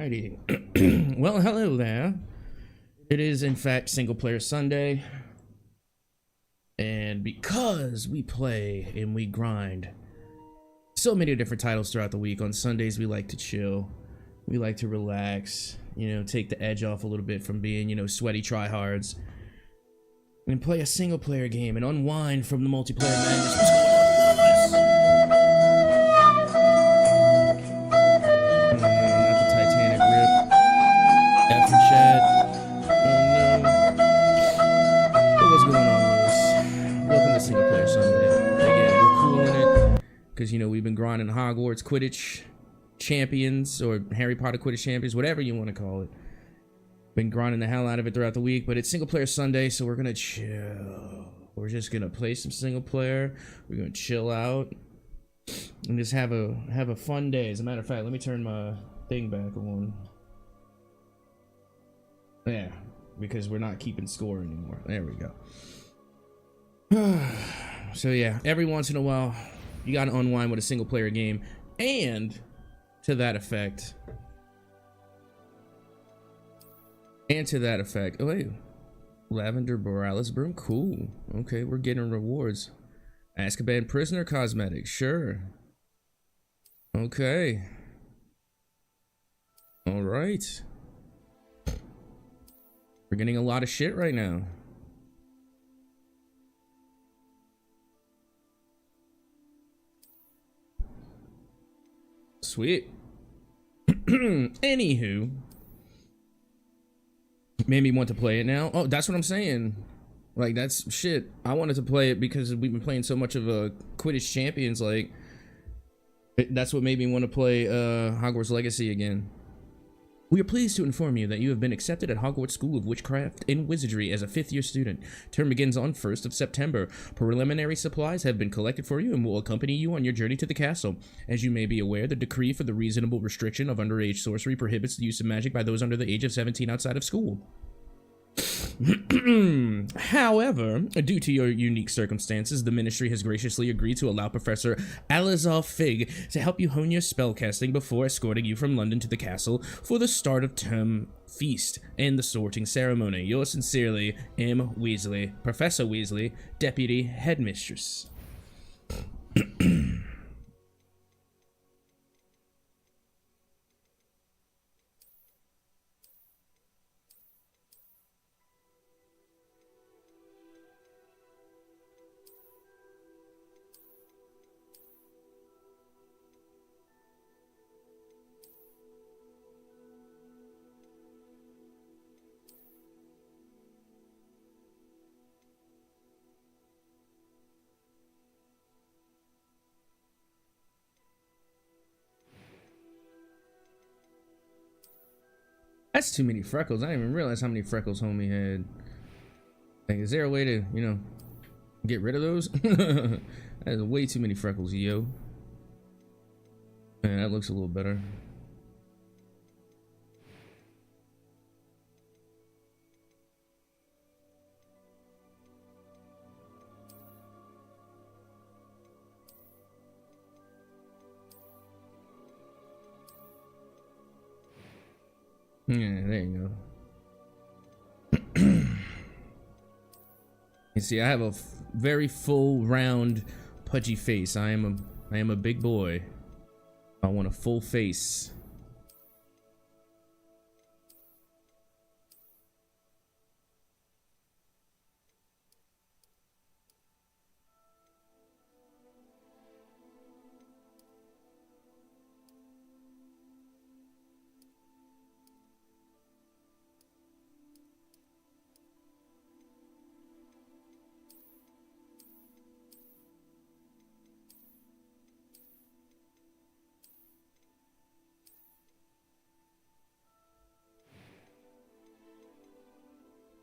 Alrighty. Well, hello there. It is, in fact, Single Player Sunday. And because we play and we grind so many different titles throughout the week, on Sundays we like to chill. We like to relax, take the edge off a little bit from being, sweaty tryhards. And play a single player game and unwind from the multiplayer madness. What's going on, Lewis? Oh no, not the Titanic rip. After chat. Oh no. But what's going on, Lewis? Welcome to Single Player Sunday. Again, we're cooling it. Because, we've been grinding Hogwarts Quidditch champions, or Harry Potter Quidditch champions, whatever you want to call it. Been grinding the hell out of it throughout the week, but it's Single Player Sunday, so we're gonna chill. We're just gonna play some single player. We're gonna chill out and just have a fun day. As a matter of fact, let me turn my thing back on. Yeah, because we're not keeping score anymore. There we go. So yeah, every once in a while, you gotta unwind with a single player game, and to that effect. Oh wait, Lavender Borealis Broom, cool. Okay, we're getting rewards. Azkaban Prisoner cosmetics, sure. Okay. All right. We're getting a lot of shit right now. Sweet. Anywho. Made me want to play it now. Oh, that's what I'm saying. Like, that's shit. I wanted to play it because we've been playing so much of Quidditch Champions. Like, that's what made me want to play Hogwarts Legacy again. We are pleased to inform you that you have been accepted at Hogwarts School of Witchcraft and Wizardry as a 5th-year student. Term begins on 1st of September. Preliminary supplies have been collected for you and will accompany you on your journey to the castle. As you may be aware, the decree for the reasonable restriction of underage sorcery prohibits the use of magic by those under the age of 17 outside of school. However, due to your unique circumstances, the ministry has graciously agreed to allow Professor Alizar Fig to help you hone your spellcasting before escorting you from London to the castle for the start of term feast and the sorting ceremony. Yours sincerely, M. Weasley, Professor Weasley, Deputy Headmistress. That's too many freckles. I didn't even realize how many freckles homie had. Like, is there a way to, get rid of those? That is way too many freckles, yo. Man, that looks a little better. Yeah, there you go. You see, I have a very full, round, pudgy face. I am a big boy. I want a full face.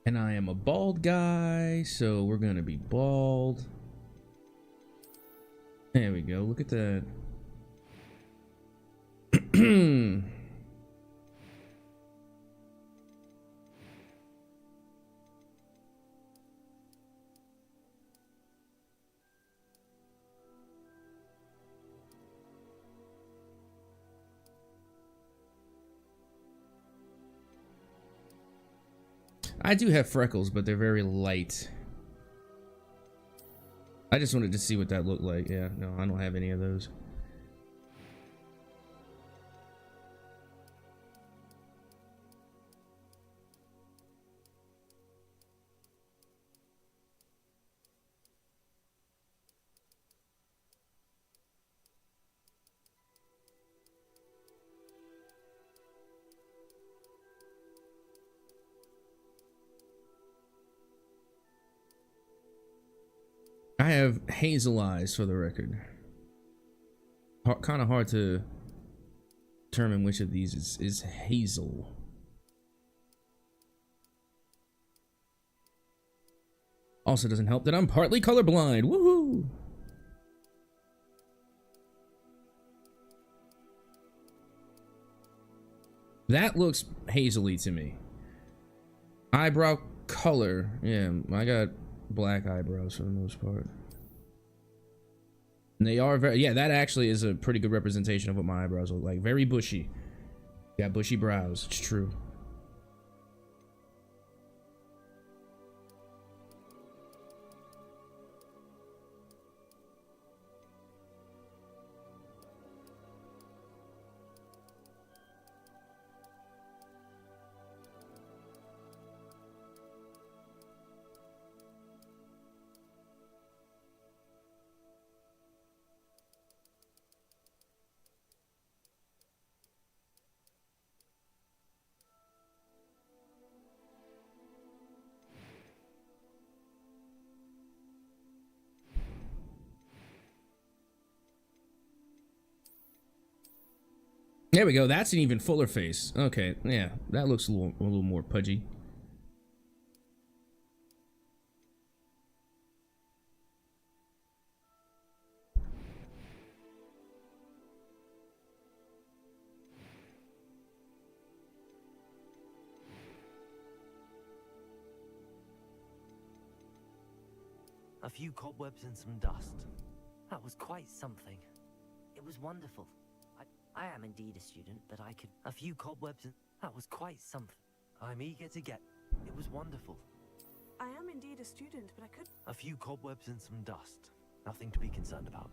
And I am a bald guy, so we're gonna be bald. There we go, look at that. I do have freckles, but they're very light. I just wanted to see what that looked like. Yeah, no, I don't have any of those. I have hazel eyes, for the record. Kind of hard to determine which of these is hazel. Also doesn't help that I'm partly colorblind. Woohoo! That looks hazily to me. Eyebrow color. Yeah, I got black eyebrows for the most part. And they are very, yeah, that actually is a pretty good representation of what my eyebrows look like. Very bushy. Got bushy brows. It's true. There we go. That's an even fuller face. Okay, yeah, that looks a little more pudgy. A few cobwebs and some dust. That was quite something. It was wonderful. I am indeed a student, but I could... A few cobwebs and... That was quite something. I'm eager to get... It was wonderful. I am indeed a student, but I could... A few cobwebs and some dust. Nothing to be concerned about.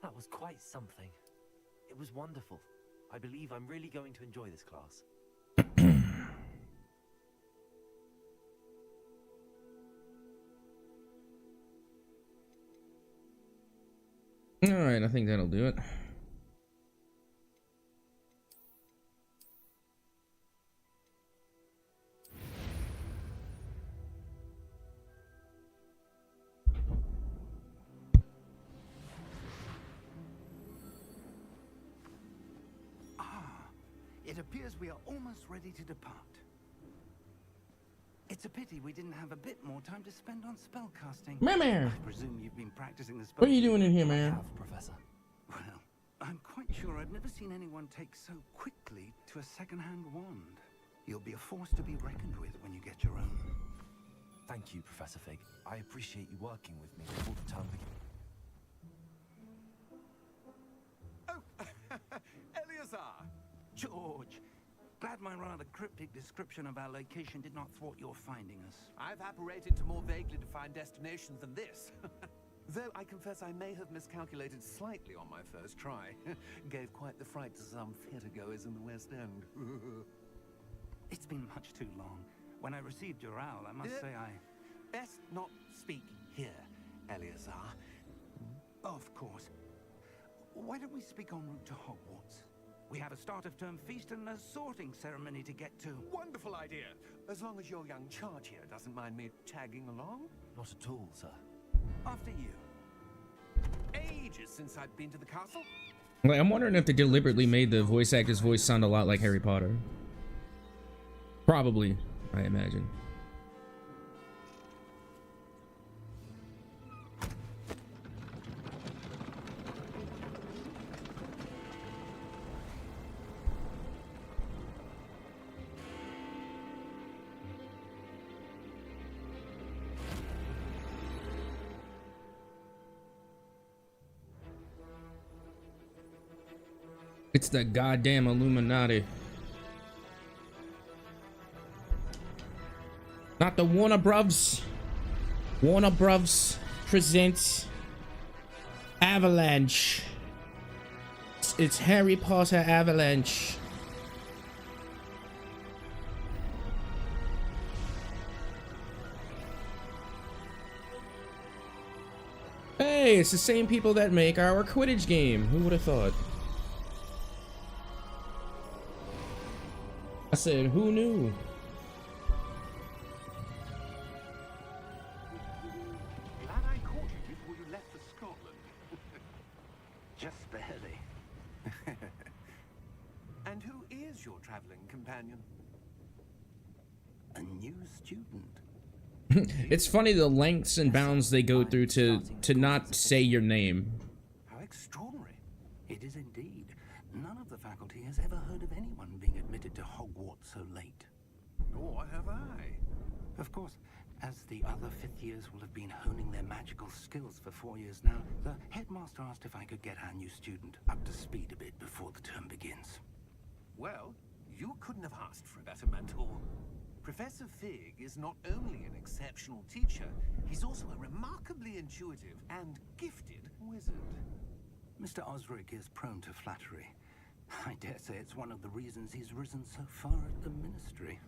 That was quite something. It was wonderful. I believe I'm really going to enjoy this class. All right, I think that'll do it. It appears we are almost ready to depart. It's a pity we didn't have a bit more time to spend on spellcasting. Man, I presume you've been practicing the spell. what are you doing in here, man? I have, Professor. Well, I'm quite sure I've never seen anyone take so quickly to a second-hand wand. You'll be a force to be reckoned with when you get your own. Thank you, Professor Fig. I appreciate you working with me before the term begins. Oh, Eleazar! George! Glad my rather cryptic description of our location did not thwart your finding us. I've apparated to more vaguely defined destinations than this. Though I confess I may have miscalculated slightly on my first try. Gave quite the fright to some theatergoers in the West End. It's been much too long. When I received your owl, I must say I... Best not speak here, Eleazar. Of course. Why don't we speak en route to Hogwarts? We have a start-of-term feast and a sorting ceremony to get to. Wonderful idea! As long as your young charge here doesn't mind me tagging along. Not at all, sir. After you. Ages since I've been to the castle. Like, I'm wondering if they deliberately made the voice actor's voice sound a lot like Harry Potter. Probably, I imagine. It's the goddamn Illuminati. Not the Warner Bros. Warner Bros. Presents Avalanche. It's Harry Potter Avalanche. Hey, it's the same people that make our Quidditch game. Who would have thought? I said, who knew? Glad I caught you before you left for Scotland. Just barely. And who is your traveling companion? A new student. It's funny the lengths and bounds they go through to not say your name. How extraordinary. It is indeed. None of the faculty has ever heard of anyone being admitted to Hogwarts so late. Nor have I. Of course, as the other fifth years will have been honing their magical skills for 4 years now, the headmaster asked if I could get our new student up to speed a bit before the term begins. Well, you couldn't have asked for a better mentor. Professor Fig is not only an exceptional teacher, he's also a remarkably intuitive and gifted wizard. Mr. Osric is prone to flattery. I dare say it's one of the reasons he's risen so far at the Ministry.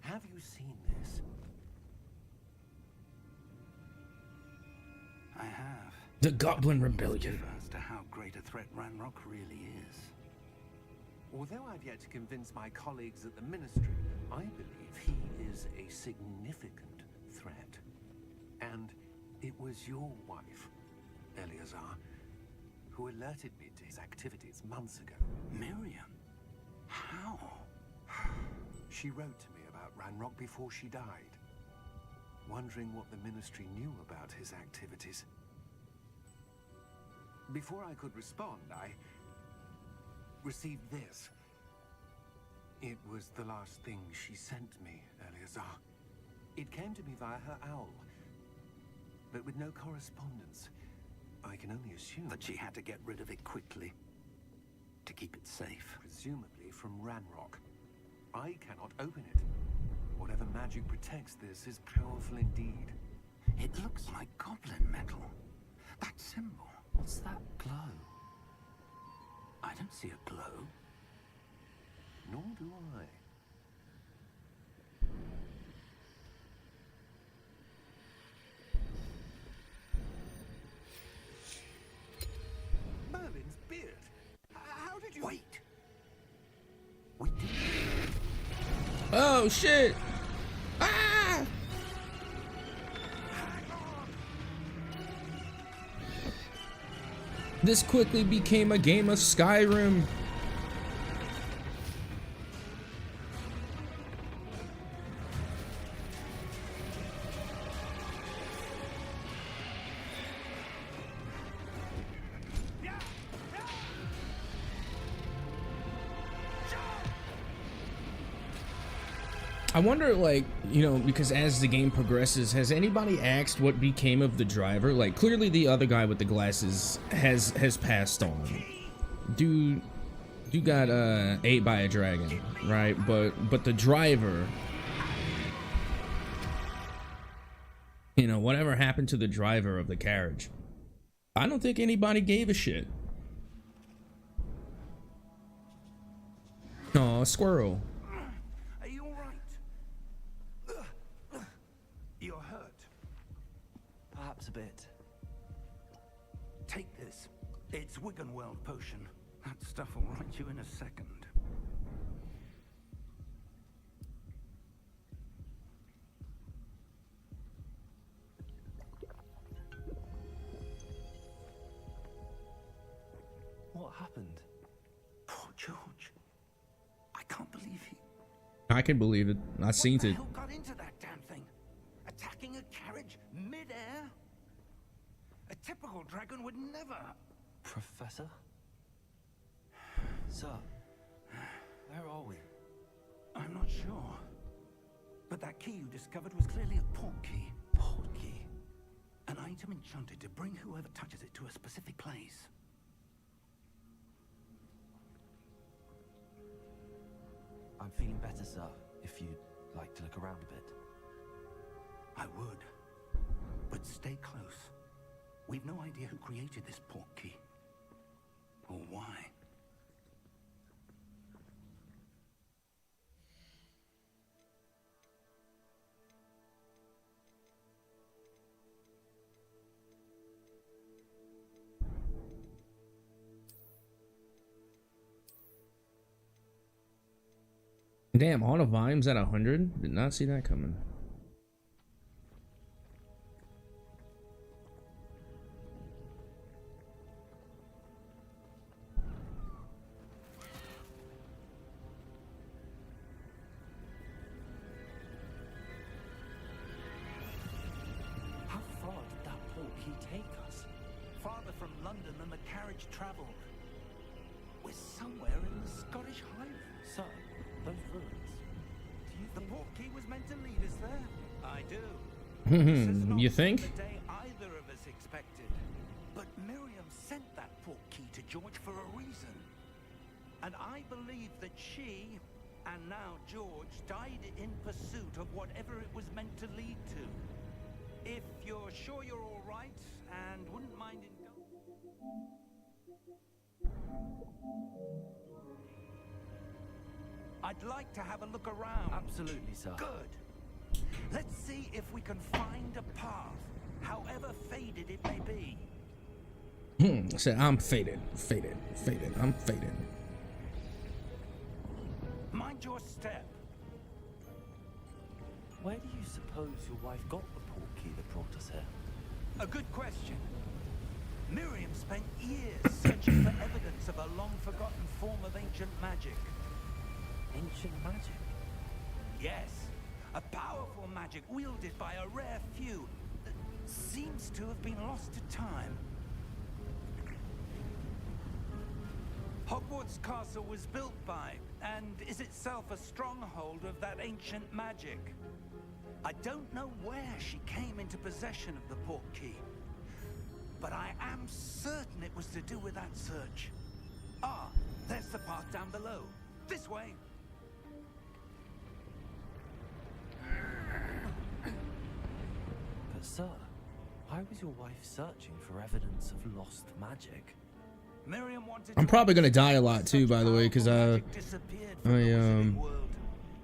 Have you seen this? I have. The Goblin Which Rebellion. refers to how great a threat Ranrock really is. Although I've yet to convince my colleagues at the Ministry, I believe he is a significant threat. And it was your wife, Eleazar, who alerted me to his activities months ago. Miriam? How? She wrote to me about Ranrock before she died, wondering what the Ministry knew about his activities. Before I could respond, I received this. It was the last thing she sent me, Eleazar. It came to me via her owl, but with no correspondence. I can only assume That she had to get rid of it quickly. To keep it safe. presumably from Ranrock. I cannot open it. Whatever magic protects this is powerful indeed. It looks like goblin metal. That symbol. What's that glow? I don't see a glow. Nor do I. Merlin's beard. How did you... Wait! We did. Oh shit! Ah! This quickly became a game of Skyrim. I wonder, like, you know, because as the game progresses, has anybody asked what became of the driver? Like, clearly the other guy with the glasses has passed on. Dude got ate by a dragon, right? But the driver, you know, whatever happened to the driver of the carriage? I don't think anybody gave a shit. Aw, squirrel. Are you alright? You're hurt. Perhaps a bit. Take this. It's Wiggenweld potion. That stuff will right you in a second. What happened? Poor George. I can't believe he... I can believe it. I seen What the it. hell got into that damn thing? Attacking a carriage mid-air? A typical dragon would never... Professor? Sir, where are we? I'm not sure. But that key you discovered was clearly a port key. Port key. An item enchanted to bring whoever touches it to a specific place. I'm feeling better, sir. If you'd like to look around a bit. I would. But stay close. We've no idea who created this portkey. Or why. Damn, auto volume's at 100. Did not see that coming. How far did that portkey take us? Farther from London than the carriage travelled. We're somewhere in the Scottish Highlands. Sir, those ruins. Do you The think... portkey was meant to lead us there. I do. You think? The day either of us expected. But Miriam sent that portkey to George for a reason. And I believe that she, and now George, died in pursuit of whatever it was meant to lead to. If you're sure you're all right and wouldn't mind I'd like to have a look around. Absolutely, sir. Good. Let's see if we can find a path, however faded it may be. Said I'm faded, faded, faded. I'm faded. Mind your step. Where do you suppose your wife got the portkey that brought us here? A good question. Miriam spent years searching for evidence of a long-forgotten form of ancient magic. Ancient magic? Yes, a powerful magic wielded by a rare few that seems to have been lost to time. Hogwarts Castle was built by, and is itself a stronghold of that ancient magic. I don't know where she came into possession of the portkey, but I am certain it was to do with that search. Ah, there's the path down below. This way. But sir, why was your wife searching for evidence of lost magic? Miriam wanted I'm to probably gonna die a understand lot too, such by the way, because powerful magic disappeared from the wizarding world.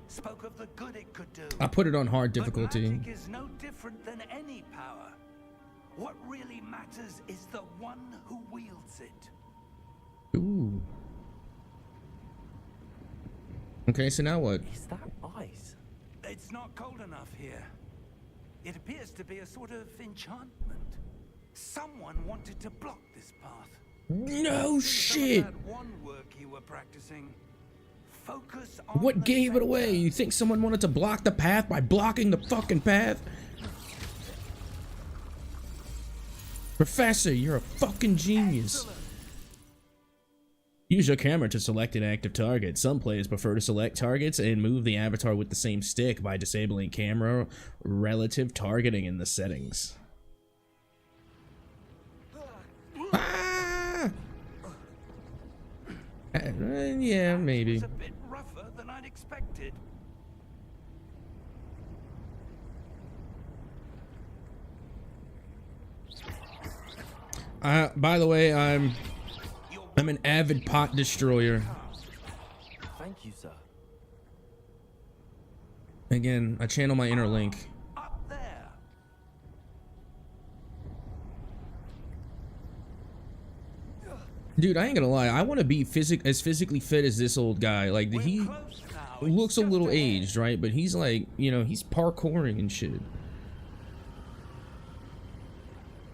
Spoke of the good it could do. I put it on hard But difficulty. magic is no different than any power. What really matters is the one who wields it. Ooh. Okay, so now what? Is that ice? It's not cold enough here. It appears to be a sort of enchantment. Someone wanted to block this path. No Some of shit. that one work you were practicing. Focus on What the gave it center. away? You think someone wanted to block the path by blocking the fucking path? Professor, you're a fucking genius. Excellent. Use your camera to select an active target. Some players prefer to select targets and move the avatar with the same stick by disabling camera relative targeting in the settings. Ah! Yeah, maybe. It's a bit rougher than I'd expected. By the way, I'm an avid pot destroyer. Thank you, sir. Again, I channel my inner Link. Up there. Dude, I ain't gonna lie. I want to be as physically fit as this old guy. Like, We're he close now. It's looks a just little ahead. aged, right? But he's like, you know, he's parkouring and shit.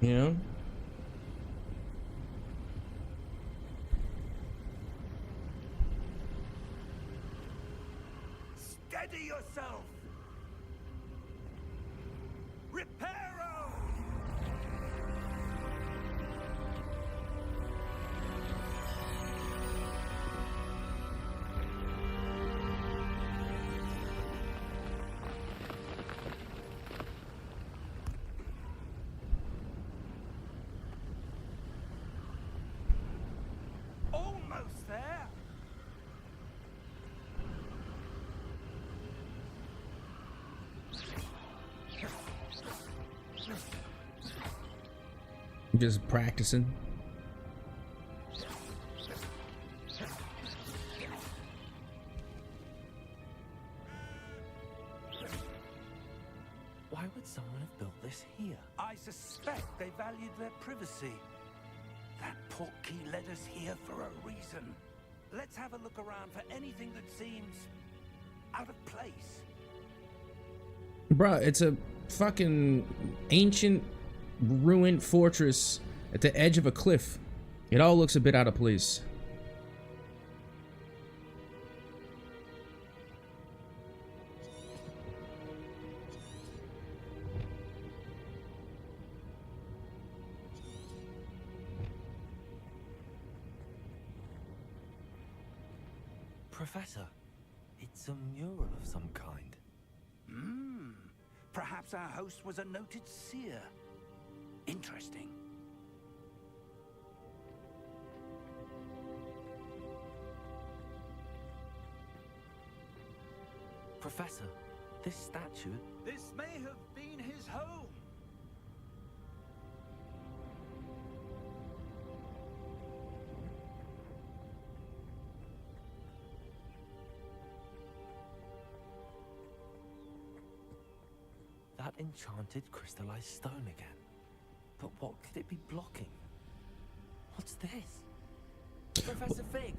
You know? Steady yourself. Reparo. Almost there. Just practicing. Why would someone have built this here? I suspect they valued their privacy. That portkey led us here for a reason. Let's have a look around for anything that seems out of place. Bruh, it's a fucking ancient ruined fortress at the edge of a cliff. It all looks a bit out of place. Professor, it's a mural of some kind. Perhaps our host was a noted seer. Interesting. Professor, this statue... This may have been his home. That enchanted crystallized stone again. But what could it be blocking? What's this? Professor Fig!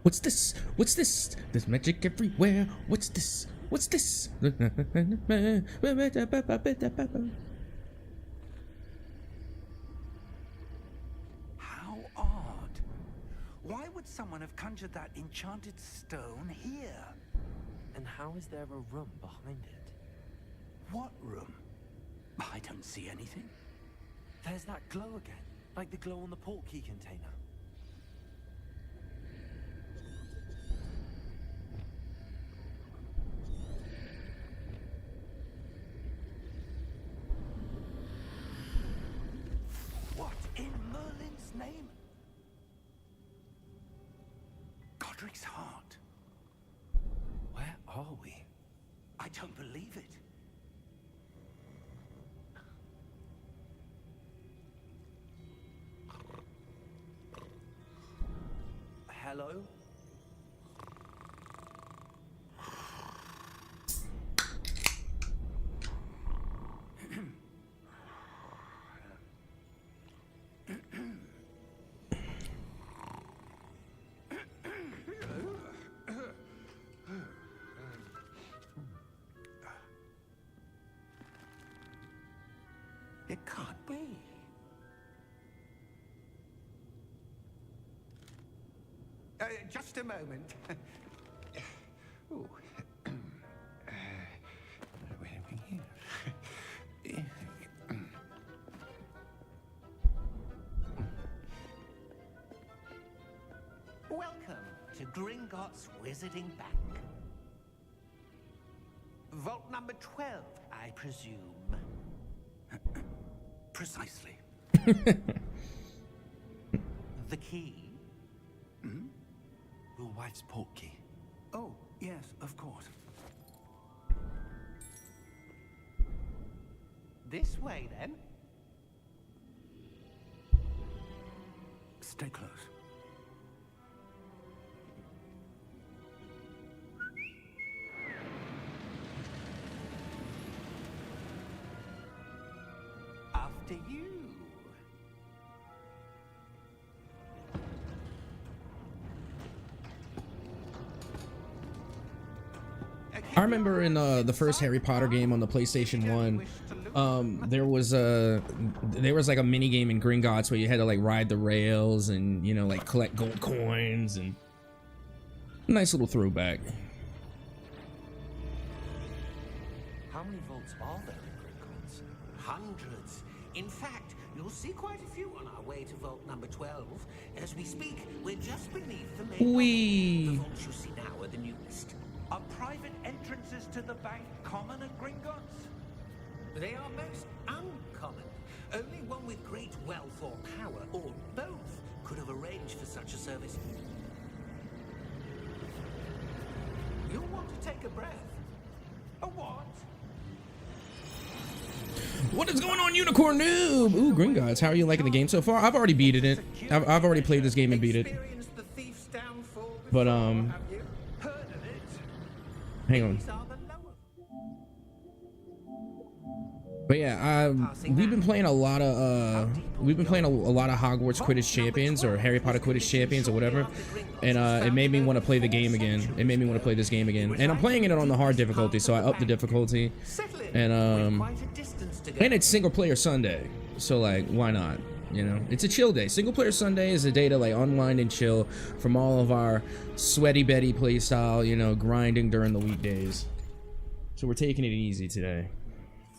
What's this? What's this? There's magic everywhere. What's this? What's this? How odd. Why would someone have conjured that enchanted stone here? And how is there a room behind it? What room? I don't see anything. There's that glow again, like the glow on the portkey container. What in Merlin's name? Godric's heart. Where are we? I don't believe it. Hello? It can't be. Just a moment. Ooh. Where are we here? Welcome to Gringotts Wizarding Bank. Vault number 12, I presume. Precisely. The key? Your wife's portkey. Oh, yes, of course. This way, then. Stay close. After you. I remember in the first Harry Potter game on the PlayStation 1, there was like a mini game in Gringotts where you had to like ride the rails and, you know, like collect gold coins, and nice little throwback. How many vaults are there in Gringotts? Hundreds. In fact, you'll see quite a few on our way to vault number 12. As we speak, we're just beneath the main Whee! vault. The vaults you see now are the newest. Are private entrances to the bank common at Gringotts? They are most uncommon. Only one with great wealth or power, or both, could have arranged for such a service. You'll want to take a breath. A what? What is going on on, Unicorn Noob? Ooh, Green Gods, how are you liking the game so far? I've already beaten it. I've already played this game and beat it. Experienced the thief's downfall But, before, have you? Heard of it? hang on. These are the lower. But yeah, we've been playing a lot of Hogwarts Quidditch Champions or Harry Potter Quidditch Champions or whatever, and it made me want to play the game again. It made me want to play this game again, and I'm playing it on the hard difficulty, so I upped the difficulty, Settle in. and We've quite a distance to go. and it's single player Sunday, so like why not? You know, it's a chill day. Single player Sunday is a day to like unwind and chill from all of our sweaty Betty playstyle, you know, grinding during the weekdays. So we're taking it easy today.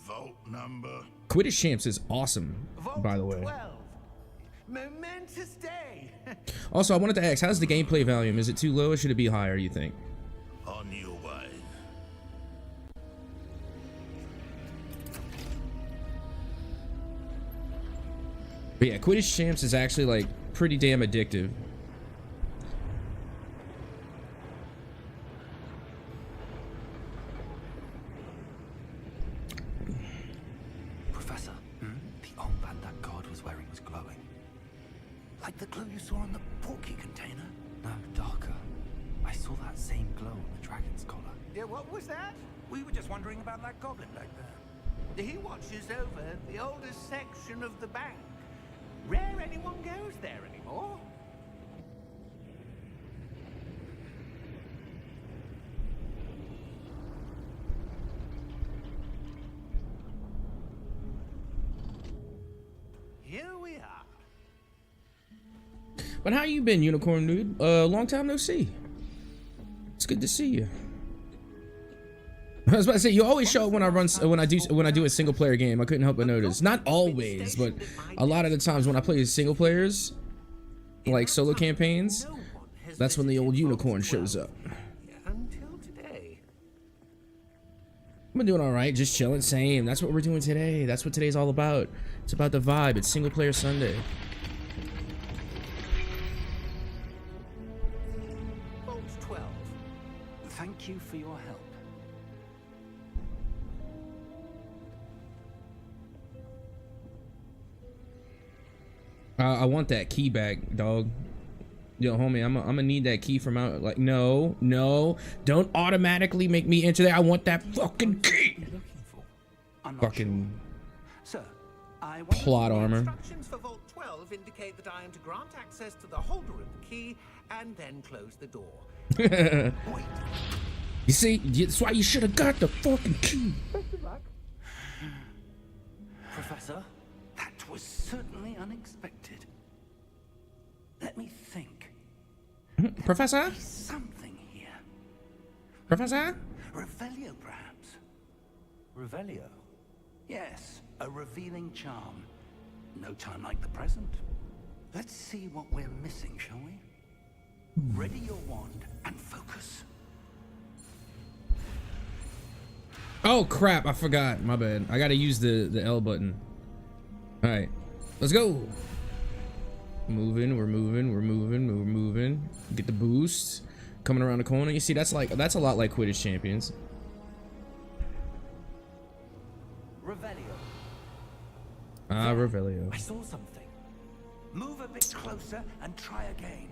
Vault number. Quidditch Champs is awesome, Vault by the way. 12. Momentous day. Also, I wanted to ask, how's the gameplay volume? Is it too low or should it be higher, you think? On your way. But yeah, Quidditch Champs is actually like pretty damn addictive. Professor, the armband that guard was wearing was glowing. Like the glow you saw on the portkey container? No, darker. I saw that same glow on the dragon's collar. Yeah, what was that? We were just wondering about that goblin back there. He watches over the oldest section of the bank. Rare anyone goes there anymore. Here we are. But how you been, Unicorn Dude? Long time no see. It's good to see you. I was about to say, you always show up when I do a single player game. I couldn't help but notice. Not always, but a lot of the times when I play single players, like solo campaigns, that's when the old unicorn shows up. Until today. I've been doing all right, just chilling, same. That's what we're doing today. That's what today's all about. It's about the vibe. It's single player Sunday. Vault 12. Thank you for your help. I want that key back, dog. Yo, homie, I'm gonna need that key from out. Like, no, don't automatically make me enter there. I want that fucking key. Looking for? I'm not Fucking sure. Sir, I want plot The armor. instructions for Vault 12 indicate that I am to grant access to the holder of the key and then close the door. Wait. You see, that's why you should have got the fucking key. Professor, that was certainly unexpected. Let me think. Professor? There's something here. Professor? Revelio, perhaps? Revelio? Yes, a revealing charm. No time like the present. Let's see what we're missing, shall we? Ready your wand and focus. Oh crap, I forgot. My bad. I gotta use the L button. Alright, let's go. Moving, we're moving. Get the boost. Coming around the corner. You see, that's a lot like Quidditch Champions. Revelio. Ah, Revelio. I saw something. Move a bit closer and try again.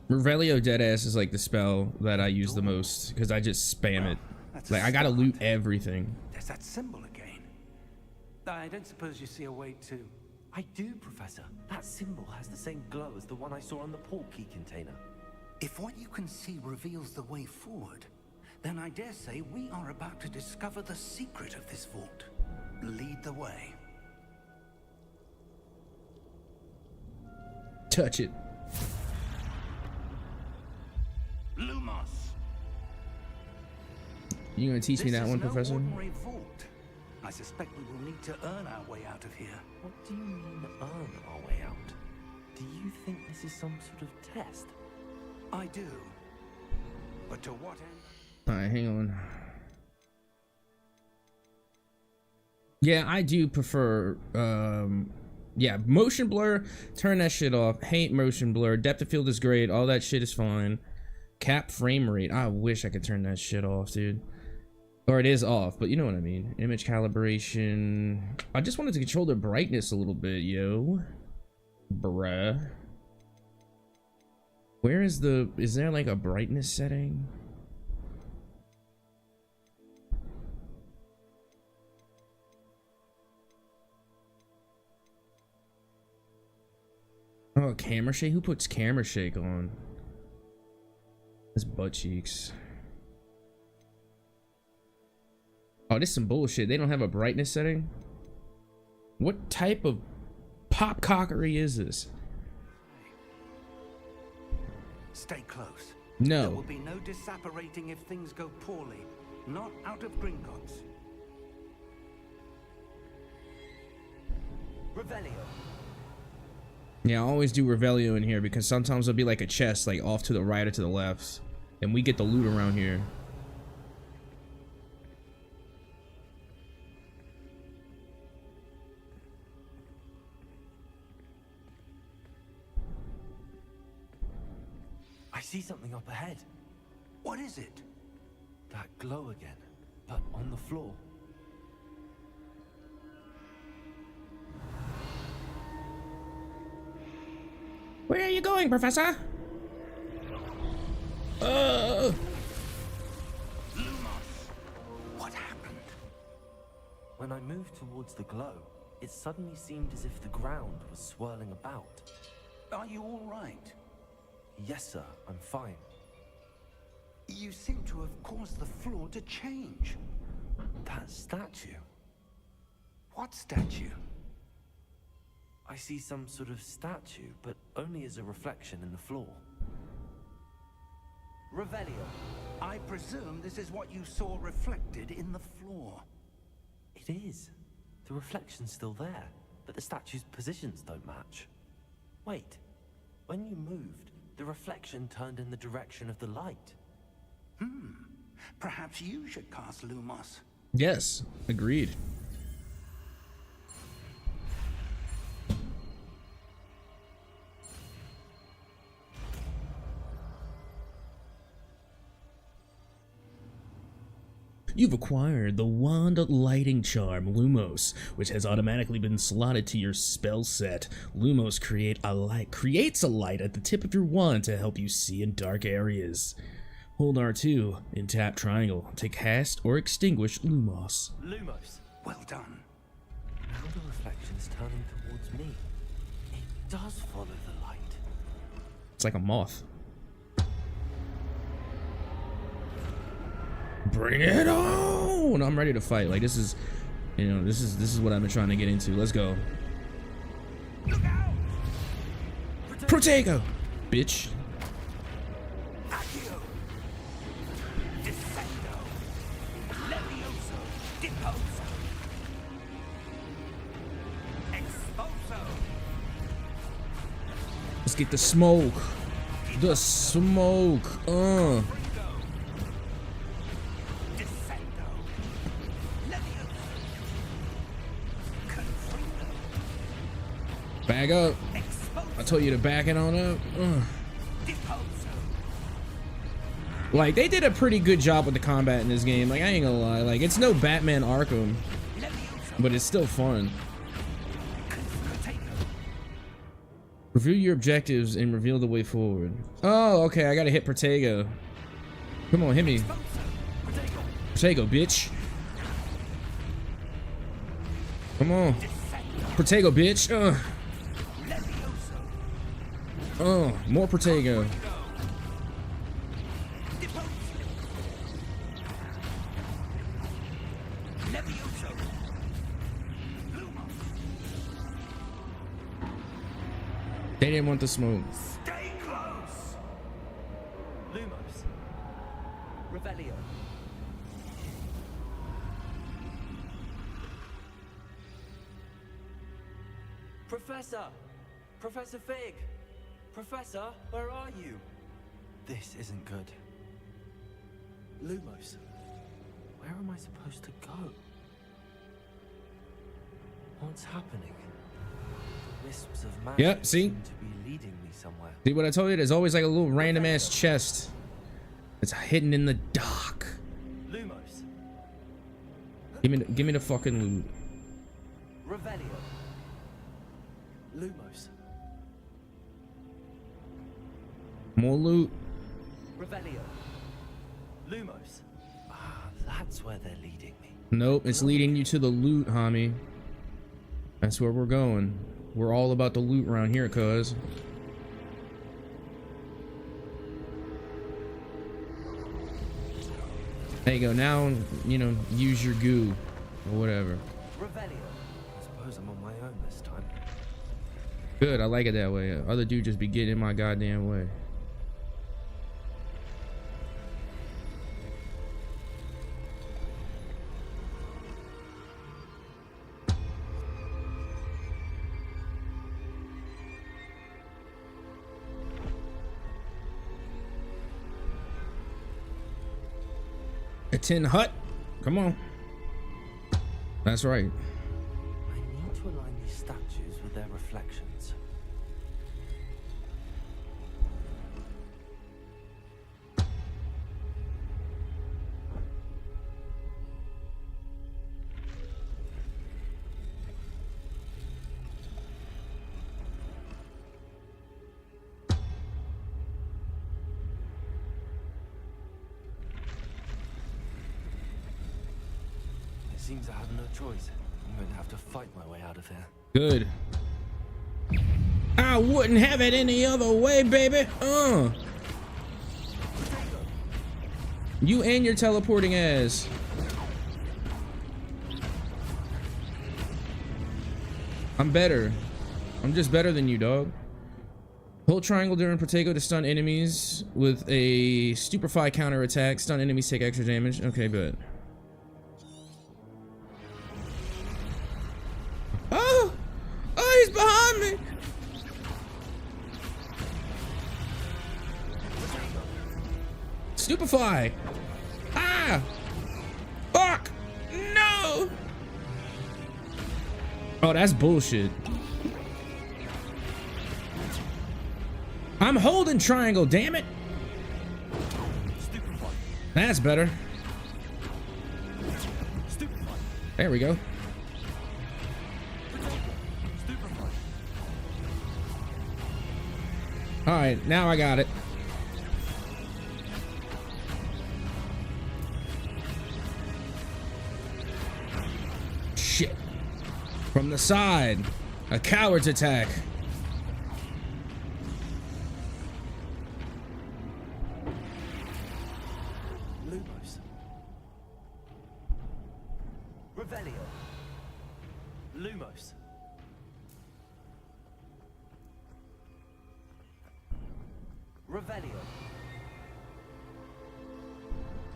Revelio Deadass is like the spell that I use the most because I just spam it. That's a Like I gotta start. loot everything. There's that symbol again. I don't suppose you see a way to... I do, Professor. That symbol has the same glow as the one I saw on the portkey container. If what you can see reveals the way forward, then I dare say we are about to discover the secret of this vault. Lead the way. Touch it. Lumos. You gonna teach me This that is one, no Professor? ordinary vault. I suspect we will need to earn our way out of here. What do you mean, earn our way out? Do you think this is some sort of test? I do. But to what end? Alright, hang on. Yeah, I do prefer yeah, motion blur, turn that shit off. Hate motion blur. Depth of field is great. All that shit is fine. Cap frame rate. I wish I could turn that shit off, dude. Or it is off, but you know what I mean. Image calibration. I just wanted to control the brightness a little bit, yo. Bruh. Where is the... Is there like a brightness setting? Oh, camera shake? Who puts camera shake on? That's butt cheeks. Oh, this is some bullshit. They don't have a brightness setting? What type of popcockery is this? Stay close. No. There will be no disapparating if things go poorly. Not out of Gringotts. Revelio. Yeah, I always do Revelio in here because sometimes there'll be like a chest like off to the right or to the left. And we get the loot around here. I see something up ahead. What is it? That glow again, but on the floor. Where are you going, Professor? Lumos! What happened? When I moved towards the glow, it suddenly seemed as if the ground was swirling about. Are you all right? Yes, sir, I'm fine. You seem to have caused the floor to change. That statue. What statue? I see some sort of statue, but only as a reflection in the floor. Revelio. I presume this is what you saw reflected in the floor. It is. The reflection's still there, but the statue's positions don't match. Wait. When you moved, the reflection turned in the direction of the light. Perhaps you should cast Lumos. Yes, agreed. You've acquired the Wand Lighting Charm Lumos, which has automatically been slotted to your spell set. Lumos creates a light at the tip of your wand to help you see in dark areas. Hold R2 and tap triangle to cast or extinguish Lumos. Lumos. Well done. Now the reflection's turning towards me. It does follow the light. It's like a moth. Bring it on! I'm ready to fight. Like, this is, you know, this is what I've been trying to get into. Let's go. Look out! Protego, bitch. Accio! Descendo! Levioso! Deposo! Exposo! Let's get the smoke. The smoke. Descendo! Levioso! Confringo! Back up. Exposo! I told you to back it on up. Deposo! Like, they did a pretty good job with the combat in this game. Like, I ain't gonna lie. Like, it's no Batman Arkham, Levioso! but it's still fun. Protego! Review your objectives and reveal the way forward. Oh, okay. I gotta hit Protego. Come on, hit me. Protego, bitch. Come on. Protego, bitch. More Protego. They didn't want the smoke. Stay close! Lumos. Revelio. Professor! Professor Fig! Professor, where are you? This isn't good. Lumos. Where am I supposed to go? What's happening? The wisps of magic Yep, see? seem to be leading me somewhere. See what I told you? There's always like a little random ass chest. It's hidden in the dark. Lumos. Give me the fucking loot. Revelio. Lumos. More loot. Revelio. Lumos. Ah, that's where they're leading me. Nope, it's leading you to the loot, homie. That's where we're going. We're all about the loot around here, cuz. There you go. Now, you know, use your goo or whatever. Revelio. I suppose I'm on my own this time. Good, I like it that way. Other dude just be getting in my goddamn way. A tin hut. Come on. That's right. I need to align these statues with their reflections. Seems I have no choice. I'm going to have to fight my way out of here. Good. I wouldn't have it any other way, baby. You and your teleporting ass. I'm better. I'm just better than you, dog. Hold triangle during Protego to stun enemies with a stupefy counter attack. Stun enemies take extra damage. Okay, good. Oh, he's behind me. Stupefy. Ah. Fuck. No. Oh, that's bullshit. I'm holding triangle, damn it. That's better. There we go. All right, now I got it. Shit. From the side. A coward's attack. Lumos. Revelio. Lumos. Revelio.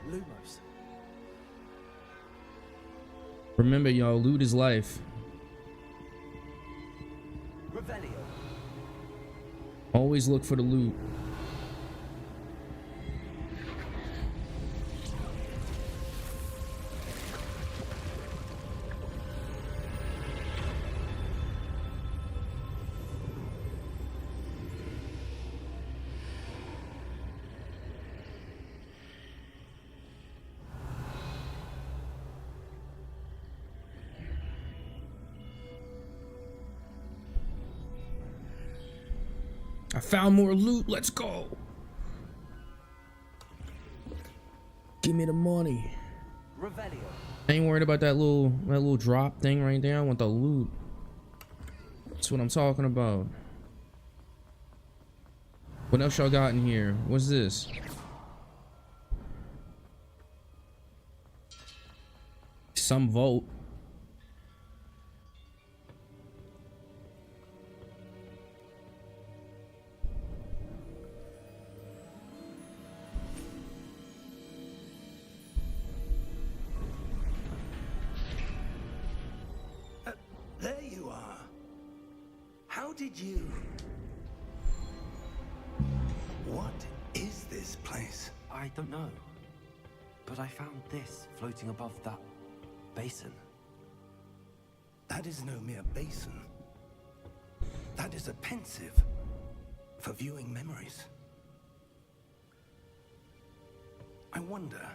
Lumos. Remember, y'all, loot is life. Revelio. Always look for the loot. I found more loot. Let's go. Give me the money. Revelio. I ain't worried about that little drop thing right there. I want the loot. That's what I'm talking about. What else y'all got in here? What's this? Some vault. There you are. How did you... What is this place? I don't know. But I found this floating above that basin. That is no mere basin. That is a pensive for viewing memories. I wonder...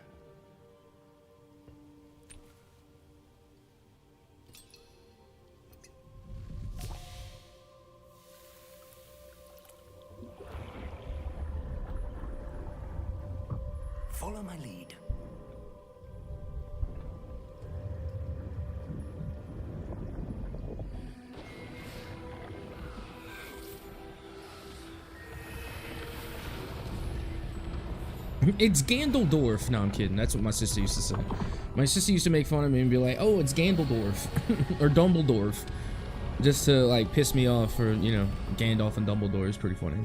Follow my lead. It's Gandeldorf. No, I'm kidding. That's what my sister used to say. My sister used to make fun of me and be like, "Oh, it's Gandeldorf," or Dumbledorf, just to like piss me off for, you know, Gandalf and Dumbledore is pretty funny.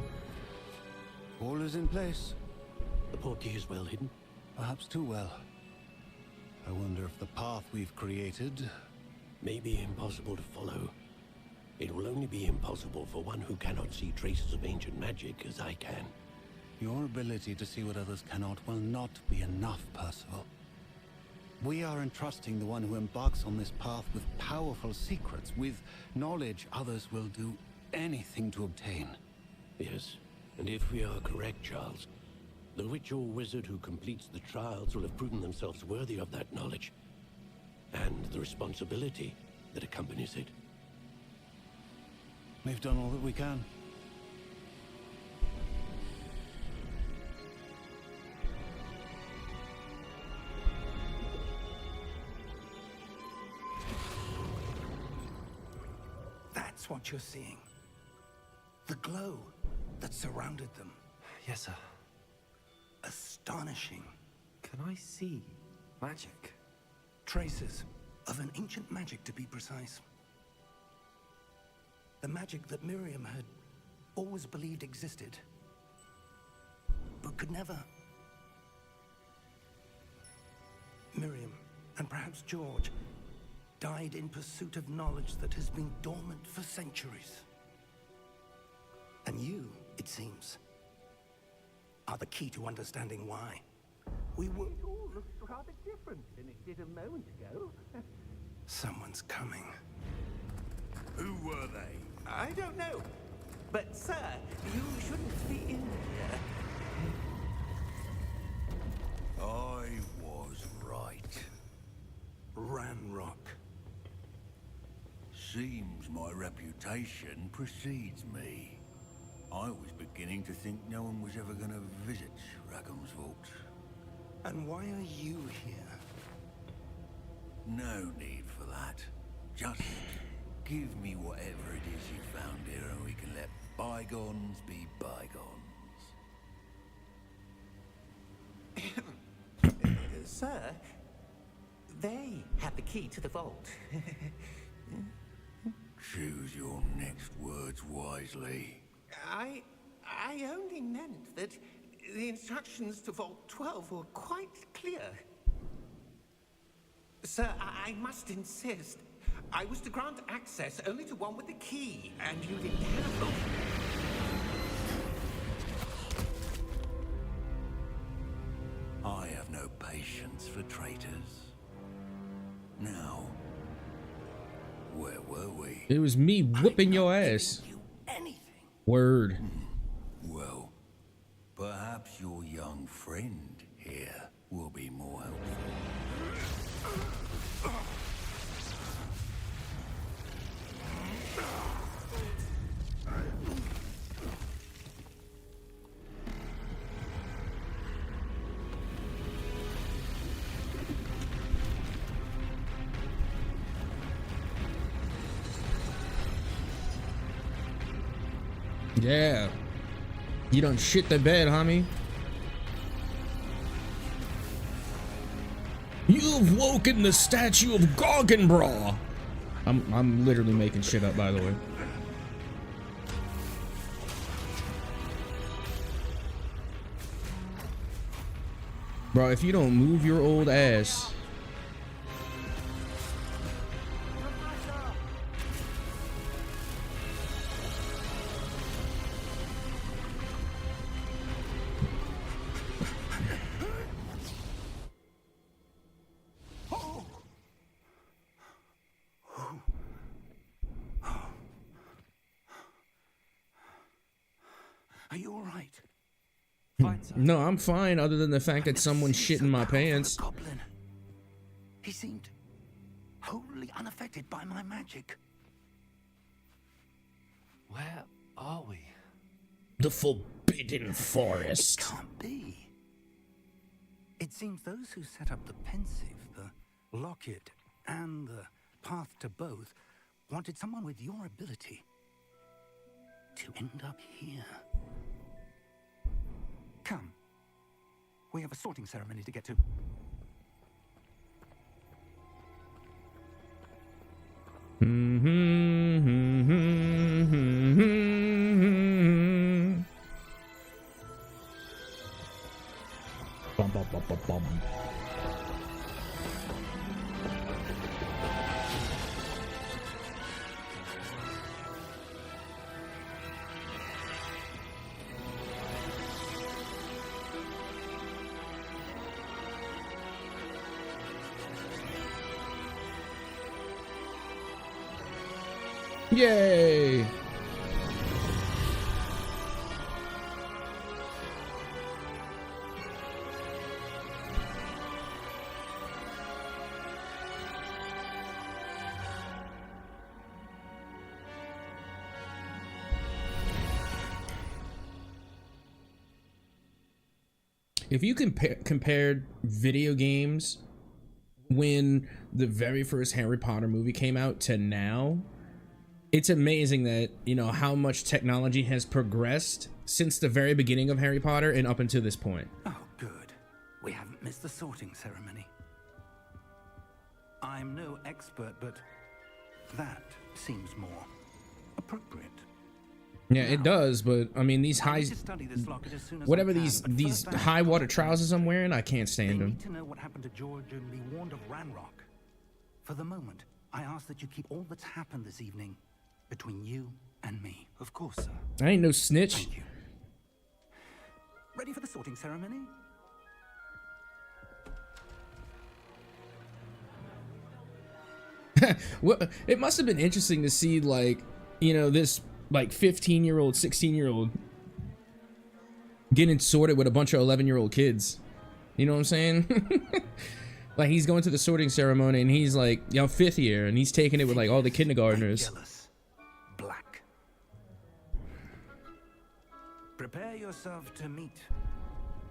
All is in place. The portkey is well hidden. Perhaps too well. I wonder if the path we've created... May be impossible to follow. It will only be impossible for one who cannot see traces of ancient magic as I can. Your ability to see what others cannot will not be enough, Percival. We are entrusting the one who embarks on this path with powerful secrets, with knowledge others will do anything to obtain. Yes, and if we are correct, Charles, the witch or wizard who completes the trials will have proven themselves worthy of that knowledge, and the responsibility that accompanies it. We've done all that we can. That's what you're seeing. The glow that surrounded them. Yes, sir. Astonishing. Can I see magic? Traces of an ancient magic, to be precise. The magic that Miriam had always believed existed, but could never. Miriam, and perhaps George, died in pursuit of knowledge that has been dormant for centuries. And you, it seems, are the key to understanding why. We were... It all looks rather different than it did a moment ago. Someone's coming. Who were they? I don't know. But, sir, you shouldn't be in here. I was right. Ranrock. Seems my reputation precedes me. I was beginning to think no one was ever going to visit Rackham's vault. And why are you here? No need for that. Just give me whatever it is you found here and we can let bygones be bygones. Sir, they have the key to the vault. Choose your next words wisely. I only meant that the instructions to Vault 12 were quite clear. Sir, I must insist. I was to grant access only to one with the key, and you didn't have them. I have no patience for traitors. Now, where were we? It was me whooping your ass. You anything. Word. Well, perhaps your young friend here will be more helpful. Yeah. You done shit the bed, homie. You've woken the statue of Gorgonbra. I'm literally making shit up, by the way. Bro, if you don't move your old ass. Are you all right? Fine, sir. No, I'm fine, other than the fact that someone shit in my pants. Goblin. He seemed wholly unaffected by my magic. Where are we? The Forbidden Forest. Can't be. It seems those who set up the Pensive, the Locket, and the Path to Both wanted someone with your ability to end up here. Come. We have a sorting ceremony to get to. Bum, bum, bum, bum, bum. Yay! If you compared video games when the very first Harry Potter movie came out to now, it's amazing that, you know, how much technology has progressed since the very beginning of Harry Potter and up until this point. Oh, good. We haven't missed the sorting ceremony. I'm no expert, but that seems more appropriate. Yeah, it does, but I mean, these high, whatever these high water trousers I'm wearing, I can't stand them. Need to know what happened to George and be warned of Ranrock. For the moment, I ask that you keep all that's happened this evening between you and me. Of course, sir. I ain't no snitch. Thank you. Ready for the sorting ceremony? Well, it must have been interesting to see, like, you know, this like 15-year-old, 16-year-old getting sorted with a bunch of 11-year-old kids. You know what I'm saying? Like, he's going to the sorting ceremony and he's like, you know, 5th year, and he's taking it with like all the kindergartners. Jealous. Black. Prepare yourself to meet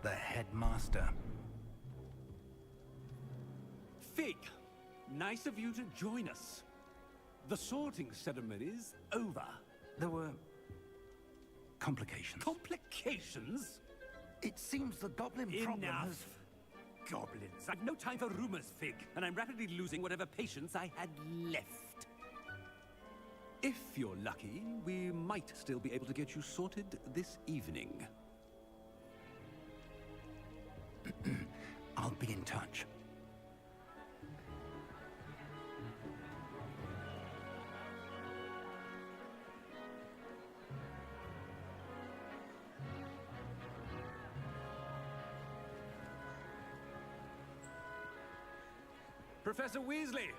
the headmaster. Fig, nice of you to join us. The sorting ceremony's over. There were complications. Complications? It seems the goblin problem has... Enough. Goblins. I've no time for rumors, Fig, and I'm rapidly losing whatever patience I had left. If you're lucky, we might still be able to get you sorted this evening. I'll be in touch. Professor Weasley,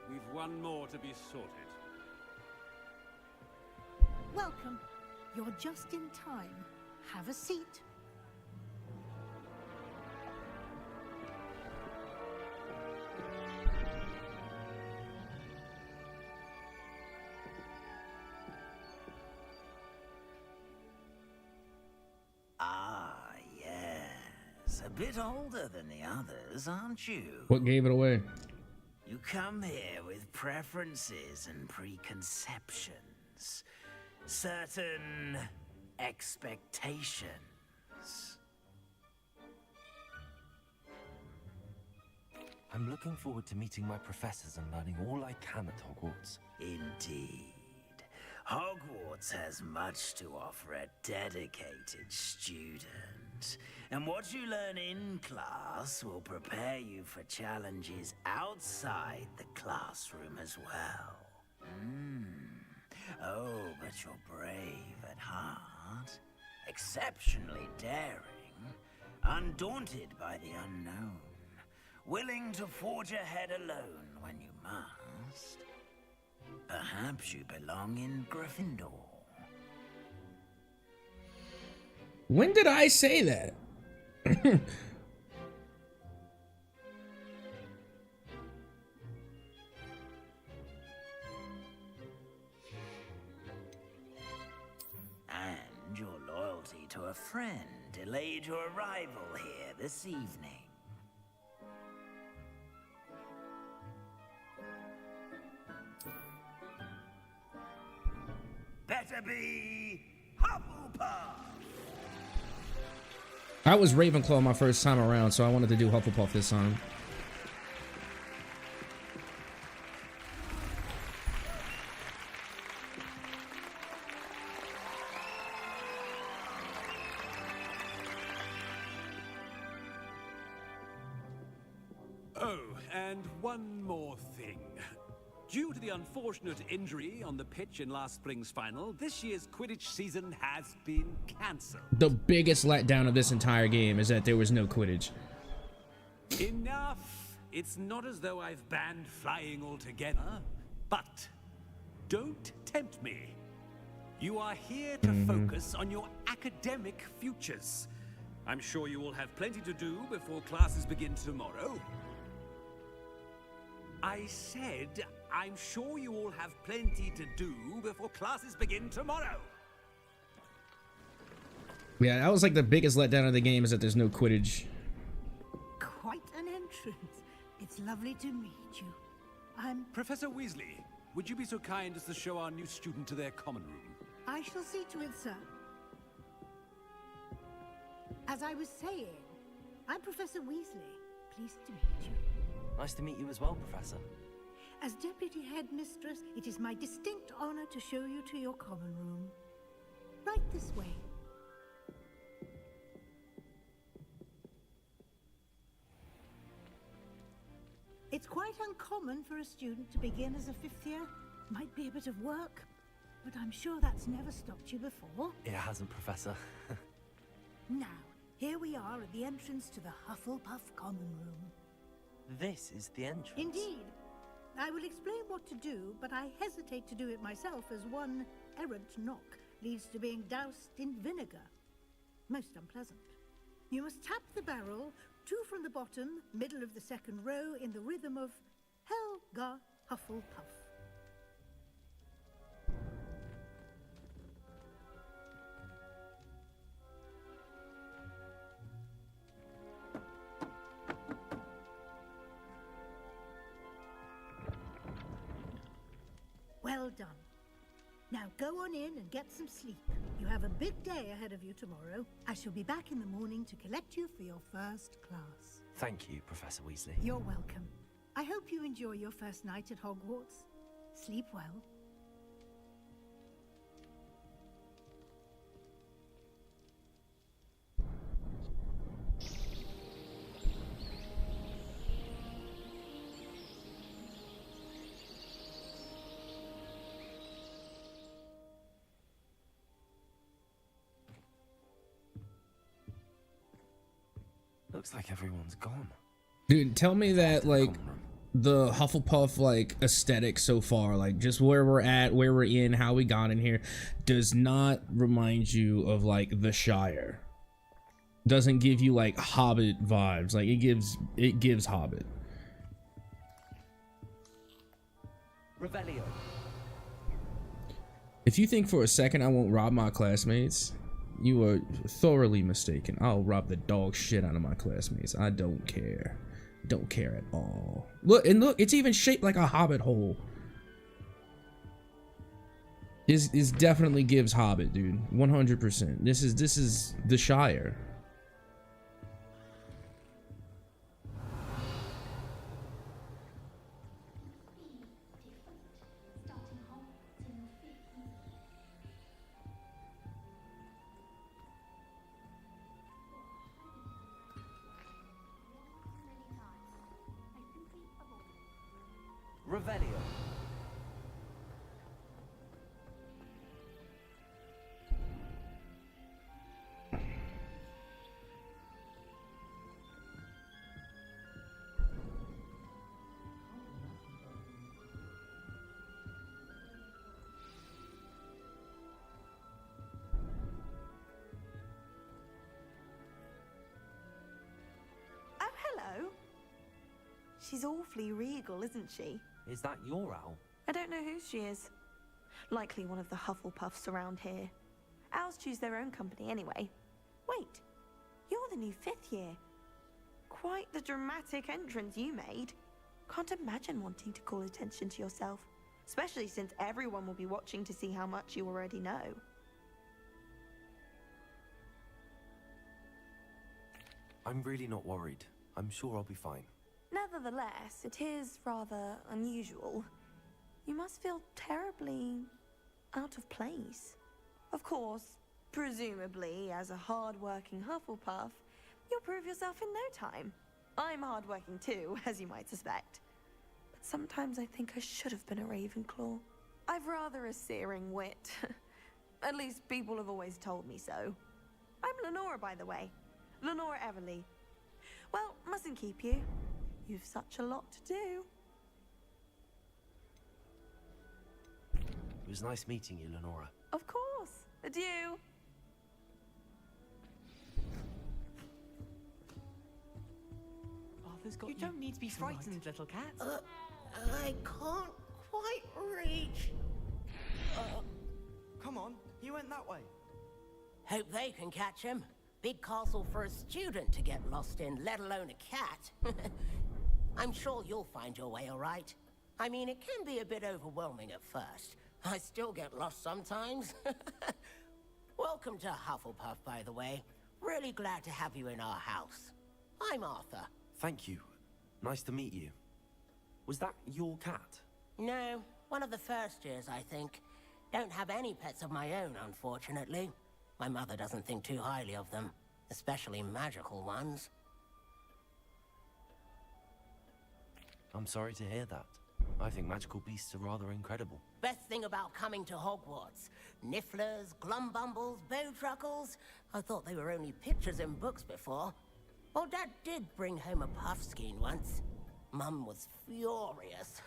we've one more to be sorted. Welcome. You're just in time. Have a seat. Ah, yes. A bit older than the others, aren't you? What gave it away? You come here with preferences and preconceptions. Certain expectations. I'm looking forward to meeting my professors and learning all I can at Hogwarts. Indeed. Hogwarts has much to offer a dedicated student. And what you learn in class will prepare you for challenges outside the classroom as well. Oh, but you're brave at heart, exceptionally daring, undaunted by the unknown, willing to forge ahead alone when you must. Perhaps you belong in Gryffindor. When did I say that? And your loyalty to a friend delayed your arrival here this evening. to be Hufflepuff. I was Ravenclaw my first time around, so I wanted to do Hufflepuff this time. Oh, and one more thing. Due to the unfortunate injury on the pitch in last spring's final, this year's Quidditch season has been cancelled. The biggest letdown of this entire game is that there was no Quidditch. Enough! It's not as though I've banned flying altogether, but don't tempt me. You are here to focus on your academic futures. I'm sure you will have plenty to do before classes begin tomorrow. I said, I'm sure you all have plenty to do before classes begin tomorrow. Yeah, that was like the biggest letdown of the game is that there's no Quidditch. Quite an entrance. It's lovely to meet you. I'm... Professor Weasley, would you be so kind as to show our new student to their common room? I shall see to it, sir. As I was saying, I'm Professor Weasley. Pleased to meet you. Nice to meet you as well, Professor. As Deputy Headmistress, it is my distinct honor to show you to your common room. Right this way. It's quite uncommon for a student to begin as a fifth year. Might be a bit of work, but I'm sure that's never stopped you before. It hasn't, Professor. Now, here we are at the entrance to the Hufflepuff common room. This is the entrance. Indeed. I will explain what to do, but I hesitate to do it myself as one errant knock leads to being doused in vinegar. Most unpleasant. You must tap the barrel, 2 from the bottom, middle of the second row, in the rhythm of Helga Hufflepuff. Well done. Now go on in and get some sleep. You have a big day ahead of you tomorrow. I shall be back in the morning to collect you for your first class. Thank you, Professor Weasley. You're welcome. I hope you enjoy your first night at Hogwarts. Sleep well. Looks like everyone's gone. Dude, tell me that, like, the Hufflepuff, like, aesthetic so far, like, just where we're at, where we're in, how we got in here, does not remind you of, like, the Shire. Doesn't give you, like, Hobbit vibes. Like, it gives Hobbit. Revelio. If you think for a second I won't rob my classmates, you are thoroughly mistaken. I'll rob the dog shit out of my classmates. I don't care. Don't care at all. Look, and look, it's even shaped like a Hobbit hole. Is definitely gives Hobbit, dude. 100%. This is the Shire. Revelio. Oh, hello. She's awfully regal, isn't she? Is that your owl? I don't know who she is. Likely one of the Hufflepuffs around here. Owls choose their own company anyway. Wait, you're the new 5th year. Quite the dramatic entrance you made. Can't imagine wanting to call attention to yourself. especially since everyone will be watching to see how much you already know. I'm really not worried. I'm sure I'll be fine. Nevertheless, it is rather unusual. You must feel terribly out of place. Of course, presumably, as a hard-working Hufflepuff, you'll prove yourself in no time. I'm hard-working too, as you might suspect. But sometimes I think I should have been a Ravenclaw. I've rather a searing wit. At least people have always told me so. I'm Lenora, by the way. Lenora Everly. Well, mustn't keep you. You've such a lot to do. It was nice meeting you, Lenora. Of course. Adieu. Arthur's got You don't need to be frightened, little cat. I can't quite reach. Come on, you went that way. Hope they can catch him. Big castle for a student to get lost in, let alone a cat. I'm sure you'll find your way all right. I mean, it can be a bit overwhelming at first. I still get lost sometimes. Welcome to Hufflepuff, by the way. Really glad to have you in our house. I'm Arthur. Thank you. Nice to meet you. Was that your cat? No, one of the first years, I think. Don't have any pets of my own, unfortunately. My mother doesn't think too highly of them, especially magical ones. I'm sorry to hear that. I think magical beasts are rather incredible. Best thing about coming to Hogwarts. Nifflers, Glumbumbles, Bowtruckles. I thought they were only pictures in books before. Well, Dad did bring home a Puffskein once. Mum was furious.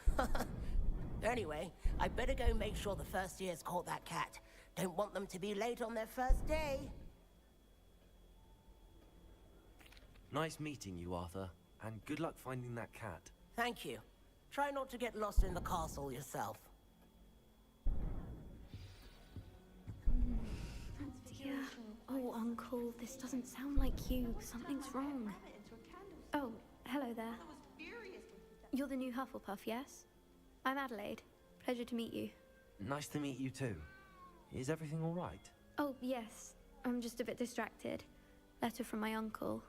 Anyway, I better go make sure the first years caught that cat. Don't want them to be late on their first day. Nice meeting you, Arthur. And good luck finding that cat. Thank you. Try not to get lost in the castle yourself. Dear. Oh, Uncle, this doesn't sound like you. Something's wrong. Oh, hello there. You're the new Hufflepuff, yes? I'm Adelaide. Pleasure to meet you. Nice to meet you too. Is everything all right? Oh, yes. I'm just a bit distracted. Letter from my uncle.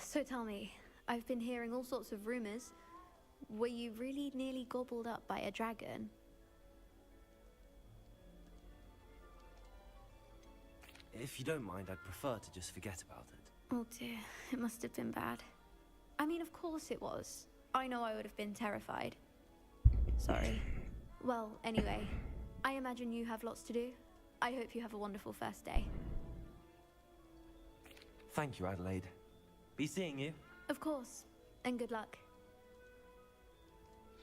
So tell me, I've been hearing all sorts of rumors. Were you really nearly gobbled up by a dragon? If you don't mind, I'd prefer to just forget about it. Oh dear, it must have been bad. I mean, of course it was. I know I would have been terrified. Sorry. Well, anyway, I imagine you have lots to do. I hope you have a wonderful first day. Thank you, Adelaide. Be seeing you. Of course, and good luck.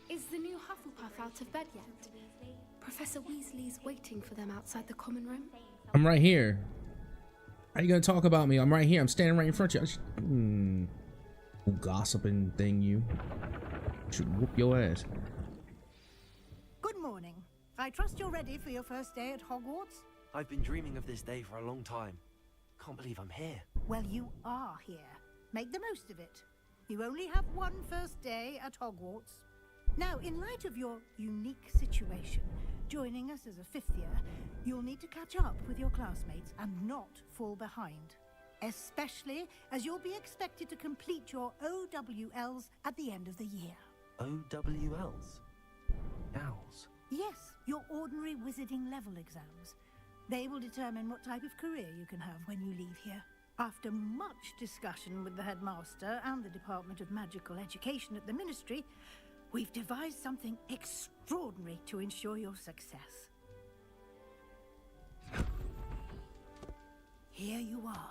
Is the new Hufflepuff out of bed yet? Professor Weasley's waiting for them outside the common room. I'm right here. How you gonna talk about me? I'm right here. I'm standing right in front of you. Gossiping thing, you should whoop your ass. Good morning. I trust you're ready for your first day at Hogwarts? I've been dreaming of this day for a long time. Can't believe I'm here. Well, you are here. Make the most of it. You only have one first day at Hogwarts. Now, in light of your unique situation, joining us as a fifth year, you'll need to catch up with your classmates and not fall behind. Especially as you'll be expected to complete your OWLs at the end of the year. OWLs? Owls? Yes, your ordinary wizarding level exams. They will determine what type of career you can have when you leave here. After much discussion with the headmaster and the Department of Magical Education at the Ministry, we've devised something extraordinary to ensure your success. Here you are.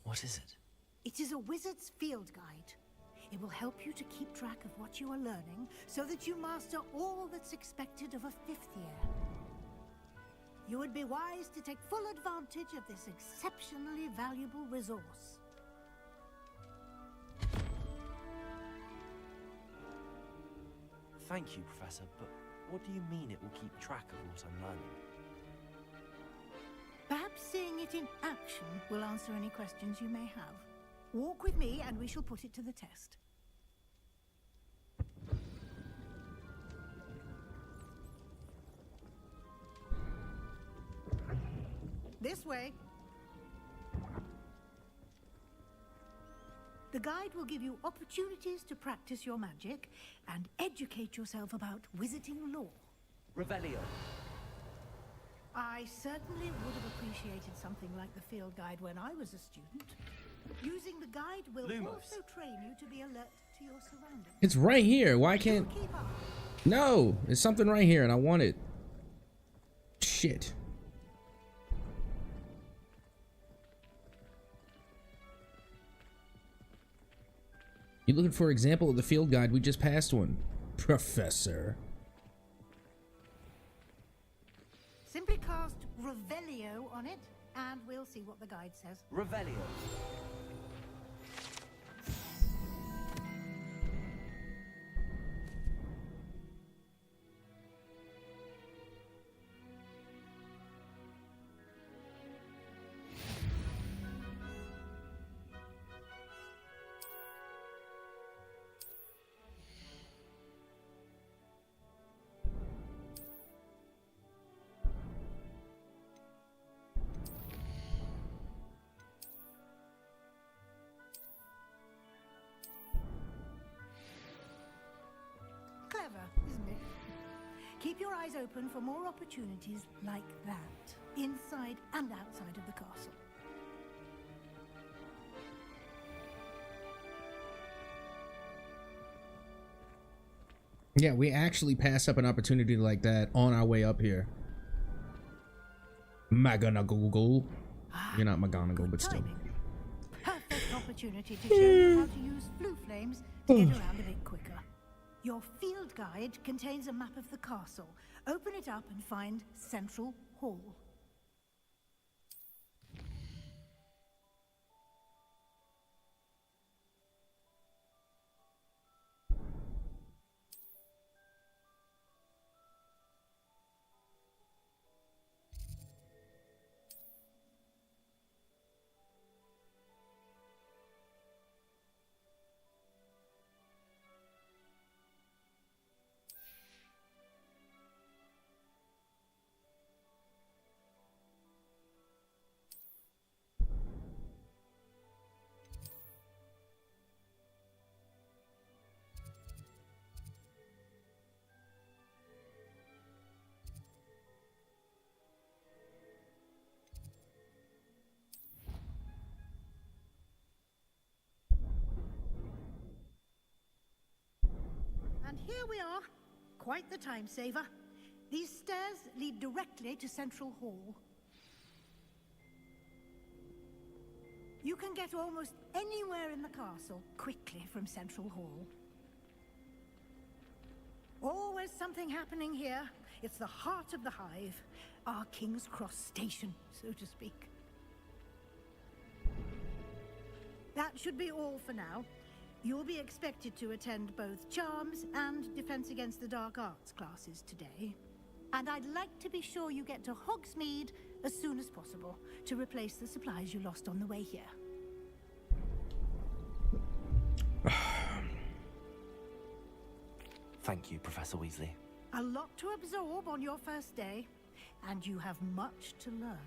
What is it? It is a wizard's field guide. It will help you to keep track of what you are learning so that you master all that's expected of a fifth year. You would be wise to take full advantage of this exceptionally valuable resource. Thank you, Professor, but what do you mean it will keep track of what I'm learning? Perhaps seeing it in action will answer any questions you may have. Walk with me and we shall put it to the test. This way. The guide will give you opportunities to practice your magic and educate yourself about wizarding lore. Revelio. I certainly would have appreciated something like the field guide when I was a student. Using the guide will Lumos. also train you to be alert to your surroundings. It's right here. Why can't... Keep up. No, it's something right here and I want it. Shit. You looking for example of the field guide? We just passed one. Professor. Simply cast Revelio on it, and we'll see what the guide says. Revelio. Clever, isn't it? Keep your eyes open for more opportunities like that, inside and outside of the castle. Yeah, we actually passed up an opportunity like that on our way up here. McGonagall. You're not McGonagall, but still. Perfect opportunity to show you how to use flue flames to get around a bit quicker. Your field guide contains a map of the castle. Open it up and find Central Hall. And here we are. Quite the time saver. These stairs lead directly to Central Hall. You can get almost anywhere in the castle quickly from Central Hall. Always something happening here. It's the heart of the hive, our King's Cross station, so to speak. That should be all for now. You'll be expected to attend both Charms and Defense Against the Dark Arts classes today. And I'd like to be sure you get to Hogsmeade as soon as possible to replace the supplies you lost on the way here. Thank you, Professor Weasley. A lot to absorb on your first day, and you have much to learn.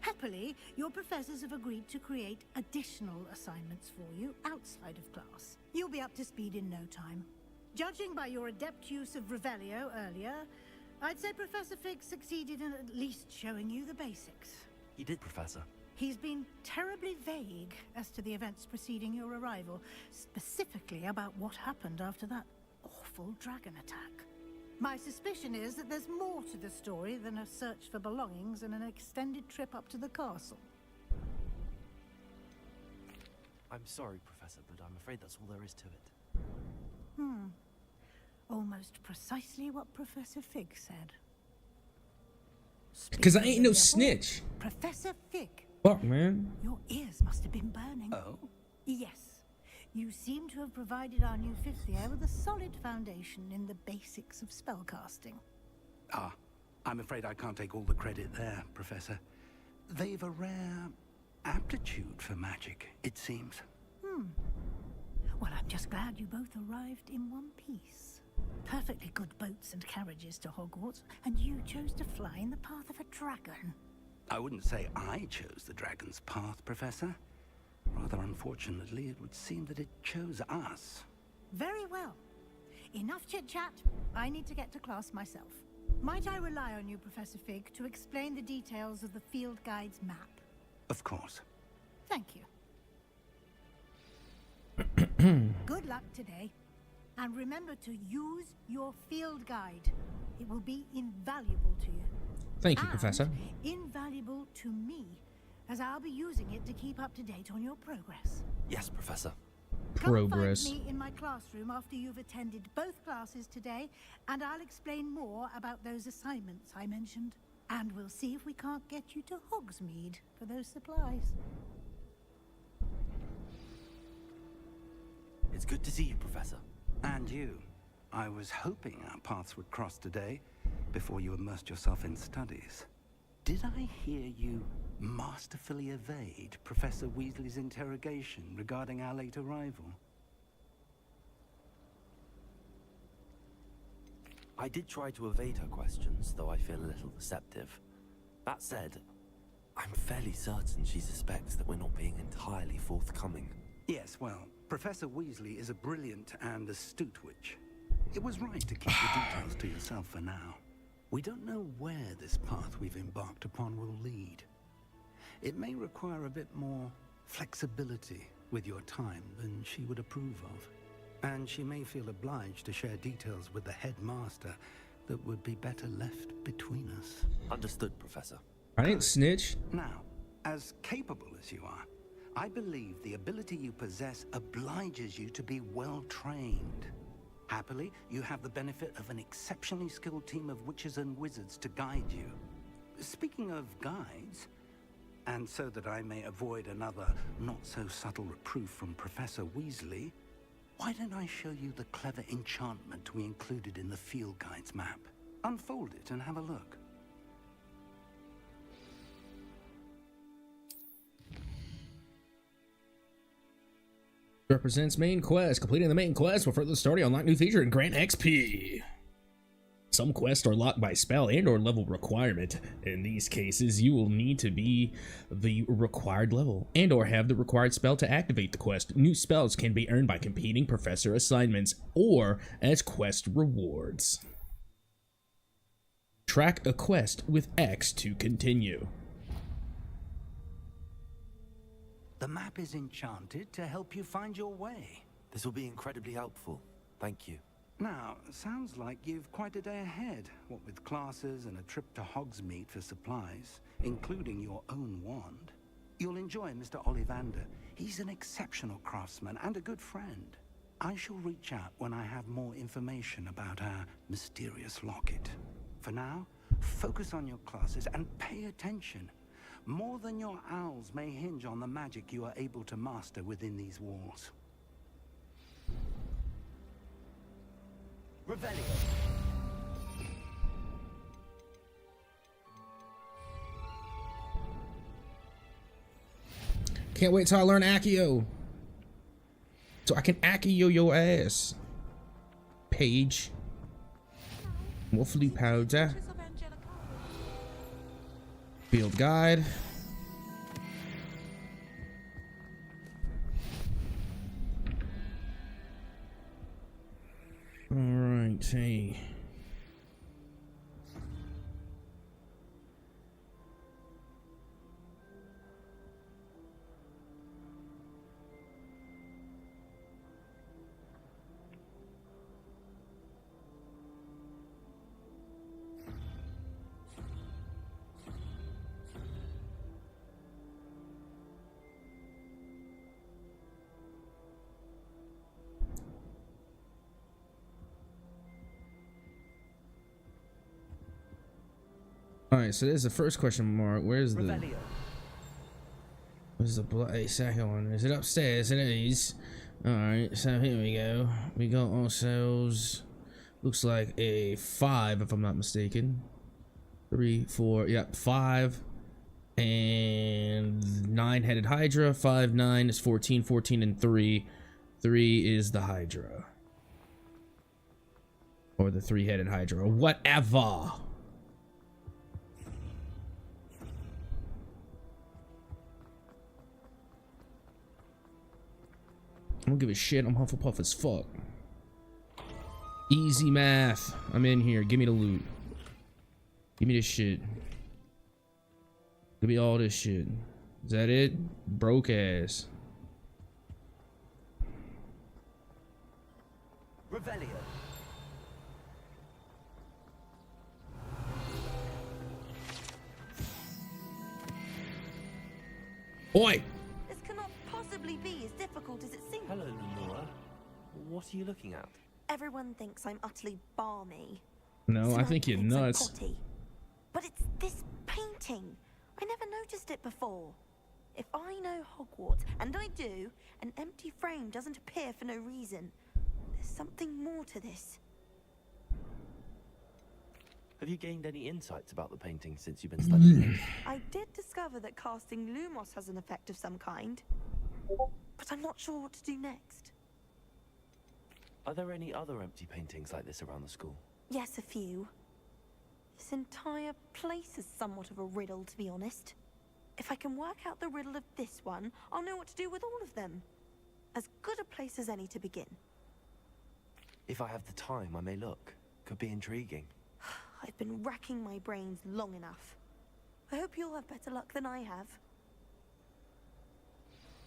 Happily, your professors have agreed to create additional assignments for you outside of class. You'll be up to speed in no time. Judging by your adept use of Revelio earlier, I'd say Professor Fig succeeded in at least showing you the basics. You did, Professor. He's been terribly vague as to the events preceding your arrival, specifically about what happened after that awful dragon attack. My suspicion is that there's more to the story than a search for belongings and an extended trip up to the castle. I'm sorry, Professor, but I'm afraid that's all there is to it. Almost precisely what Professor Fig said. Because I Speaking ain't of no the devil, snitch. Professor Fig, Fuck, man. your ears must have been burning. Oh? Yes. You seem to have provided our new fifth year with a solid foundation in the basics of spellcasting. Ah, I'm afraid I can't take all the credit there, Professor. They've a rare aptitude for magic, it seems. Well, I'm just glad you both arrived in one piece. Perfectly good boats and carriages to Hogwarts, and you chose to fly in the path of a dragon. I wouldn't say I chose the dragon's path, Professor. Rather unfortunately, it would seem that it chose us. Very well. Enough chit-chat. I need to get to class myself. Might I rely on you, Professor Fig, to explain the details of the field guide's map? Of course. Thank you. Good luck today. And remember to use your field guide. It will be invaluable to you. Thank you, And Professor. invaluable to me, as I'll be using it to keep up to date on your progress. Yes, Professor. Progress. Come find me in my classroom after you've attended both classes today, and I'll explain more about those assignments I mentioned. And we'll see if we can't get you to Hogsmeade for those supplies. It's good to see you, Professor. And you. I was hoping our paths would cross today, before you immersed yourself in studies. Did I hear you masterfully evade Professor Weasley's interrogation regarding our late arrival? I did try to evade her questions, though I feel a little deceptive. That said, I'm fairly certain she suspects that we're not being entirely forthcoming. Yes, well, Professor Weasley is a brilliant and astute witch. It was right to keep the details to yourself for now. We don't know where this path we've embarked upon will lead. It may require a bit more flexibility with your time than she would approve of. And she may feel obliged to share details with the headmaster that would be better left between us. Understood, Professor. I didn't snitch. Now, as capable as you are, I believe the ability you possess obliges you to be well trained. Happily, you have the benefit of an exceptionally skilled team of witches and wizards to guide you. Speaking of guides, and so that I may avoid another not-so-subtle reproof from Professor Weasley, why don't I show you the clever enchantment we included in the field guide's map? Unfold it and have a look. Represents main quest. Completing the main quest will further the story, unlock new feature, and grant XP. Some quests are locked by spell and or level requirement. In these cases, you will need to be the required level and or have the required spell to activate the quest. New spells can be earned by completing professor assignments or as quest rewards. Track a quest with X to continue. The map is enchanted to help you find your way. This will be incredibly helpful. Thank you. Now, sounds like you've quite a day ahead, what with classes and a trip to Hogsmeade for supplies, including your own wand. You'll enjoy Mr. Ollivander. He's an exceptional craftsman and a good friend. I shall reach out when I have more information about our mysterious locket. For now, focus on your classes and pay attention. More than your owls may hinge on the magic you are able to master within these walls. Revelio. Can't wait till I learn Accio, so I can Accio your ass. Page. Wolfly powder. Field guide. All right, hey. All right, so there's the first question mark. Where's the bloody second one? Is it upstairs? It is. Alright, so here we go. We got ourselves, looks like a 5 if I'm not mistaken. 3, 4, yep, 5. And 9-headed Hydra. 5, 9 is 14, 14 and 3. 3 is the Hydra. Or the 3-headed Hydra, or whatever. I don't give a shit. I'm Hufflepuff as fuck. Easy math. I'm in here. Give me the loot. Give me this shit. Give me all this shit. Is that it? Broke ass. Revelio. Oi! This cannot possibly be as difficult as it seems. Hello, Lenora. What are you looking at? Everyone thinks I'm utterly balmy. No, I Smug think you're thinks I'm nuts. potty. But it's this painting. I never noticed it before. If I know Hogwarts, and I do, an empty frame doesn't appear for no reason. There's something more to this. Have you gained any insights about the painting since you've been studying it? I did discover that casting Lumos has an effect of some kind, but I'm not sure what to do next. Are there any other empty paintings like this around the school? Yes, a few. This entire place is somewhat of a riddle, to be honest. If I can work out the riddle of this one, I'll know what to do with all of them. As good a place as any to begin. If I have the time, I may look. Could be intriguing. I've been racking my brains long enough. I hope you'll have better luck than I have.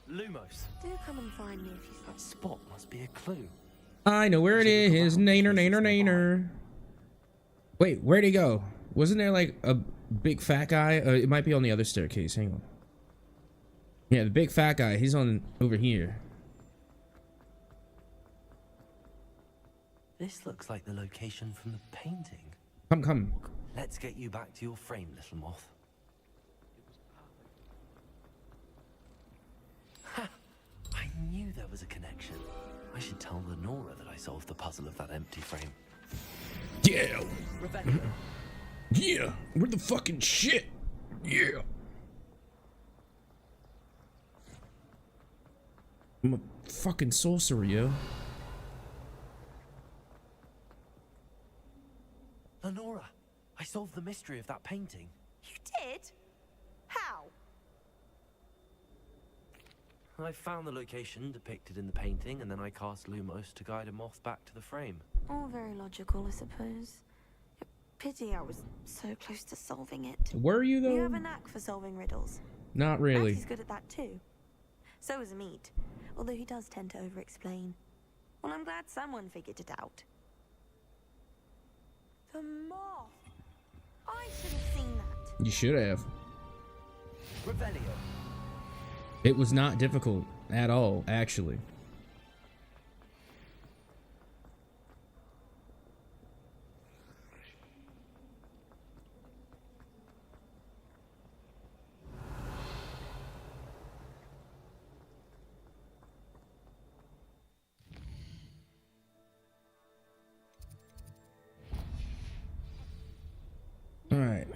Lumos. Do come and find me if you That spot must be a clue. I know where it is. Nainer, nainer, nainer. Wait, where'd he go? Wasn't there like a big fat guy? It might be on the other staircase. Hang on. Yeah, the big fat guy. He's on over here. This looks like the location from the painting. Come. Let's get you back to your frame, little moth. Ha! I knew there was a connection. I should tell Lenora that I solved the puzzle of that empty frame. Yeah. Revelio. Yeah. We're the fucking shit. Yeah. I'm a fucking sorcerer, yo. Lenora, I solved the mystery of that painting. You did? How? I found the location depicted in the painting, and then I cast Lumos to guide a moth back to the frame. All very logical, I suppose. Pity I was so close to solving it. Were you, though? You have a knack for solving riddles. Not really. And he's good at that too. So is Amit, although he does tend to over-explain. Well, I'm glad someone figured it out. The moth! I should have seen that. You should have. Revelio. It was not difficult at all, actually. All right.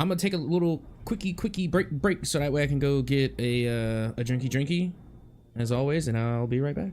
I'm gonna take a little quickie break so that way I can go get a drinky as always, and I'll be right back.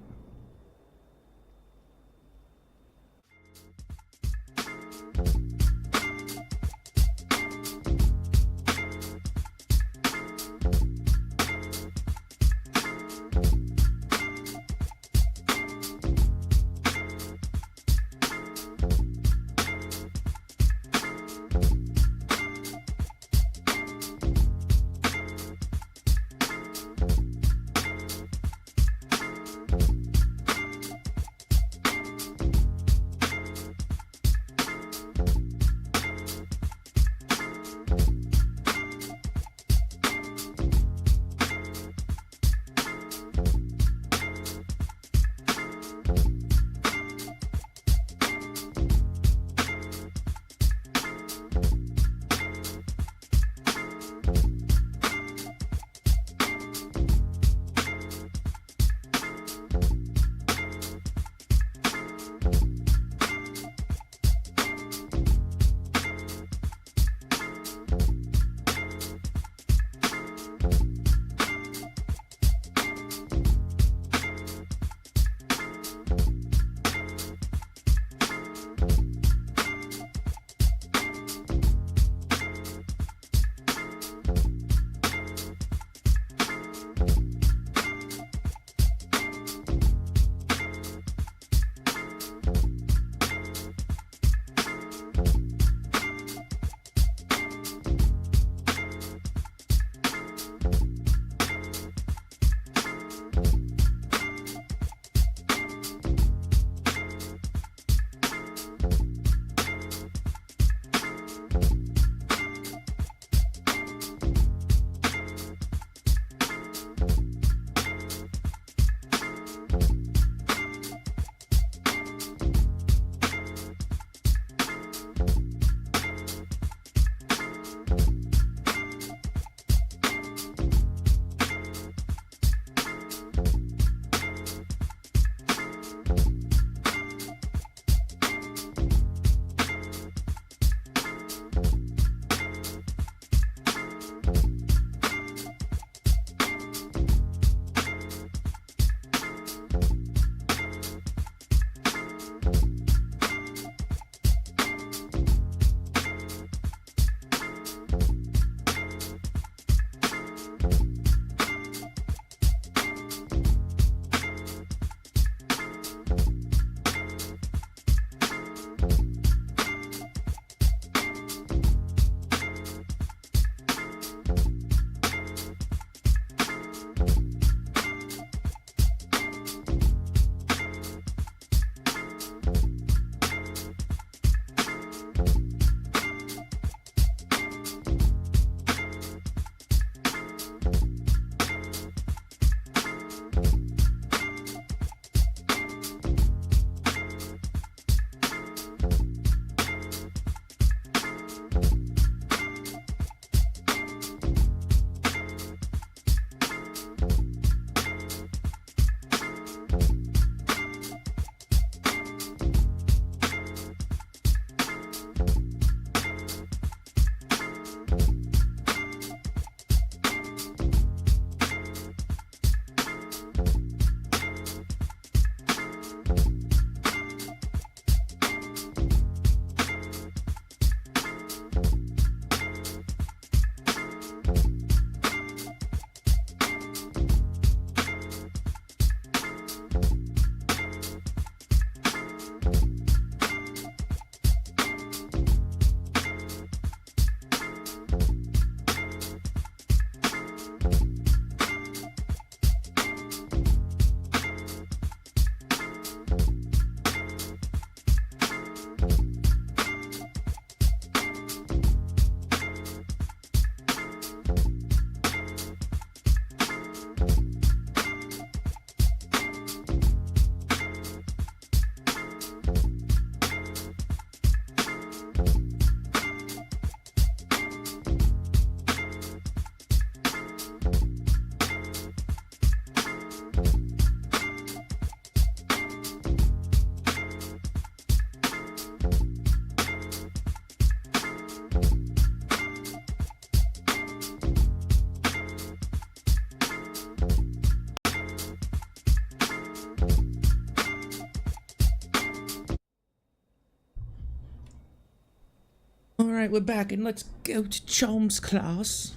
Alright, we're back and let's go to Charms class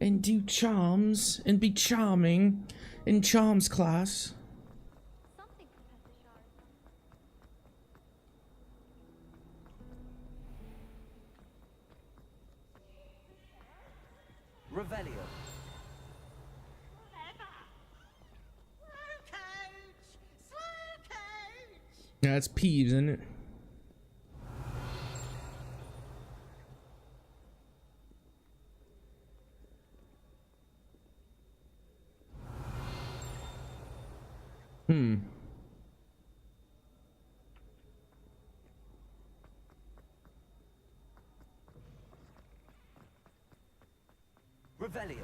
and do charms and be charming in Charms class. Revelio. Yeah, it's Peeves, isn't it? Revelio.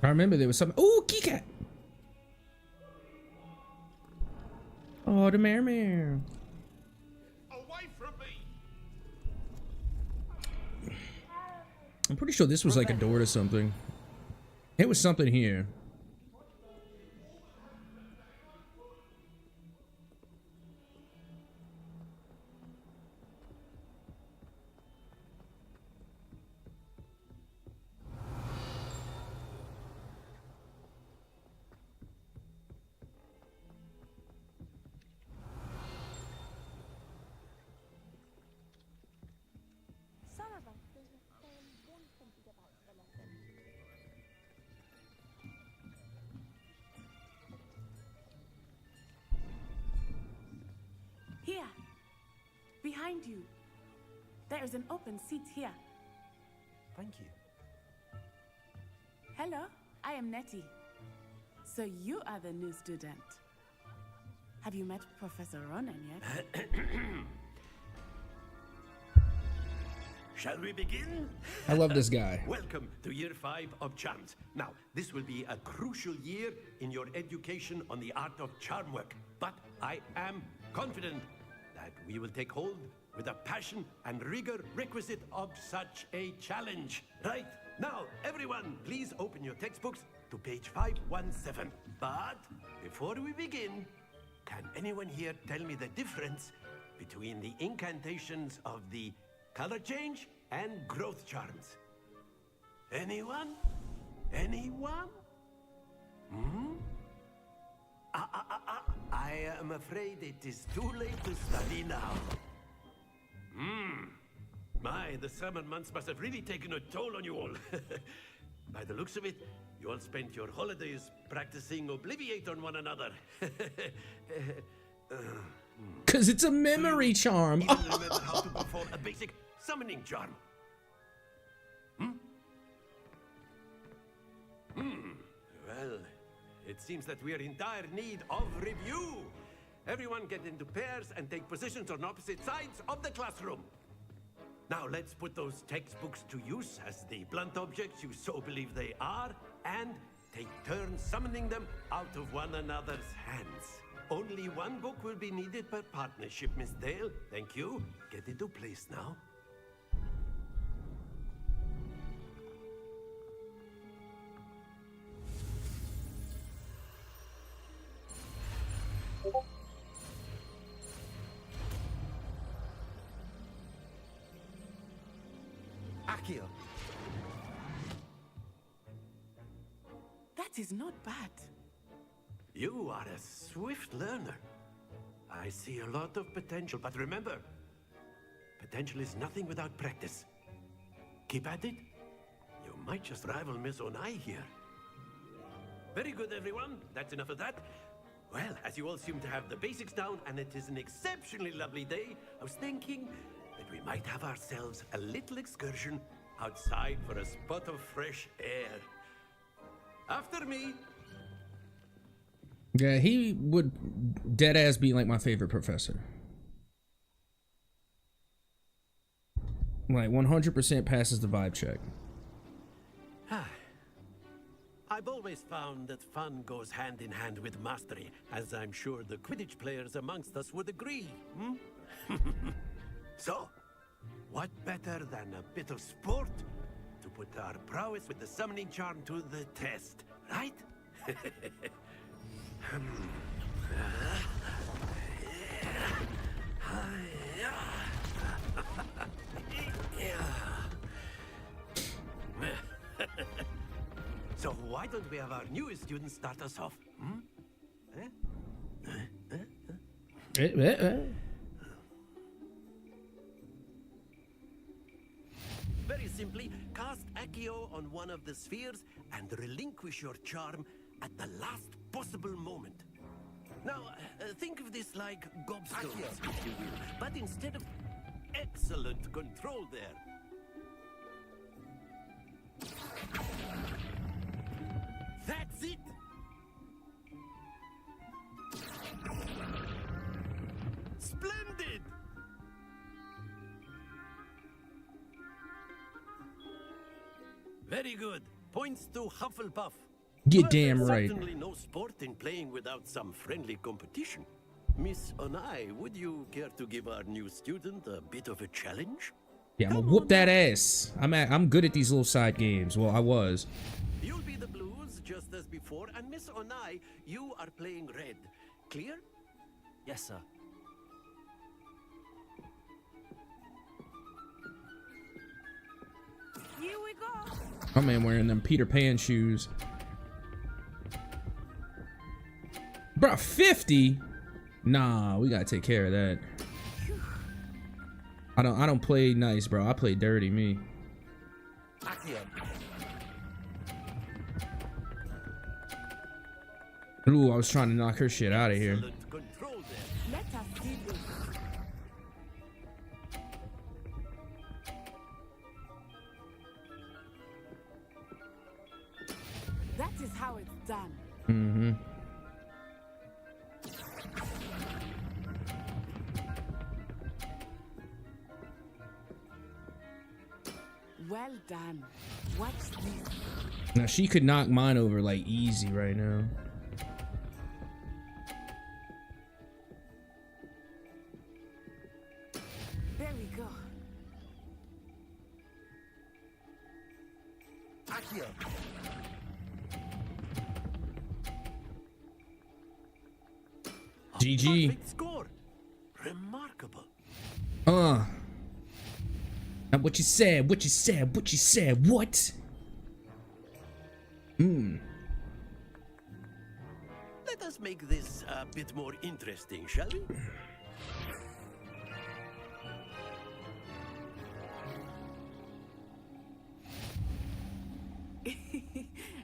I remember there was some. Oh, Keycat! Oh, the mare. Away from me! I'm pretty sure this was like a door to something. It was something here. Here, behind you. There is an open seat here. Thank you. Hello, I am Nettie. So you are the new student. Have you met Professor Ronan yet? Shall we begin? I love this guy. Welcome to year 5 of Charms. Now, this will be a crucial year in your education on the art of charm work. But I am confident that we will take hold with the passion and rigor requisite of such a challenge. Right, now, everyone, please open your textbooks to page 517. But before we begin, can anyone here tell me the difference between the incantations of the color change and growth charms? Anyone? Anyone? I am afraid it is too late to study now. My, the summer months must have really taken a toll on you all. By the looks of it, you all spent your holidays practicing Obliviate on one another. Cause it's a memory charm. Even remember how to perform a basic summoning charm. Well, it seems that we are in dire need of review. Everyone get into pairs and take positions on opposite sides of the classroom. Now let's put those textbooks to use as the blunt objects you so believe they are, and take turns summoning them out of one another's hands. Only one book will be needed per partnership, Miss Dale. Thank you. Get into place now. Accio. That is not bad. You are a swift learner. I see a lot of potential, but remember, potential is nothing without practice. Keep at it. You might just rival Miss Onai here. Very good, everyone. That's enough of that. Well, as you all seem to have the basics down, and it is an exceptionally lovely day, I was thinking that we might have ourselves a little excursion outside for a spot of fresh air. After me. Yeah, he would dead ass be like my favorite professor. Like 100% passes the vibe check. I've always found that fun goes hand in hand with mastery, as I'm sure the Quidditch players amongst us would agree. So, what better than a bit of sport to put our prowess with the summoning charm to the test, right? So why don't we have our newest student start us off? Very simply, cast Accio on one of the spheres and relinquish your charm at the last possible moment. Now, think of this like gobstones, if you will, but instead of excellent control there. That's it! Splendid! Very good. Points to Hufflepuff. Get But damn there's right. certainly no sport in playing without some friendly competition. Miss Onai, would you care to give our new student a bit of a challenge? Yeah, I'm gonna whoop that ass. I'm good at these little side games. Well, I was. You'll be the Blues, just as before, and Miss Onai, you are playing red. Clear? Yes, sir. Here we go. My man wearing them Peter Pan shoes. Bro, 50? Nah, we gotta take care of that. I don't play nice, bro. I play dirty, me. Ooh, I was trying to knock her shit out of here. Let us see this. That is how it's done. Mm-hmm. Well done. Watch this. Now she could knock mine over like easy right now. There we go. Accio. GG. Perfect score. Remarkable. Now what you said, what you said, what you said, what? Let us make this a bit more interesting, shall we?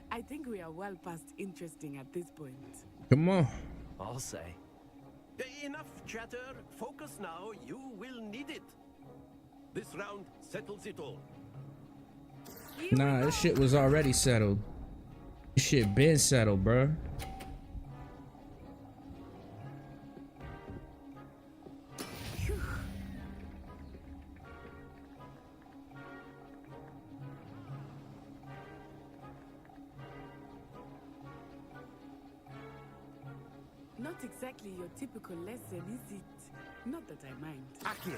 I think we are well past interesting at this point. Come on. I'll say. Enough chatter. Focus now. You will need it. This round settles it all. Nah, this shit was already settled. This shit been settled, bruh. Not exactly your typical lesson, is it? Not that I mind. Accio.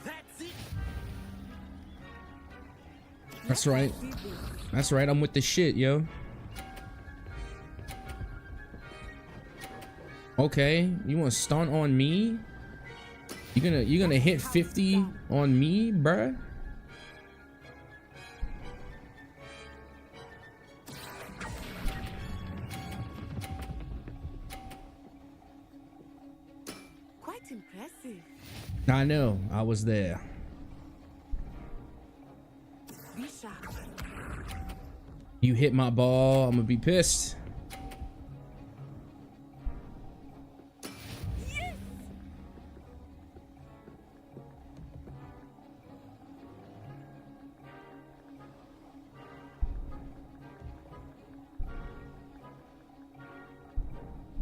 That's it. That's right. That's right. I'm with the shit, yo. Okay, you want to stunt on me? You gonna hit 50 on me, bruh? Quite impressive. I know. I was there. Be sharp. You hit my ball, I'm gonna be pissed.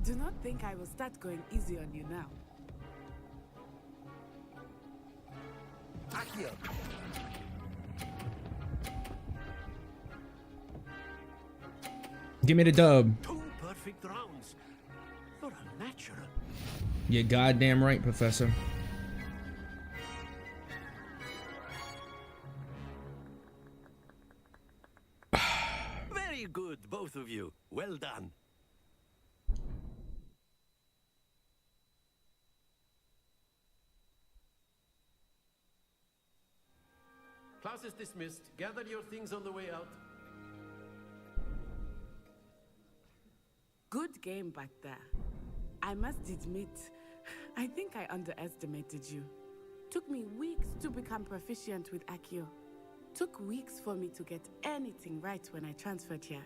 Do not think I will start going easy on you now. Accio! Give me the dub. 2 perfect rounds. You're a natural. You're goddamn right, Professor. Very good, both of you. Well done. Class is dismissed. Gather your things on the way out. Good game back there. I must admit, I think I underestimated you. Took me weeks to become proficient with Accio. Took weeks for me to get anything right when I transferred here.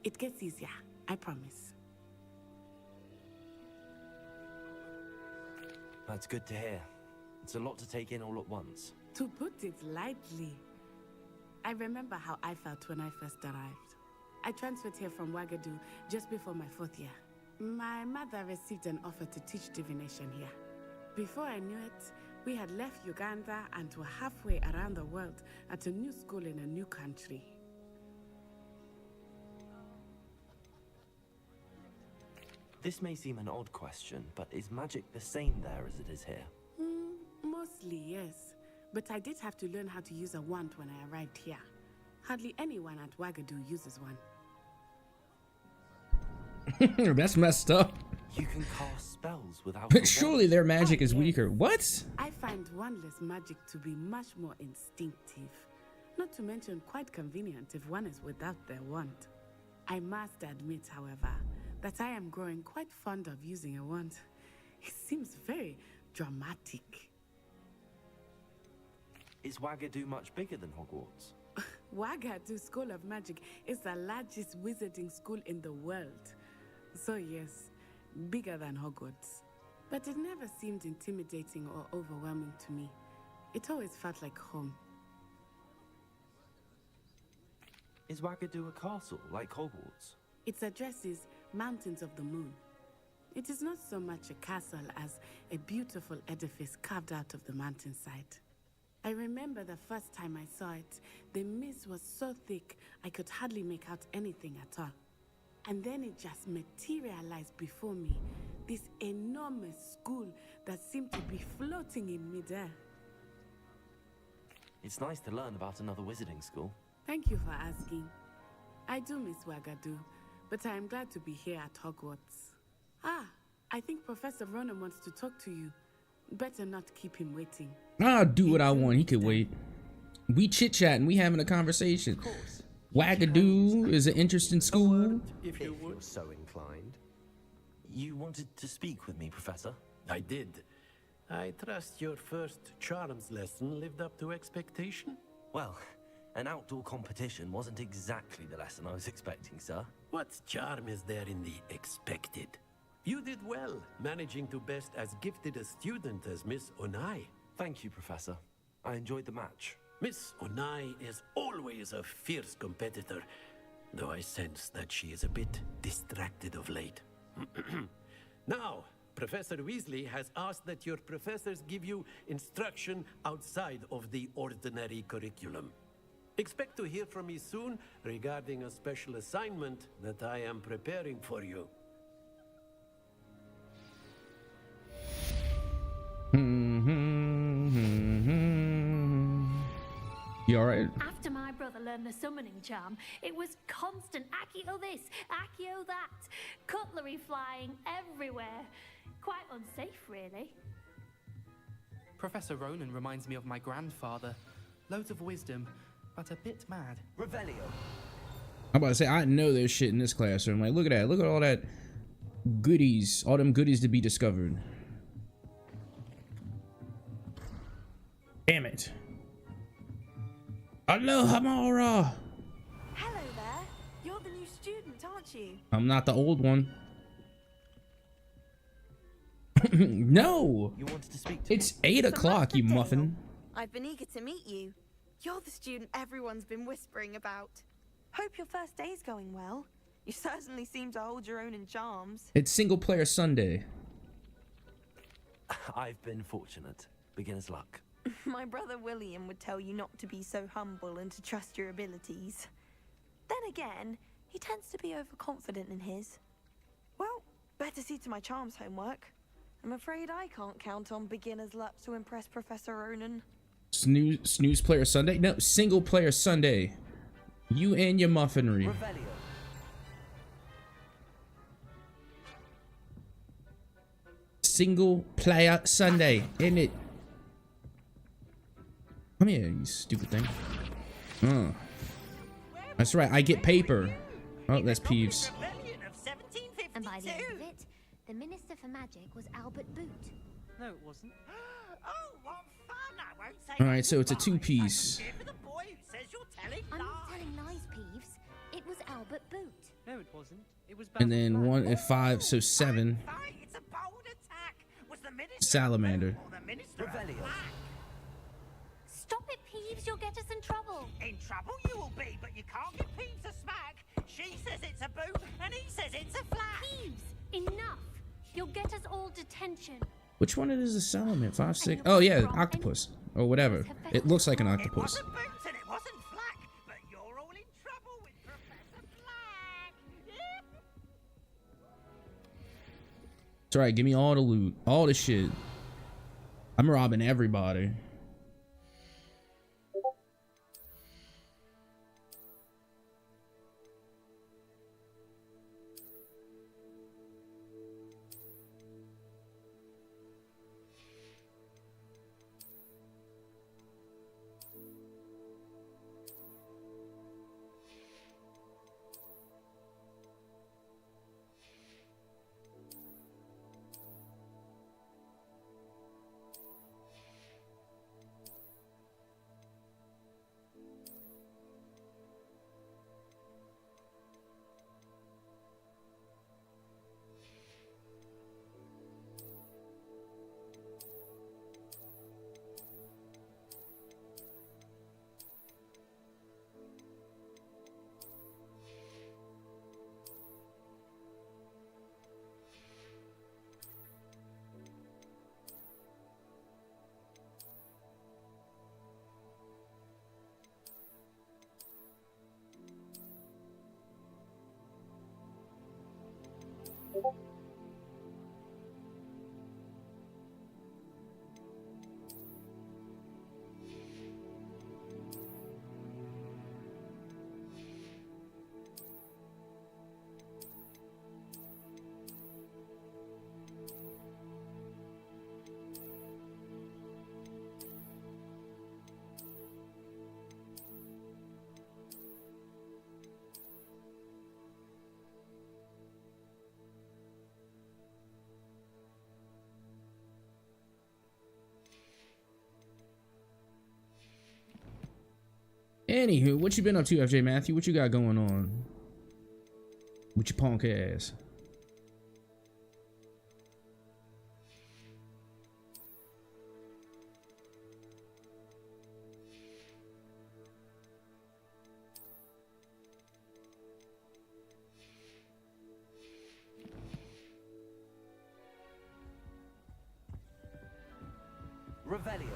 It gets easier, I promise. That's good to hear. It's a lot to take in all at once. To put it lightly, I remember how I felt when I first arrived. I transferred here from Wagadu just before my 4th year. My mother received an offer to teach divination here. Before I knew it, we had left Uganda and were halfway around the world at a new school in a new country. This may seem an odd question, but is magic the same there as it is here? Mostly, yes. But I did have to learn how to use a wand when I arrived here. Hardly anyone at Wagadu uses one. That's messed up. You can cast spells without. But surely their magic is weaker. What? I find wandless magic to be much more instinctive. Not to mention quite convenient if one is without their wand. I must admit, however, that I am growing quite fond of using a wand. It seems very dramatic. Is Wagadu much bigger than Hogwarts? Wagadu School of Magic is the largest wizarding school in the world. So yes, bigger than Hogwarts. But it never seemed intimidating or overwhelming to me. It always felt like home. Is Wagadu a castle, like Hogwarts? Its address is Mountains of the Moon. It is not so much a castle as a beautiful edifice carved out of the mountainside. I remember the first time I saw it, the mist was so thick I could hardly make out anything at all. And then it just materialized before me, this enormous school that seemed to be floating in midair. It's nice to learn about another wizarding school. Thank you for asking. I do miss Wagadu, but I am glad to be here at Hogwarts. I think Professor Ronen wants to talk to you. Better not keep him waiting. I'll do what I want. He could wait. We chit-chatting. We having a conversation. Wagadu is an interesting school. If you're so inclined. You wanted to speak with me, Professor? I did. I trust your first charms lesson lived up to expectation? Well, an outdoor competition wasn't exactly the lesson I was expecting, sir. What charm is there in the expected? You did well, managing to best as gifted a student as Miss Onai. Thank you, Professor. I enjoyed the match. Miss Onai is always a fierce competitor, though I sense that she is a bit distracted of late. Now, Professor Weasley has asked that your professors give you instruction outside of the ordinary curriculum. Expect to hear from me soon regarding a special assignment that I am preparing for you. You alright? After my brother learned the summoning charm, it was constant Accio this, Accio that, cutlery flying everywhere. Quite unsafe, really. Professor Ronen reminds me of my grandfather. Loads of wisdom, but a bit mad. Revelio. I'm about to say, I know there's shit in this classroom. Like, look at that. Look at all that goodies. All them goodies to be discovered. Damn it. Aloha Mara. Hello there. You're the new student, aren't you? I'm not the old one. No. You wanted to speak to It's 8 o'clock, you muffin. I've been eager to meet you. You're the student everyone's been whispering about. Hope your first day's going well. You certainly seem to hold your own in charms. It's single player Sunday. I've been fortunate. Beginner's luck. My brother William would tell you not to be so humble and to trust your abilities. Then again, he tends to be overconfident in his. Well, better see to my charms homework. I'm afraid I can't count on beginner's luck to impress Professor Ronan. Snooze player Sunday? No, single player Sunday. You and your muffinry. Single player Sunday, isn't it? Come here, you stupid thing. Oh. That's right, I get paper. Oh, that's Peeves. And by the end of it, the Minister for Magic was Albert Boot. No, it wasn't. Oh, what fun! I won't say. Alright, so it's a two-piece. I'm not telling lies, Peeves. It was Albert Boot. No, it wasn't. It was. And then 1 and 5, so 7. It's a bold attack. Was the Minister Salamander. or the Minister of Black? Stop it, Peeves. You'll get us in trouble. In trouble you will be, but you can't give Peeves a smack. She says it's a boot, and he says it's a flag. Peeves, enough. You'll get us all detention. Which one is the salamander? 5, 6. Oh yeah, octopus or whatever. It looks like an octopus. It wasn't boots and it wasn't flack, but you're all in trouble with Professor Black. It's alright. Give me all the loot, all the shit. I'm robbing everybody. Anywho, what you been up to, FJ Matthew? What you got going on with your punk ass? Revelio.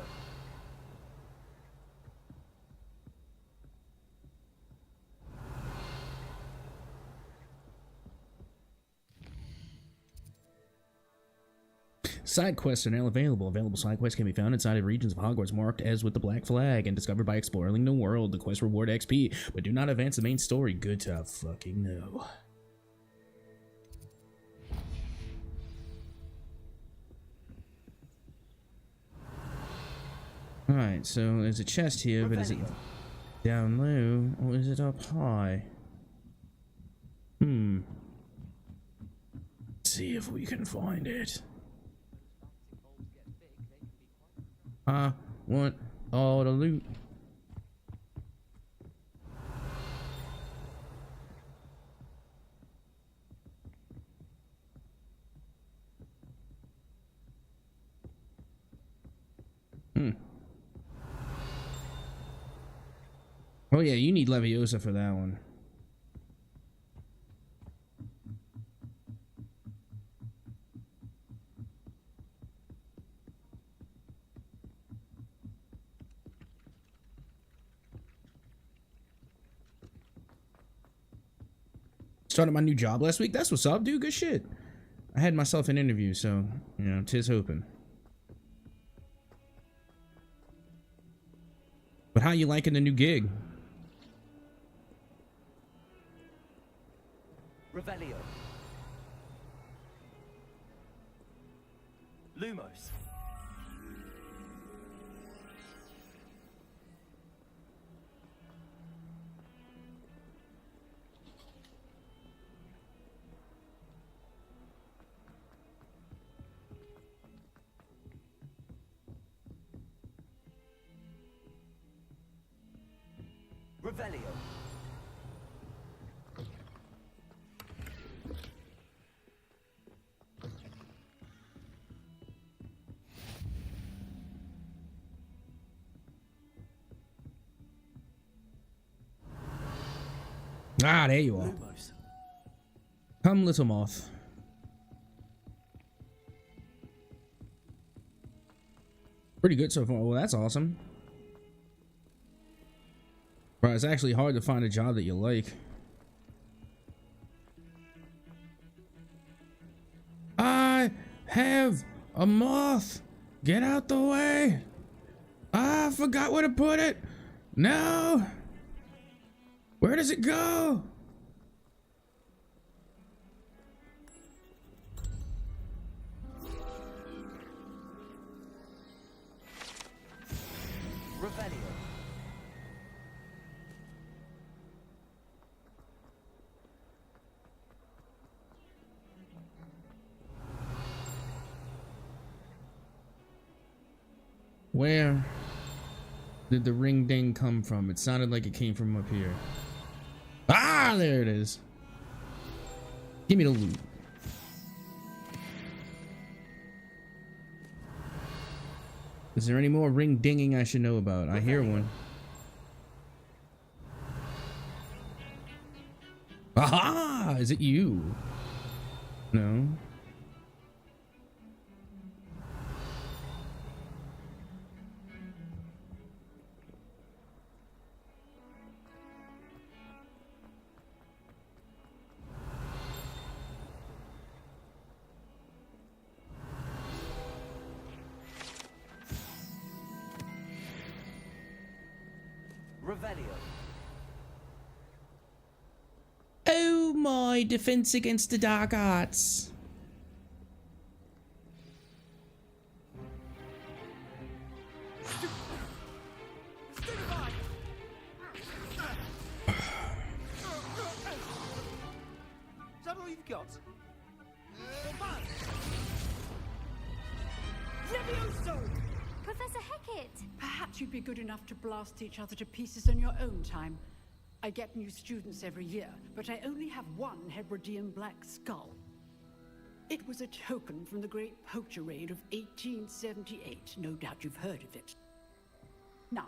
Side quests are now available. Available side quests can be found inside of regions of Hogwarts marked as with the black flag and discovered by exploring the world. The quests reward XP, but do not advance the main story. Good to fucking know. Alright, so there's a chest here, but is it down low or is it up high? Let's see if we can find it. I want all the loot. Oh yeah, you need Leviosa for that one. Started my new job last week. That's what's up, dude. Good shit. I had myself an interview, so, you know, 'tis hoping. But how you liking the new gig? Revelio. Lumos. Revelio. Ah, there you are. Lumos. Come, little moth. Pretty good so far. Well, that's awesome. Bro, it's actually hard to find a job that you like. I have a moth. Get out the way. Ah, I forgot where to put it. No. Where does it go? Revelio. Where did the ring ding come from? It sounded like it came from up here. Ah, there it is. Give me the loot. Is there any more ring dinging I should know about? I hear one. Aha! Is it you? No. Revelio. Oh my, defense against the dark arts. Is that all you've got? Levioso! Professor Hecat! Perhaps you'd be good enough to blast each other to pieces in your own time. I get new students every year, but I only have one Hebridean black skull. It was a token from the Great Poacher Raid of 1878. No doubt you've heard of it. Now,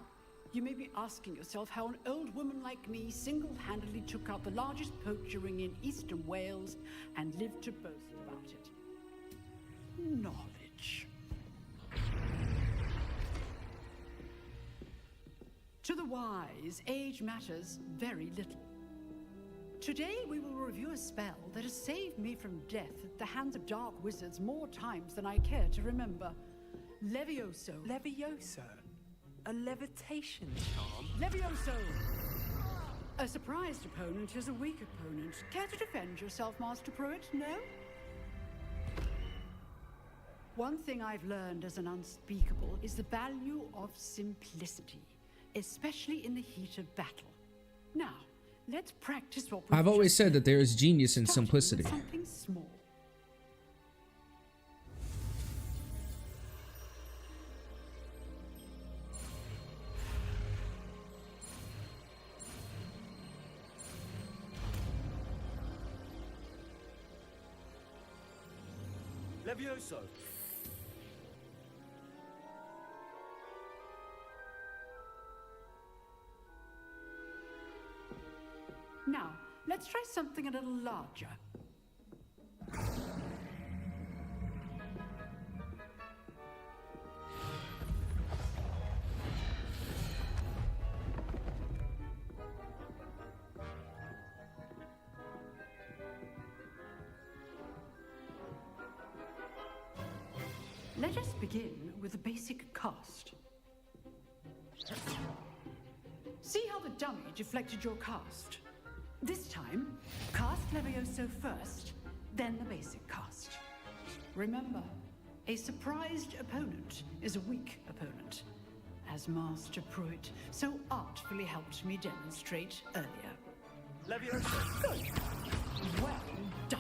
you may be asking yourself how an old woman like me single-handedly took out the largest poacher ring in eastern Wales and lived to boast about it. Knowledge. To the wise, age matters very little. Today we will review a spell that has saved me from death at the hands of dark wizards more times than I care to remember. Levioso. Levioso? A levitation charm? Levioso! A surprised opponent is a weak opponent. Care to defend yourself, Master Pruitt? No? One thing I've learned as an unspeakable is the value of simplicity, especially in the heat of battle. Now, let's practice what we've I've always just said that there is genius in starting with simplicity. something small. Levioso. Now, let's try something a little larger. Let us begin with the basic cast. See how the dummy deflected your cast? This time, cast Levioso first, then the basic cast. Remember, a surprised opponent is a weak opponent, as Master Pruitt so artfully helped me demonstrate earlier. Levioso. Good. Well done.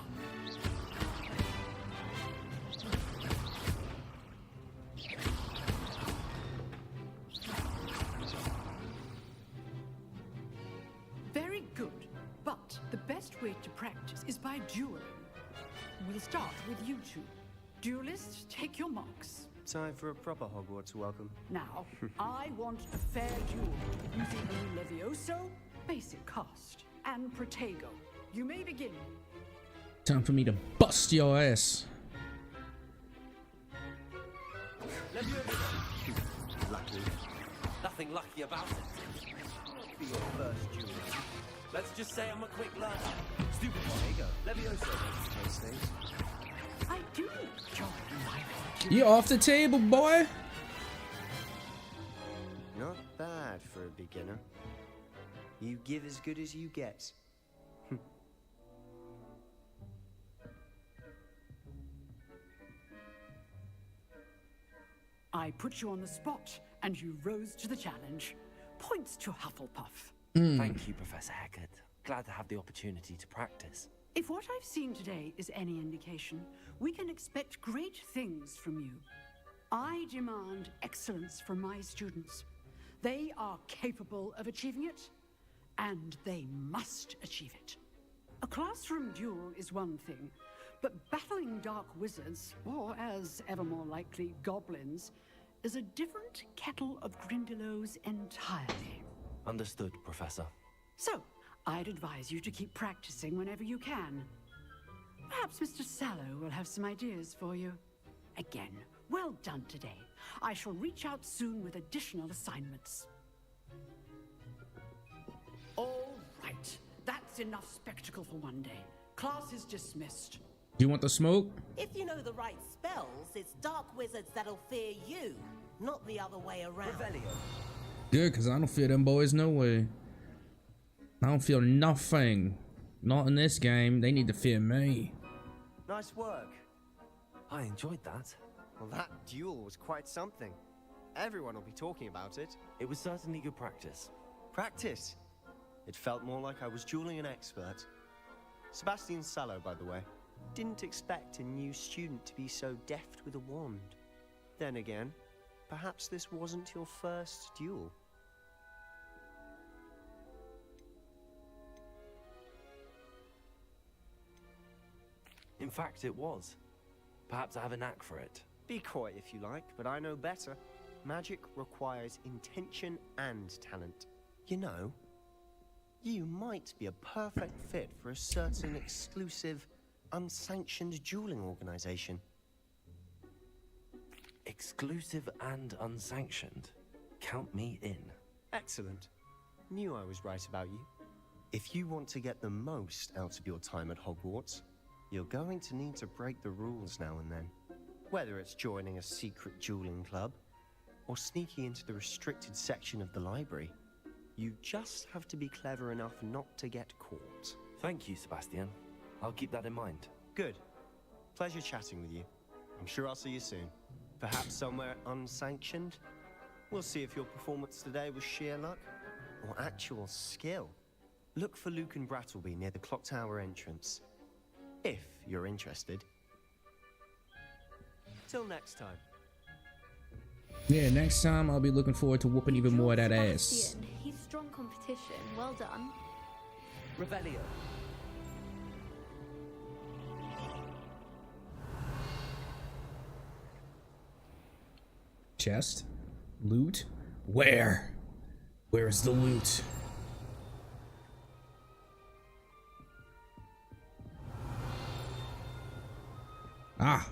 Very good, but the best way to practice is by dueling. We'll start with you two. Duelists, take your marks. Time for a proper Hogwarts welcome. Now, I want a fair duel using only Levioso, basic cast, and Protego. You may begin. Time for me to bust your ass. Lucky. Nothing lucky about it. Be your first duel. Let's just say I'm a quick learner. Stupid Protego. Levioso. Those things. I do enjoy my You off the table, boy. Not bad for a beginner. You give as good as you get. I put you on the spot, and you rose to the challenge. Points to Hufflepuff. Thank you, Professor Hecat. Glad to have the opportunity to practice. If what I've seen today is any indication, we can expect great things from you. I demand excellence from my students. They are capable of achieving it, and they must achieve it. A classroom duel is one thing, but battling dark wizards, or as ever more likely, goblins, is a different kettle of Grindylows entirely. Understood, Professor. So, I'd advise you to keep practicing whenever you can. Perhaps Mr. Sallow will have some ideas for you. Again, well done today. I shall reach out soon with additional assignments. All right, that's enough spectacle for one day. Class is dismissed. You want the smoke? If you know the right spells, it's dark wizards that'll fear you, not the other way around. Good, because I don't fear them boys no way. I don't feel nothing. Not in this game. They need to fear me. Nice work. I enjoyed that. Well, that duel was quite something. Everyone will be talking about it. It was certainly good practice. Practice? It felt more like I was dueling an expert. Sebastian Sallow, by the way. Didn't expect a new student to be so deft with a wand. Then again, perhaps this wasn't your first duel. In fact, it was. Perhaps I have a knack for it. Be coy if you like, but I know better. Magic requires intention and talent. You know, you might be a perfect fit for a certain exclusive, unsanctioned dueling organization. Exclusive and unsanctioned. Count me in. Excellent. Knew I was right about you. If you want to get the most out of your time at Hogwarts, you're going to need to break the rules now and then. Whether it's joining a secret dueling club, or sneaking into the restricted section of the library, you just have to be clever enough not to get caught. Thank you, Sebastian. I'll keep that in mind. Good. Pleasure chatting with you. I'm sure I'll see you soon. Perhaps somewhere unsanctioned? We'll see if your performance today was sheer luck, or actual skill. Look for Lucan Brattleby near the Clock Tower entrance. If you're interested. Till next time. Yeah, next time I'll be looking forward to whooping even more of that ass. Sebastian, he's strong competition. Well done. Revelio. Chest? Loot? Where? Where is the loot? Ah.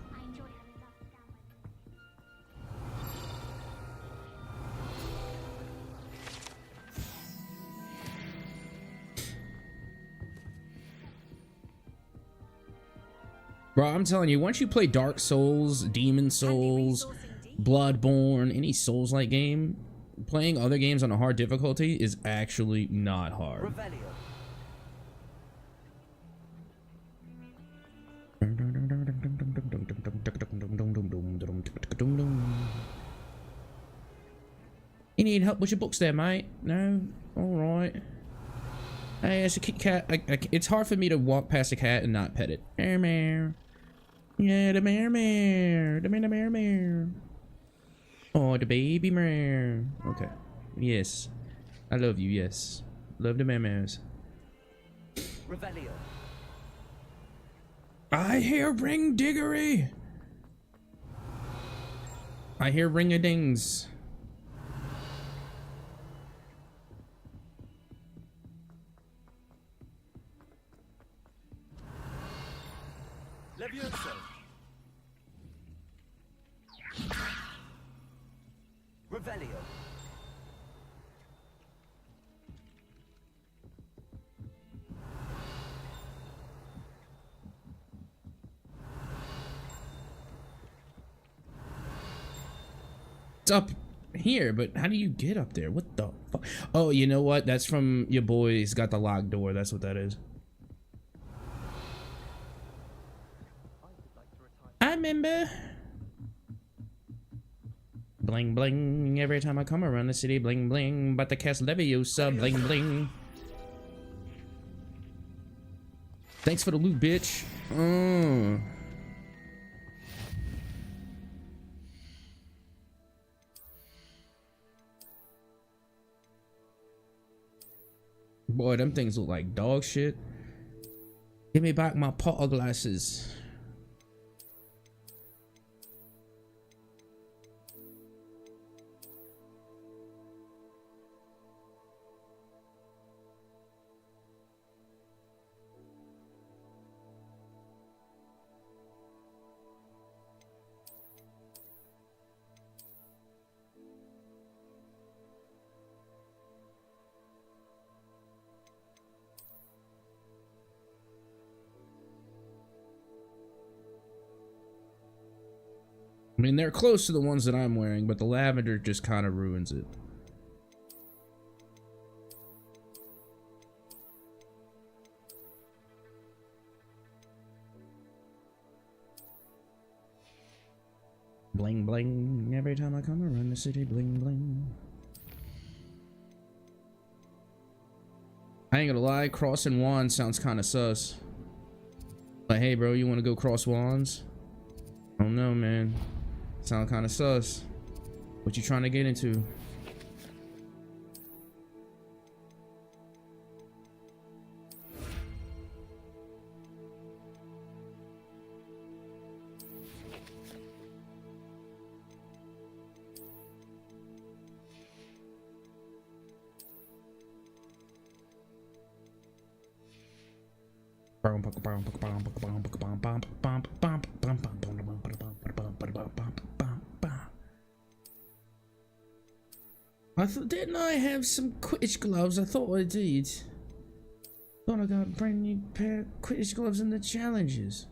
Bro, I'm telling you, once you play Dark Souls, Demon Souls, Bloodborne, any Souls-like game, playing other games on a hard difficulty is actually not hard. You need help with your books there, mate? No? Alright. Hey, it's a Kit Kat. It's hard for me to walk past a cat and not pet it. Meow, meow. Yeah, the meow, meow. The meow, meow, meow. Oh, the baby meow. Okay. Yes. I love you, yes. Love the meow meows. Revelio. I hear ring diggery. I hear ring-a-dings. Levioso. Revelio. It's up here, but how do you get up there? What the fuck? Oh, you know what? That's from your boy's got the locked door. That's what that is. I remember. Bling bling every time I come around the city. Bling bling, but the cast Leviosa. Bling bling. Thanks for the loot, bitch. Boy, them things look like dog shit. Give me back my Potter glasses. I mean, they're close to the ones that I'm wearing, but the lavender just kind of ruins it. Bling bling, every time I come around the city, bling bling. I ain't gonna lie, crossing wands sounds kind of sus. Like, hey bro, you wanna go cross wands? I don't know, man. Sound kind of sus. What you trying to get into? Didn't I have some Quidditch gloves? I thought I did. Thought I got a brand new pair of Quidditch gloves in the challenges.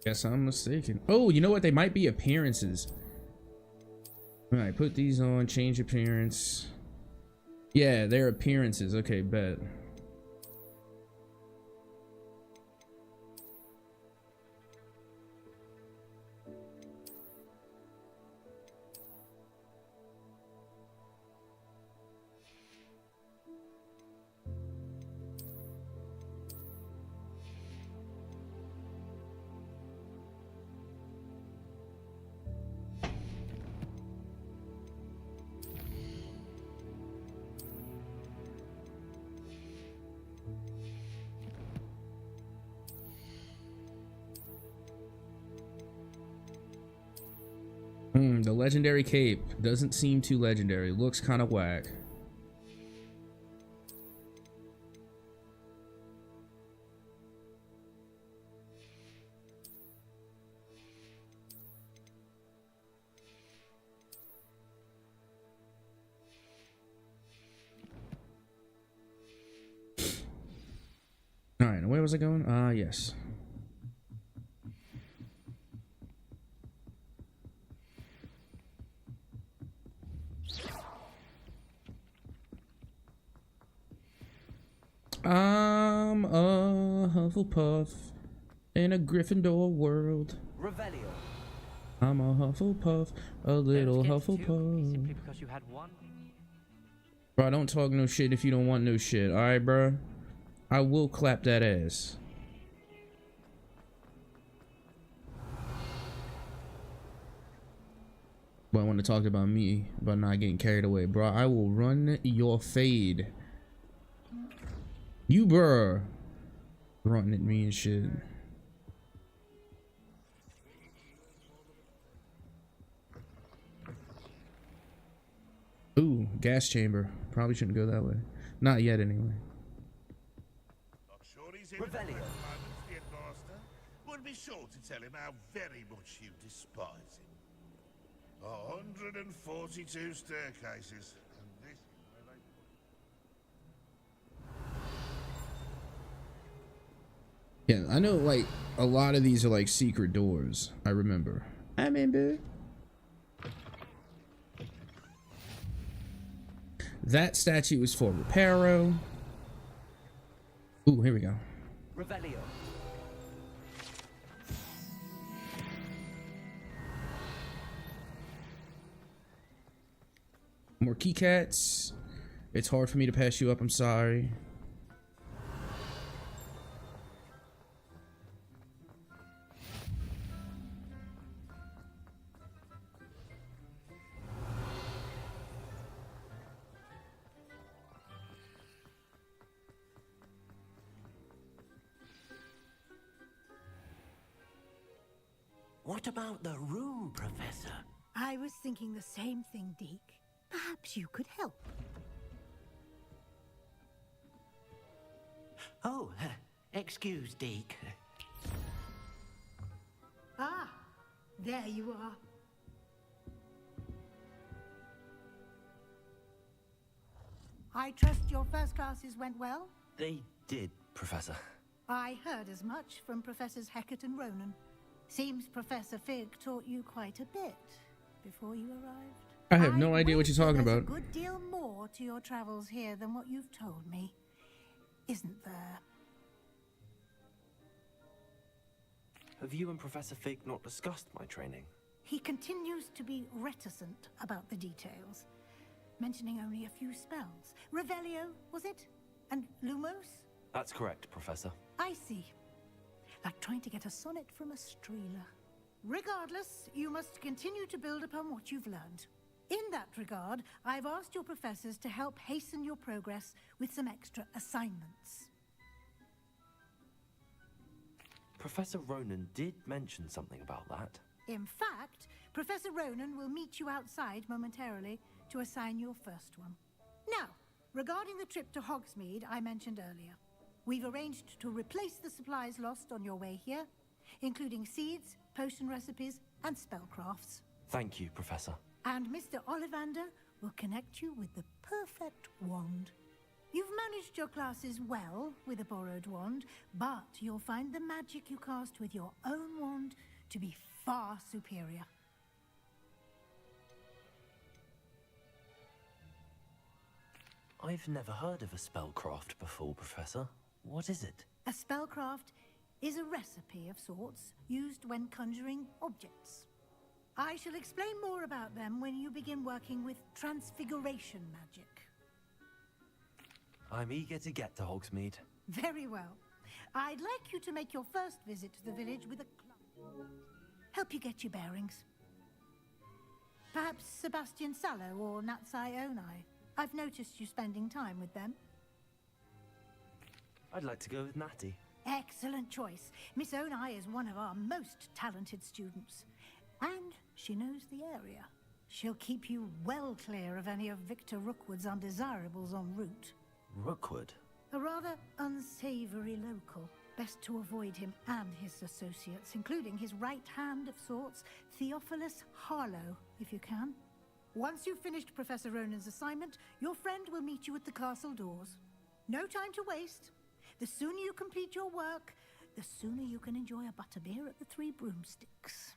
Guess I'm mistaken. Oh, you know what? They might be appearances. All right, put these on, change appearance. Yeah, they're appearances. Okay, bet. legendary cape. Doesn't seem too legendary. Looks kind of whack. All right, where was I going? Yes. I'm a Hufflepuff in a Gryffindor world. Revelio. I'm a Hufflepuff, a little Hufflepuff. Simply because you had one. Bro, don't talk no shit if you don't want no shit, alright, bro? I will clap that ass. But I want to talk about me, about not getting carried away. Bro, I will run your fade. You, bruh, grunting at me and shit. Ooh, gas chamber. Probably shouldn't go that way. Not yet, anyway. Revelio. Would be sure to tell him how very much you despise him. 142 staircases. And this is where they... Yeah, I know, like, a lot of these are, like, secret doors. I remember. That statue is for Reparo. Ooh, here we go. Revelio. More keycats. It's hard for me to pass you up, I'm sorry. What about the room, Professor? I was thinking the same thing, Deke. Perhaps you could help. Oh, excuse, Deke. Ah, there you are. I trust your first classes went well? They did, Professor. I heard as much from Professors Hecat and Ronan. Seems Professor Fig taught you quite a bit before you arrived. I have no idea what you're talking about. There's a good deal more to your travels here than what you've told me, isn't there? Have you and Professor Fig not discussed my training? He continues to be reticent about the details, mentioning only a few spells. Revelio, was it? And Lumos? That's correct, Professor. I see. Like trying to get a sonnet from a streeler. Regardless, you must continue to build upon what you've learned. In that regard, I've asked your professors to help hasten your progress with some extra assignments. Professor Ronan did mention something about that. In fact, Professor Ronan will meet you outside momentarily to assign your first one. Now, regarding the trip to Hogsmeade I mentioned earlier, we've arranged to replace the supplies lost on your way here, including seeds, potion recipes, and spellcrafts. Thank you, Professor. And Mr. Ollivander will connect you with the perfect wand. You've managed your classes well with a borrowed wand, but you'll find the magic you cast with your own wand to be far superior. I've never heard of a spellcraft before, Professor. What is it? A spellcraft is a recipe of sorts used when conjuring objects. I shall explain more about them when you begin working with transfiguration magic. I'm eager to get to Hogsmeade. Very well. I'd like you to make your first visit to the village with a club. Help you get your bearings. Perhaps Sebastian Sallow or Natsai Onai. I've noticed you spending time with them. I'd like to go with Natty. Excellent choice. Miss Onai is one of our most talented students. And she knows the area. She'll keep you well clear of any of Victor Rookwood's undesirables en route. Rookwood? A rather unsavory local. Best to avoid him and his associates, including his right hand of sorts, Theophilus Harlow, if you can. Once you've finished Professor Ronan's assignment, your friend will meet you at the castle doors. No time to waste. The sooner you complete your work, the sooner you can enjoy a butterbeer at the Three Broomsticks.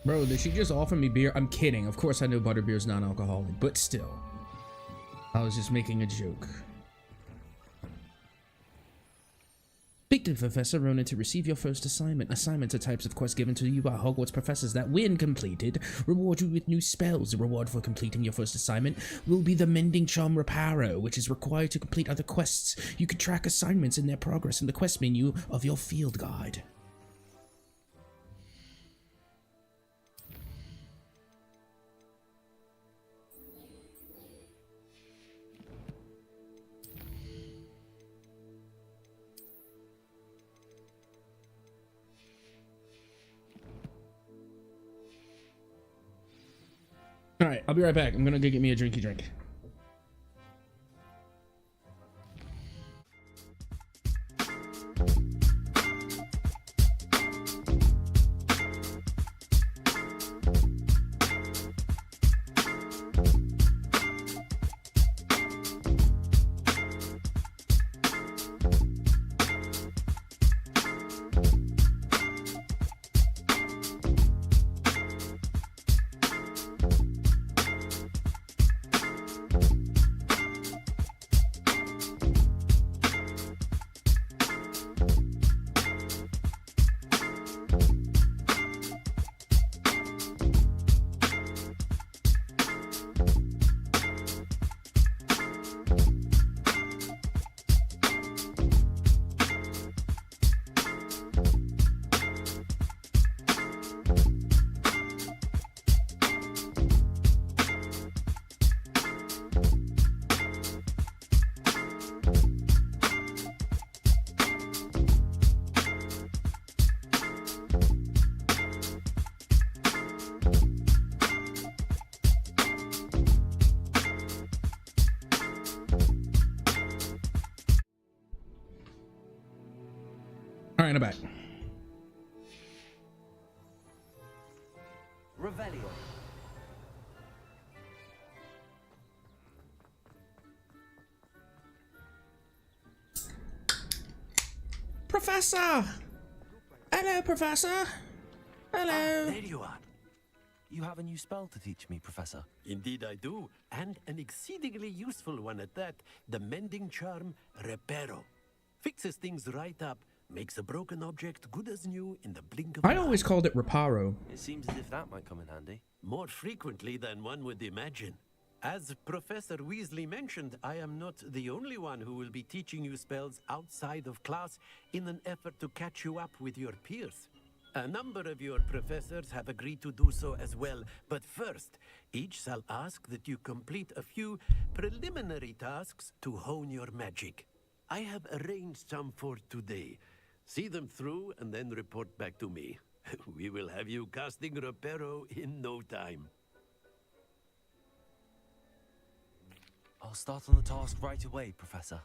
Bro, did she just offer me beer? I'm kidding. Of course I know butterbeer is non-alcoholic, but still. I was just making a joke. Speak to Professor Ronan to receive your first assignment. Assignments are types of quests given to you by Hogwarts professors that, when completed, reward you with new spells. The reward for completing your first assignment will be the Mending Charm Reparo, which is required to complete other quests. You can track assignments and their progress in the quest menu of your field guide. All right, I'll be right back. I'm gonna go get me a drinky drink. All right, I'm back. Revelio. Professor! Hello, Professor! Hello! There you are. You have a new spell to teach me, Professor. Indeed I do, and an exceedingly useful one at that. The Mending Charm Reparo. Fixes things right up, makes a broken object good as new in the blink of an eye. I always called it Reparo. It seems as if that might come in handy. More frequently than one would imagine. As Professor Weasley mentioned, I am not the only one who will be teaching you spells outside of class in an effort to catch you up with your peers. A number of your professors have agreed to do so as well, but first, each shall ask that you complete a few preliminary tasks to hone your magic. I have arranged some for today. See them through and then report back to me. We will have you casting Reparo in no time. I'll start on the task right away, Professor.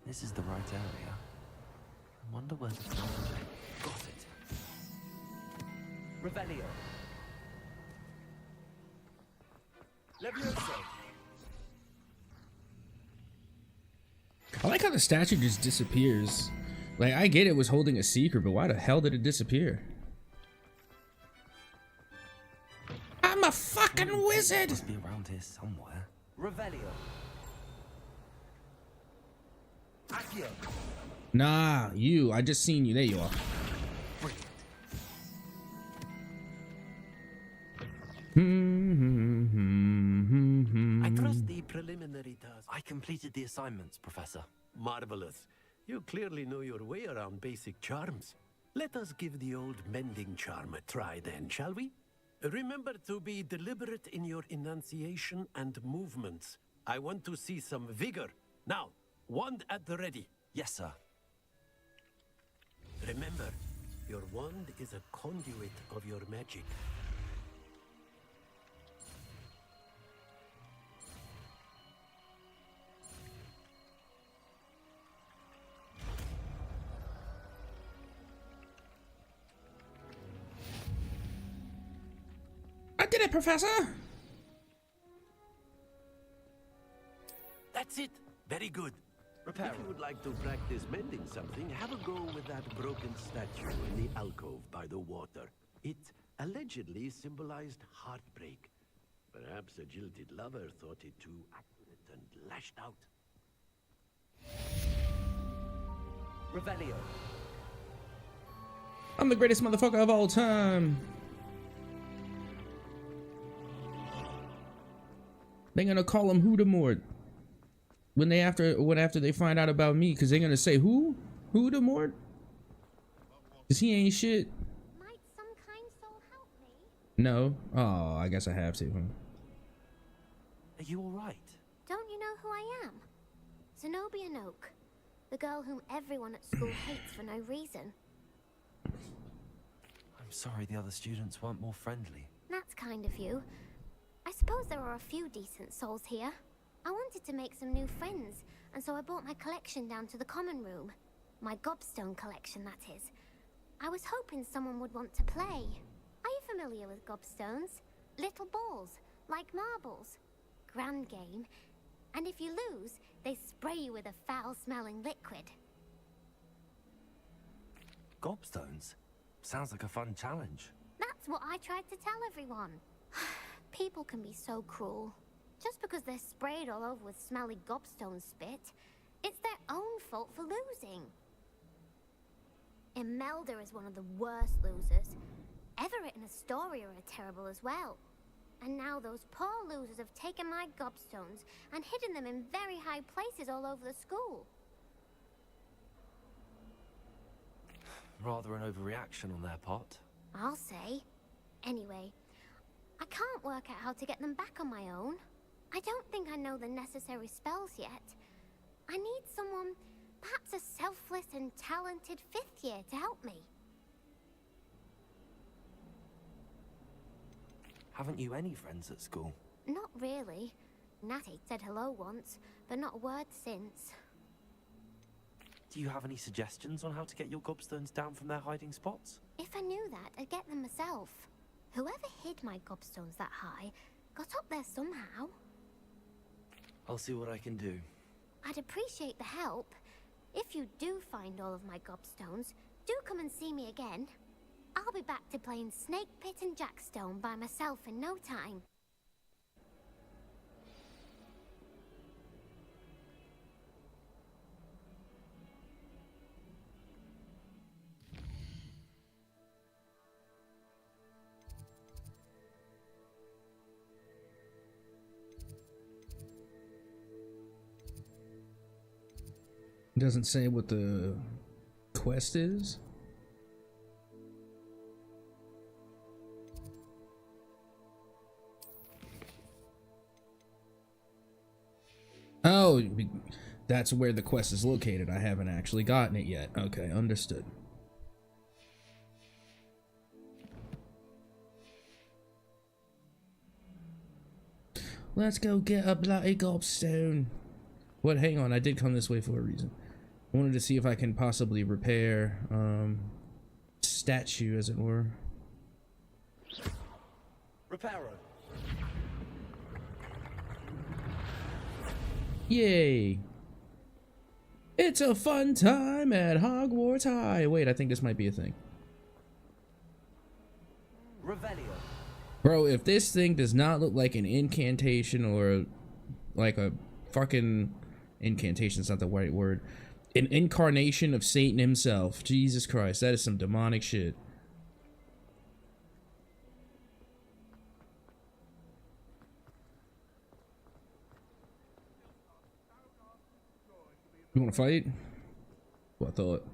This is the right area. I wonder where the got it. Revelio. Levioso. I like how the statue just disappears. Like, I get it was holding a secret, but why the hell did it disappear? I'm a fucking wizard! Must be around here somewhere. Revelio. Accio. Nah, you. I just seen you. There you are. I trust the preliminary task. I completed the assignments, Professor. Marvelous. You clearly know your way around basic charms. Let us give the old Mending Charm a try then, shall we? Remember to be deliberate in your enunciation and movements. I want to see some vigor. Now, Wand at the ready. Yes, sir. Remember, your wand is a conduit of your magic. I did it, Professor! That's it. Very good. If you would like to practice mending something, have a go with that broken statue in the alcove by the water. It allegedly symbolized heartbreak. Perhaps a jilted lover thought it too accurate and lashed out. Revelio. I'm the greatest motherfucker of all time. They're gonna call him Hudamort when after they find out about me, because they're gonna say who? Hudamort? Cause he ain't shit. Might some kind soul help me? No. Oh, I guess I have to. Huh? Are you all right? Don't you know who I am? Zenobia Noak, the girl whom everyone at school hates for no reason. I'm sorry the other students weren't more friendly. That's kind of you. I suppose there are a few decent souls here. I wanted to make some new friends, and so I brought my collection down to the common room. My gobstone collection, that is. I was hoping someone would want to play. Are you familiar with gobstones? Little balls, like marbles. Grand game. And if you lose, they spray you with a foul-smelling liquid. Gobstones? Sounds like a fun challenge. That's what I tried to tell everyone. People can be so cruel. Just because they're sprayed all over with smelly gobstone spit, it's their own fault for losing. Imelda is one of the worst losers. Everett and Astoria are terrible as well. And now those poor losers have taken my gobstones and hidden them in very high places all over the school. Rather an overreaction on their part. I'll say. Anyway, I can't work out how to get them back on my own. I don't think I know the necessary spells yet. I need someone, perhaps a selfless and talented 5th year to help me. Haven't you any friends at school? Not really. Natty said hello once, but not a word since. Do you have any suggestions on how to get your gobstones down from their hiding spots? If I knew that, I'd get them myself. Whoever hid my gobstones that high got up there somehow. I'll see what I can do. I'd appreciate the help. If you do find all of my gobstones, do come and see me again. I'll be back to playing Snake Pit and Jackstone by myself in no time. Doesn't say what the quest is. Oh, that's where the quest is located. I haven't actually gotten it yet. Okay, understood. Let's go get a bloody gobstone. What? Hang on, I did come this way for a reason. I wanted to see if I can possibly repair statue, as it were. Reparo. Yay! It's a fun time at Hogwarts High. Wait, I think this might be a thing. Revelio. Bro, if this thing does not look like an incantation or like a fucking incantation's not the right word. An incarnation of Satan himself. Jesus Christ, that is some demonic shit. You wanna fight? What I thought.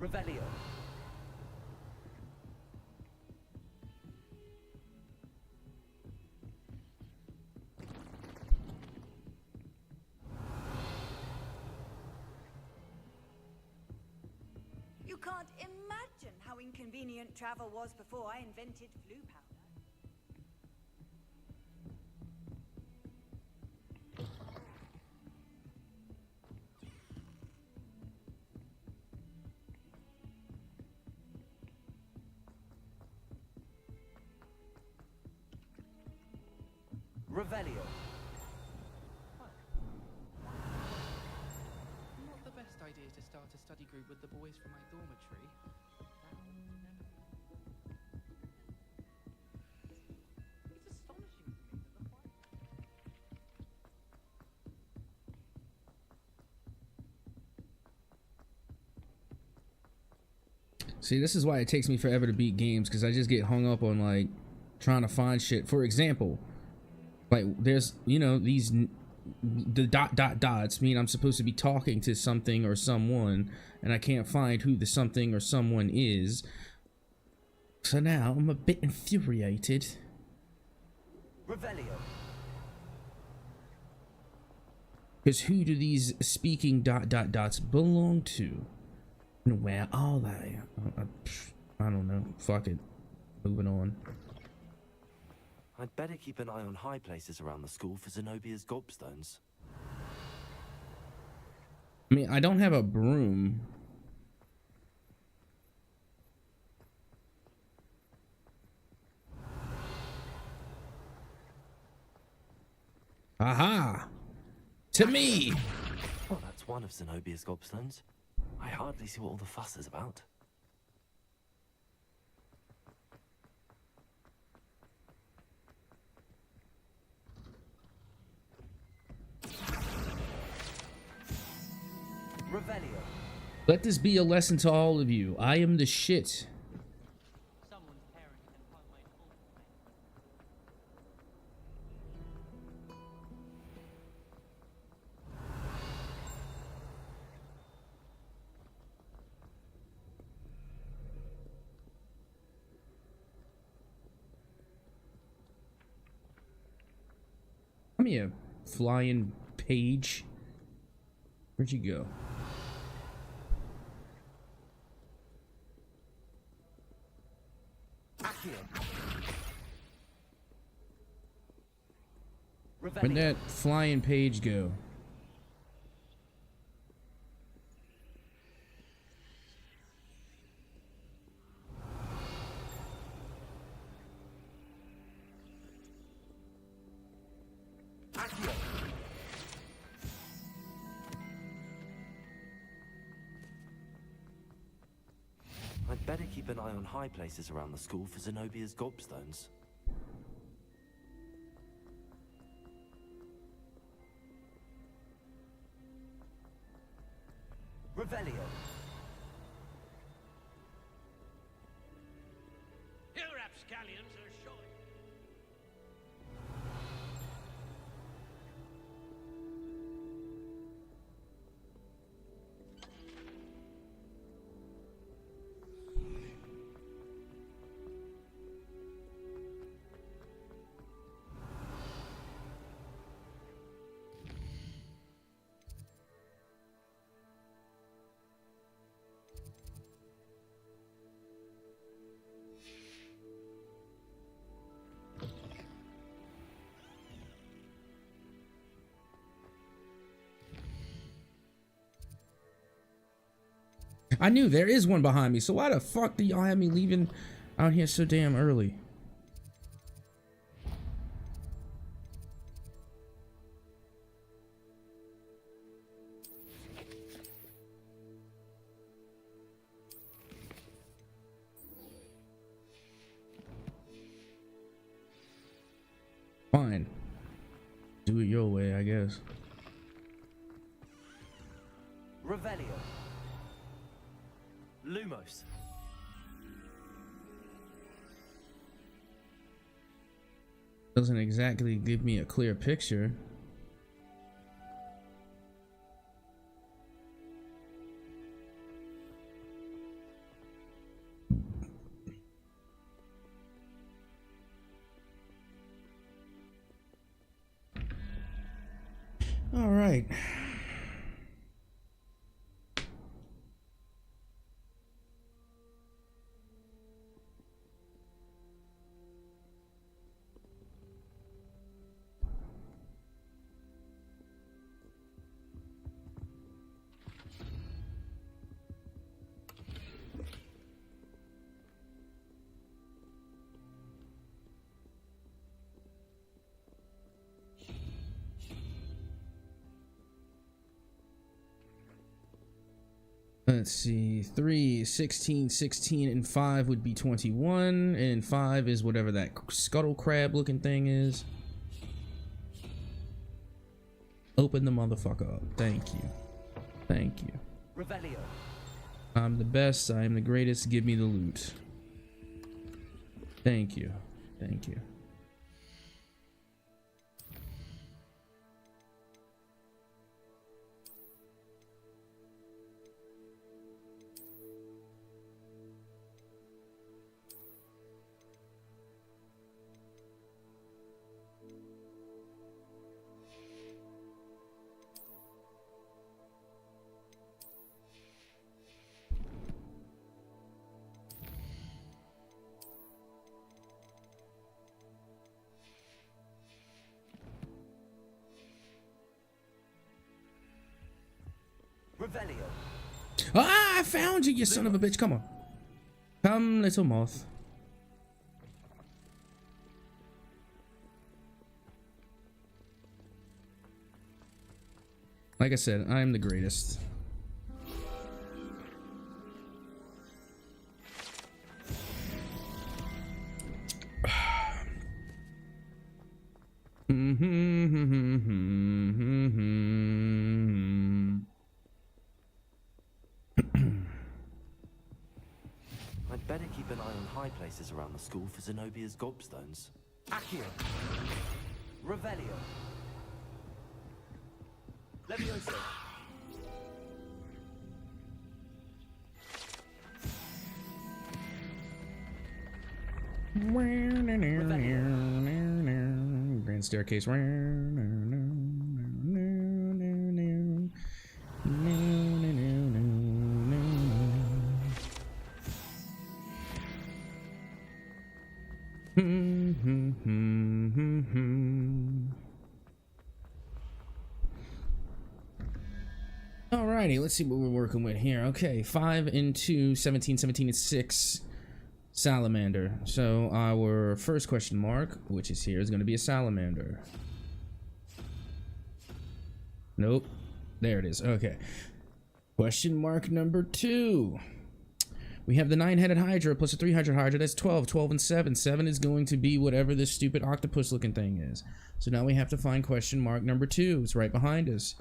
Revelio. You can't imagine how inconvenient travel was before I invented flu powder. Revelio. Not the best idea to start a study group with the boys from my dormitory. It's astonishing to me that the See, this is why it takes me forever to beat games, because I just get hung up on like trying to find shit. For example, like there's, you know, the dots mean I'm supposed to be talking to something or someone, and I can't find who the something or someone is. So now I'm a bit infuriated. Revelio. Because who do these speaking dots belong to? And where are they? I don't know. Fuck it. Moving on. I'd better keep an eye on high places around the school for Zenobia's gobstones. I mean, I don't have a broom. Aha! To me! Oh, that's one of Zenobia's gobstones. I hardly see what all the fuss is about. Revelio. Let this be a lesson to all of you. I am the shit. Come here, flying page. Where'd you go? Where'd that flying page go? I'd better keep an eye on high places around the school for Zenobia's gobstones. Revelio. Your rapscallions are short. I knew there is one behind me, so why the fuck do y'all have me leaving out here so damn early? Fine. Do it your way, I guess. Revelio. Lumos. Doesn't exactly give me a clear picture. All right. Let's see, 3, 16, 16, and 5 would be 21, and 5 is whatever that scuttle crab looking thing is. Open the motherfucker up. Thank you. Thank you. Revelio. I'm the best, I am the greatest, give me the loot. Thank you. Thank you. Revelio. Ah, I found you, you son of a bitch. Come on. Come, little moth. Like I said, I am the greatest. I'd better keep an eye on high places around the school for Zenobia's gobstones. Accio. Revelio. Levioso. Grand staircase. Alrighty, let's see what we're working with here. Okay, 5 and 2, 17, 17 and 6. Salamander. So our first question mark, which is here, is going to be a salamander. Nope. There it is. Okay. Question mark number 2. We have the 9-headed Hydra plus a 3-headed Hydra. That's 12. 12 and 7. 7 is going to be whatever this stupid octopus looking thing is. So now we have to find question mark number 2. It's right behind us.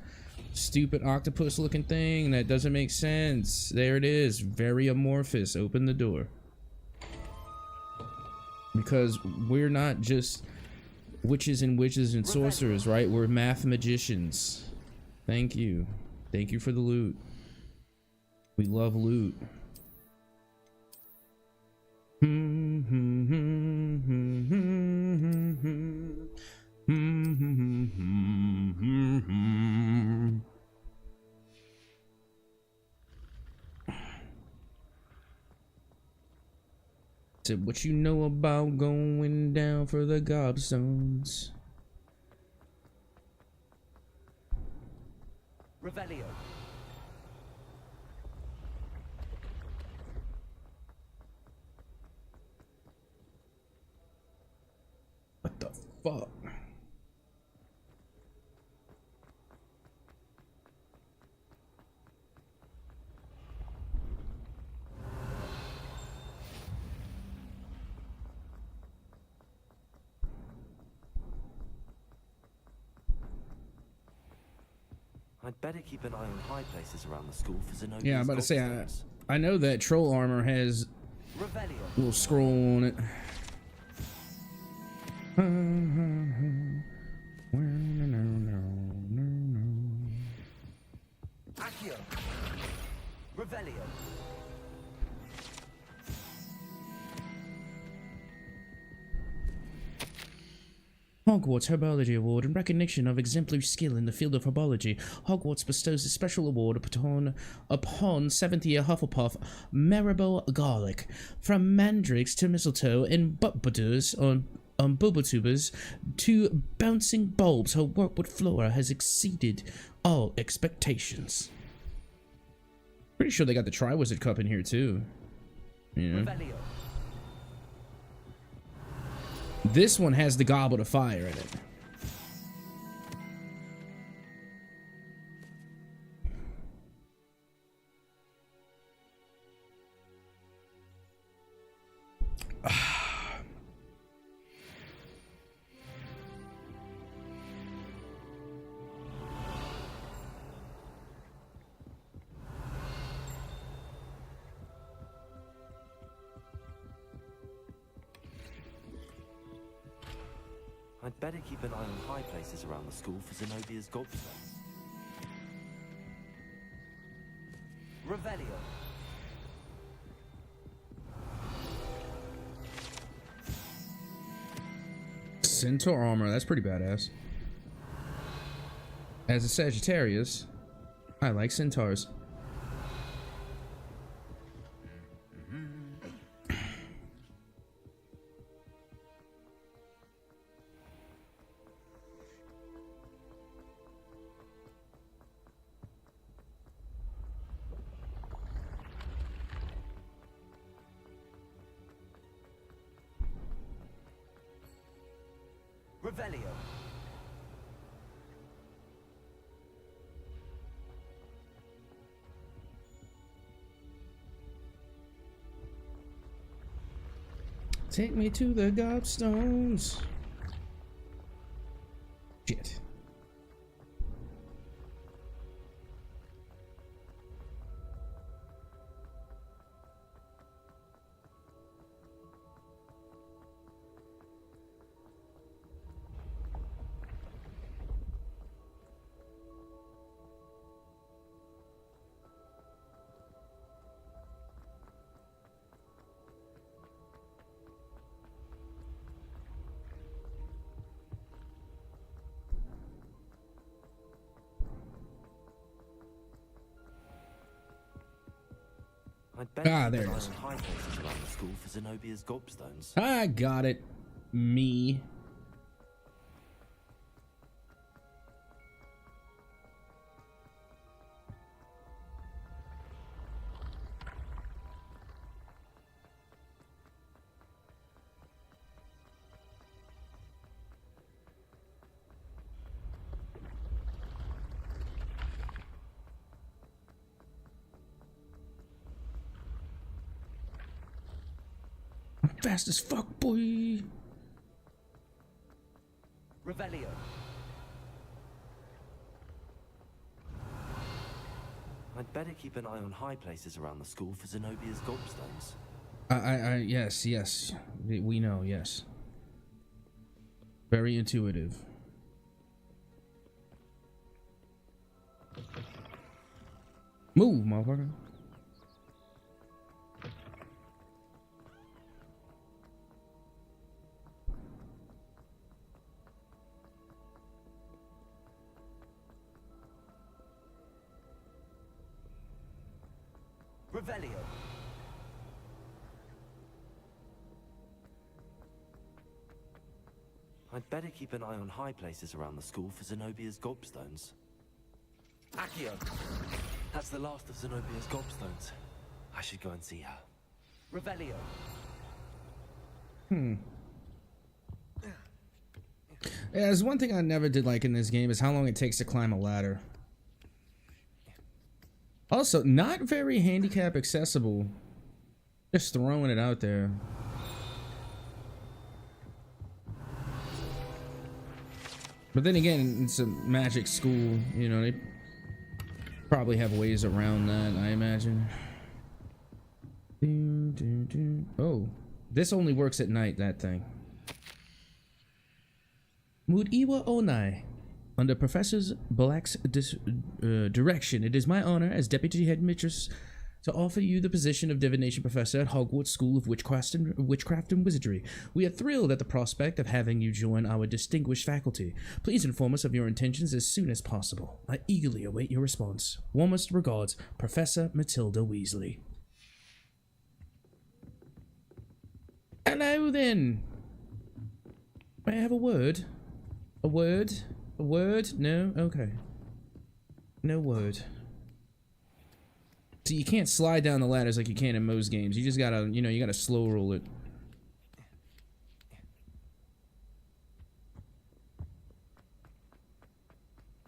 Stupid octopus looking thing. That doesn't make sense. There it is. Very amorphous. Open the door. Because we're not just witches and sorcerers, right? We're math magicians. Thank you. Thank you for the loot. We love loot. So what you know about going down for the gobstones? Revelio. What the fuck? I'd better keep an eye on high places around the school for Zenobia's Yeah, I'm about to say, gobstones. I know that troll armor has a little scroll on it. Accio. Revelio. Hogwarts Herbology Award. In recognition of exemplary skill in the field of herbology, Hogwarts bestows a special award upon 7th-year Hufflepuff Maribel Garlick. From mandrakes to mistletoe and buttbuders on Bulbatubers to bouncing bulbs, her work with Flora has exceeded all expectations. Pretty sure they got the Triwizard Cup in here too. Yeah. This one has the Goblet of Fire in it. I'd better keep an eye on high places around the school for Zenobia's gobstones. Revelio. Centaur armor, that's pretty badass. As a Sagittarius, I like centaurs. Revelio. Take me to the gobstones. Shit. Ah, there it is. High places around the school for Zenobia's gobstones. I got it. Me. Fast as fuck, boy. Revelio. I'd better keep an eye on high places around the school for Zenobia's gobstones. Yes. We know, yes. Very intuitive. Move, motherfucker. Revelio. I'd better keep an eye on high places around the school for Zenobia's gobstones. Accio! That's the last of Zenobia's gobstones. I should go and see her. Revelio. Yeah, there's one thing I never did like in this game is how long it takes to climb a ladder. Also, not very handicap accessible. Just throwing it out there. But then again, it's a magic school, you know, they probably have ways around that, I imagine. Oh, this only works at night, that thing. Mudiwa Onai. Under Professor Black's direction, it is my honor as Deputy Headmistress to offer you the position of divination professor at Hogwarts School of Witchcraft and Wizardry. We are thrilled at the prospect of having you join our distinguished faculty. Please inform us of your intentions as soon as possible. I eagerly await your response. Warmest regards, Professor Matilda Weasley. Hello then. May I have a word? A word? A word? No? Okay. No word. See, you can't slide down the ladders like you can in most games. You just gotta, you know, you gotta slow roll it.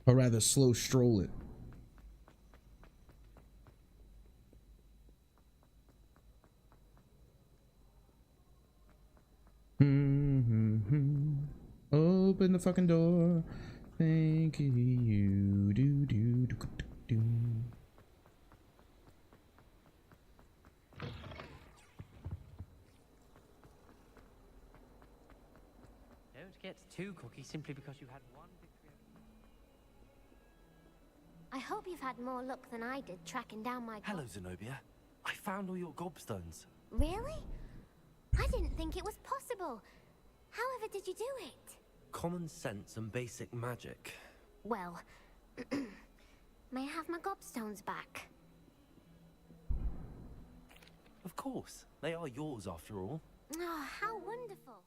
Or rather, slow stroll it. Open the fucking door. Thank you. Do do do do. Don't get too cocky simply because you had one victory. I hope you've had more luck than I did tracking down my... Hello, Zenobia. I found all your gobstones. Really? I didn't think it was possible. However did you do it? Common sense and basic magic. Well, may I have my gobstones back? Of course. They are yours after all. Oh, how wonderful.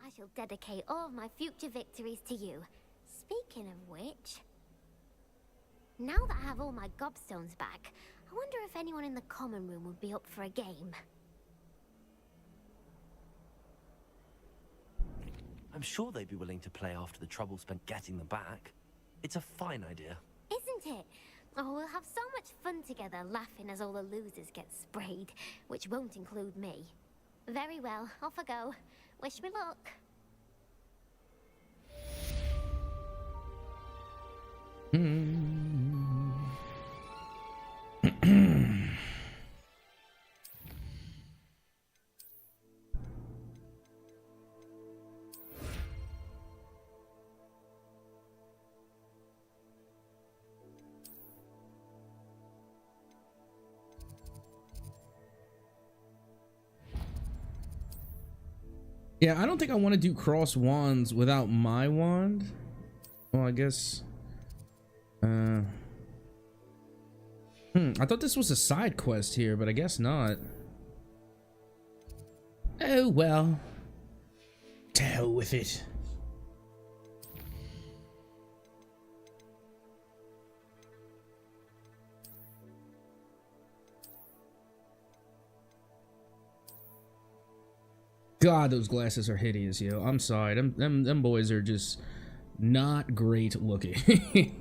I shall dedicate all of my future victories to you. Speaking of which... Now that I have all my gobstones back, I wonder if anyone in the common room would be up for a game. I'm sure they'd be willing to play after the trouble spent getting them back. It's a fine idea. Isn't it? Oh, we'll have so much fun together, laughing as all the losers get sprayed, which won't include me. Very well, off I go. Wish me luck. Yeah, I don't think I want to do cross wands without my wand. Well, I guess. I thought this was a side quest here, but I guess not. Oh well. To hell with it. God, those glasses are hideous, yo. I'm sorry. Them boys are just not great looking.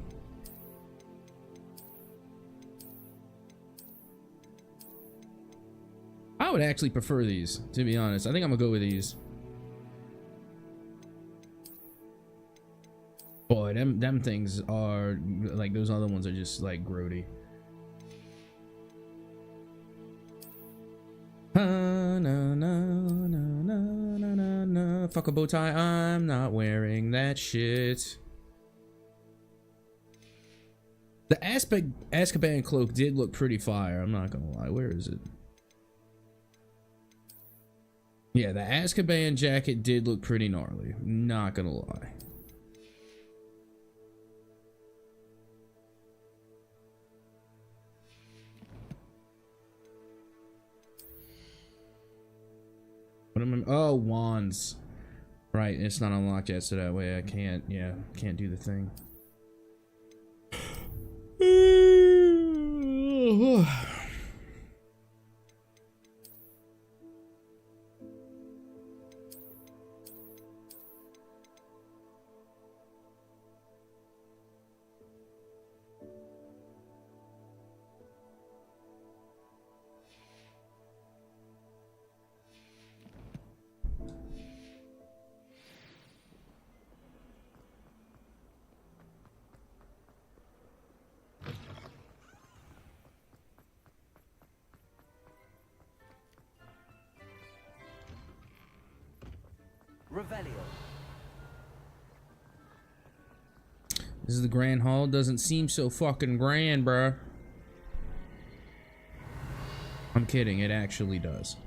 I would actually prefer these, to be honest. I think I'm gonna go with these. Boy, them things are like, those other ones are just like grody. Na, na, na, na, na, na. Fuck a bow tie, I'm not wearing that shit. The Azkaban cloak did look pretty fire, I'm not gonna lie. Where is it? Yeah, the Azkaban jacket did look pretty gnarly, not gonna lie. What am I? Oh, wands. Right, it's not unlocked yet, so that way I can't, yeah, can't do the thing. Revelio. This is the Grand Hall. Doesn't seem so fucking grand, bruh. kidding, it actually does.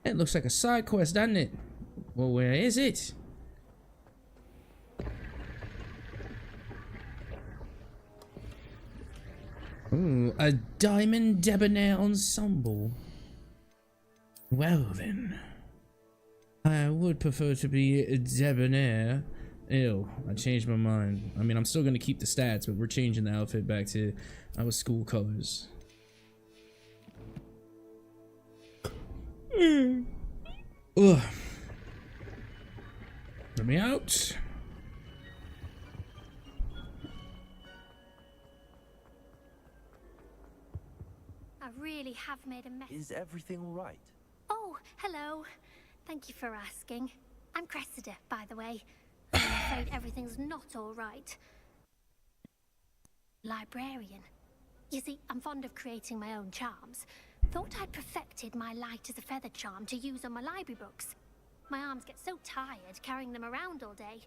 It looks like a side quest, doesn't it? Well, where is it? Ooh, a diamond debonair ensemble. Well then, I would prefer to be a debonair. Ew, I changed my mind. I mean, I'm still gonna keep the stats, but we're changing the outfit back to our school colors. Ugh. Let me out. I really have made a mess. Is everything all right? Oh, hello. Thank you for asking. I'm Cressida, by the way. I'm afraid everything's not all right. Librarian. You see, I'm fond of creating my own charms. Thought I'd perfected my light as a feather charm to use on my library books. My arms get so tired carrying them around all day.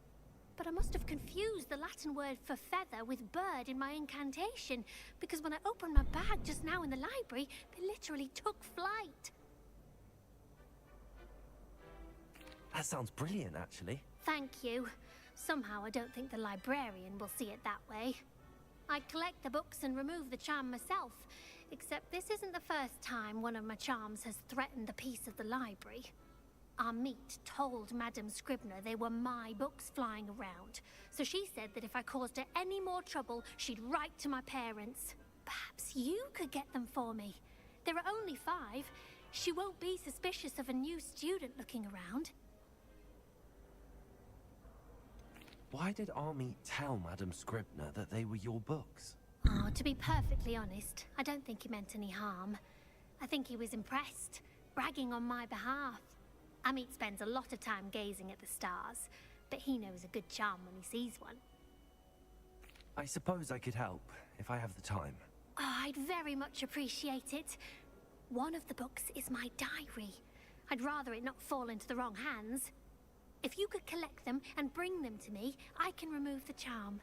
But I must have confused the Latin word for feather with bird in my incantation, because when I opened my bag just now in the library, they literally took flight. That sounds brilliant, actually. Thank you. Somehow I don't think the librarian will see it that way. I collect the books and remove the charm myself, except this isn't the first time one of my charms has threatened the peace of the library. Amit told Madame Scribner they were my books flying around, so she said that if I caused her any more trouble, she'd write to my parents. Perhaps you could get them for me. There are only 5. She won't be suspicious of a new student looking around. Why did Amit tell Madame Scribner that they were your books? Oh, to be perfectly honest, I don't think he meant any harm. I think he was impressed, bragging on my behalf. Amit spends a lot of time gazing at the stars, but he knows a good charm when he sees one. I suppose I could help, if I have the time. Oh, I'd very much appreciate it. One of the books is my diary. I'd rather it not fall into the wrong hands. If you could collect them and bring them to me, I can remove the charm.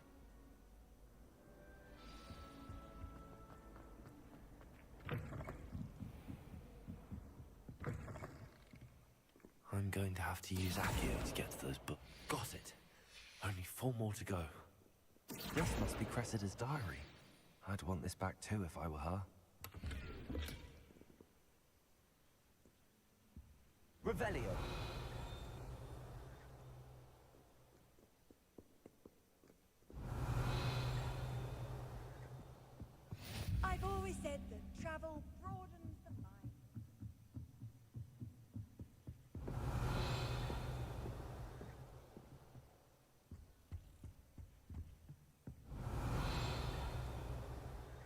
I'm going to have to use Accio to get to those books. Got it. Only 4 more to go. This must be Cressida's diary. I'd want this back too if I were her. Revelio. I've always said that travel broadens the mind.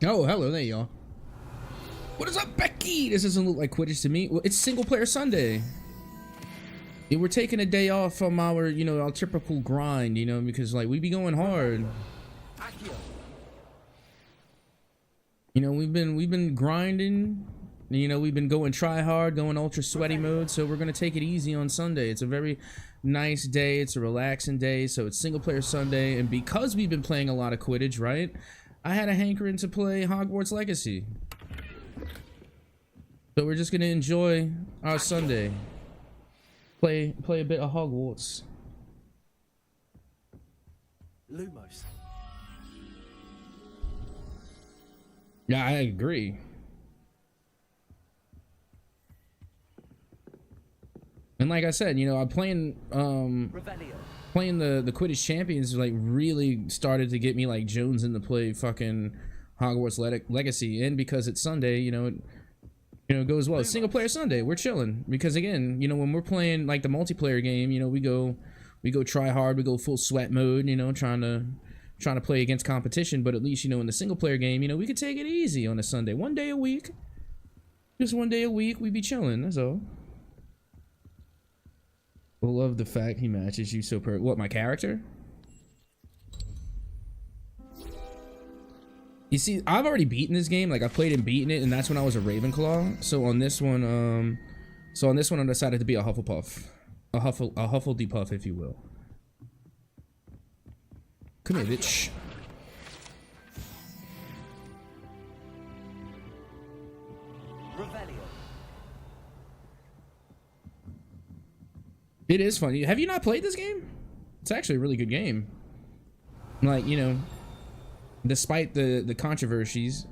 Oh, hello, there you are. What is up, Becky? This doesn't look like Quidditch to me. Well, it's single player Sunday. Yeah, we're taking a day off from our, you know, our typical grind, you know, because like we be going hard. You know, we've been grinding. You know, we've been going try hard, going ultra sweaty mode. So we're gonna take it easy on Sunday. It's a very nice day. It's a relaxing day. So it's single player Sunday, and because we've been playing a lot of Quidditch, right? I had a hankering to play Hogwarts Legacy. So we're just gonna enjoy our Sunday. Play a bit of Hogwarts. Lumos. Yeah, I agree. And like I said, you know, I'm playing playing the Quidditch Champions like really started to get me like Jones in to play fucking Hogwarts Legacy, and because it's Sunday, you know, it goes well. Single player Sunday, we're chilling because again, you know, when we're playing like the multiplayer game, you know, we go try hard, we go full sweat mode, you know, trying to play against competition. But at least, you know, in the single player game, you know, we could take it easy on a Sunday, 1 day a week, just 1 day a week, we be chilling. That's all. I love the fact he matches you so what, my character? You see, I've already beaten this game. Like I played and beaten it, and that's when I was a Ravenclaw. So on this one, I decided to be a Hufflepuff, a Hufflepuff, if you will. Come here, bitch. It is funny. Have you not played this game? It's actually a really good game. Like, you know, despite the controversies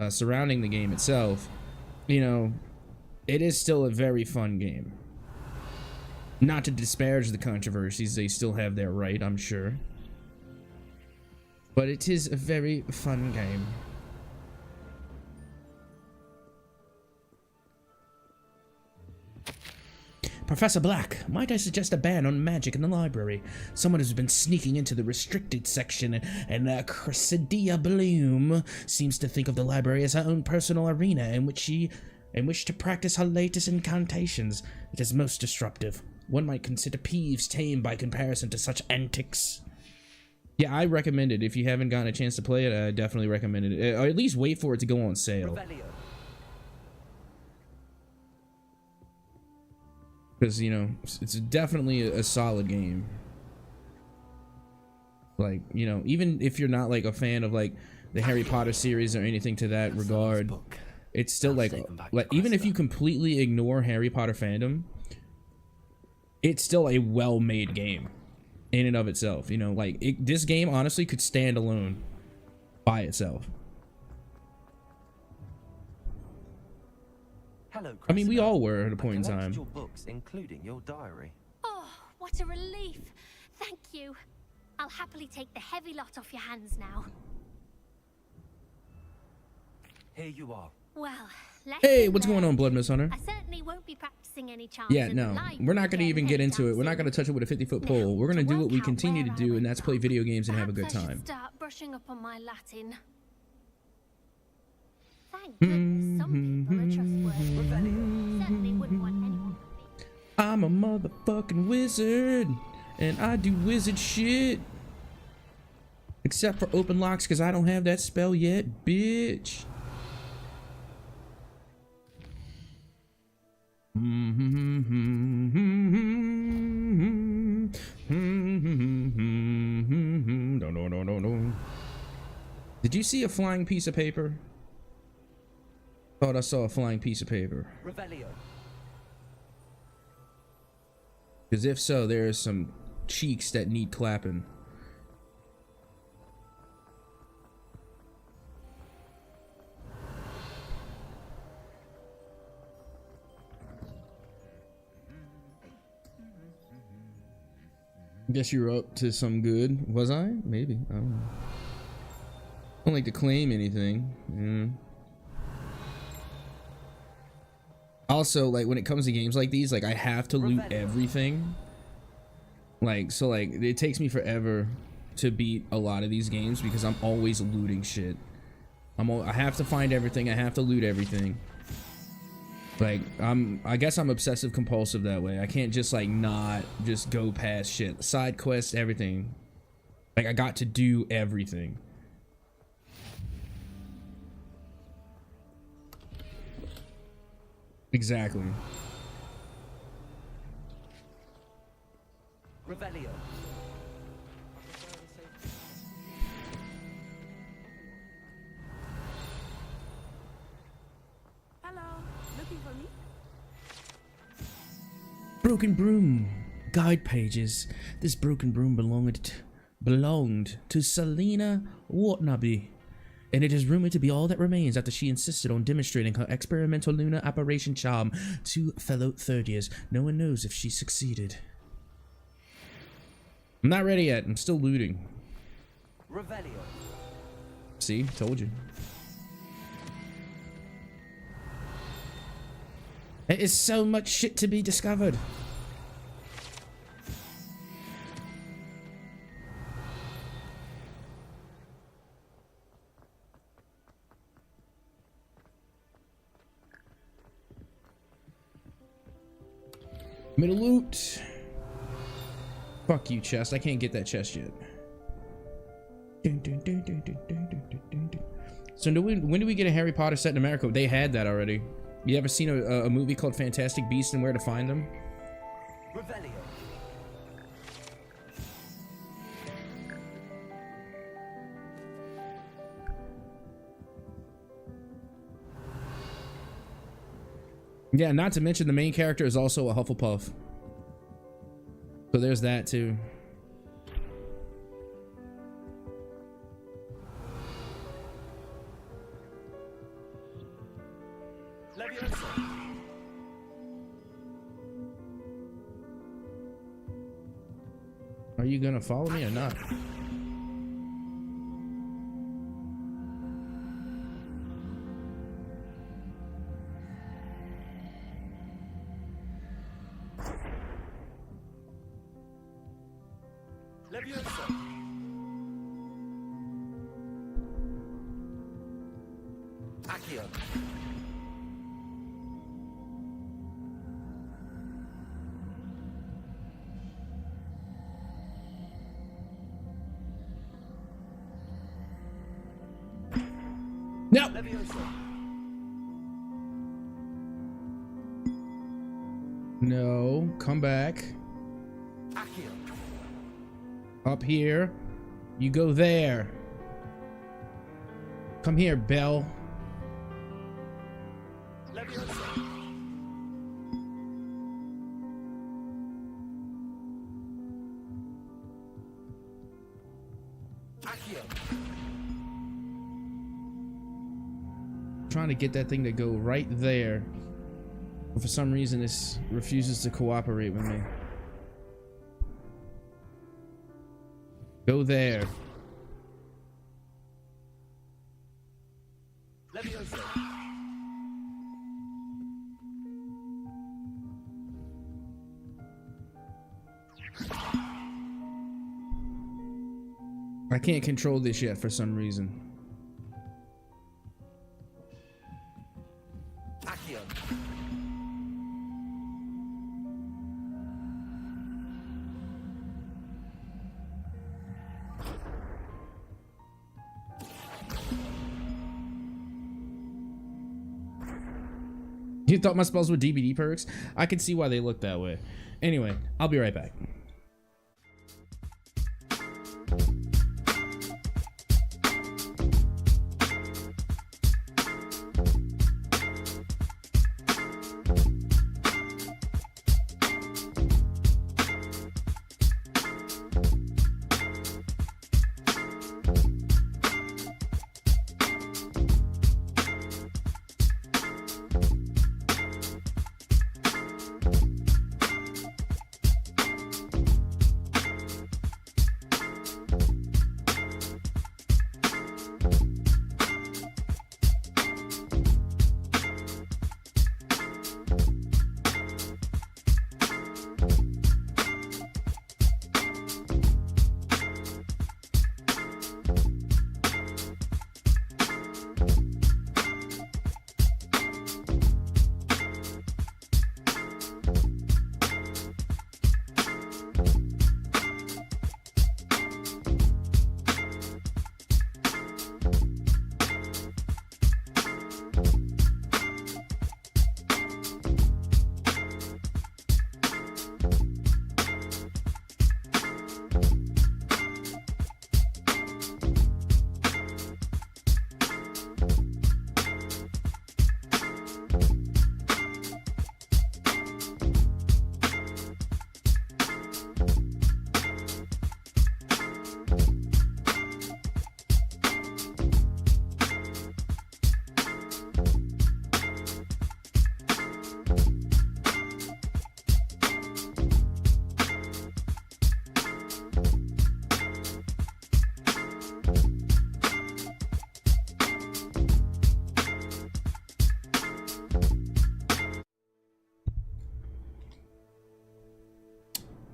surrounding the game itself, you know, it is still a very fun game. Not to disparage the controversies, they still have their right, I'm sure. But it is a very fun game. Professor Black, might I suggest a ban on magic in the library? Someone has been sneaking into the restricted section, and Cressidia Bloom seems to think of the library as her own personal arena in which to practice her latest incantations. It is most disruptive. One might consider Peeves tame by comparison to such antics. Yeah, I recommend it. If you haven't gotten a chance to play it, I definitely recommend it. Or at least wait for it to go on sale. Because, you know, it's definitely a solid game. Like, you know, even if you're not like a fan of like the Harry Potter series or anything to that regard, it's still like even if you completely ignore Harry Potter fandom, it's still a well-made game in and of itself. You know, like this game honestly could stand alone by itself. Hello, I mean, we all were at a point in time. Your books, including your diary. Oh, what a relief. Thank you. I'll happily take the heavy lot off your hands now. Here you are. Well, Hey, what's going on, Blood Mist Hunter? I certainly won't be practicing any charms. Yeah, no, we're not going to even get into it. We're not going to touch it with a 50-foot pole. We're going to do what we continue to do, and that's play video games and have a good time. Start brushing up on my Latin. Thank goodness some people are trustworthy. Certainly wouldn't want anyone but me. I'm a motherfucking wizard, and I do wizard shit. Except for open locks, because I don't have that spell yet, bitch. No. Did you see a flying piece of paper? Thought I saw a flying piece of paper. Because if so, there's some cheeks that need clapping. Guess you're up to some good. Was I? Maybe. I don't know. I don't like to claim anything. Yeah. Also, like, when it comes to games like these, like, I have to loot everything. Like, so, like, it takes me forever to beat a lot of these games because I'm always looting shit. I have to find everything. I have to loot everything. Like, I guess I'm obsessive compulsive that way. I can't just, like, not just go past shit. Side quests, everything. Like, I got to do everything. Exactly. Revelio. Hello, looking for me? Broken Broom. Guide pages. This broken broom belonged to Selena Watanabe, and it is rumored to be all that remains after she insisted on demonstrating her experimental lunar apparition charm to fellow third years. No one knows if she succeeded. I'm not ready yet. I'm still looting. Revelio. See? Told you. There is so much shit to be discovered. Middle loot. Fuck you, chest. I can't get that chest yet. So when do we get a Harry Potter set in America? They had that already. You ever seen a movie called Fantastic Beasts and Where to Find Them? Revelio. Yeah, not to mention the main character is also a Hufflepuff. So there's that too. Are you gonna follow me or not? No. No, come back. Up here. You go there. Come here, Belle. Trying to get that thing to go right there, but for some reason this refuses to cooperate with me. Go there. I can't control this yet for some reason. You thought my spells were DBD perks? I can see why they look that way. Anyway, I'll be right back.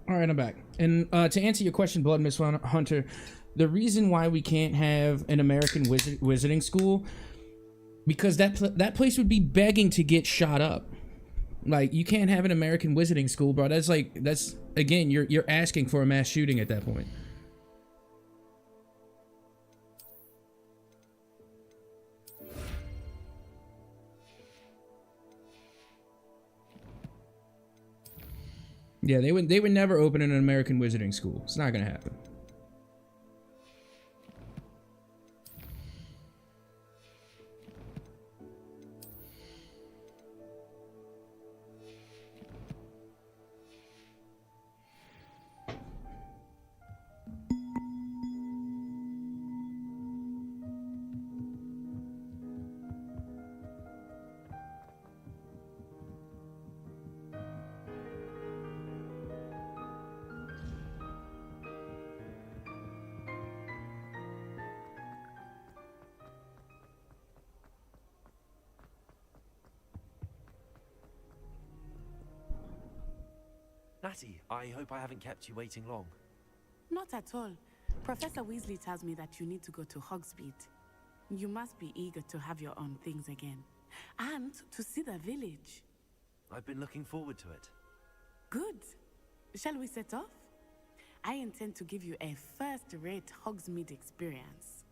All right, I'm back. And to answer your question, Blood Miss Hunter, the reason why we can't have an American wizarding school, because that place would be begging to get shot up. Like, you can't have an American wizarding school, bro. That's again, you're asking for a mass shooting at that point. Yeah, they would never open an American wizarding school. It's not gonna happen. Natty, I hope I haven't kept you waiting long. Not at all. Professor Weasley tells me that you need to go to Hogsmeade. You must be eager to have your own things again. And to see the village. I've been looking forward to it. Good. Shall we set off? I intend to give you a first-rate Hogsmeade experience.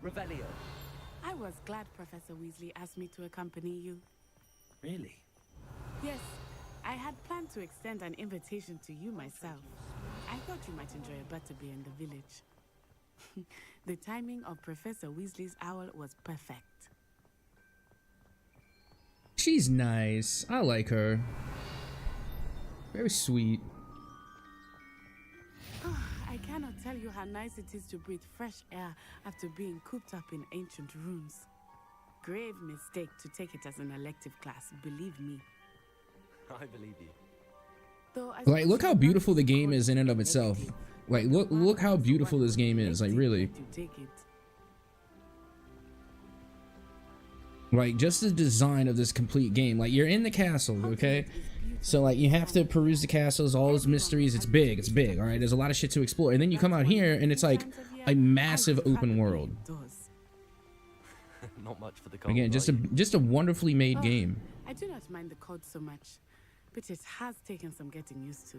Revelio. I was glad Professor Weasley asked me to accompany you. Really? Yes, I had planned to extend an invitation to you myself. I thought you might enjoy a butterbeer in the village. The timing of Professor Weasley's owl was perfect. She's nice. I like her. Very sweet. I cannot tell you how nice it is to breathe fresh air after being cooped up in ancient rooms. Grave mistake to take it as an elective class, believe me. I believe you. Though I Like, look how beautiful the game is in and of itself. Like, look how beautiful this game is. Like, really. Like, just the design of this complete game. Like, you're in the castle, okay? So, like, you have to peruse the castles, all those mysteries. It's big, all right? There's a lot of shit to explore. And then you come out here, and it's like a massive open world. Not much for the cold. Again, just a wonderfully made game. I do not mind the cold so much, but it has taken some getting used to.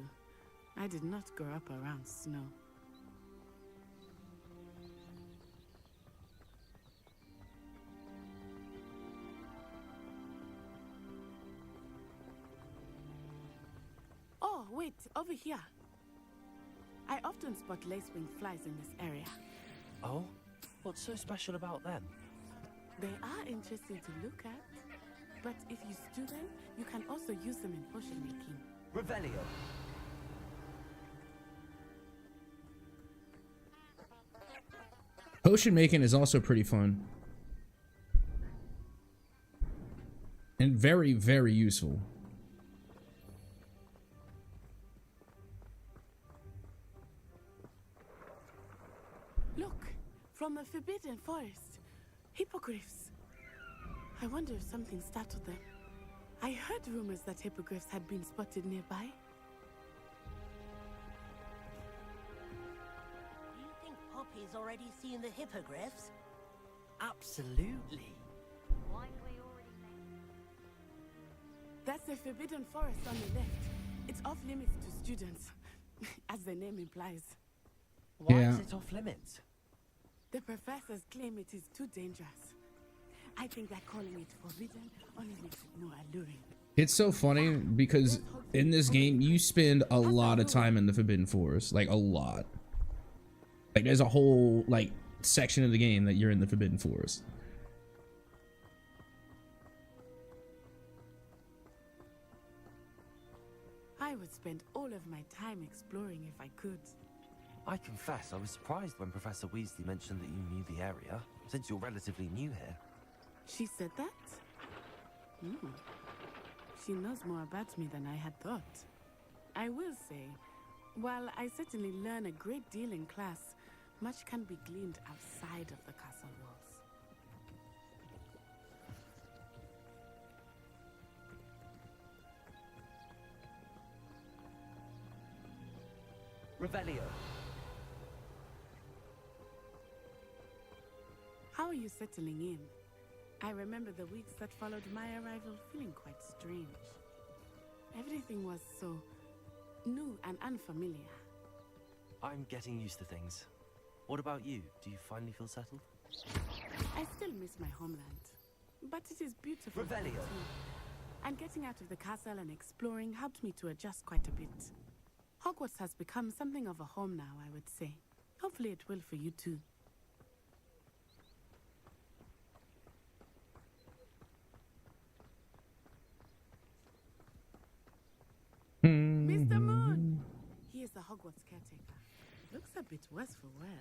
I did not grow up around snow. Oh, wait, over here. I often spot lacewing flies in this area. Oh? What's so special about them? They are interesting to look at, but if you stew them, you can also use them in potion making. Revelio. Potion making is also pretty fun. And very, very useful. Look, from the Forbidden Forest. Hippogriffs. I wonder if something startled them. I heard rumors that hippogriffs had been spotted nearby. Do you think Poppy's already seen the hippogriffs? Absolutely. That's the Forbidden Forest on the left. It's off limits to students, as the name implies. Why is it off limits? The professors claim it is too dangerous. I think that calling it forbidden only makes it more alluring. It's so funny because in this game you spend a lot of time in the Forbidden Forest, like a lot. Like there's a whole like section of the game that you're in the Forbidden Forest. I would spend all of my time exploring if I could. I confess, I was surprised when Professor Weasley mentioned that you knew the area, since you're relatively new here. She said that? She knows more about me than I had thought. I will say, while I certainly learn a great deal in class, much can be gleaned outside of the castle walls. Revelio. How are you settling in? I remember the weeks that followed my arrival feeling quite strange. Everything was so new and unfamiliar. I'm getting used to things. What about you? Do you finally feel settled? I still miss my homeland, but it is beautiful. Revelio. Too. And getting out of the castle and exploring helped me to adjust quite a bit. Hogwarts has become something of a home now, I would say. Hopefully it will for you too. Mr. Moon! He is the Hogwarts caretaker. Looks a bit worse for wear.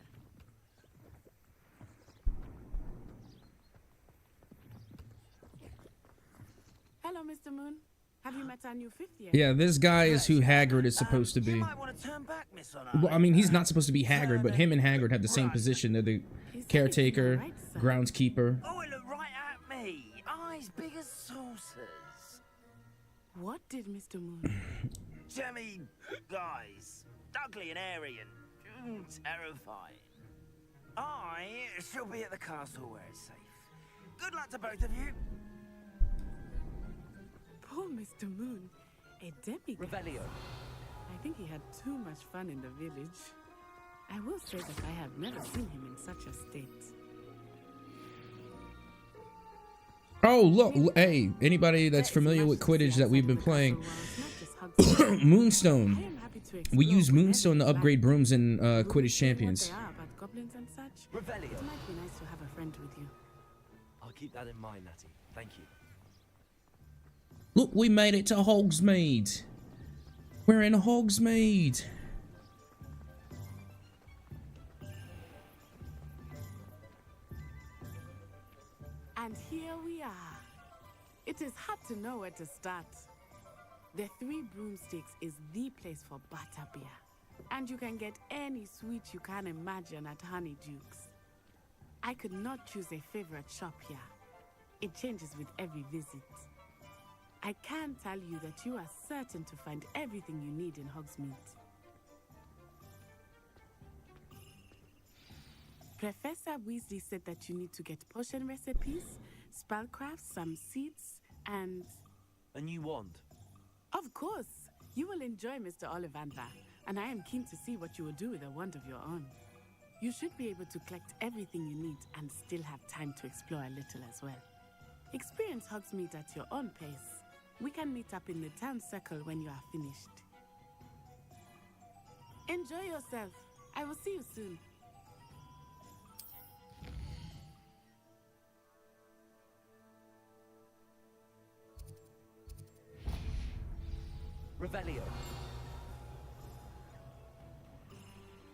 Hello, Mr. Moon. Have you met our new fifth year? Yeah, this guy is who Hagrid is supposed to be. You might want to turn back, Miss Honor. Well, I mean, he's not supposed to be Hagrid, but him and Hagrid have the same position. They're the caretaker, groundskeeper. Oh, it looked right at me. Eyes big as saucers. What did Mr. Moon? Jemmy, guys. Ugly and airy and terrifying. I shall be at the castle where it's safe. Good luck to both of you. Poor Mr. Moon. A demigod. Revelio. I think he had too much fun in the village. I will say that I have never seen him in such a state. Oh, look. Hey, anybody that's familiar with Quidditch that we've been playing. Moonstone. We use Moonstone to upgrade brooms in Quidditch Champions. Goblins and such. Revelio. It might be nice to have a friend with you. I'll keep that in mind, Natty. Thank you. Look, we made it to Hogsmeade. We're in Hogsmeade. And here we are. It is hard to know where to start. The Three Broomsticks is the place for butterbeer. And you can get any sweet you can imagine at Honeydukes. I could not choose a favorite shop here. It changes with every visit. I can tell you that you are certain to find everything you need in Hogsmeade. Professor Weasley said that you need to get potion recipes, spellcrafts, some seeds, and... A new wand. Of course! You will enjoy Mr. Ollivander, and I am keen to see what you will do with a wand of your own. You should be able to collect everything you need and still have time to explore a little as well. Experience Hogsmeade at your own pace. We can meet up in the town circle when you are finished. Enjoy yourself. I will see you soon. Revelio.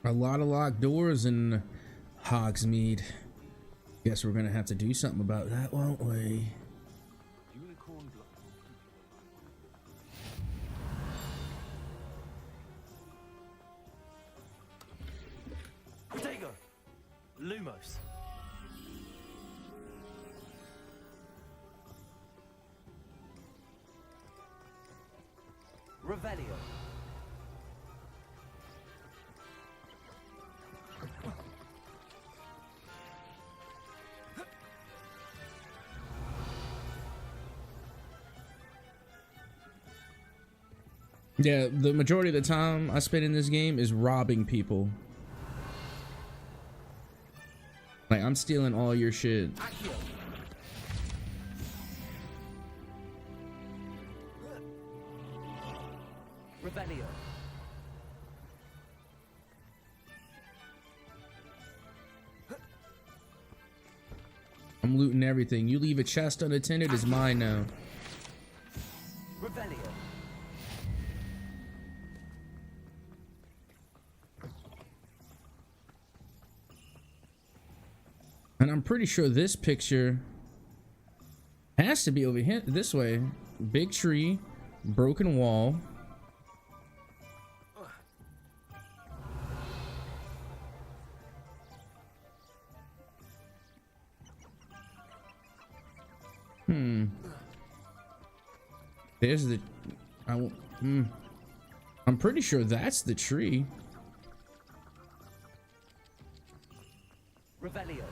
A lot of locked doors in Hogsmeade. Guess we're gonna have to do something about that, won't we? Unicorn blood. Protego. Lumos. Revelio. Yeah, the majority of the time I spend in this game is robbing people. Like, I'm stealing all your shit. Revelio. I'm looting everything. You leave a chest unattended, is mine now. Revelio. And I'm pretty sure this picture has to be over here, this way. Big tree, broken wall. There's the... I'm pretty sure that's the tree. Revelio.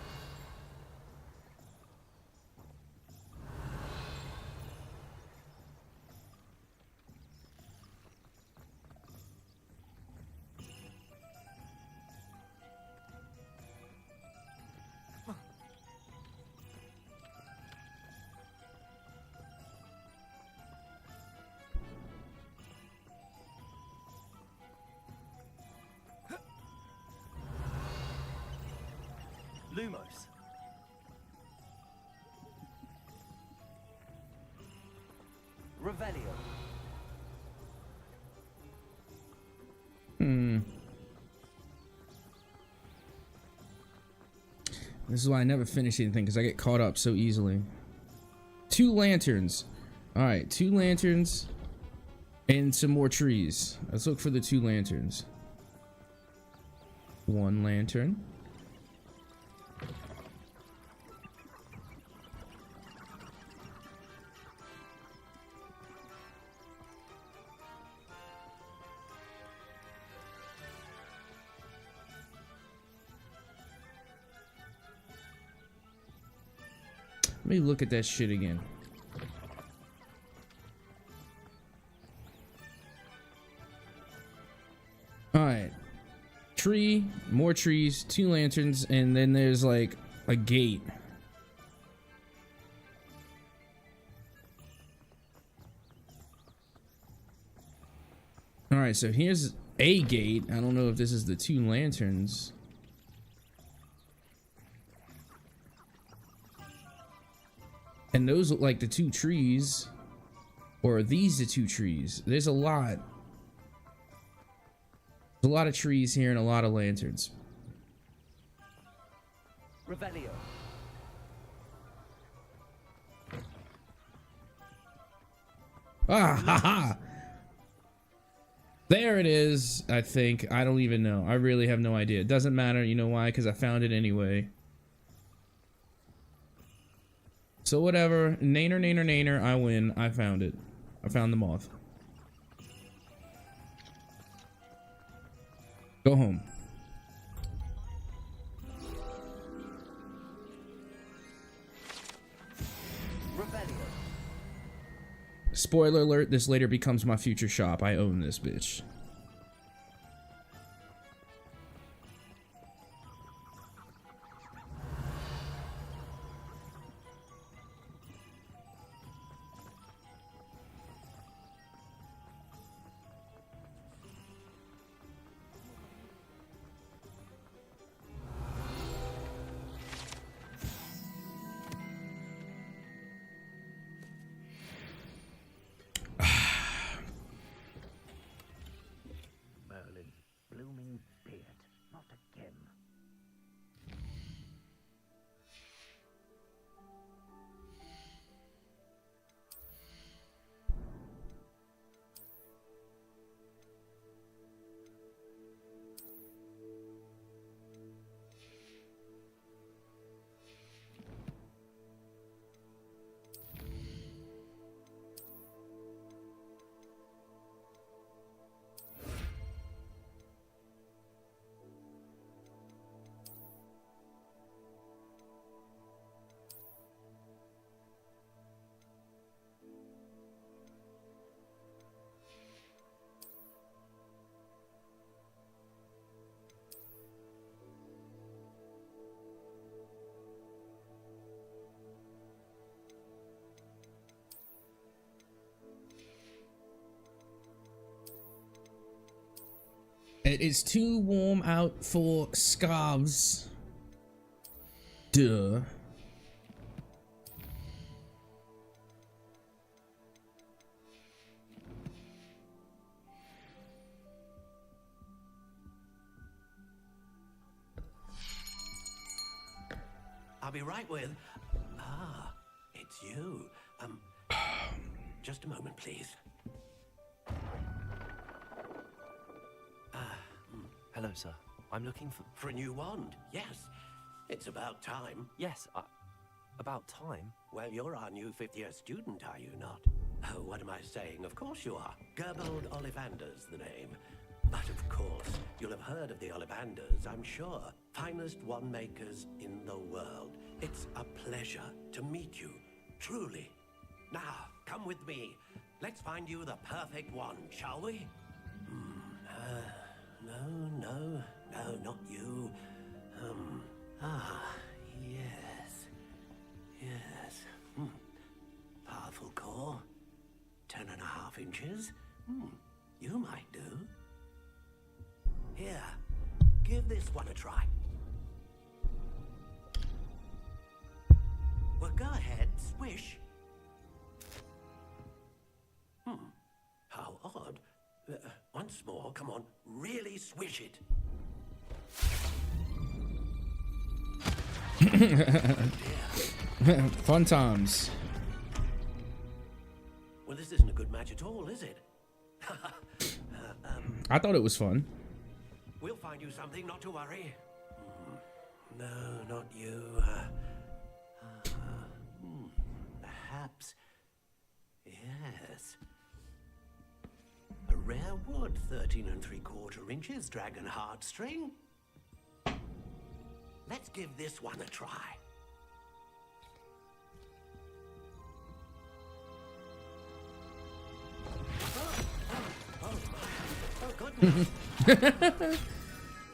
Lumos. Revelio. This is why I never finish anything, because I get caught up so easily. 2 lanterns. All right, 2 lanterns and some more trees. Let's look for the 2 lanterns. 1 lantern. Let me look at that shit again. Alright. Tree, more trees, 2 lanterns, and then there's like a gate. Alright, so here's a gate. I don't know if this is the 2 lanterns. And those look like the 2 trees. Or are these the 2 trees? There's a lot. There's a lot of trees here and a lot of lanterns. Revelio. Ah, ha, ha. There it is, I think. I don't even know. I really have no idea. It doesn't matter. You know why? Because I found it anyway. So whatever. Naner, naner, naner. I win. I found it. I found the moth. Go home. Spoiler alert, this later becomes my future shop. I own this bitch. Merlin, blooming beard, not again. It is too warm out for scarves. Duh. I'll be right with... Ah, it's you. Just a moment, please. Hello, sir. I'm looking for a new wand. Yes. It's about time. Yes, about time? Well, you're our new 5th-year student, are you not? Oh, what am I saying? Of course you are. Gerbold Ollivander's the name. But of course, you'll have heard of the Ollivanders, I'm sure. Finest wand makers in the world. It's a pleasure to meet you. Truly. Now, come with me. Let's find you the perfect wand, shall we? No, not you. Yes. Powerful core. 10.5 inches. You might do. Here, give this one a try. Well, go ahead, swish. How odd. Once more, come on, really swish it. Fun times. Well, this isn't a good match at all, is it? I thought it was fun. We'll find you something, not to worry. No, not you. Perhaps. Yes. A rare wood, 13 3/4 inches, dragon heartstring. Let's give this one a try. Oh, goodness.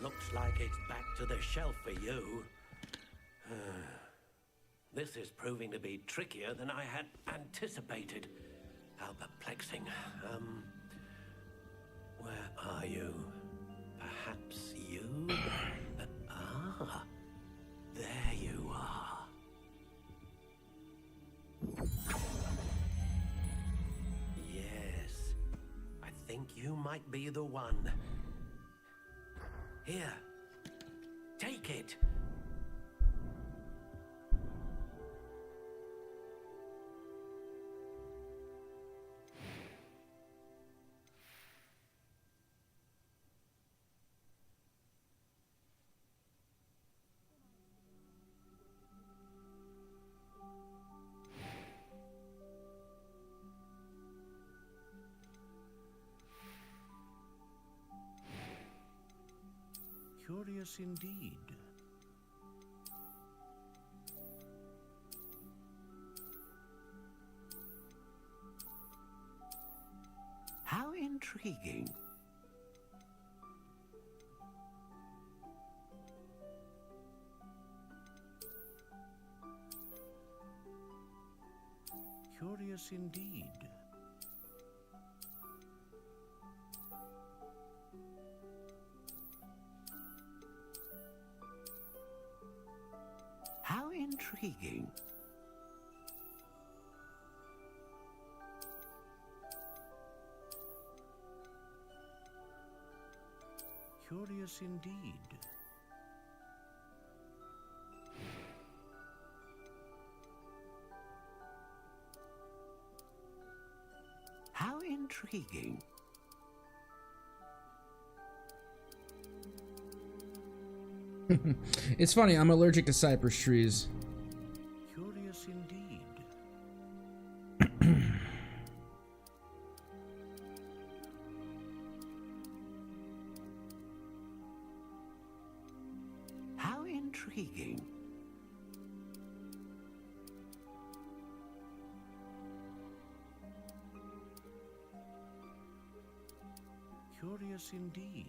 Looks like it's back to the shelf for you. This is proving to be trickier than I had anticipated. How perplexing. Where are you? Perhaps you? There you are. Yes, I think you might be the one. Here, take it. Curious indeed. How intriguing. Curious indeed. How intriguing. Curious indeed. How intriguing. It's funny, I'm allergic to cypress trees. Curious indeed. How intriguing. Curious indeed.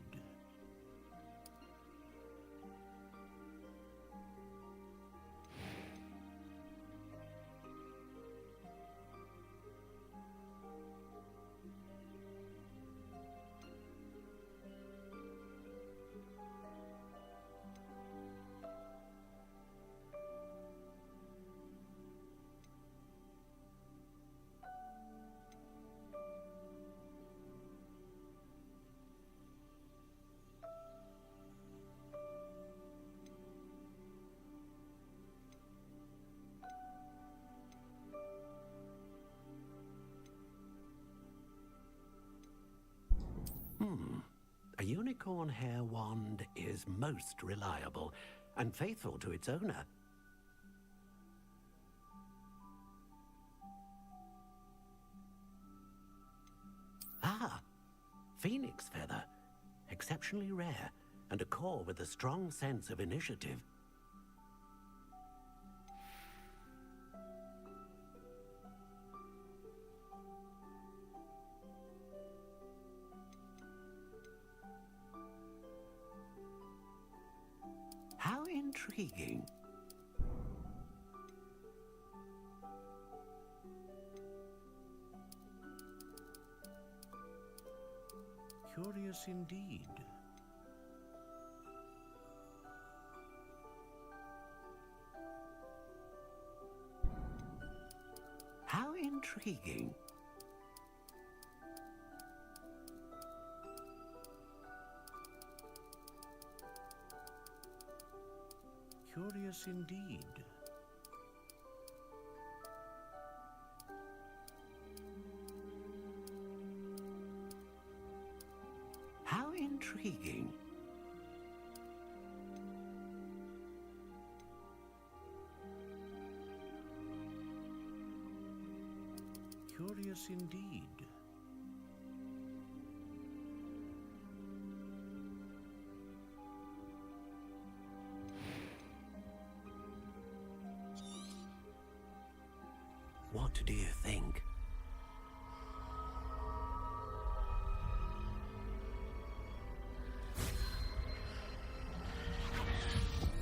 A unicorn hair wand is most reliable and faithful to its owner. Ah, phoenix feather. Exceptionally rare, and a core with a strong sense of initiative. How intriguing. Curious indeed. How intriguing. Curious indeed. intriguing. Curious indeed. What do you think?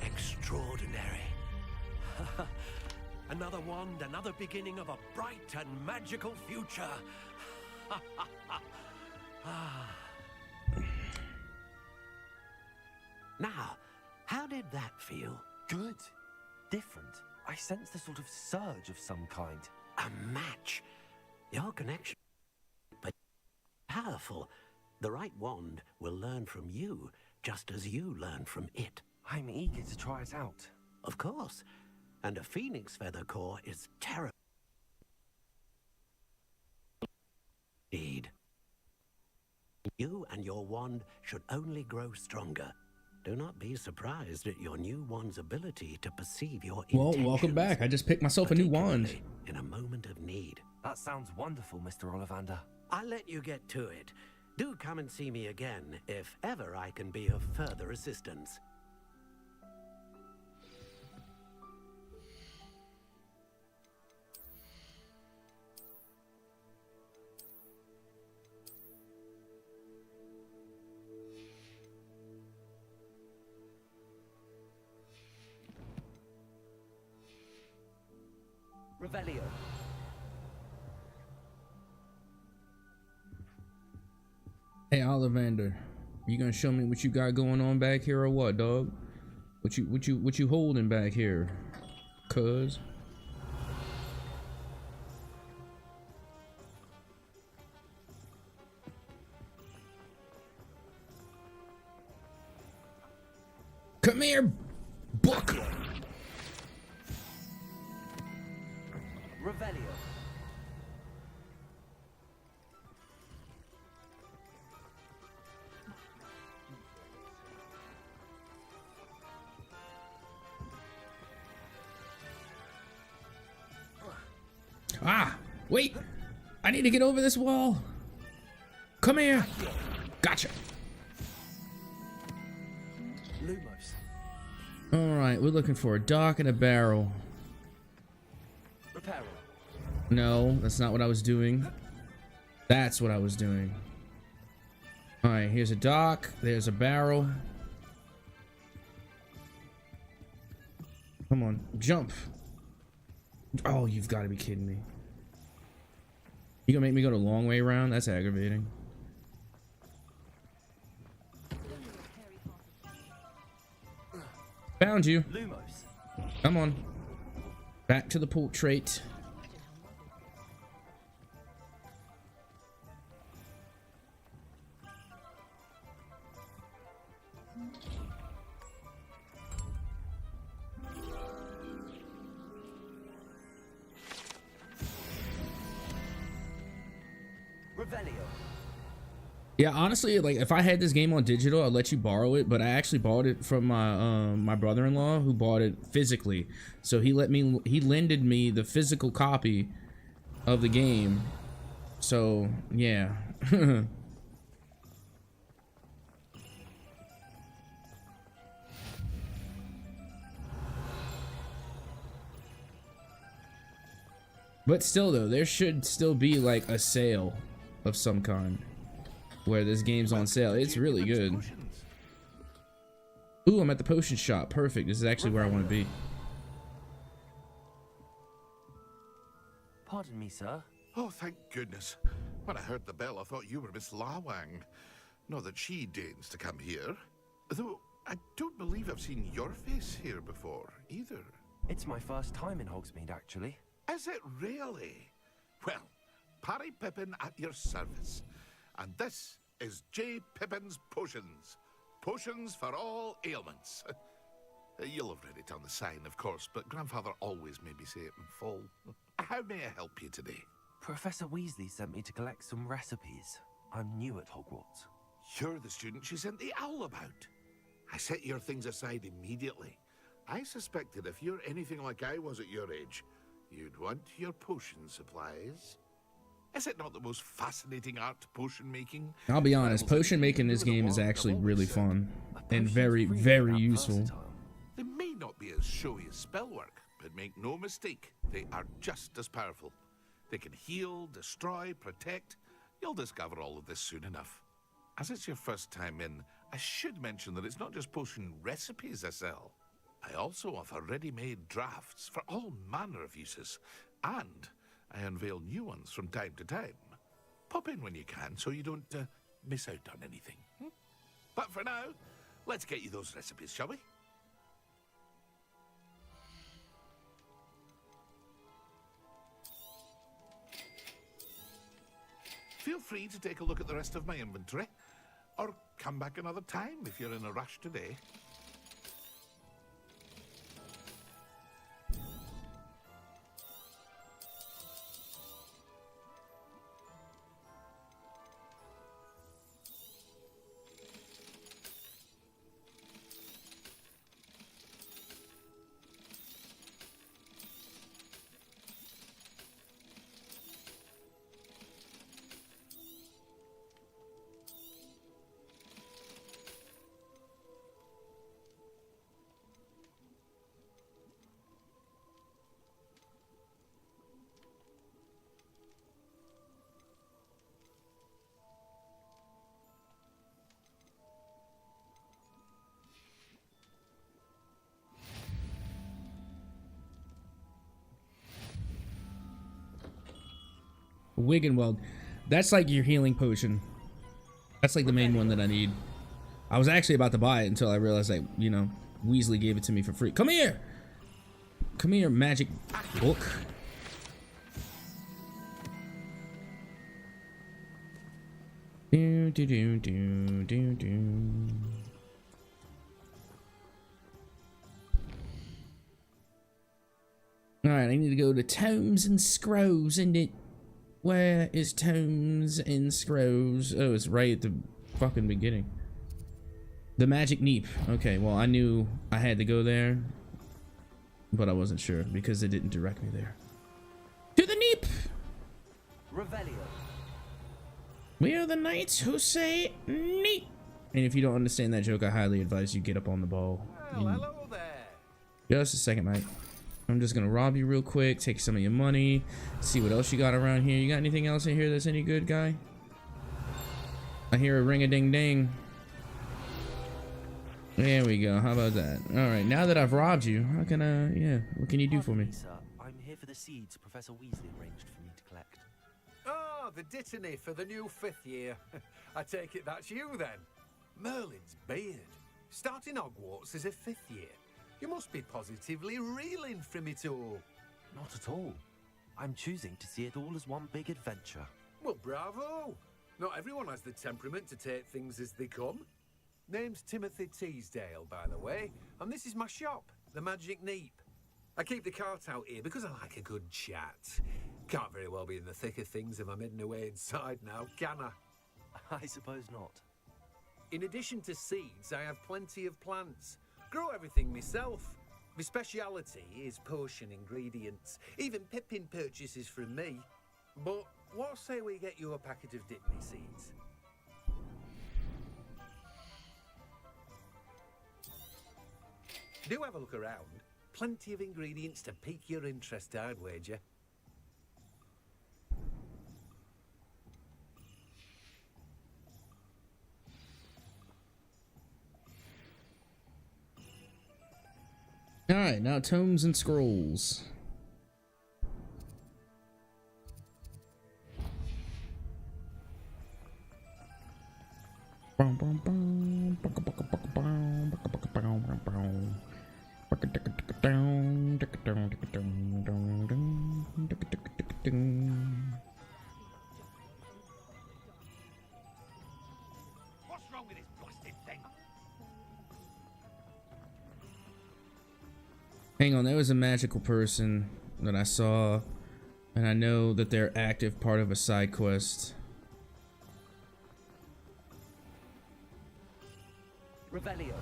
Extraordinary. Another wand, another beginning of a bright and magical future. Now, how did that feel? Good. Different. I sensed a sort of surge of some kind. A match. Your connection, but powerful. The right wand will learn from you, just as you learn from it. I'm eager to try it out. Of course. And a phoenix feather core is terrible. Indeed. You and your wand should only grow stronger. Do not be surprised at your new wand's ability to perceive your Well, intentions, welcome back. I just picked myself a new wand. in a moment of need. That sounds wonderful, Mr. Ollivander. I'll let you get to it. Do come and see me again if ever I can be of further assistance. Revelio. Hey, Ollivander, you gonna show me what you got going on back here or what, dog? What you holding back here, cuz? Come here, book. Revelio. Ah, wait. I need to get over this wall. Come here. Gotcha. Lumos. All right, we're looking for a dock and a barrel. Reparo. No, that's not what I was doing. That's what I was doing. All right, here's a dock. There's a barrel. Come on, jump. Oh, you've got to be kidding me. You gonna make me go the long way around? That's aggravating. Found you. Lumos. Come on. Back to the portrait. Revelio. Yeah, honestly, like if I had this game on digital, I'd let you borrow it, but I actually bought it from my my brother-in-law who bought it physically. So he lended me the physical copy of the game. So, yeah. But still though, there should still be like a sale of some kind where this game's on sale. It's really good. Ooh, I'm at the potion shop. Perfect. This is actually where I want to be. Pardon me, sir. Oh, thank goodness. When I heard the bell, I thought you were Miss Lawang. Not that she deigns to come here. Though, I don't believe I've seen your face here before, either. It's my first time in Hogsmeade, actually. Is it really? Well, Parry Pippin at your service. And this is J. Pippin's Potions. Potions for all ailments. You'll have read it on the sign, of course, but Grandfather always made me say it in full. How may I help you today? Professor Weasley sent me to collect some recipes. I'm new at Hogwarts. You're the student she sent the owl about. I set your things aside immediately. I suspected if you're anything like I was at your age, you'd want your potion supplies. Is it not the most fascinating art, potion making? I'll be honest, potion making in this game is actually really fun and very, very useful. They may not be as showy as spellwork, but make no mistake, they are just as powerful. They can heal, destroy, protect. You'll discover all of this soon enough. As it's your first time in, I should mention that it's not just potion recipes I sell. I also offer ready-made drafts for all manner of uses, and I unveil new ones from time to time. Pop in when you can so you don't miss out on anything. But for now, let's get you those recipes, shall we? Feel free to take a look at the rest of my inventory, or come back another time if you're in a rush today. Wiggenweld. That's like your healing potion. That's like the main one that I need. I was actually about to buy it until I realized that, you know, Weasley gave it to me for free. Come here! Come here, magic book. Do, do, do, do, do, do. Alright, I need to go to Tomes and Scrolls, isn't it? Where is Tomes and Scrolls? Oh, it's right at the fucking beginning. The Magic Neep. Okay, well, I knew I had to go there, but I wasn't sure because it didn't direct me there. To the Neep! Revelio. We are the knights who say Neep! And if you don't understand that joke, I highly advise you get up on the ball. Well, hello there. Just a second, mate. I'm just gonna rob you real quick, take some of your money, see what else you got around here. You got anything else in here that's any good, guy? I hear a ring-a-ding-ding. There we go. How about that? All right. Now that I've robbed you, how can I? Yeah. What can you do for me? Sir, I'm here for the seeds Professor Weasley arranged for me to collect. Oh, the dittany for the new 5th year. I take it that's you then. Merlin's beard. Starting Hogwarts as a 5th year. You must be positively reeling from it all. Not at all. I'm choosing to see it all as one big adventure. Well, bravo. Not everyone has the temperament to take things as they come. Name's Timothy Teasdale, by the way, and this is my shop, the Magic Neep. I keep the cart out here because I like a good chat. Can't very well be in the thick of things if I'm hidden away inside now, can I? I suppose not. In addition to seeds, I have plenty of plants. Grow everything myself. My speciality is potion ingredients. Even Pippin purchases from me. But what say we get you a packet of Dittany seeds? Do have a look around. Plenty of ingredients to pique your interest, I'd wager. All right, now Tomes and Scrolls. What's wrong with this blasted thing? Hang on, there was a magical person that I saw, and I know that they're active part of a side quest. Revelio.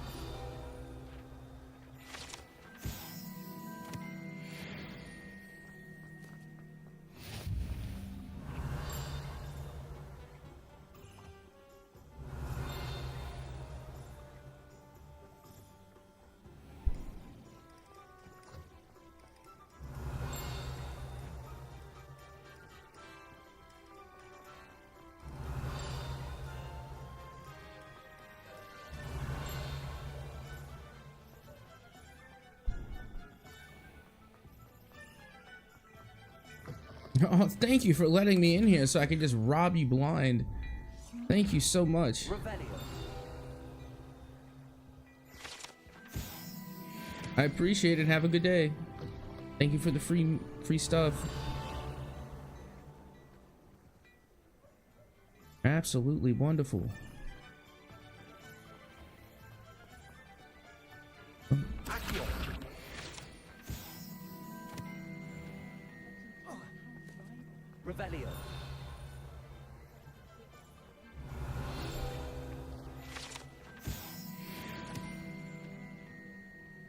Oh, thank you for letting me in here so I can just rob you blind. Thank you so much. I appreciate it. Have a good day. Thank you for the free stuff. Absolutely wonderful. Revelio.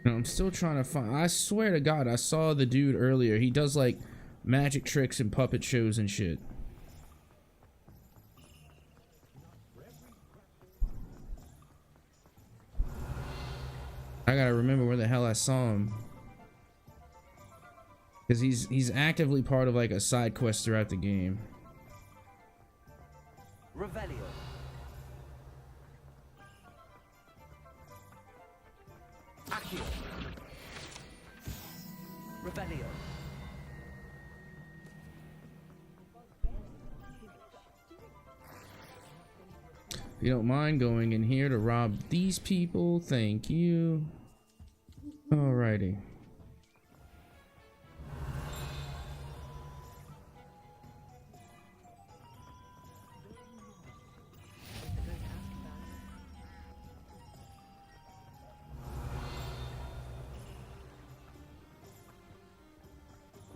No, I'm still trying to find. I swear to God, I saw the dude earlier. He does like magic tricks and puppet shows and shit. I gotta remember where the hell I saw him. Because he's actively part of like a side quest throughout the game. Revelio. Accio. Revelio. If you don't mind going in here to rob these people, thank you. Alrighty.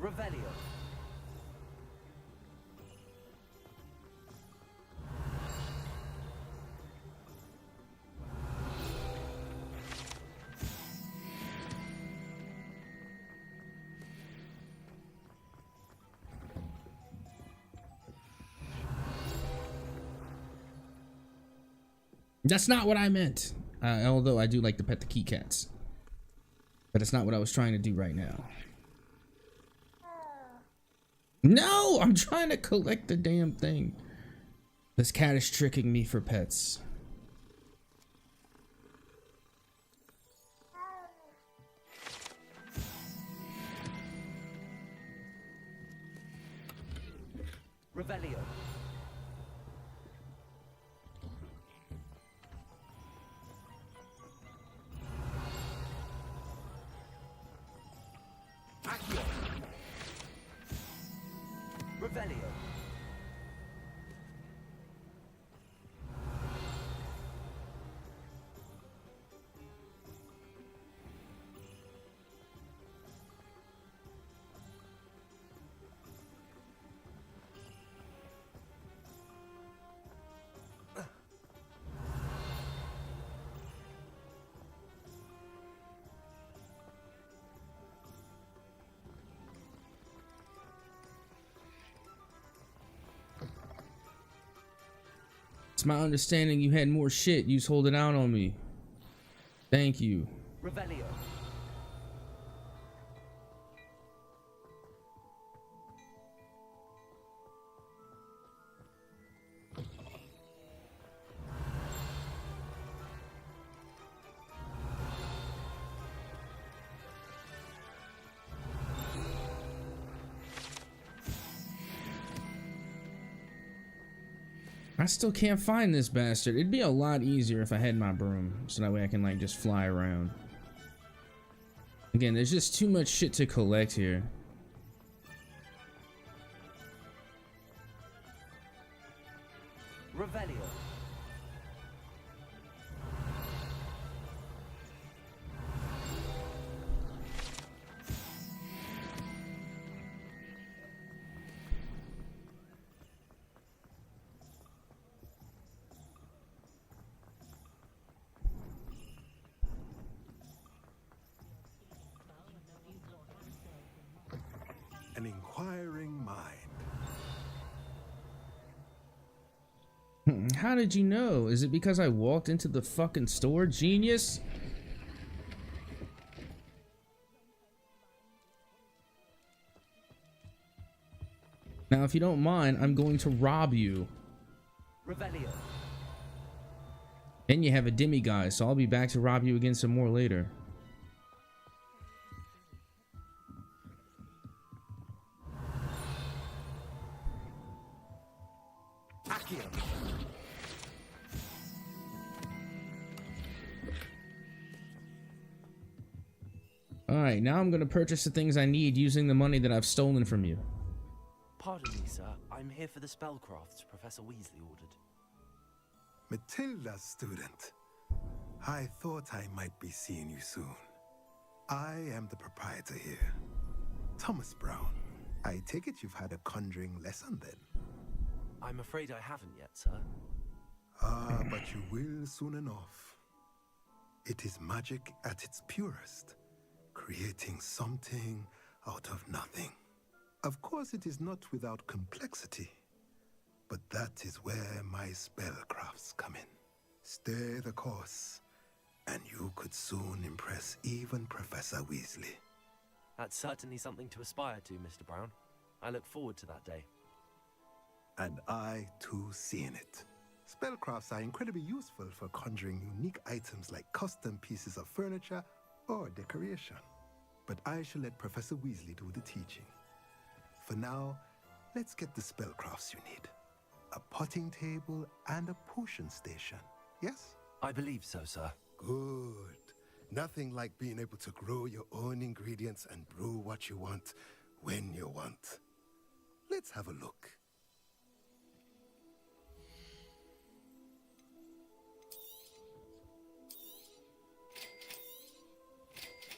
Revelio. That's not what I meant. Although I do like to pet the key cats. But it's not what I was trying to do right now. No! I'm trying to collect the damn thing. This cat is tricking me for pets. Revelio. Accio. Revelio. It's my understanding you had more shit. You was holding out on me. Thank you. Revelio. I still can't find this bastard. It'd be a lot easier if I had my broom, so that way I can like just fly around. Again, there's just too much shit to collect here. Revelio. How did you know? Is it because I walked into the fucking store, genius? Now, if you don't mind, I'm going to rob you. Revelio. And you have a demiguise, so I'll be back to rob you again some more later. Alright, now I'm going to purchase the things I need using the money that I've stolen from you. Pardon me, sir. I'm here for the spellcrafts Professor Weasley ordered. Matilda, student. I thought I might be seeing you soon. I am the proprietor here, Thomas Brown. I take it you've had a conjuring lesson then? I'm afraid I haven't yet, sir. Ah, but you will soon enough. It is magic at its purest, creating something out of nothing. Of course, it is not without complexity, but that is where my spellcrafts come in. Stay the course, and you could soon impress even Professor Weasley. That's certainly something to aspire to, Mr. Brown. I look forward to that day. And I, too, seeing it. Spellcrafts are incredibly useful for conjuring unique items like custom pieces of furniture or decoration. But I shall let Professor Weasley do the teaching. For now, let's get the spellcrafts you need. A potting table and a potion station, yes? I believe so, sir. Good. Nothing like being able to grow your own ingredients and brew what you want when you want. Let's have a look.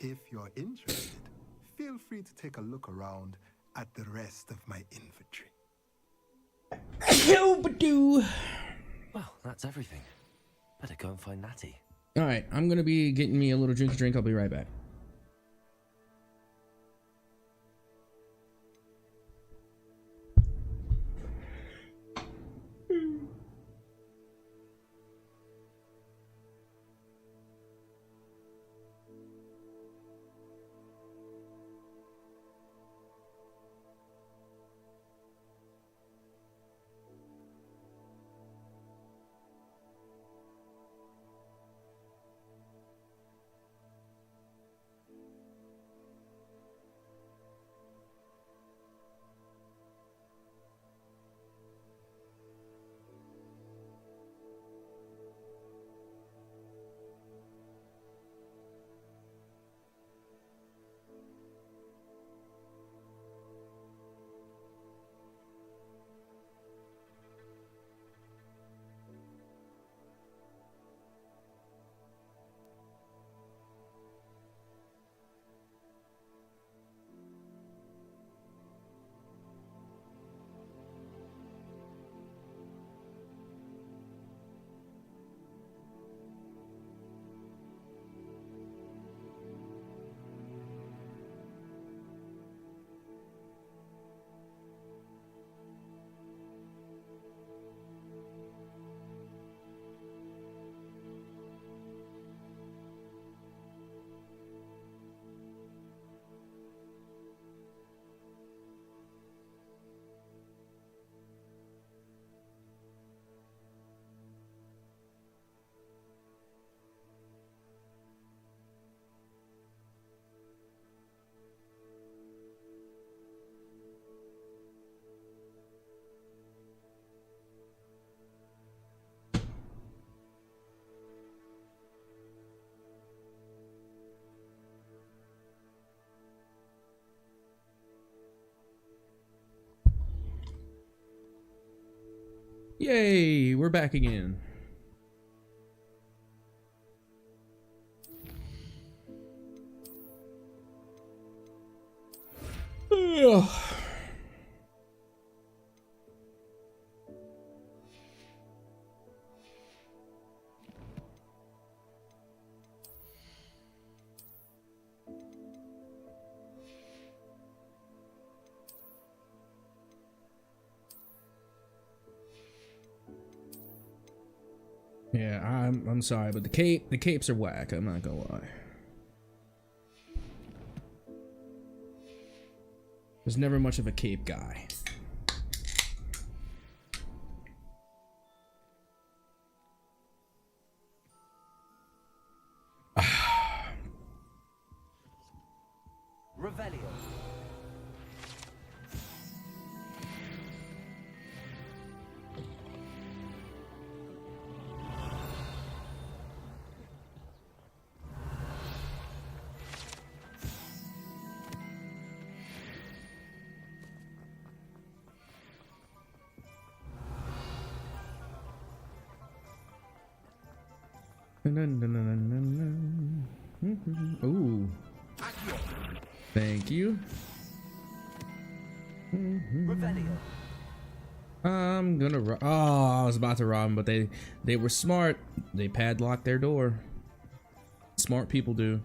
If you're interested, feel free to take a look around at the rest of my inventory. Well, that's everything. Better go and find Natty. Alright, I'm gonna be getting me a little drink. I'll be right back. Yay, we're back again. Ugh. Yeah, I'm sorry, but the capes are whack. I'm not gonna lie. Was never much of a cape guy. Revelio. Ooh. Thank you. I'm gonna I was about to rob them, but they were smart. They padlocked their door. Smart people do.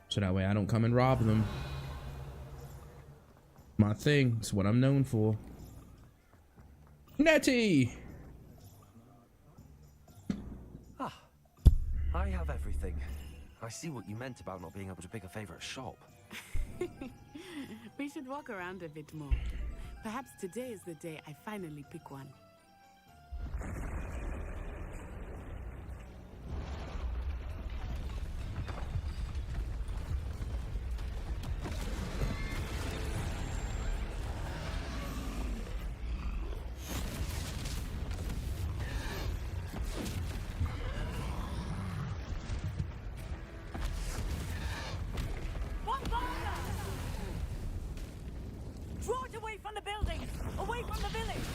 So that way I don't come and rob them. My thing. It's what I'm known for. Nettie! I have everything. I see what you meant about not being able to pick a favorite shop. We should walk around a bit more. Perhaps today is the day I finally pick one. Draw it away from the buildings! Away from the village!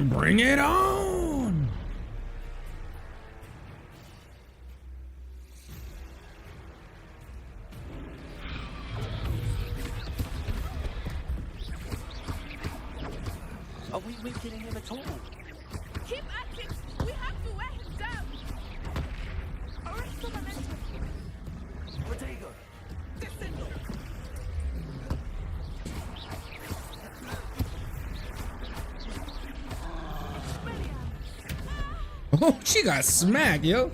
Bring it on! Are we weakening him at all? Keep at it! We have to wear him down! Arrest the momentum! Rodrigo! Descendo! Oh, she got smacked, yo.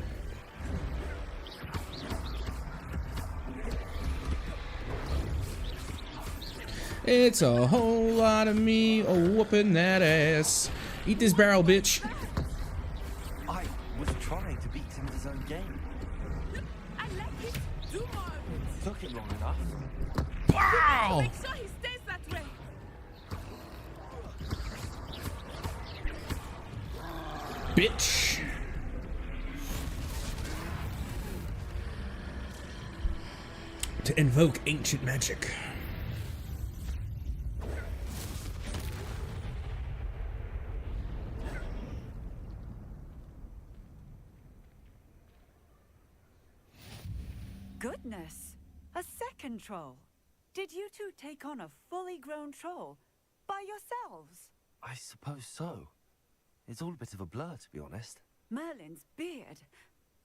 It's a whole lot of me whooping that ass. Eat this barrel, bitch. I was trying to beat him at his own game. I like it! Do more of it! Took it long enough. Wow! Make sure he stays that way! Bitch. To invoke ancient magic. Goodness! A second troll! Did you two take on a fully grown troll? By yourselves? I suppose so. It's all a bit of a blur, to be honest. Merlin's beard.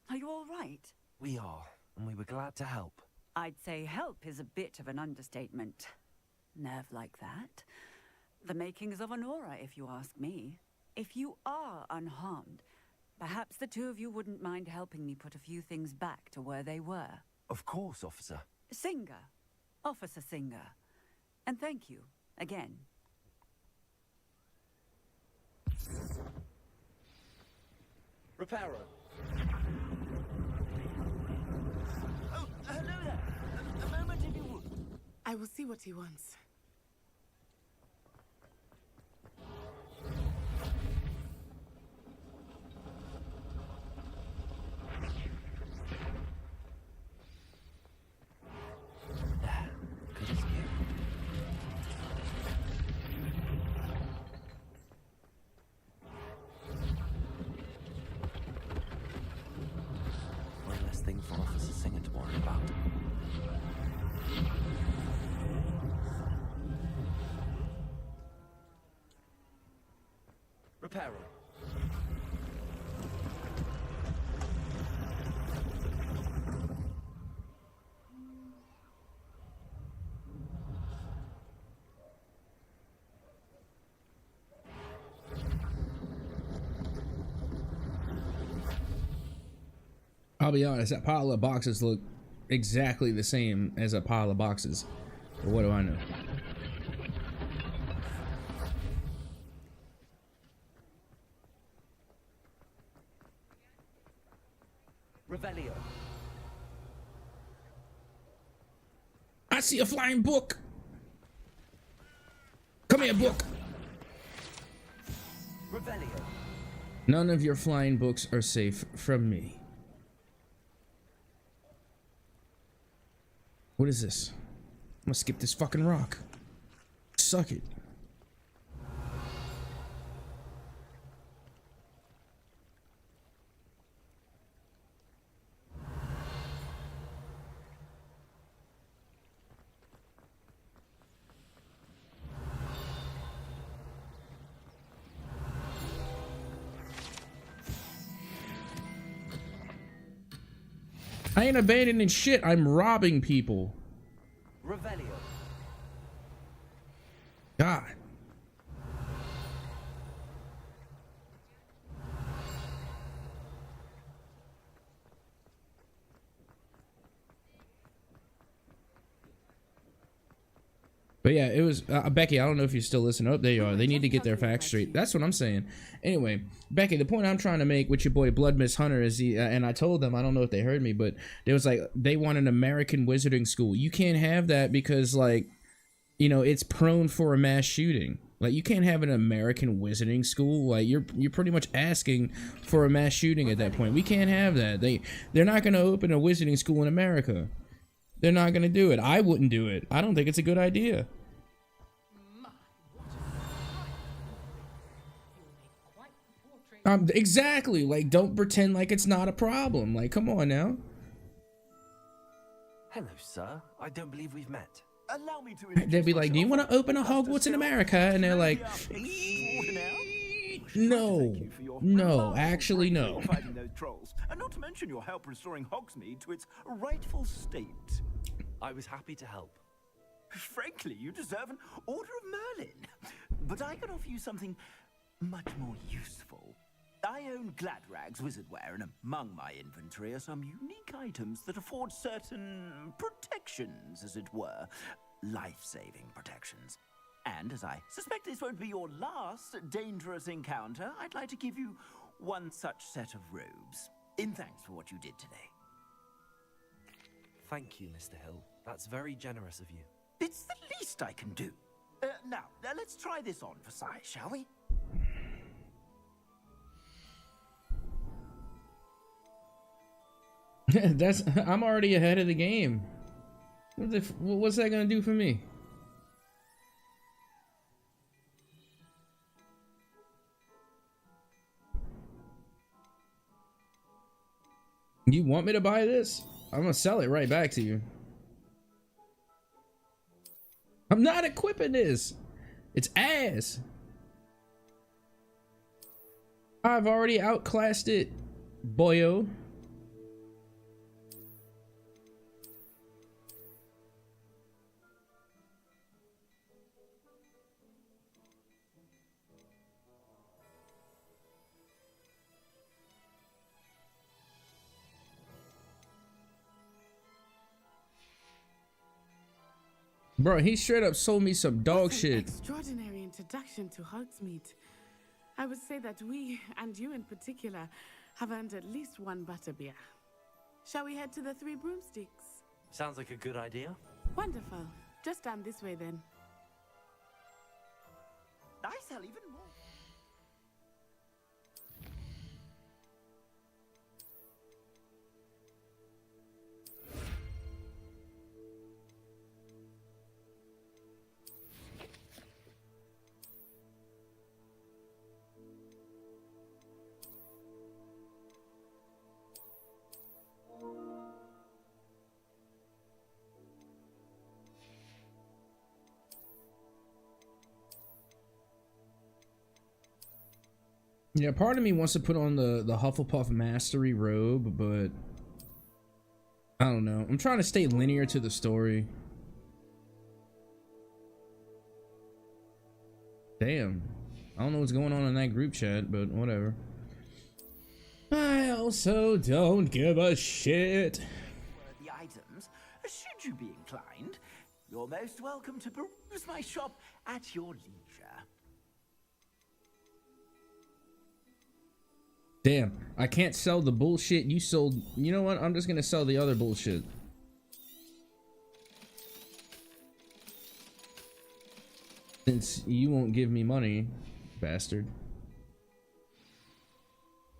Are you all right? We are, and we were glad to help. I'd say help is a bit of an understatement. Nerve like that. The makings of an aura, if you ask me. If you are unharmed, perhaps the two of you wouldn't mind helping me put a few things back to where they were. Of course, officer. Singer. Officer Singer. And thank you, again. Reparo. Oh, hello there. A moment if you would. I will see what he wants. Good as new. One less thing for Officer Singer to worry about. Reparo. I'll be honest, that pile of boxes look exactly the same as a pile of boxes. But what do I know? Revelio. I see a flying book. Come here, book. Revelio. None of your flying books are safe from me. What is this? I'm gonna skip this fucking rock. Suck it. I ain't abandoning shit. I'm robbing people. Revelio. God. But yeah, it was Becky. I don't know if you still listen. Oh, there you are. They need to get their facts straight. That's what I'm saying. Anyway, Becky, the point I'm trying to make with your boy Blood Miss Hunter is and I told them, I don't know if they heard me, but they was like, they want an American wizarding school. You can't have that because, like, you know, it's prone for a mass shooting. Like, you can't have an American wizarding school. Like, you're pretty much asking for a mass shooting at that point. We can't have that. They're not going to open a wizarding school in America. They're not going to do it. I wouldn't do it. I don't think it's a good idea. Exactly. Like, don't pretend like it's not a problem. Like, come on now. Hello, sir. I don't believe we've met. Allow me to They'd be like, do you want to open a Hogwarts in America? And they're like, no, no, actually no. Fighting those trolls, and not to mention your help restoring Hogsmeade to its rightful state. I was happy to help. Frankly, you deserve an Order of Merlin. But I can offer you something much more useful. I own Gladrag's wizardware, and among my inventory are some unique items that afford certain protections, as it were. Life-saving protections. And as I suspect this won't be your last dangerous encounter, I'd like to give you one such set of robes, in thanks for what you did today. Thank you, Mr. Hill. That's very generous of you. It's the least I can do. Now, let's try this on for size, shall we? I'm already ahead of the game. What's that gonna do for me? You want me to buy this? I'm gonna sell it right back to you. I'm not equipping this. It's ass. I've already outclassed it, boyo. Bro, he straight up sold me some dog shit. Extraordinary introduction to Hogsmeade. I would say that we, and you in particular, have earned at least one butterbeer. Shall we head to the Three Broomsticks? Sounds like a good idea. Wonderful. Just down this way then. I sell even more. Yeah, part of me wants to put on the Hufflepuff Mastery robe, but I don't know. I'm trying to stay linear to the story. Damn. I don't know what's going on in that group chat, but whatever. also don't give a shit. The items, should you be inclined, you're most welcome to peruse my shop at your leisure. Damn, I can't sell the bullshit you sold. You know what? I'm just gonna sell the other bullshit. Since you won't give me money, bastard.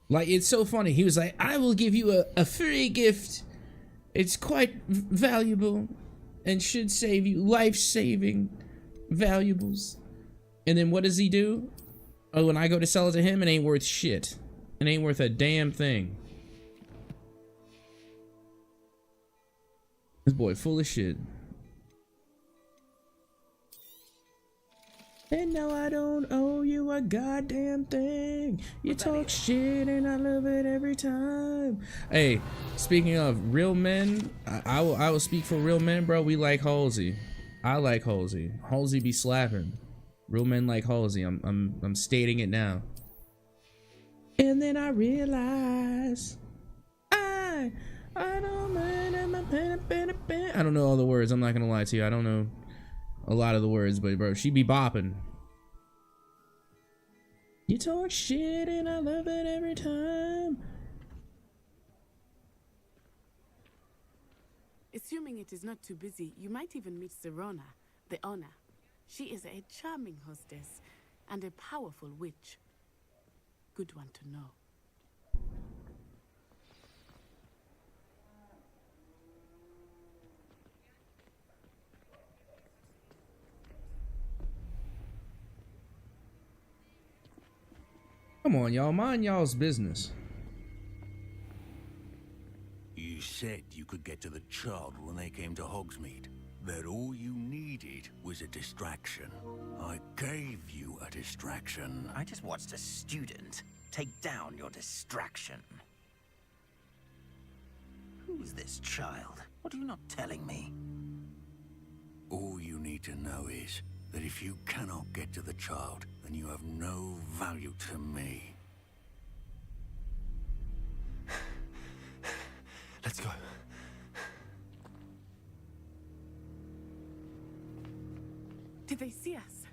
Like, it's so funny. He was like, I will give you a free gift. It's quite valuable and should save you life-saving valuables. And then what does he do? Oh, when I go to sell it to him, it ain't worth shit. It ain't worth a damn thing. This boy full of shit. And no, I don't owe you a goddamn thing. You talk shit and I love it every time. Hey, speaking of real men, I will speak for real men, bro. We like Halsey. I like Halsey. Halsey be slapping. Real men like Halsey. I'm stating it now. And then I realize I don't know all the words. I'm not gonna lie to you. I don't know a lot of the words, but bro, she be bopping. You talk shit and I love it every time. Assuming it is not too busy, you might even meet Serona, the owner. She is a charming hostess and a powerful witch. Good one to know. Come on, y'all. Mind y'all's business. You said you could get to the child when they came to Hogsmeade. That all you needed was a distraction. I gave you a distraction. I just watched a student take down your distraction. Who's this child? What are you not telling me? All you need to know is that if you cannot get to the child, then you have no value to me. Let's go. Did they see us?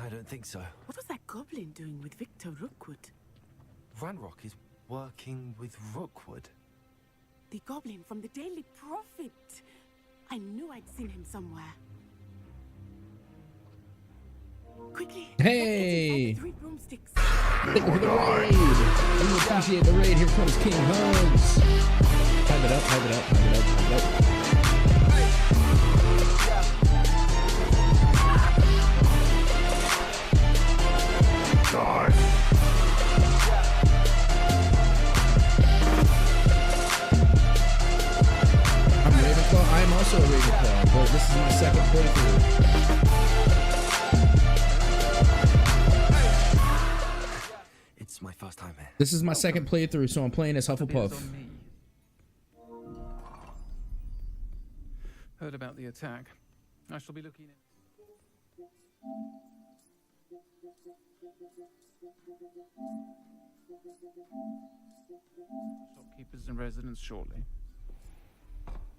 I don't think so. What was that goblin doing with Victor Rookwood? Ranrock is working with Rookwood. The goblin from the Daily Prophet. I knew I'd seen him somewhere. Quickly! Hey! 3 broomsticks. Thank you for the raid! We appreciate the raid. Here comes King Hugs. Hype it up, hype it up, hype it up, hype it up. Die. I'm Ravenclaw. I am also a Ravenclaw, but this is my second playthrough. It's my first time here. This is my second playthrough, so I'm playing as Hufflepuff. Heard about the attack. I shall be looking in. Shopkeepers and residents shortly.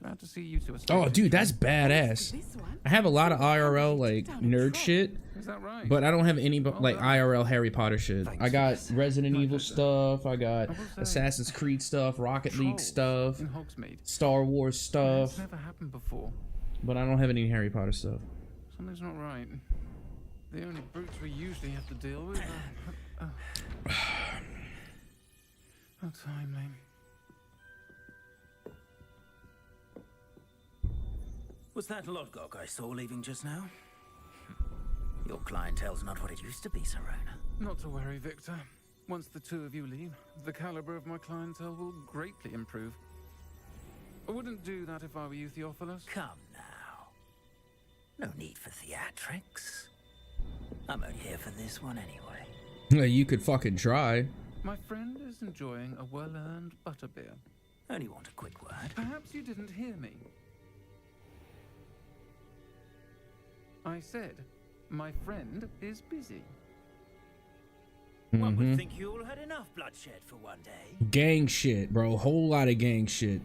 Glad to see you two. Oh, dude, that's badass. I have a lot of IRL like nerd shit, Is that right? but I don't have any like IRL Harry Potter shit. I got Resident Evil stuff. I got Assassin's Creed stuff, Rocket League stuff, in Hogsmeade. Star Wars stuff, It's never happened before. but I don't have any Harry Potter stuff. Something's not right. The only brutes we usually have to deal with are... How timely. Was that Lodgok I saw leaving just now? Your clientele's not what it used to be, Serona. Not to worry, Victor. Once the two of you leave, the caliber of my clientele will greatly improve. I wouldn't do that if I were you, Theophilus. Come now. No need for theatrics. I'm only here for this one anyway. You could fucking try. My friend is enjoying a well-earned butterbeer. Only want a quick word. Perhaps you didn't hear me. I said, my friend is busy. One would think you all had enough bloodshed for one day. Gang shit, bro. Whole lot of gang shit.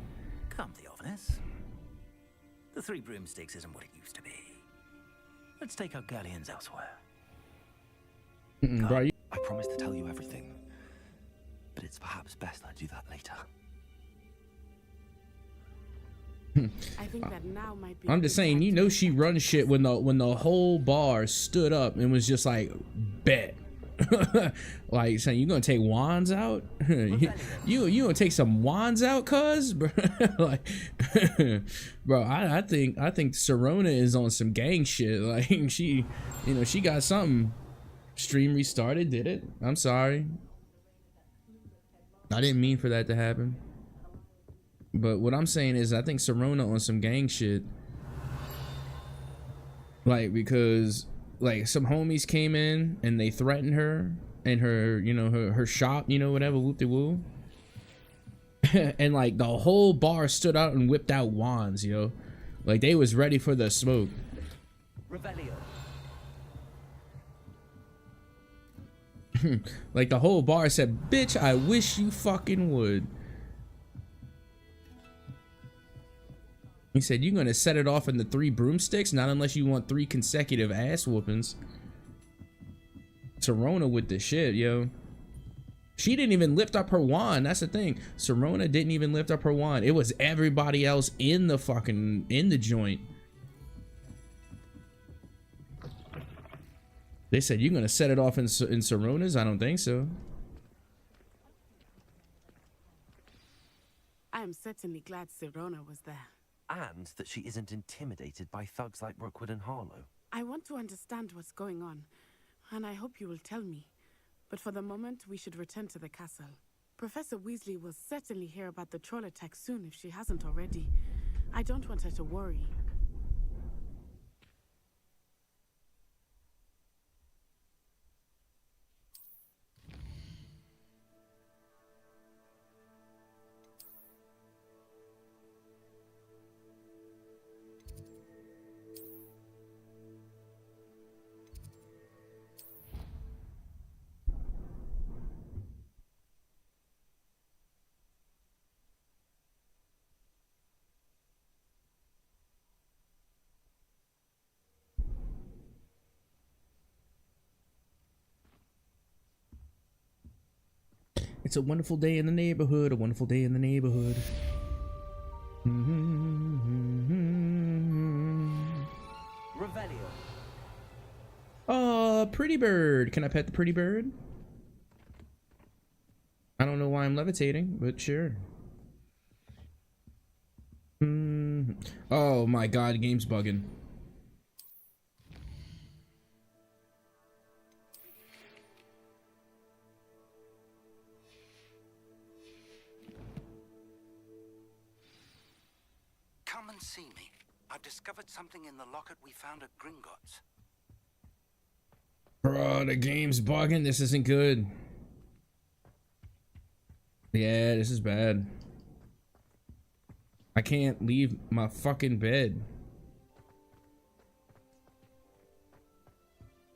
Come, Theophilus. The Three Broomsticks isn't what it used to be. Let's take our galleons elsewhere. Bro, you I promise to tell you everything, but it's perhaps best I do that later. I think that now might be. I'm just saying, you know, she runs shit when the whole bar stood up and was just like, bet. Like saying, you gonna take wands out? you gonna take some wands out, cuz? Like, bro, I think Sirona is on some gang shit. Like, she, you know, she got something. Stream restarted, did it? I'm sorry. I didn't mean for that to happen. But what I'm saying is, I think Sirona on some gang shit. Like, because like some homies came in and they threatened her and her, you know, her shop, you know, whatever, whoop-de-woo. And like the whole bar stood out and whipped out wands, yo. Like they was ready for the smoke. Revelio. Like the whole bar said, bitch, I wish you fucking would. He said, you're gonna set it off in the Three Broomsticks? Not unless you want 3 consecutive ass whoopings. Sirona with the shit, yo. She didn't even lift up her wand. That's the thing. Sirona didn't even lift up her wand. It was everybody else in the joint. They said, you're gonna set it off in Sirona's? I don't think so. I am certainly glad Sirona was there. And that she isn't intimidated by thugs like Rookwood and Harlow. I want to understand what's going on, and I hope you will tell me. But for the moment, we should return to the castle. Professor Weasley will certainly hear about the troll attack soon if she hasn't already. I don't want her to worry. It's a wonderful day in the neighborhood. A wonderful day in the neighborhood. Revelio. Oh, pretty bird. Can I pet the pretty bird? I don't know why I'm levitating, but sure. Oh my god, the game's bugging. Come and see me. I've discovered something in the locket we found at Gringotts. Bro, the game's bugging. This isn't good. Yeah, this is bad. I can't leave my fucking bed.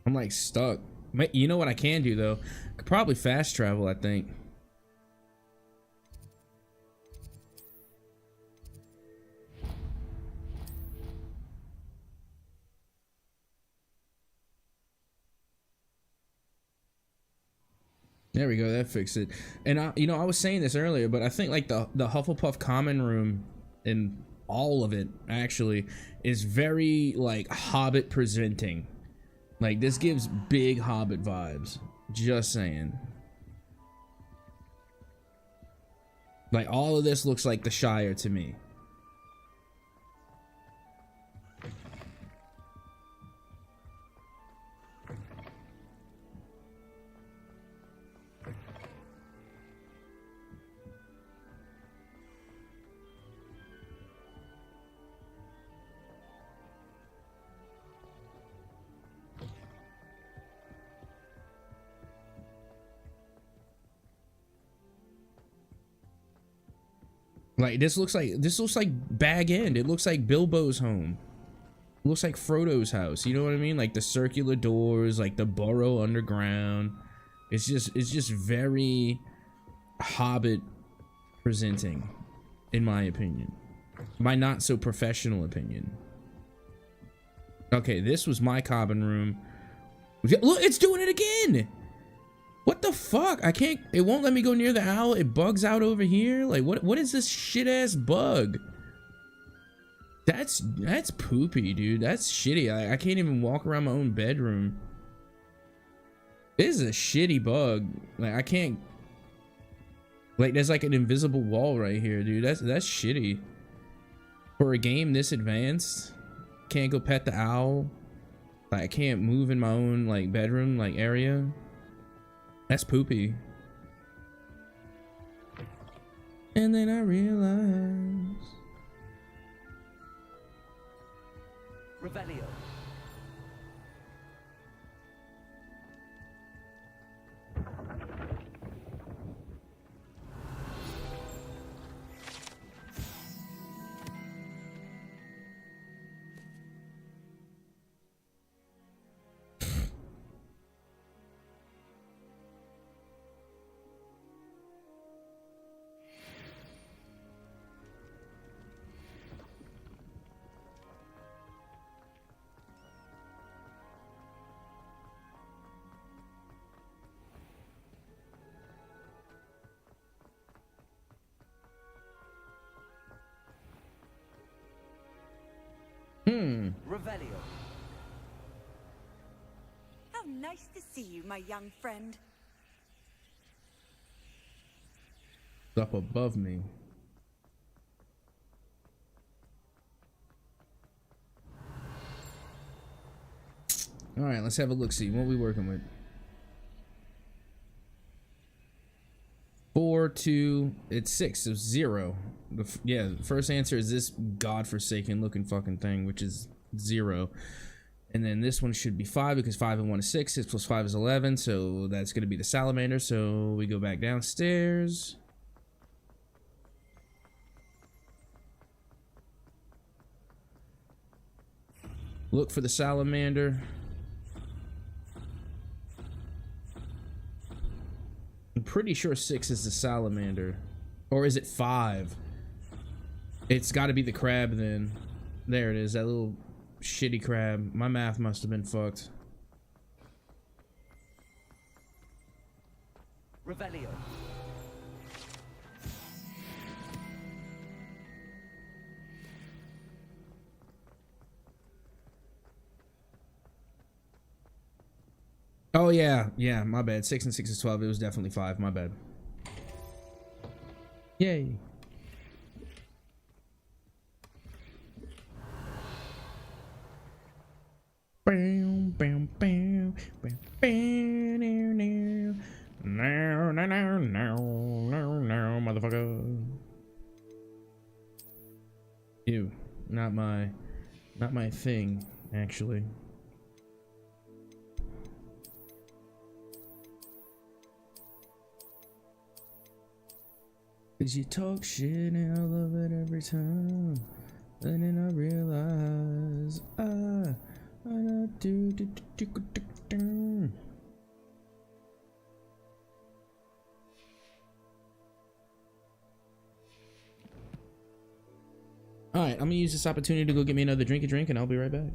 I'm like stuck. You know what I can do though? I could probably fast travel, I think. There we go, that fixed it. And I was saying this earlier, but I think like the Hufflepuff common room and all of it actually is very like Hobbit presenting. Like this gives big Hobbit vibes. Just saying. Like all of this looks like the Shire to me. Like this looks like Bag End. It looks like Bilbo's home. It looks like Frodo's house. You know what I mean? Like the circular doors, like the burrow underground. It's just very Hobbit presenting, in my opinion. My not so professional opinion. Okay, this was my cabin room. Look, it's doing it again. What the fuck? I can't, it won't let me go near the owl. It bugs out over here. Like, what is this shit ass bug? That's poopy, dude. That's shitty. I can't even walk around my own bedroom. This is a shitty bug. Like, I can't, like, there's like an invisible wall right here, dude. That's shitty. For a game this advanced, can't go pet the owl. Like, I can't move in my own, like, bedroom, like, area. That's poopy. And then I realized. Revelio. Revelio. How nice to see you, my young friend. Up above me. All right, let's have a look. See what we working with. 4, 2, it's 6, so 0. Yeah, the first answer is this godforsaken looking fucking thing, which is 0. And then this one should be 5 because 5 and 1 is 6. 6 plus 5 is 11, so that's going to be the salamander. So we go back downstairs. Look for the salamander. I'm pretty sure 6 is the salamander. Or is it 5? It's got to be the crab then. There it is, that little shitty crab. My math must have been fucked. Revelio. Oh yeah, my bad. 6 and 6 is 12. It was definitely 5. My bad. Yay. Bam, bam, bam, bam, bam, now, motherfucker. Ew, not my thing, actually. Cause you talk shit and I love it every time. And then I realize I do. Alright, I'm gonna use this opportunity to go get me another drink and I'll be right back.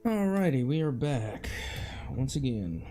Alrighty, we are back once again.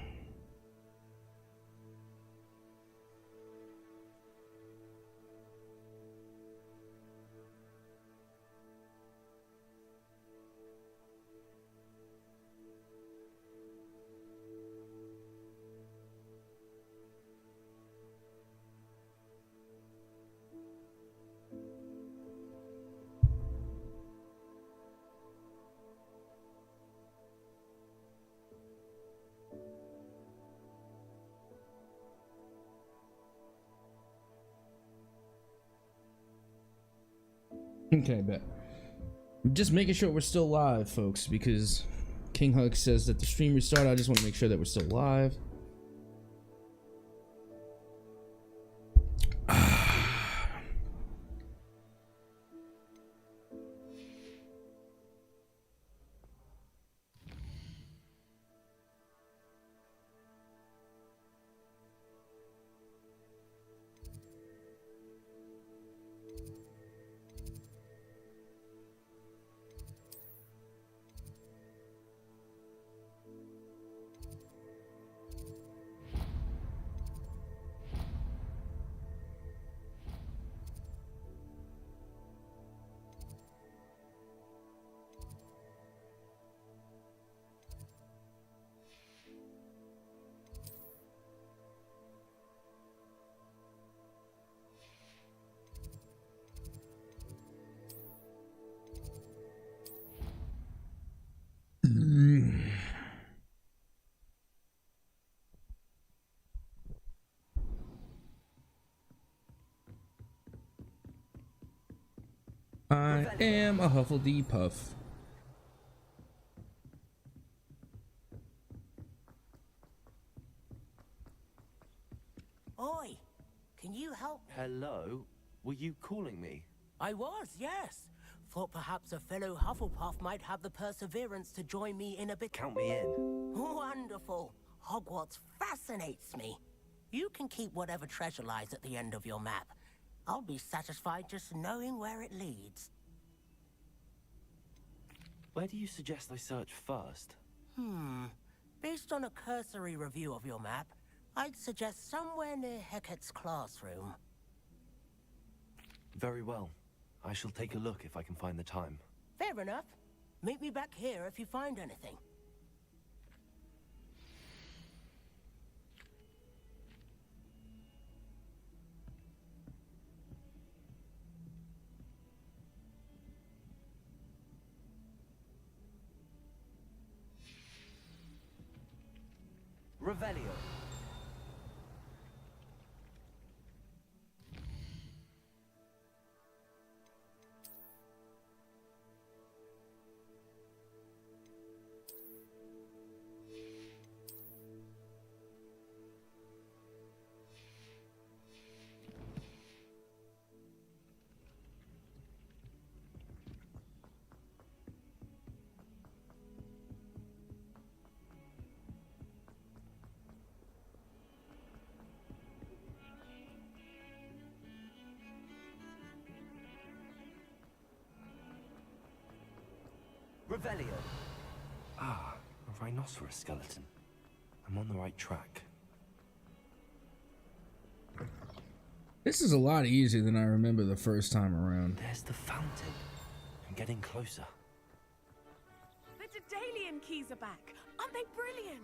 Okay, bet. Just making sure we're still live, folks, because King Hug says that the stream restarted. I just want to make sure that we're still live. I am a Hufflepuff. Oi, can you help? Hello? Were you calling me? I was, yes. Thought perhaps a fellow Hufflepuff might have the perseverance to join me in a bit. Count me in. Wonderful. Hogwarts fascinates me. You can keep whatever treasure lies at the end of your map. I'll be satisfied just knowing where it leads. Where do you suggest I search first? Based on a cursory review of your map, I'd suggest somewhere near Hecat's classroom. Very well. I shall take a look if I can find the time. Fair enough. Meet me back here if you find anything. Revelio. Revelio. Ah, a rhinoceros skeleton. I'm on the right track. This is a lot easier than I remember the first time around. There's the fountain. I'm getting closer. The Daedalian keys are back. Aren't they brilliant?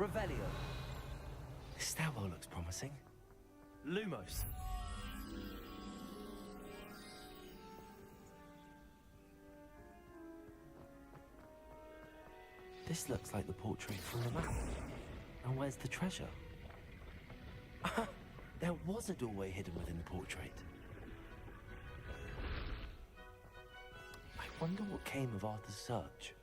Revelio. This stairwell looks promising. Lumos. This looks like the portrait from the map. And where's the treasure? There was a doorway hidden within the portrait. I wonder what came of Arthur's search.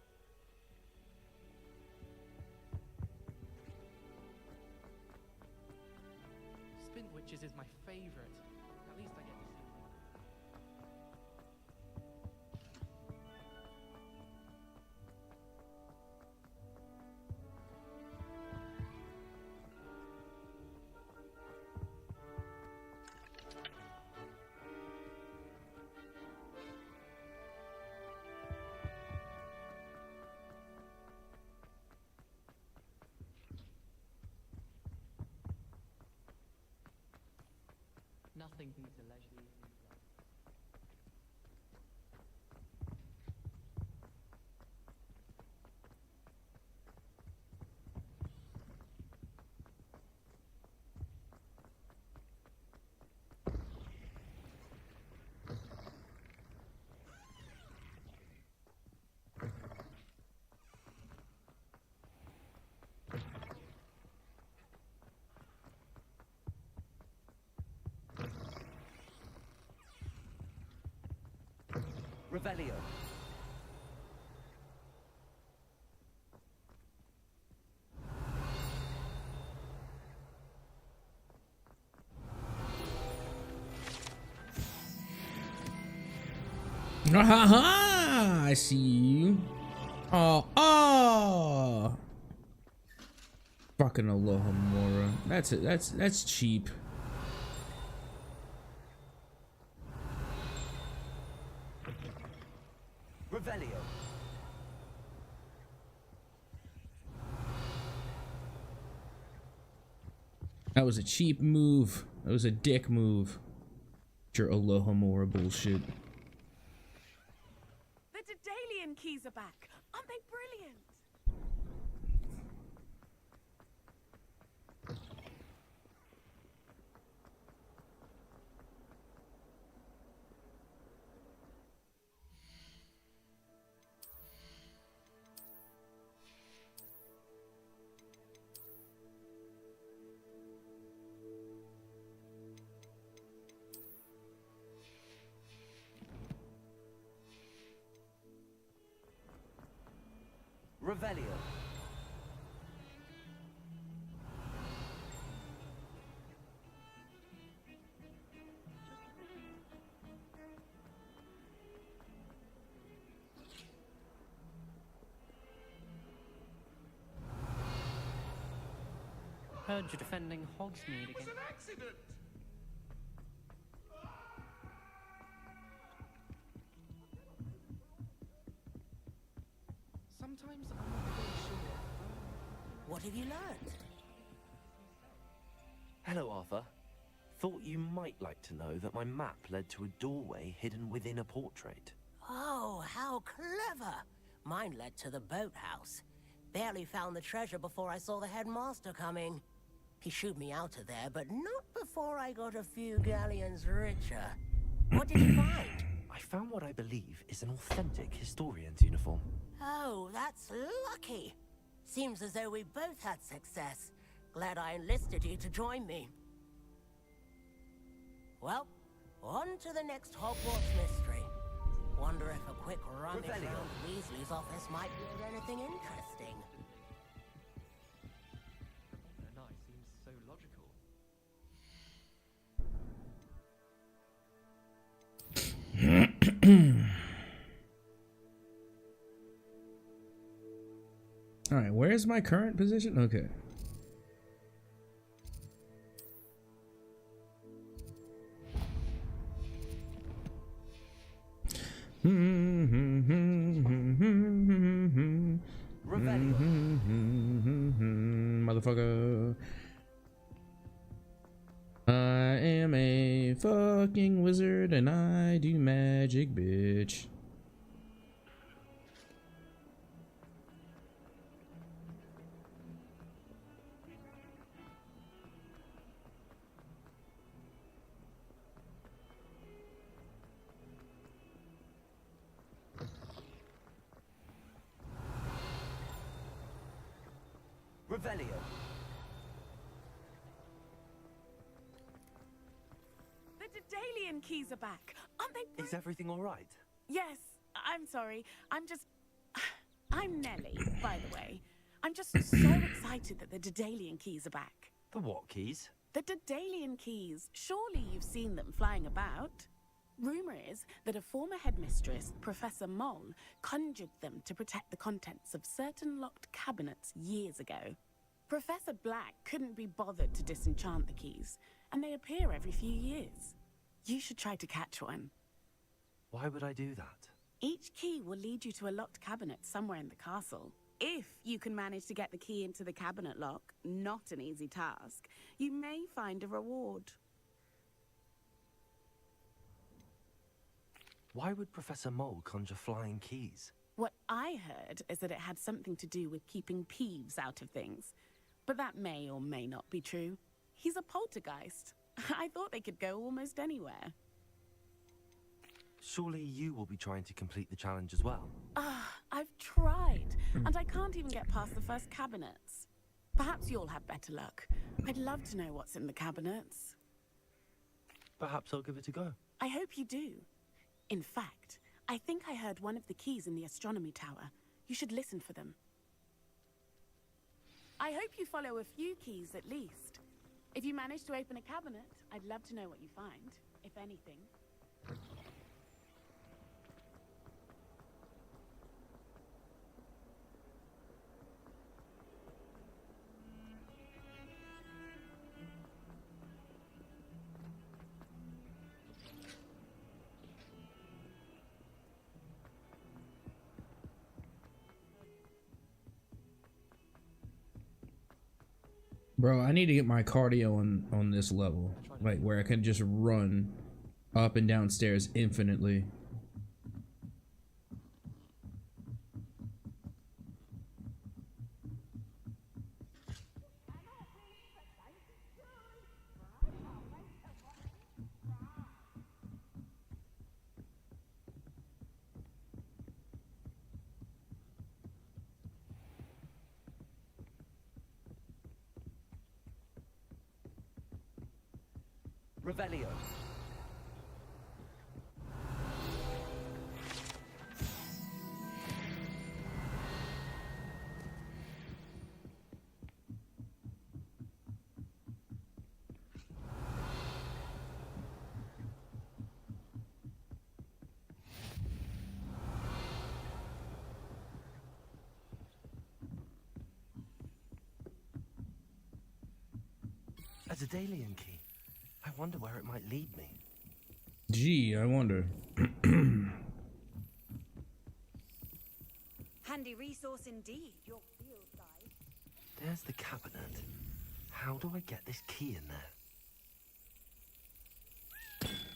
Spin Witches is my favorite. At least I get to see. Nothing beats a leisurely evening. Revelio. Ha ha! I see you. Oh. Fucking Alohomora. That's it. That's cheap. Revelio. That was a cheap move. That was a dick move. Your Alohomora bullshit. The Daedalian keys are back. Aren't they brilliant? Revelio. Heard you're defending Hogsmeade again. An accident. Sometimes I'm not really sure. What have you learned? Hello, Arthur. Thought you might like to know that my map led to a doorway hidden within a portrait. Oh, how clever! Mine led to the boathouse. Barely found the treasure before I saw the headmaster coming. He shooed me out of there, but not before I got a few galleons richer. What did you find? I found what I believe is an authentic historian's uniform. Oh, that's lucky. Seems as though we both had success. Glad I enlisted you to join me. Well, on to the next Hogwarts mystery. Wonder if a quick rummage around Weasley's office might yield anything interesting. The night seems so logical. All right, where's my current position? Okay. Motherfucker. I am a fucking wizard and I do magic, bitch. Revelio. The Daedalian keys are back. Aren't they? Is everything all right? Yes, I'm sorry. I'm Nellie, by the way. I'm just so excited that the Daedalian keys are back. The what keys? The Daedalian keys. Surely you've seen them flying about. Rumor is that a former headmistress, Professor Mole, conjured them to protect the contents of certain locked cabinets years ago. Professor Black couldn't be bothered to disenchant the keys, and they appear every few years. You should try to catch one. Why would I do that? Each key will lead you to a locked cabinet somewhere in the castle. If you can manage to get the key into the cabinet lock, not an easy task, you may find a reward. Why would Professor Mole conjure flying keys? What I heard is that it had something to do with keeping Peeves out of things. But that may or may not be true. He's a poltergeist. I thought they could go almost anywhere. Surely you will be trying to complete the challenge as well. I've tried, and I can't even get past the first cabinets. Perhaps you'll have better luck. I'd love to know what's in the cabinets. Perhaps I'll give it a go. I hope you do. In fact, I think I heard one of the keys in the astronomy tower. You should listen for them. I hope you follow a few keys at least. If you manage to open a cabinet, I'd love to know what you find, if anything. Bro, I need to get my cardio on this level, like where I can just run up and down stairs infinitely. Revelio. A Daedalian key. I wonder where it might lead me. Gee, I wonder. Handy resource indeed, your field guide. There's the cabinet. How do I get this key in there?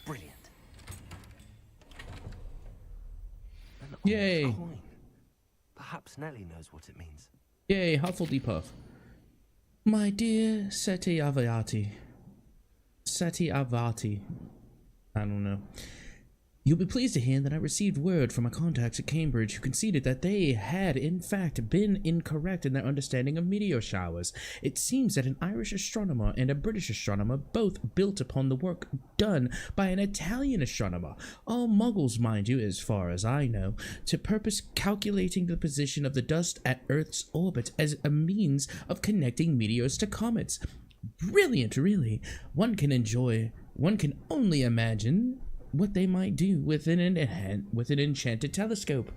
Brilliant. An old Yay. coin. Perhaps Nellie knows what it means. Yay, Hufflepuff. My dear Seti Avati. Seti Avati. I don't know. You'll be pleased to hear that I received word from my contacts at Cambridge who conceded that they had in fact been incorrect in their understanding of meteor showers. It seems that an Irish astronomer and a British astronomer both built upon the work done by an Italian astronomer, all muggles mind you as far as I know, to purpose calculating the position of the dust at Earth's orbit as a means of connecting meteors to comets. Brilliant, really. One can only imagine what they might do with an enchanted telescope.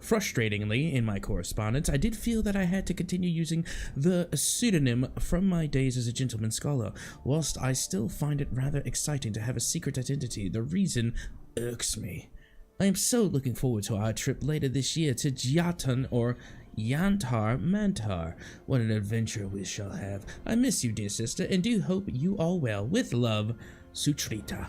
Frustratingly, in my correspondence, I did feel that I had to continue using the pseudonym from my days as a gentleman scholar. Whilst I still find it rather exciting to have a secret identity, the reason irks me. I am so looking forward to our trip later this year to Jatan or Yantar Mantar. What an adventure we shall have. I miss you, dear sister, and do hope you are well. With love, Sutrita.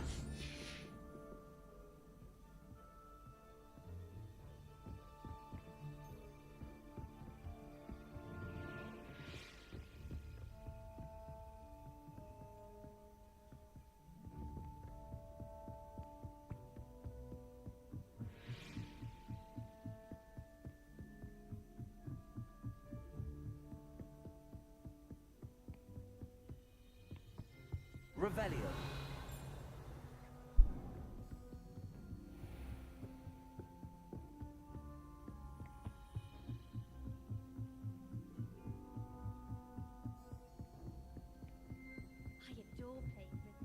Revelio. I adore playing with.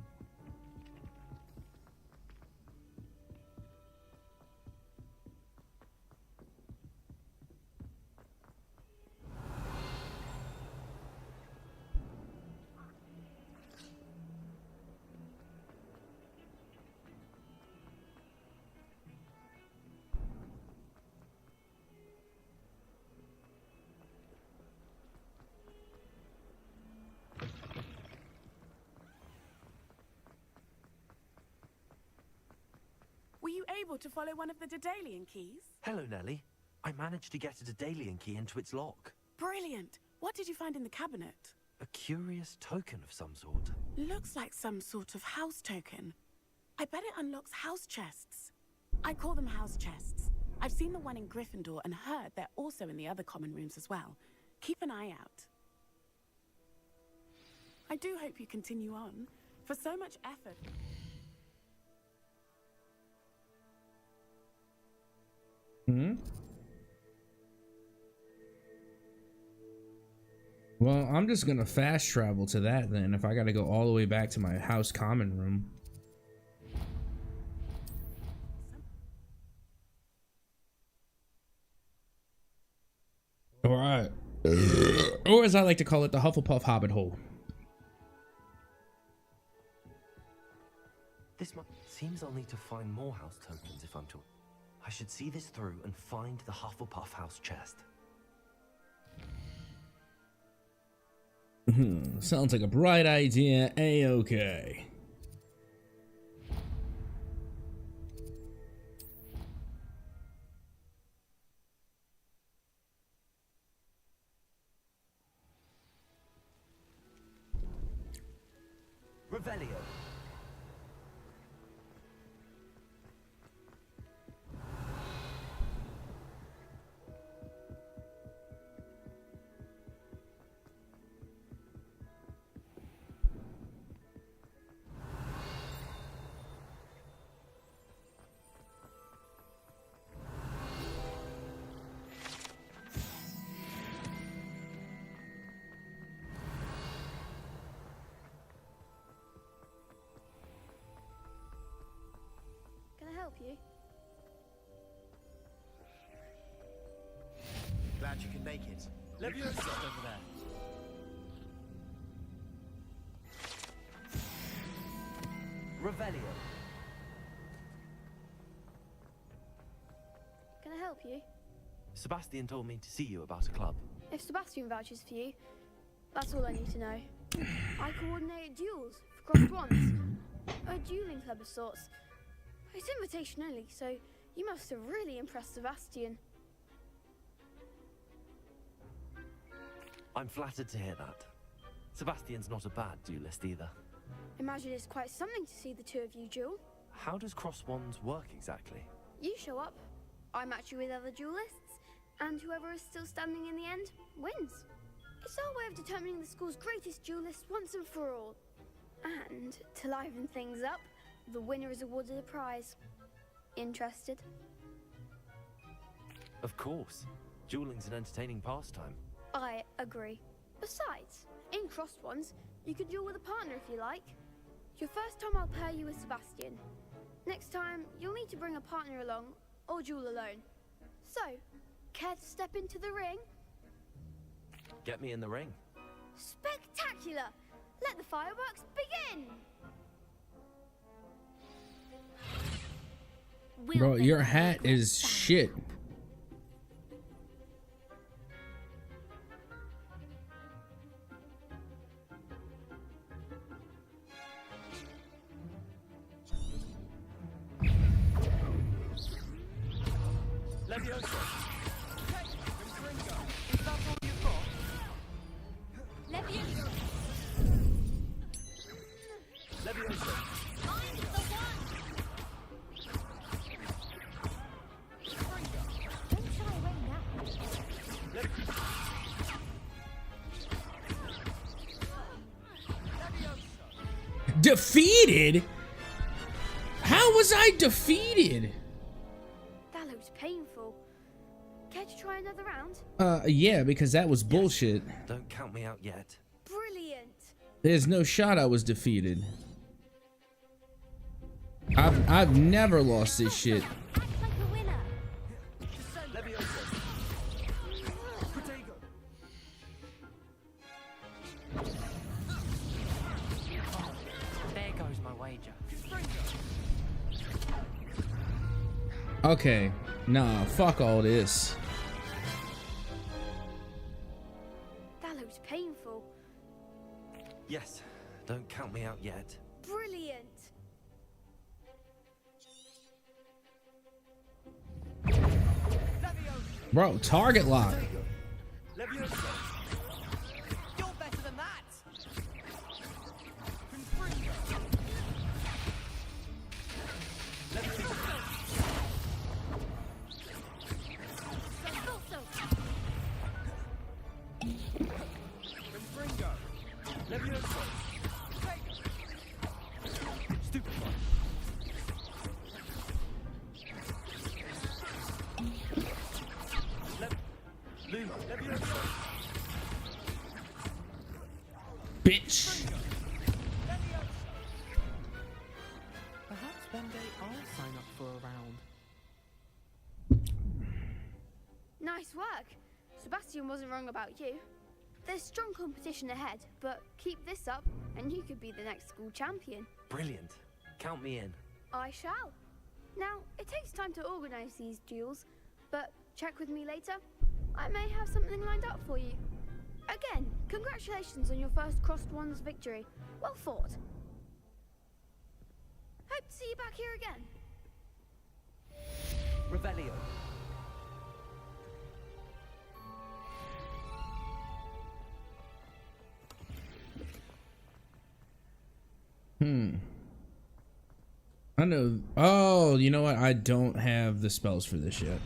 Were you able to follow one of the Daedalian keys? Hello, Nellie. I managed to get a Daedalian key into its lock. Brilliant! What did you find in the cabinet? A curious token of some sort. Looks like some sort of house token. I bet it unlocks house chests. I call them house chests. I've seen the one in Gryffindor and heard they're also in the other common rooms as well. Keep an eye out. I do hope you continue on. For so much effort. Well, I'm just gonna fast travel to that then if I gotta go all the way back to my house common room. Alright. Or as I like to call it, the Hufflepuff Hobbit Hole. Seems I'll need to find more house tokens if I'm to. I should see this through and find the Hufflepuff house chest. Sounds like a bright idea. A-okay. Revelio. Can I help you? Glad you can make it. Leviosa's over there. Revelio. Can I help you? Sebastian told me to see you about a club. If Sebastian vouches for you, that's all I need to know. I coordinate duels for crossed wands. A dueling club of sorts. It's invitation only, so you must have really impressed Sebastian. I'm flattered to hear that. Sebastian's not a bad duelist either. Imagine it's quite something to see the two of you duel. How does cross wands work exactly? You show up, I match you with other duelists, and whoever is still standing in the end wins. It's our way of determining the school's greatest duelist once and for all. And to liven things up, the winner is awarded a prize. Interested? Of course. Dueling's an entertaining pastime. I agree. Besides, in crossed ones, you could duel with a partner if you like. Your first time I'll pair you with Sebastian. Next time, you'll need to bring a partner along, or duel alone. So, care to step into the ring? Get me in the ring. Spectacular! Let the fireworks begin! Bro, your hat is shit. Leviosa. Hey, Grimgringo. Is that all you've got? Leviosa. Leviosa. I'm the one. Don't shy away now. Defeated? How was I defeated? That looks painful. Care to try another round? Yeah, because that was bullshit. Don't count me out yet. Brilliant. There's no shot I was defeated. I've never lost this shit. Like a winner. There goes my wager. Okay, nah, fuck all this. That looks painful. Yes, don't count me out yet. Brilliant. Bro, target lock. You're better than that. Confringo. Levioso. Stupefy. Luma. Levioso. Bitch. Perhaps one day I'll sign up for a round. Nice work. Sebastian wasn't wrong about you. There's strong competition ahead, but keep this up and you could be the next school champion. Brilliant. Count me in. I shall. Now, it takes time to organize these duels, but check with me later. I may have something lined up for you. Again, congratulations on your first Crossed Wands victory. Well fought. Hope to see you back here again. Revelio. I know. Oh, you know what? I don't have the spells for this yet.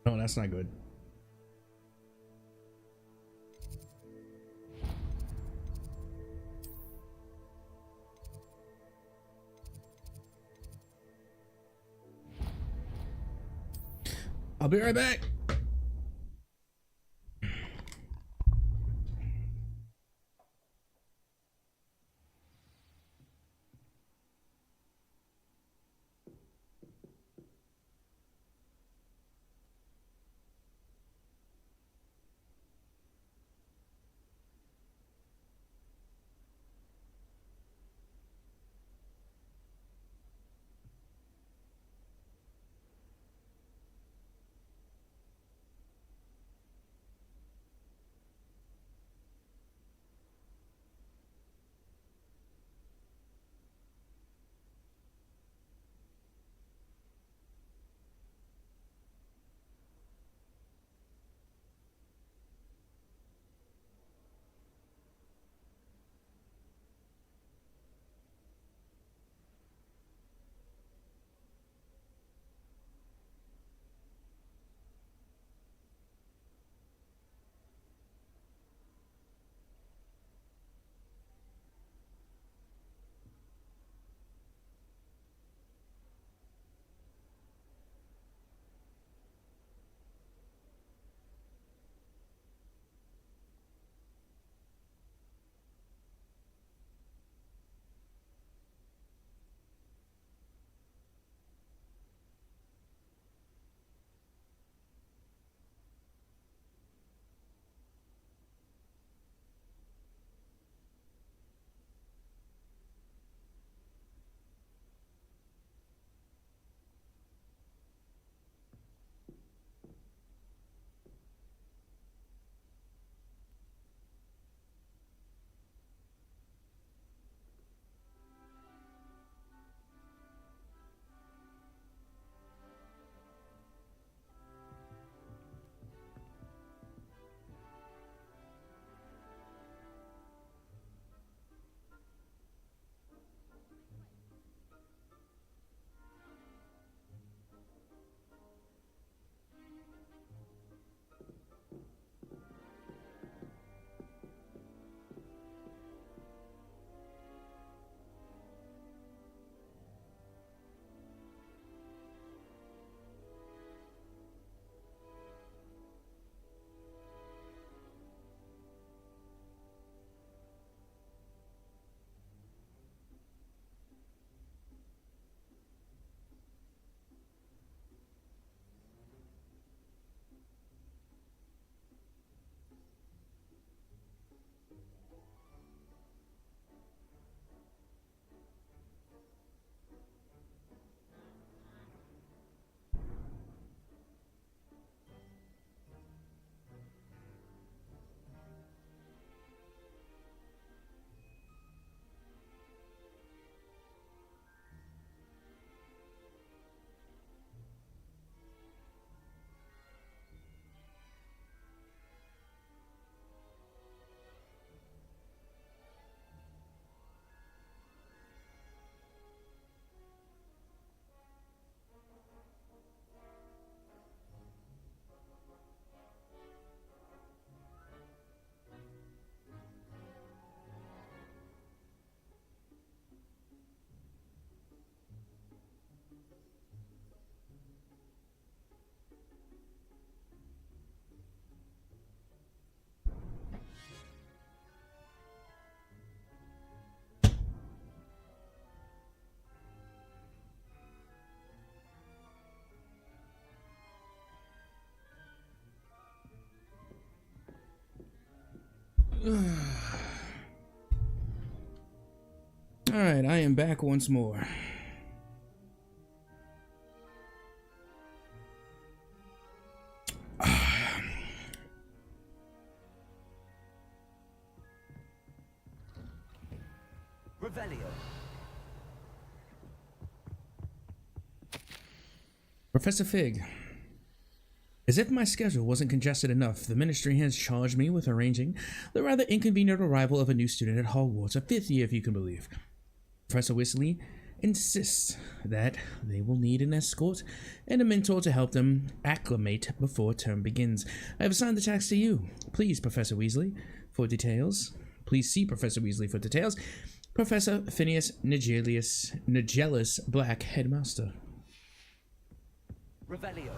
No, that's not good. I'll be right back. Alright, I am back once more. Revelio. Professor Fig. As if my schedule wasn't congested enough, the Ministry has charged me with arranging the rather inconvenient arrival of a new student at Hogwarts, a 5th year if you can believe. Professor Weasley insists that they will need an escort and a mentor to help them acclimate before term begins. I have assigned the task to you. Please, Professor Weasley, for details. Please see Professor Weasley for details. Professor Phineas Nigellus Black, Headmaster. Revelio.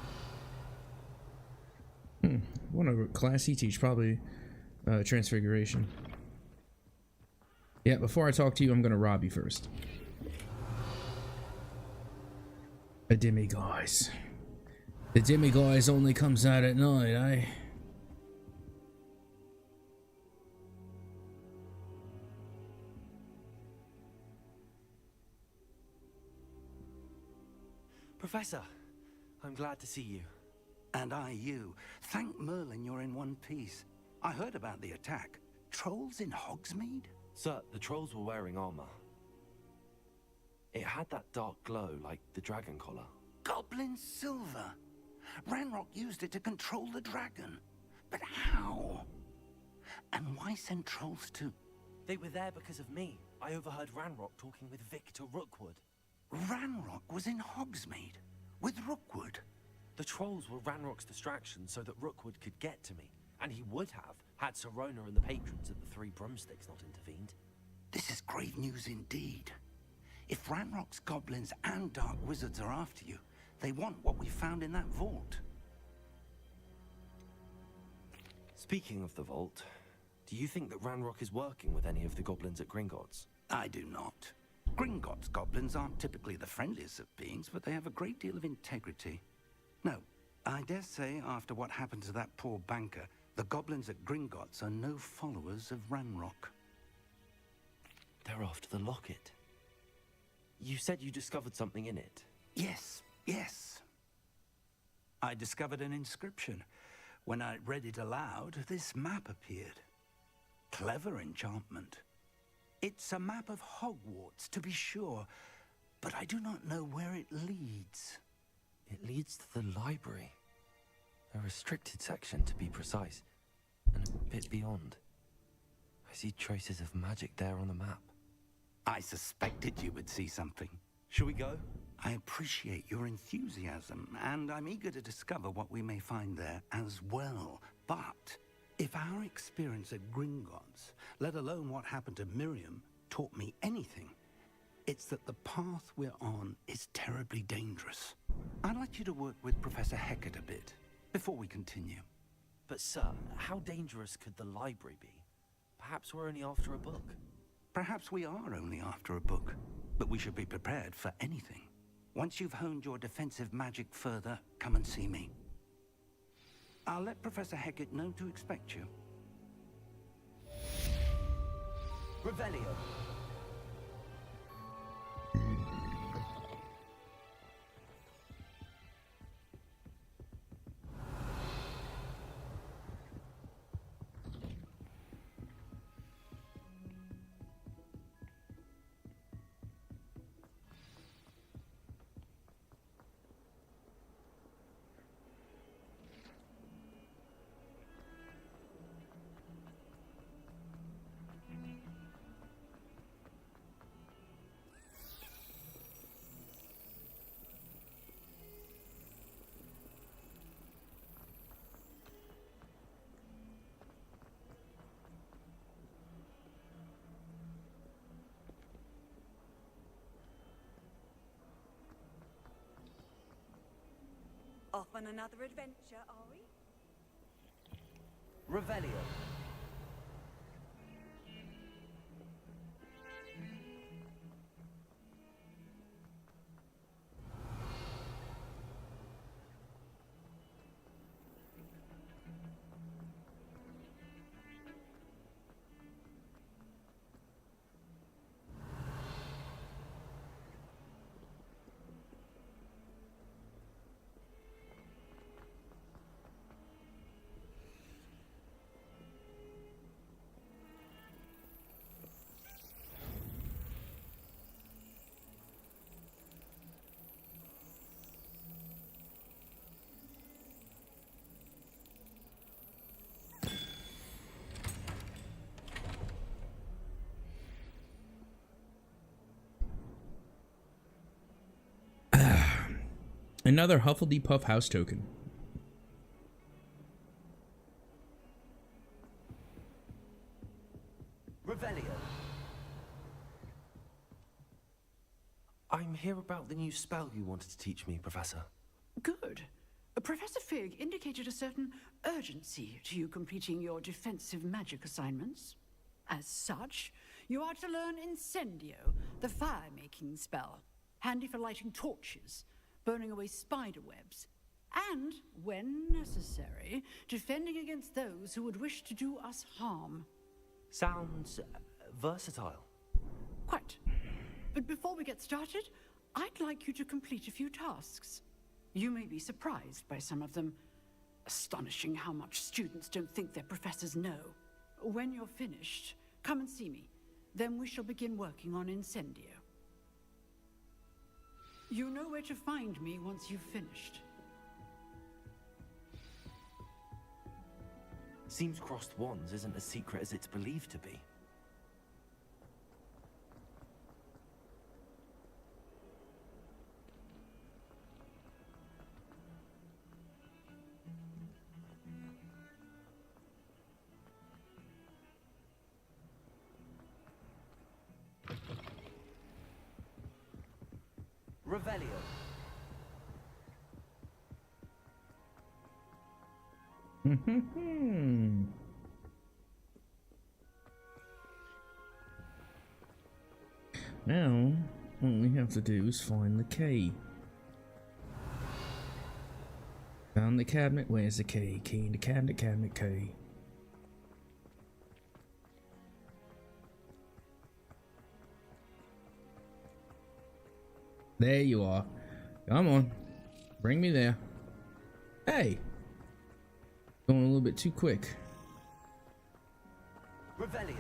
What a class he teach, probably Transfiguration. Yeah, before I talk to you, I'm gonna rob you first. A demiguise. The demiguise only comes out at night, eh? Professor, I'm glad to see you. And I you. Thank Merlin you're in one piece. I heard about the attack. Trolls in Hogsmeade? Sir, the trolls were wearing armor. It had that dark glow like the dragon collar. Goblin silver. Ranrock used it to control the dragon. But how? And why send trolls to... They were there because of me. I overheard Ranrock talking with Victor Rookwood. Ranrock was in Hogsmeade with Rookwood. The trolls were Ranrock's distraction so that Rookwood could get to me. And he would have, had Sirona and the patrons at the Three Broomsticks not intervened. This is grave news indeed. If Ranrock's goblins and dark wizards are after you, they want what we found in that vault. Speaking of the vault, do you think that Ranrock is working with any of the goblins at Gringotts? I do not. Gringotts goblins aren't typically the friendliest of beings, but they have a great deal of integrity. No, I dare say after what happened to that poor banker, the goblins at Gringotts are no followers of Ranrock. They're after the locket. You said you discovered something in it. Yes, yes. I discovered an inscription. When I read it aloud, this map appeared. Clever enchantment. It's a map of Hogwarts, to be sure, but I do not know where it leads. It leads to the library. A restricted section, to be precise, and a bit beyond. I see traces of magic there on the map. I suspected you would see something. Shall we go? I appreciate your enthusiasm, and I'm eager to discover what we may find there as well. But if our experience at Gringotts, let alone what happened to Miriam, taught me anything, it's that the path we're on is terribly dangerous. I'd like you to work with Professor Hecat a bit, before we continue. But sir, how dangerous could the library be? Perhaps we're only after a book. Perhaps we are only after a book, but we should be prepared for anything. Once you've honed your defensive magic further, come and see me. I'll let Professor Hecat know to expect you. Revelio. Off on another adventure, are we? Revelio. Another Hufflepuff house token. Revelio. I'm here about the new spell you wanted to teach me, Professor. Good. Professor Fig indicated a certain urgency to you completing your defensive magic assignments. As such, you are to learn Incendio, the fire-making spell, handy for lighting torches, burning away spider webs, and, when necessary, defending against those who would wish to do us harm. Sounds versatile. Quite. But before we get started, I'd like you to complete a few tasks. You may be surprised by some of them. Astonishing how much students don't think their professors know. When you're finished, come and see me. Then we shall begin working on Incendio. You know where to find me once you've finished. Seems crossed wands isn't as secret as it's believed to be. Revelio. Now, what we have to do is find the key. Found the cabinet. Where's the key? Key in the cabinet, cabinet key. There you are. Come on. Bring me there. Hey! Going a little bit too quick. Revelio.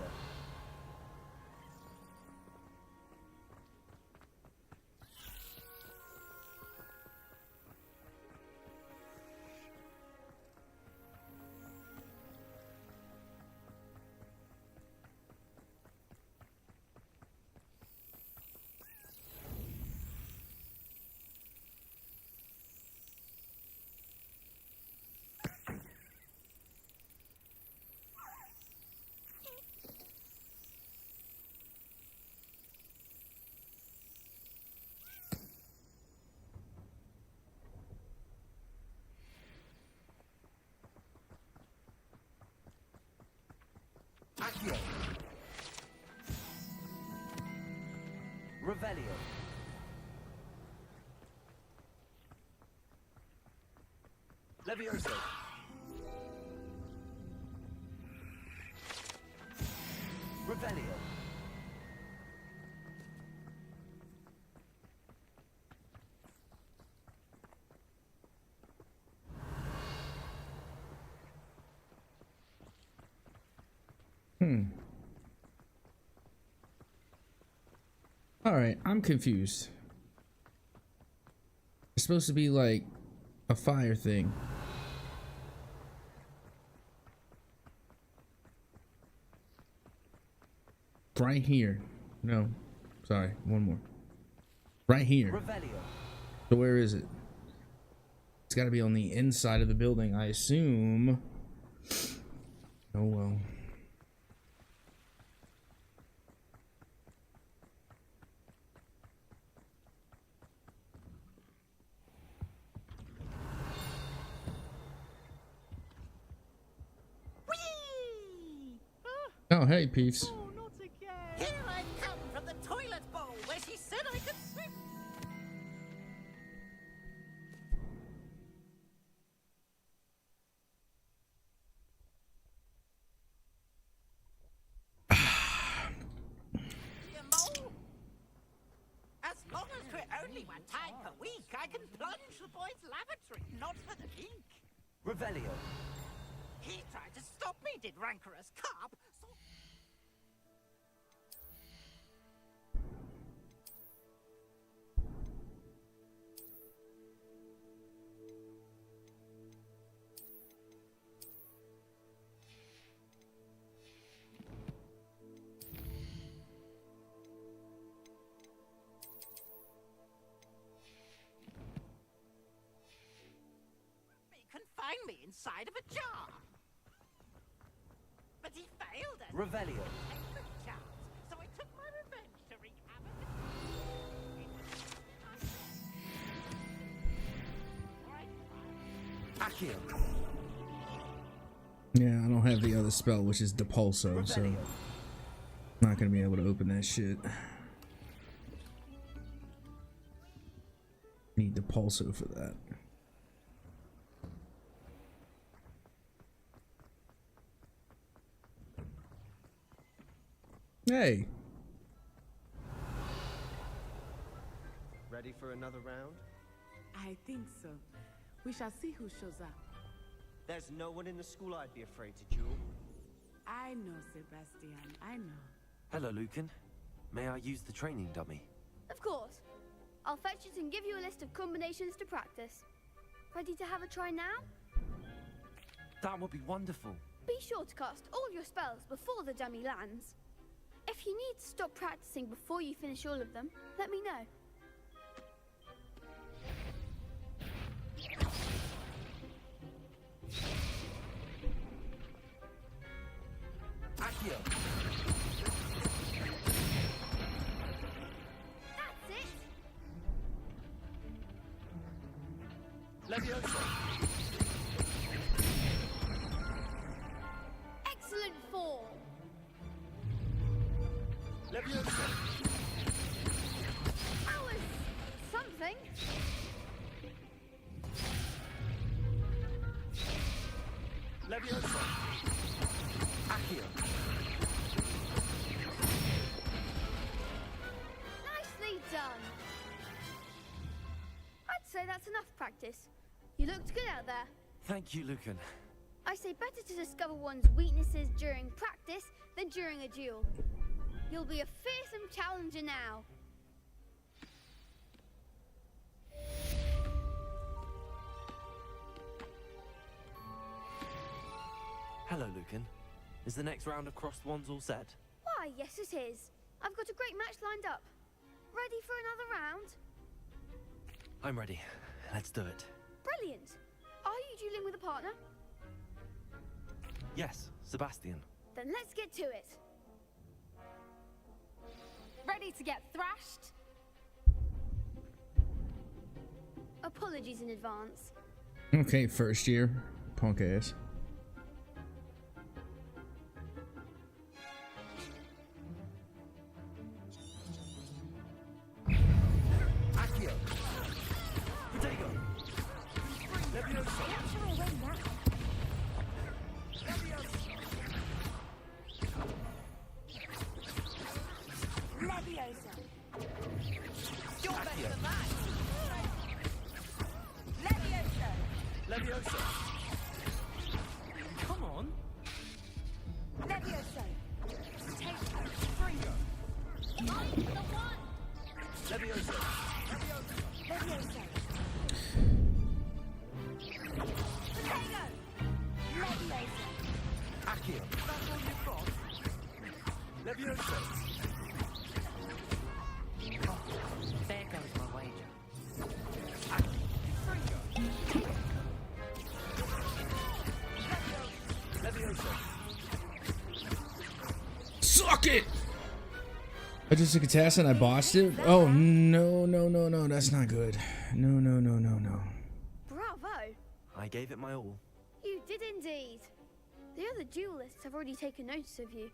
Accio. Revelio. Levioso. Revelio. Alright, I'm confused. It's supposed to be like a fire thing. Right here. No. Sorry, one more. Right here. Revelio. So where is it? It's got to be on the inside of the building, I assume. Oh well. Oh, hey, Peeves. Here I come from the toilet bowl where she said I could swim. As long as we're only 1 time per week, I can plunge the boy's lavatory, not for the ink. Revelio. He tried to stop me, did rancorous carp. So dummy inside of a jar. But he failed us. Revelio. Excellent chance. So I took my revenge to wreak havoc. Accio. Yeah, I don't have the other spell, which is Depulso, so I'm not gonna be able to open that shit. Need Depulso for that. Hey. Ready for another round? I think so. We shall see who shows up. There's no one in the school I'd be afraid to duel. I know, Sebastian. I know. Hello, Lucan. May I use the training dummy? Of course. I'll fetch it and give you a list of combinations to practice. Ready to have a try now? That would be wonderful. Be sure to cast all your spells before the dummy lands. If you need to stop practicing before you finish all of them, let me know. Accio. That's it! Leviosa. Excellent form! Leviosa. That was something. Leviosa. Accio. Nicely done. I'd say that's enough practice. You looked good out there. Thank you, Lucan. I say better to discover one's weaknesses during practice than during a duel. You'll be a fearsome challenger now. Hello, Lucan. Is the next round of Crossed Wands all set? Why, yes it is. I've got a great match lined up. Ready for another round? I'm ready. Let's do it. Brilliant. Are you dueling with a partner? Yes, Sebastian. Then let's get to it. Ready to get thrashed? Apologies in advance. Okay, first year. Punk ass. Accio. Protego. Leviosa. Leviosa. You're better Accio. than that. Leviosa. Leviosa. Come on. Leviosa. Take her. Bring her. I'm the one. Leviosa. Leviosa. Potato. Leviosa. Accio. That's all you've got. Leviosa. There goes my wager. Leviosa. Suck it! I just took a test and I bossed it. Oh, no, that's not good. No. Bravo! I gave it my all. You did indeed. The other duelists have already taken notice of you,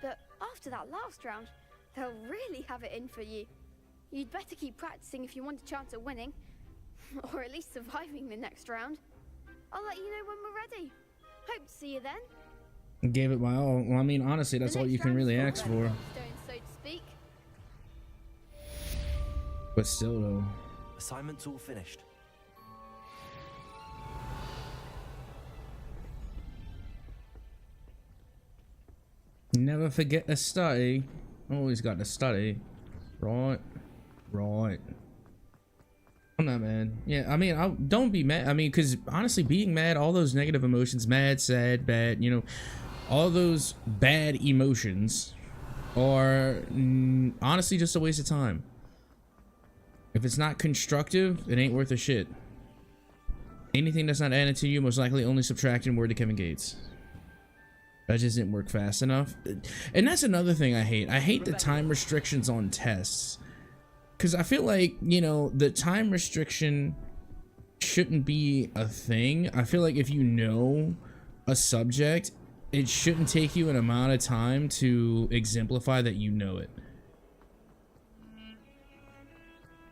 but after that last round, they'll really have it in for you. You'd better keep practicing if you want a chance at winning, or at least surviving the next round. I'll let you know when we're ready. Hope to see you then. Gave it my all. Well, I mean, honestly, that's all you can really ask for. Stone, so to speak. But still, though. Assignment's all finished. Never forget to study. Always got to study. Right. I'm not mad. Yeah, I mean, don't be mad. I mean, because honestly, being mad, all those negative emotions, mad, sad, bad, you know, all those bad emotions are honestly just a waste of time. If it's not constructive, it ain't worth a shit. Anything that's not added to you, most likely only subtracting. Word to Kevin Gates. That just didn't work fast enough. And that's another thing I hate. I hate the time restrictions on tests. Because I feel like, you know, the time restriction shouldn't be a thing. I feel like if you know a subject, it shouldn't take you an amount of time to exemplify that you know it.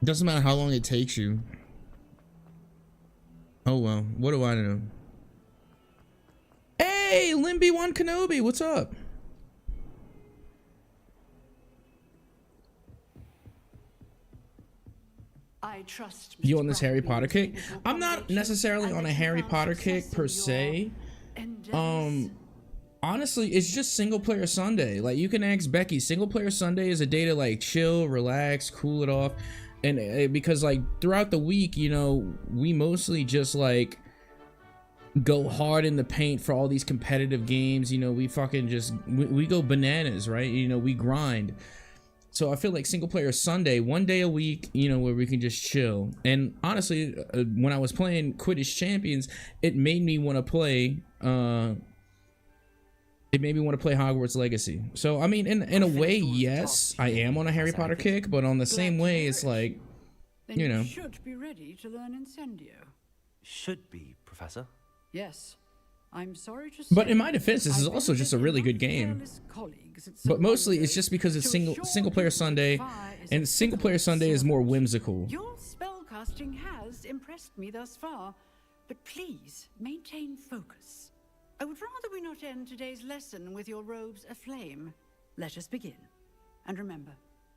Doesn't matter how long it takes you. Oh well, what do I know? Hey, Limby One Kenobi, what's up? I trust You Mr. on this Harry Bradley Potter has kick? made his I'm not accommodation necessarily and on a that you Harry found Potter success kick per in se. endeavors. Honestly, it's just single player Sunday. Like, you can ask Becky, single player Sunday is a day to like chill, relax, cool it off. And because like throughout the week, you know, we mostly just like go hard in the paint for all these competitive games. You know, we fucking just we go bananas, right? You know, we grind. So I feel like single player Sunday, one day a week, you know, where we can just chill. And honestly, when I was playing Quidditch Champions, it made me want to play Hogwarts Legacy. So I mean, in a way, yes, I am on a Harry Potter kick, but on the same way, it's like, Then you know, should be ready to learn Incendio. Should be, Professor. Yes. I'm sorry to say. but in my defense, this is also just a really good game. But mostly it's just because it's single player Sunday, and single player Sunday is more whimsical. Your spellcasting has impressed me thus far, but please maintain focus. I would rather we not end today's lesson with your robes aflame. Let us begin. And remember,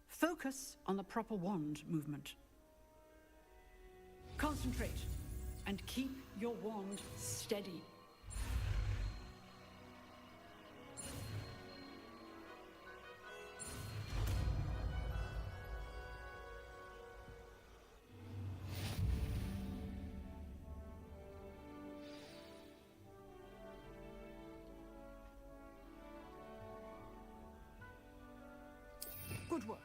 focus on the proper wand movement. Concentrate and keep your wand steady. Good work.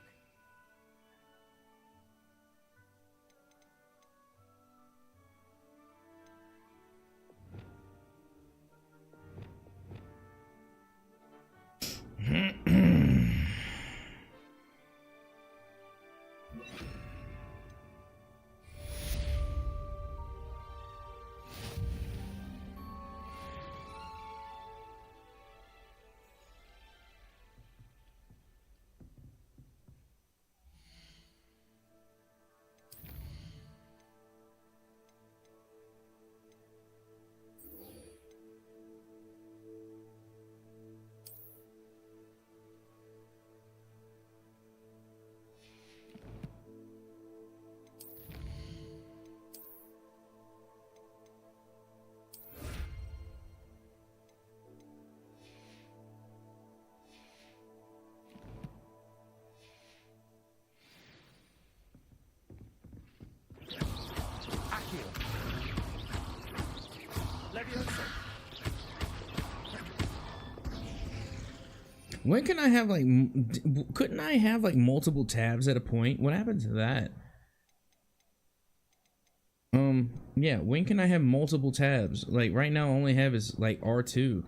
When can I have like, couldn't I have like multiple tabs at a point? What happened to that? Yeah, when can I have multiple tabs? Like right now, I only have is like R2.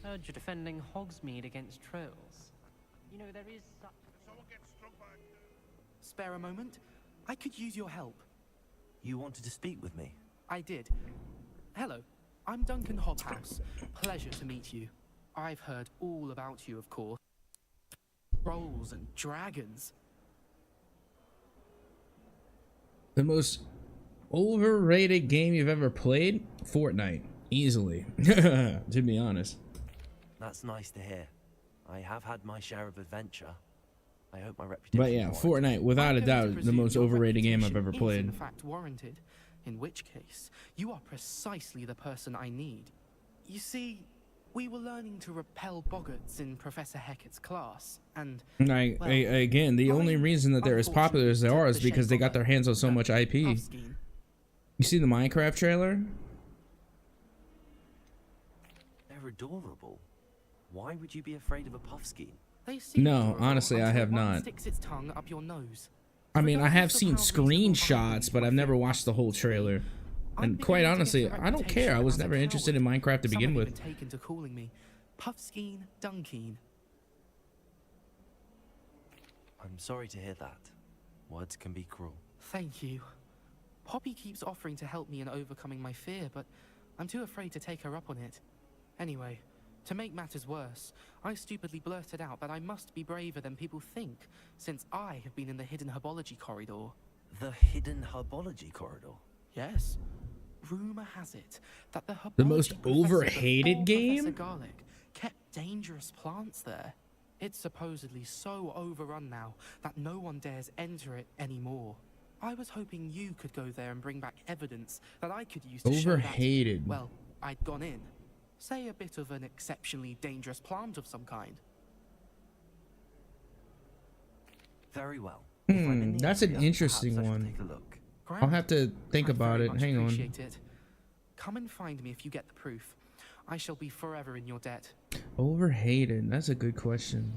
Heard you're defending Hogsmeade against trolls. You know, there is such... Spare a moment? I could use your help. You wanted to speak with me? I did. Hello, I'm Duncan Hobhouse. Pleasure to meet you. I've heard all about you, of course. Trolls and dragons. The most overrated game you've ever played? Fortnite. Easily. To be honest. That's nice to hear. I have had my share of adventure. I hope my reputation... But yeah, Fortnite, without a doubt, the most overrated game I've ever played. In fact warranted. In which case, you are precisely the person I need. You see, We were learning to repel boggarts in Professor Hecat's class, and Like, well, again, the only reason that they're as popular as they are is because they got their hands on so much IP. You see the Minecraft trailer? They're adorable. Why would you be afraid of a Puffskein? they seem No, adorable honestly, I until have one not. sticks its tongue up your nose. I mean, I have seen screenshots, but I've never watched the whole trailer. And quite honestly, I don't care. I was never interested in Minecraft to begin Some have with. even taken to calling me Puffskein Dunkeen. I'm sorry to hear that. Words can be cruel. Thank you. Poppy keeps offering to help me in overcoming my fear, but I'm too afraid to take her up on it. Anyway, to make matters worse, I stupidly blurted out that I must be braver than people think, since I have been in the hidden herbology corridor. The hidden herbology corridor? Yes. Rumor has it that the herbology The most professor overhated before game? Professor Garlic kept dangerous plants there. It's supposedly so overrun now that no one dares enter it anymore. I was hoping you could go there and bring back evidence that I could use to show Overhated. that, well, I'd gone in. Say a bit of an exceptionally dangerous plant of some kind. Very well. If I'm in the That's an area, interesting perhaps I should one. take a look. I'll have to think I'd about very it. much Hang on. appreciate it. Come and find me if you get the proof. I shall be forever in your debt. Overhated. That's a good question.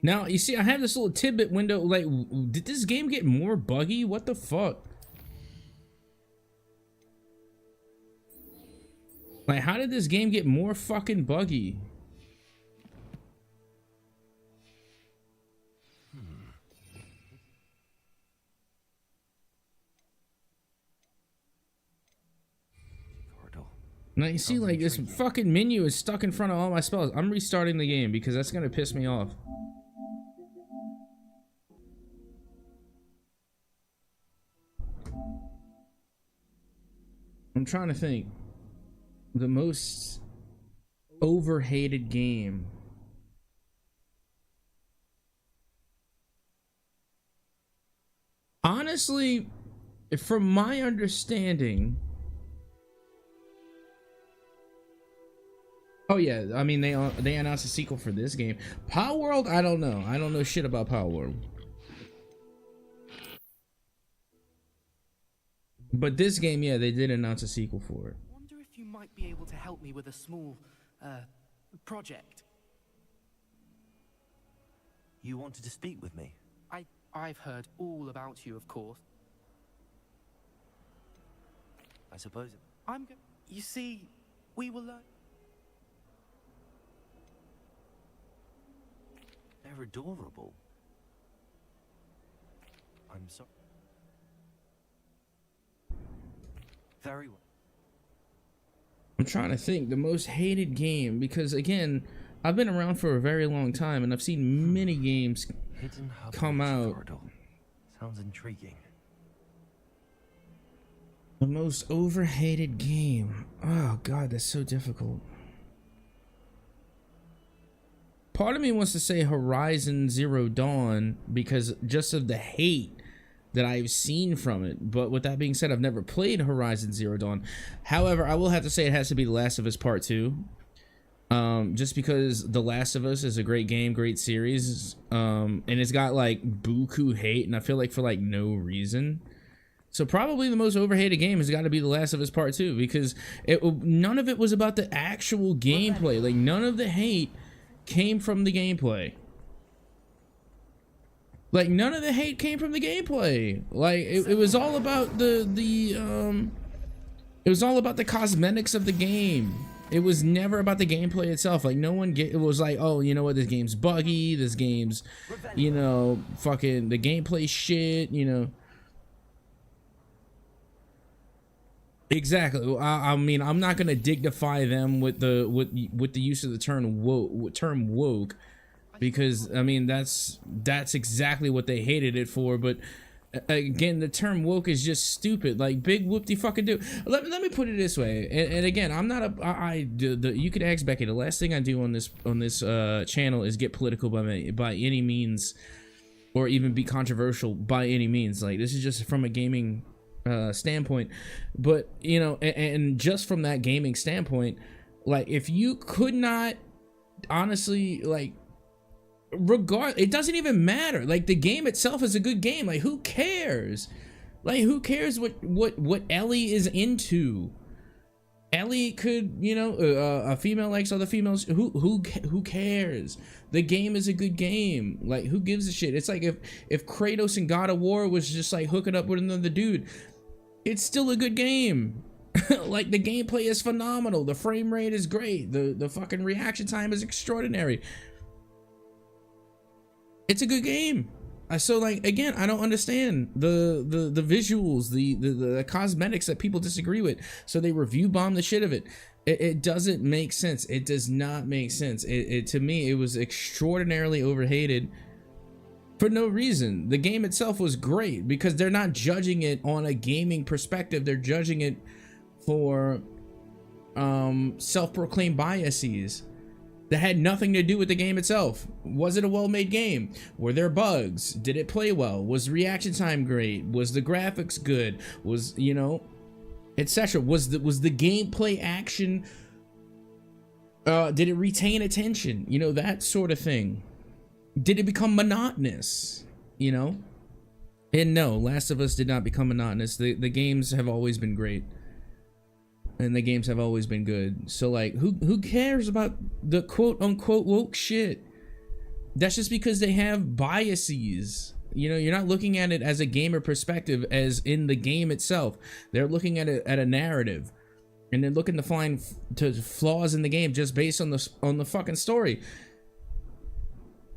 Now, you see, I have this little tidbit window. Like, did this game get more buggy? What the fuck? Like, how did this game get more fucking buggy? Now, you see, like, this fucking menu is stuck in front of all my spells. I'm restarting the game because that's gonna piss me off. I'm trying to think. The most overhated game. Honestly, from my understanding... Oh yeah, I mean they announced a sequel for this game. Power World, I don't know. I don't know shit about Power World. But this game, yeah, they did announce a sequel for it. Wonder if you might be able to help me with a small, project. You wanted to speak with me? I've heard all about you, of course. I suppose. You see, we will learn. They're adorable. I'm sorry. Very well. I'm trying to think the most hated game because again, I've been around for a very long time and I've seen many games come out. Sounds intriguing. The most overhated game. Oh god, that's so difficult. Part of me wants to say Horizon Zero Dawn because just of the hate that I've seen from it. But with that being said, I've never played Horizon Zero Dawn. However, I will have to say it has to be The Last of Us Part 2. Just because The Last of Us is a great game, great series. And it's got like buku hate and I feel like for like no reason. So probably the most overhated game has got to be The Last of Us Part 2 because none of it was about the actual gameplay. Like none of the hate came from the gameplay. Like none of the hate came from the gameplay. Like it was all about it was all about the cosmetics of the game. It was never about the gameplay itself. Like no one it was like, oh, you know what, this game's buggy, this game's, you know, fucking the gameplay shit, you know. Exactly. I mean, I'm not gonna dignify them with the use of the term woke, because I mean that's exactly what they hated it for. But again, the term woke is just stupid. Like big whoop-de fucking do. Let me put it this way. And again, I'm not you could ask Becky. The last thing I do on this channel is get political by any means or even be controversial by any means. Like, this is just from a gaming standpoint. But, you know, and just from that gaming standpoint, like, if you could not honestly, like, it doesn't even matter. Like, the game itself is a good game. Like, who cares? Like, who cares what Ellie is into? Ellie could, you know, a female likes other females. Who cares? The game is a good game. Like, who gives a shit? It's like if Kratos in God of War was just like hooking up with another dude, it's still a good game. Like, the gameplay is phenomenal. The frame rate is great. The fucking reaction time is extraordinary. It's a good game. So, like, again, I don't understand the visuals, the cosmetics that people disagree with. So they review bomb the shit of it. It doesn't make sense. It does not make sense. To me, it was extraordinarily overhated for no reason. The game itself was great because they're not judging it on a gaming perspective. They're judging it for self-proclaimed biases that had nothing to do with the game itself. Was it a well-made game? Were there bugs? Did it play well? Was reaction time great? Was the graphics good? Was, you know, etc. Was the gameplay action, did it retain attention? You know, that sort of thing. Did it become monotonous? You know? And no, Last of Us did not become monotonous. The games have always been great. And the games have always been good. So, like, who cares about the quote-unquote woke shit? That's just because they have biases. You know, you're not looking at it as a gamer perspective as in the game itself. They're looking at it at a narrative. And they're looking to find flaws in the game just based on the fucking story.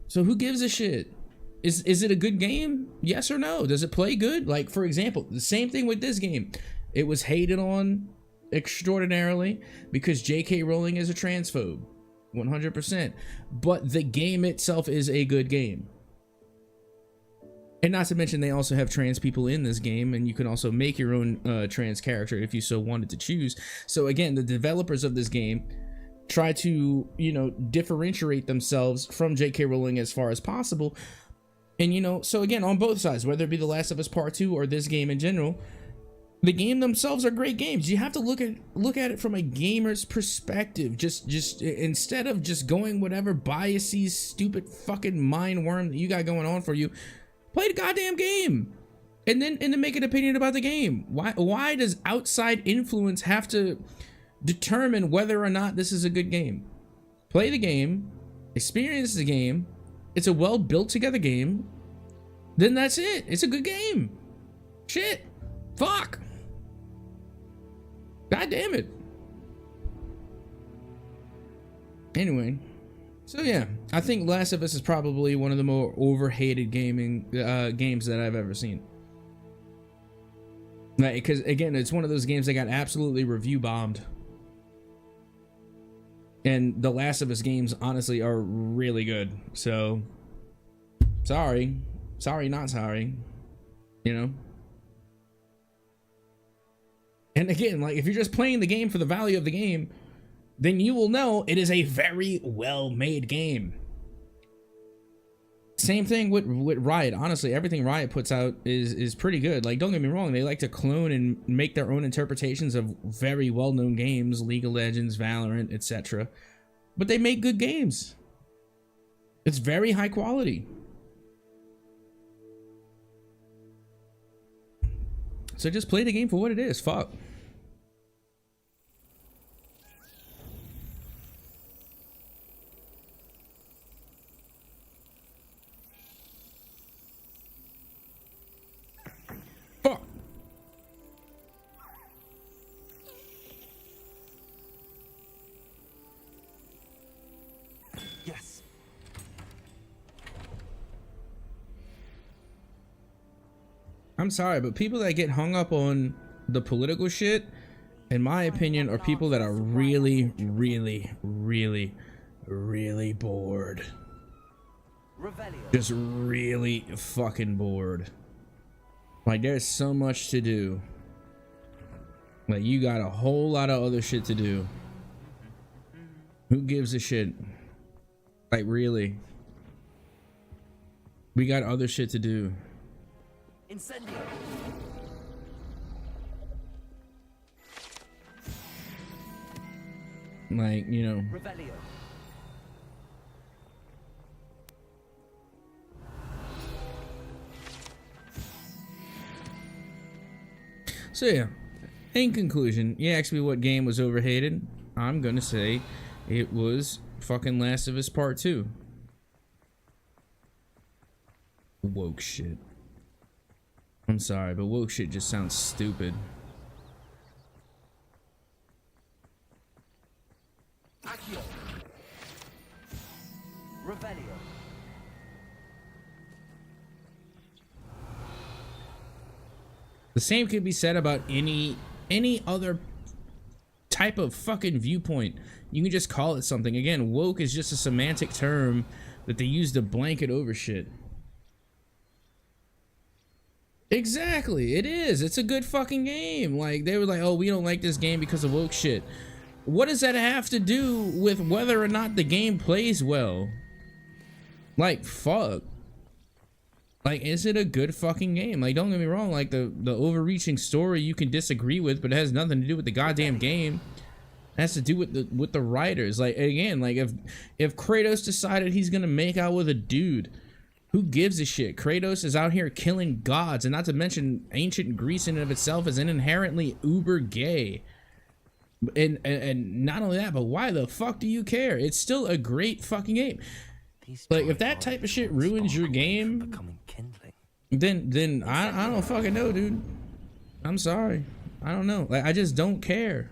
So who gives a shit? Is it a good game? Yes or no? Does it play good? Like, for example, the same thing with this game. It was hated on extraordinarily because J.K. Rowling is a transphobe, 100%. But the game itself is a good game. And not to mention, they also have trans people in this game, and you can also make your own trans character if you so wanted to choose. So again, the developers of this game try to, you know, differentiate themselves from J.K. Rowling as far as possible. And, you know, so again, on both sides, whether it be The Last of Us Part 2 or this game in general, the game themselves are great games. You have to look at it from a gamer's perspective. Just instead of just going whatever biases, stupid fucking mind worm that you got going on for you, play the goddamn game, and then make an opinion about the game. Why does outside influence have to determine whether or not this is a good game? Play the game, experience the game. It's a well built together game. Then that's it. It's a good game. Shit. Fuck. God damn it. Anyway, so yeah, I think Last of Us is probably one of the more overhated gaming games that I've ever seen. Like, because again, it's one of those games that got absolutely review bombed. And the Last of Us games honestly are really good. So sorry, not sorry, you know. And again, like, if you're just playing the game for the value of the game, then you will know it is a very well-made game. Same thing with Riot. Honestly, everything Riot puts out is pretty good. Like, don't get me wrong, they like to clone and make their own interpretations of very well-known games, League of Legends, Valorant, etc. But they make good games. It's very high quality. So just play the game for what it is. Fuck. Fuck. Yes. I'm sorry, but people that get hung up on the political shit, in my opinion, are people that are really, really, really, really bored. Just really fucking bored. Like, there's so much to do. Like, you got a whole lot of other shit to do. Who gives a shit? Like, really? We got other shit to do. Incendio. Like, you know. Revelio. So yeah, in conclusion, you asked me what game was overhated. I'm gonna say it was fucking Last of Us Part 2. Woke shit. I'm sorry, but woke shit just sounds stupid. Accio. Revelio. The same could be said about any other type of fucking viewpoint. You can just call it something. Again, woke is just a semantic term that they use to blanket over shit. Exactly, it is. It's a good fucking game. Like, they were like, oh, we don't like this game because of woke shit. What does that have to do with whether or not the game plays well? Like, fuck. Like, is it a good fucking game? Like, don't get me wrong, like, the overreaching story you can disagree with, but it has nothing to do with the goddamn game. It has to do with the writers. Like, again, like, if Kratos decided he's gonna make out with a dude, who gives a shit? Kratos is out here killing gods, and not to mention ancient Greece in and of itself is inherently uber gay. And not only that, but why the fuck do you care? It's still a great fucking game. Like, if that type of shit ruins your game, then I don't fucking know, dude. I'm sorry. I don't know. Like, I just don't care.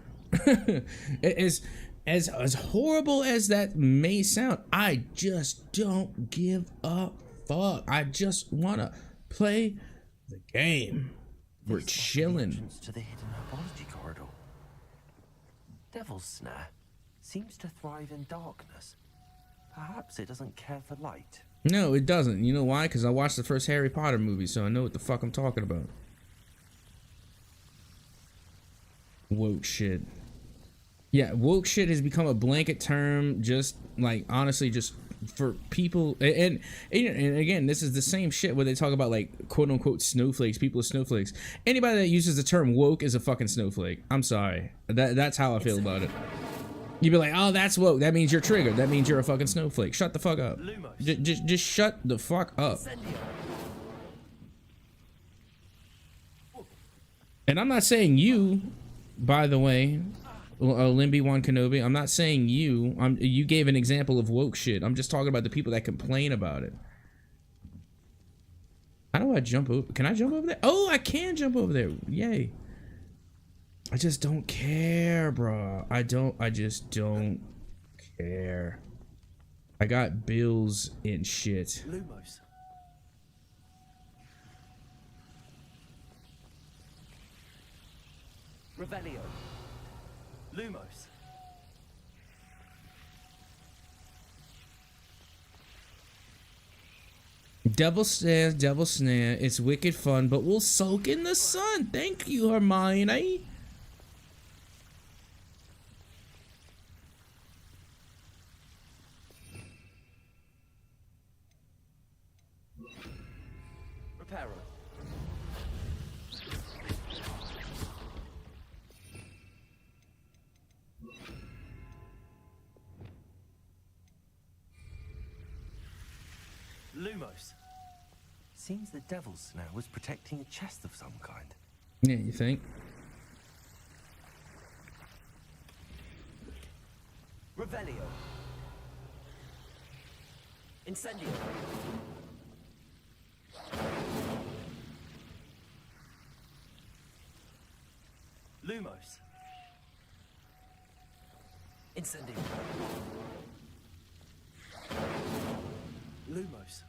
As horrible as that may sound, I just don't give a fuck. I just wanna play the game. We're chilling. To the hidden herbology corridor. Devil's Snare seems to thrive in darkness. Perhaps it doesn't care for light. No, it doesn't. You know why? Because I watched the first Harry Potter movie, so I know what the fuck I'm talking about. Woke shit. Yeah, woke shit has become a blanket term, just like, honestly, just for people. And again, this is the same shit where they talk about, like, quote unquote snowflakes. People are snowflakes. Anybody that uses the term woke is a fucking snowflake. I'm sorry. That's how I feel about it. You'd be like, oh, that's woke. That means you're triggered. That means you're a fucking snowflake. Shut the fuck up. Just shut the fuck up. And I'm not saying you, by the way, Limby One Kenobi. I'm not saying you. You gave an example of woke shit. I'm just talking about the people that complain about it. How do I jump over? Can I jump over there? Oh, I can jump over there. Yay. I just don't care, bro. I just don't care. I got bills and shit. Lumos. Revelio. Lumos. Devil Snare, Devil Snare. It's wicked fun, but we'll soak in the sun. Thank you, Hermione. Reparo. Lumos. Seems the Devil's Snare was protecting a chest of some kind. Yeah, you think? Revelio. Incendio. Lumos. Incendio. Lumos.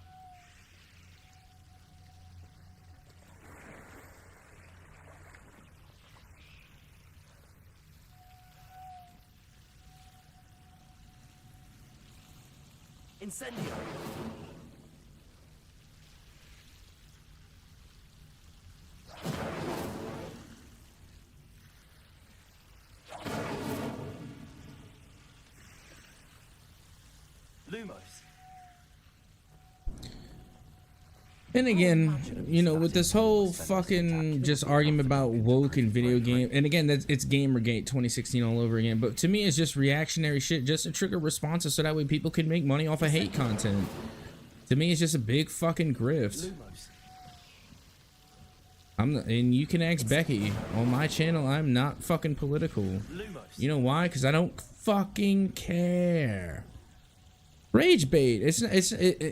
Incendio. Lumos. And again, you know, with this whole fucking just argument about woke and video game, and again, it's Gamergate 2016 all over again. But to me, it's just reactionary shit, just to trigger responses, so that way people can make money off of hate content. To me, it's just a big fucking grift. And you can ask Becky on my channel. I'm not fucking political. You know why? Because I don't fucking care. Rage bait.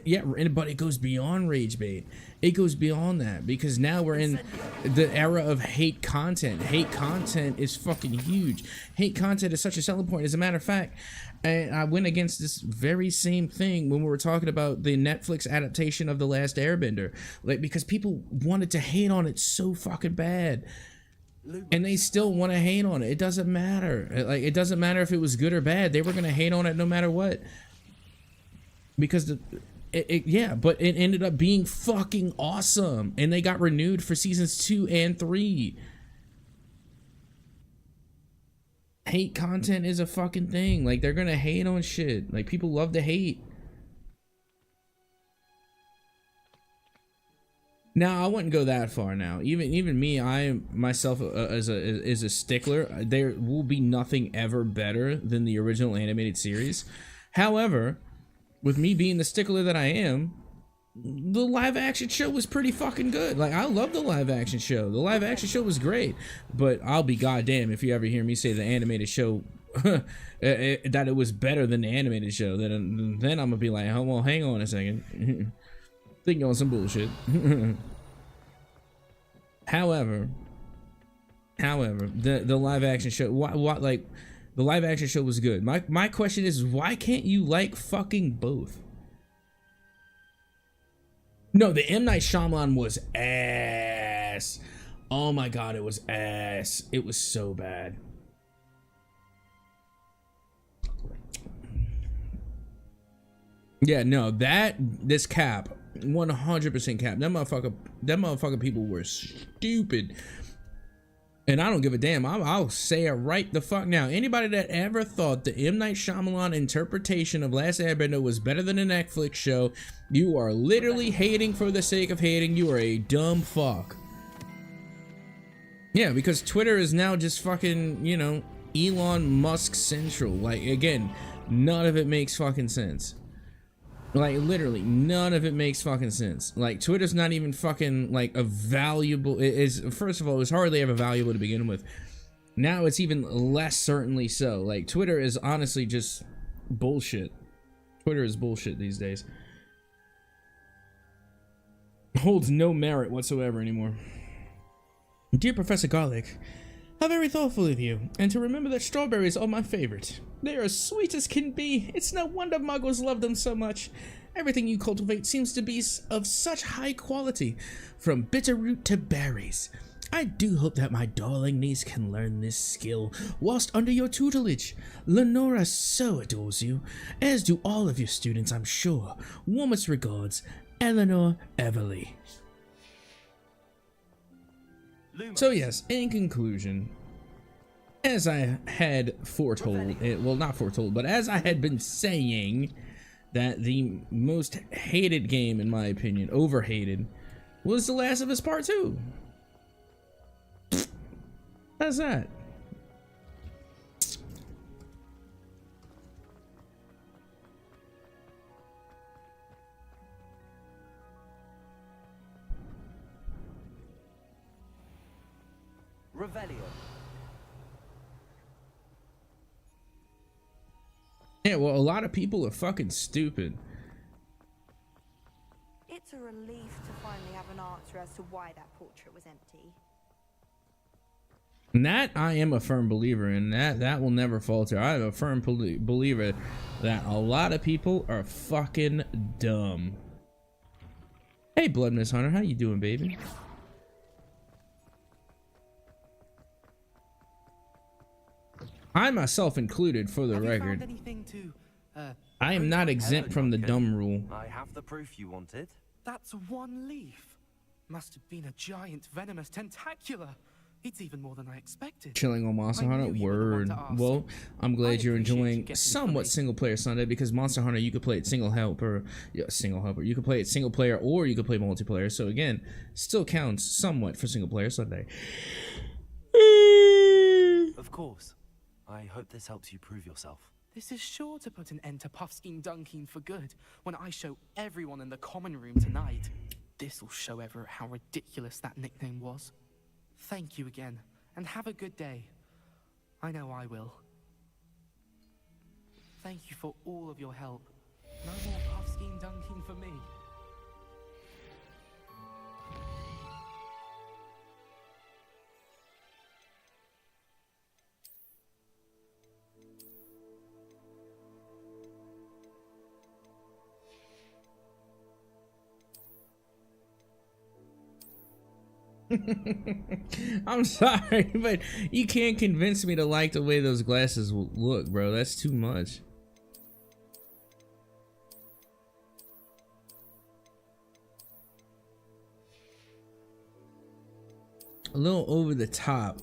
Yeah, but it goes beyond rage bait. It goes beyond that, because now we're in the era of hate content. Hate content is fucking huge. Hate content is such a selling point. As a matter of fact, I went against this very same thing when we were talking about the Netflix adaptation of The Last Airbender. Like, because people wanted to hate on it so fucking bad. And they still want to hate on it. It doesn't matter. Like, it doesn't matter if it was good or bad. They were going to hate on it no matter what. Because yeah, but it ended up being fucking awesome, and they got renewed for seasons 2 and 3. Hate content is a fucking thing. Like, they're gonna hate on shit. Like, people love to hate. Now, I wouldn't go that far. Now, even me, I myself as a stickler, there will be nothing ever better than the original animated series. However, with me being the stickler that I am, the live action show was pretty fucking good. Like, I love the live action show. The live action show was great. But I'll be goddamn if you ever hear me say the animated show that it was better than the animated show. Then I'm gonna be like, oh, well, hang on a second. Thinking on some bullshit. However, the live action show, what like. The live action show was good. My question is, why can't you like fucking both? No, the M. Night Shyamalan was ass. Oh my god, it was ass. It was so bad. Yeah, no, this cap, 100% cap. That motherfucker people were stupid. And I don't give a damn. I'll say it right the fuck now. Anybody that ever thought the M. Night Shyamalan interpretation of Last Airbender was better than a Netflix show, you are literally hating for the sake of hating. You are a dumb fuck. Yeah, because Twitter is now just fucking, you know, Elon Musk central. Like, again, none of it makes fucking sense. Like, literally, none of it makes fucking sense. Like, Twitter's not even fucking, like, a valuable... First of all, it was hardly ever valuable to begin with. Now it's even less certainly so. Like, Twitter is honestly just bullshit. Twitter is bullshit these days. Holds no merit whatsoever anymore. Dear Professor Garlic, how very thoughtful of you, and to remember that strawberries are my favorite. They are as sweet as can be. It's no wonder muggles love them so much. Everything you cultivate seems to be of such high quality, from bitterroot to berries. I do hope that my darling niece can learn this skill whilst under your tutelage. Lenora so adores you, as do all of your students, I'm sure. Warmest regards, Eleanor Everly. So yes, in conclusion, as I had foretold, well, not foretold, but as I had been saying, that the most hated game, in my opinion, overhated, was The Last of Us Part 2. How's that? Revelio. Yeah, well, a lot of people are fucking stupid. It's a relief to finally have an answer as to why that portrait was empty. And that I am a firm believer in. That will never falter. I am a firm believer that a lot of people are fucking dumb. Hey, Blood Miss Hunter, how you doing, baby? I myself included, for the record. I am not exempt from the dumb rule. I have the proof you wanted. That's one leaf. Must have been a giant venomous tentacula. It's even more than I expected. Chilling on Monster Hunter. Word. Well, I'm glad you're enjoying somewhat single player Sunday, because Monster Hunter you could play it single helper. You could play it single player or you could play multiplayer. So again, still counts somewhat for single player Sunday. Of course. I hope this helps you prove yourself. This is sure to put an end to Puffskein Dunkeen for good when I show everyone in the common room tonight. This'll show Everett how ridiculous that nickname was. Thank you again, and have a good day. I know I will. Thank you for all of your help. No more Puffskein Dunkeen for me. I'm sorry, but you can't convince me to like the way those glasses look, bro. That's too much. A little over the top.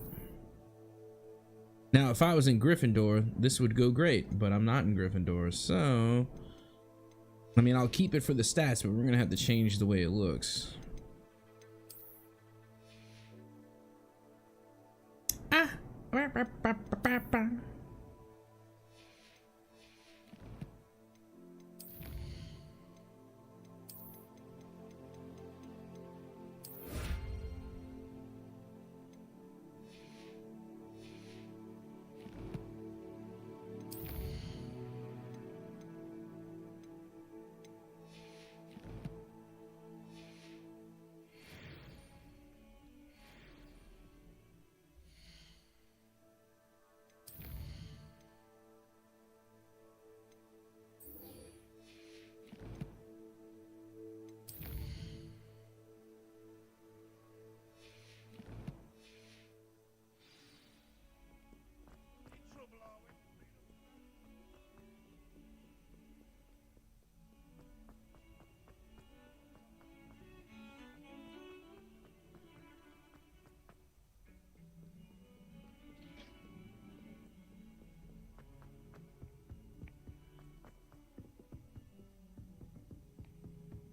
Now, if I was in Gryffindor, this would go great, but I'm not in Gryffindor, so... I mean, I'll keep it for the stats, but we're gonna have to change the way it looks.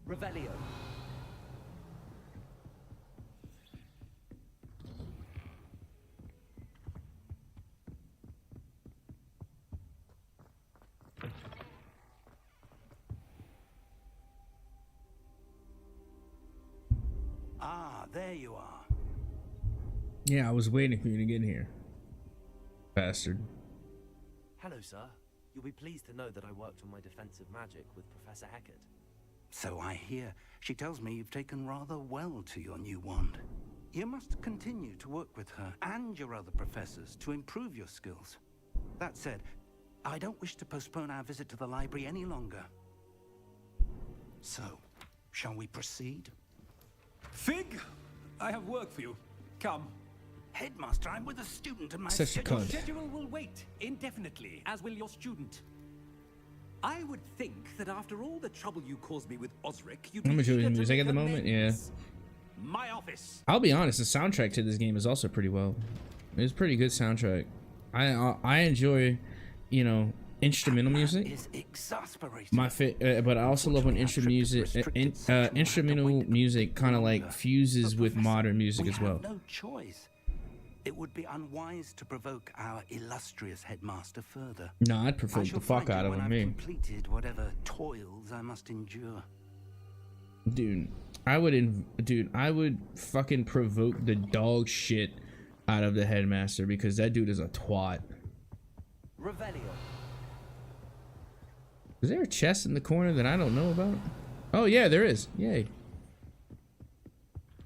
Revelio. Ah, there you are. Yeah, I was waiting for you to get here. Bastard. Hello, sir. You'll be pleased to know that I worked on my defensive magic with Professor Eckert. So I hear. She tells me you've taken rather well to your new wand. You must continue to work with her and your other professors to improve your skills. That said, I don't wish to postpone our visit to the library any longer. So, shall we proceed? Fig, I have work for you. Come. Headmaster, I'm with a student and my Such a Your cunt. schedule will wait indefinitely, as will your student. I would think that after all the trouble you caused me with Osric, you'd I'm be enjoying eager the to music make at the moment, yeah. amends. My office. I'll be honest, the soundtrack to this game is also pretty well. It's pretty good soundtrack. I enjoy, you know, instrumental music. Is exasperating. But I also love when instrumental music kind of like fuses with modern music as well. No choice. It would be unwise to provoke our illustrious headmaster further. No, I'd provoke the fuck out of him. I've completed whatever toils I must endure. Dude, I would fucking provoke the dog shit out of the headmaster, because that dude is a twat. Revelio. Is there a chest in the corner that I don't know about? Oh yeah, there is. Yay.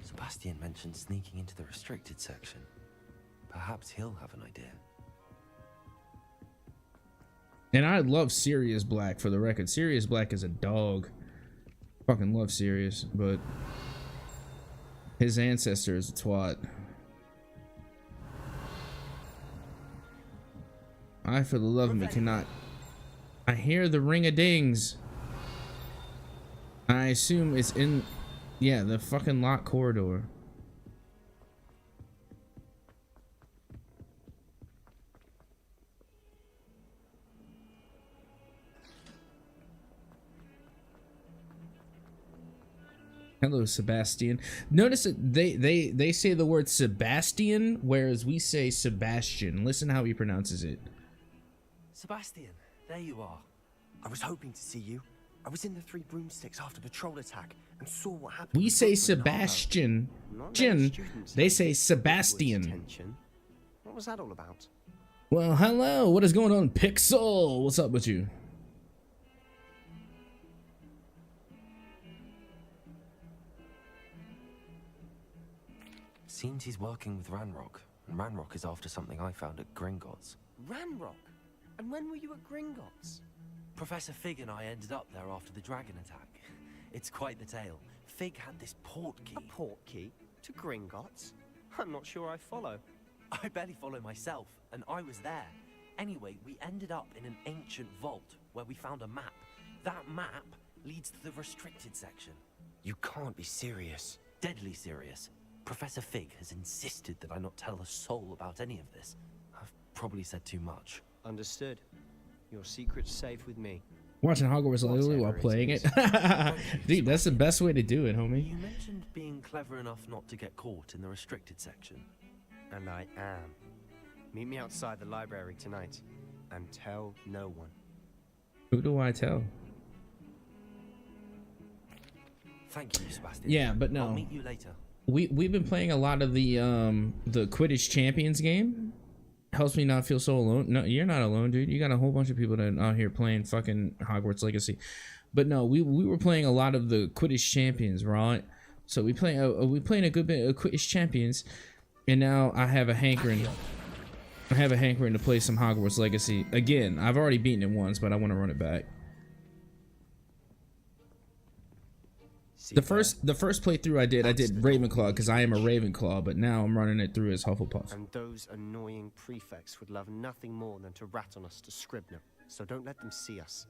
Sebastian mentioned sneaking into the restricted section. Perhaps he'll have an idea. And I love Sirius Black, for the record. Sirius Black is a dog. Fucking love Sirius, but his ancestor is a twat. I, for the love of me, cannot. I hear the ring-a-dings. I assume it's in, yeah, the fucking locked corridor. Hello, Sebastian. Notice that they say the word Sebastian, whereas we say Sebastian. Listen how he pronounces it. Sebastian, there you are. I was hoping to see you. I was in the Three Broomsticks after patrol attack and saw what happened. We with say Brooklyn Harlow. Sebastian. Not many Jin. students They have say Edward's Sebastian. attention. What was that all about? Well, hello. What is going on, Pixel? What's up with you? Seems he's working with Ranrock, and Ranrock is after something I found at Gringotts. Ranrock? And when were you at Gringotts? Professor Fig and I ended up there after the dragon attack. It's quite the tale. Fig had this port key. A port key? To Gringotts? I'm not sure I follow. I barely follow myself, and I was there. Anyway, we ended up in an ancient vault where we found a map. That map leads to the restricted section. You can't be serious. Deadly serious. Professor Fig has insisted that I not tell a soul about any of this. I've probably said too much. Understood. Your secret's safe with me. Watching Hogwarts Legacy while playing it. Dude, that's the best way to do it, homie. You mentioned being clever enough not to get caught in the restricted section. And I am. Meet me outside the library tonight. And tell no one. Who do I tell? Thank you, Sebastian. Yeah, but no. I'll meet you later. We've been playing a lot of the Quidditch Champions game. Helps me not feel so alone. No, you're not alone, dude. You got a whole bunch of people that are out here playing fucking Hogwarts Legacy. But no, we were playing a lot of the Quidditch Champions, right? So we playing a good bit of Quidditch Champions, and now I have a hankering. I have a hankering to play some Hogwarts Legacy again. I've already beaten it once, but I want to run it back. The first playthrough I did Ravenclaw because I am a Ravenclaw, but now I'm running it through as Hufflepuff. And those annoying prefects would love nothing more than to rat on us to Scribner. So don't let them see us.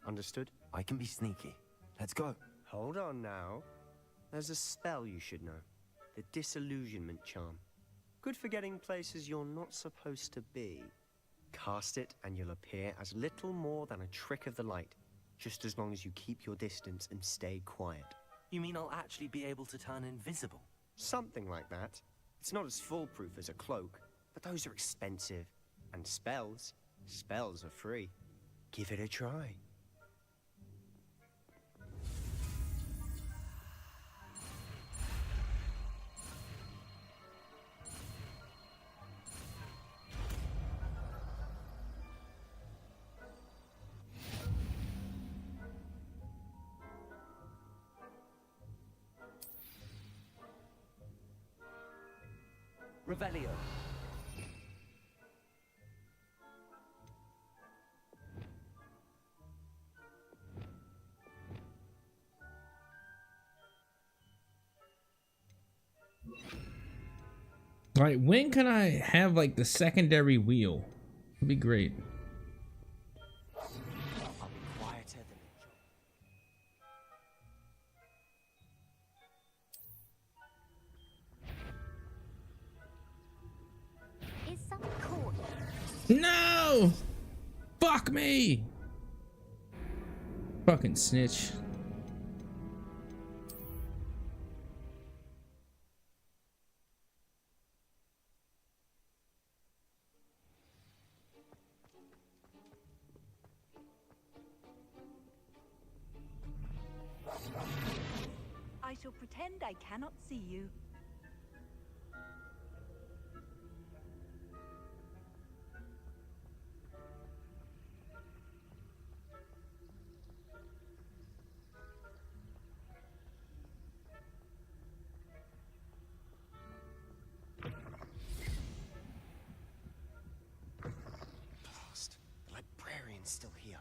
Understood? I can be sneaky. Let's go. Hold on now. There's a spell you should know. The Disillusionment Charm. Good for getting places you're not supposed to be. Cast it and you'll appear as little more than a trick of the light. Just as long as you keep your distance and stay quiet. You mean I'll actually be able to turn invisible? Something like that. It's not as foolproof as a cloak, but those are expensive. And spells are free. Give it a try. Revelio. All right, when can I have like the secondary wheel? It'd be great. I'll be quieter than Is someone caught? No! Fuck me! Fucking snitch. I shall pretend I cannot see you. Blast. The librarian's still here.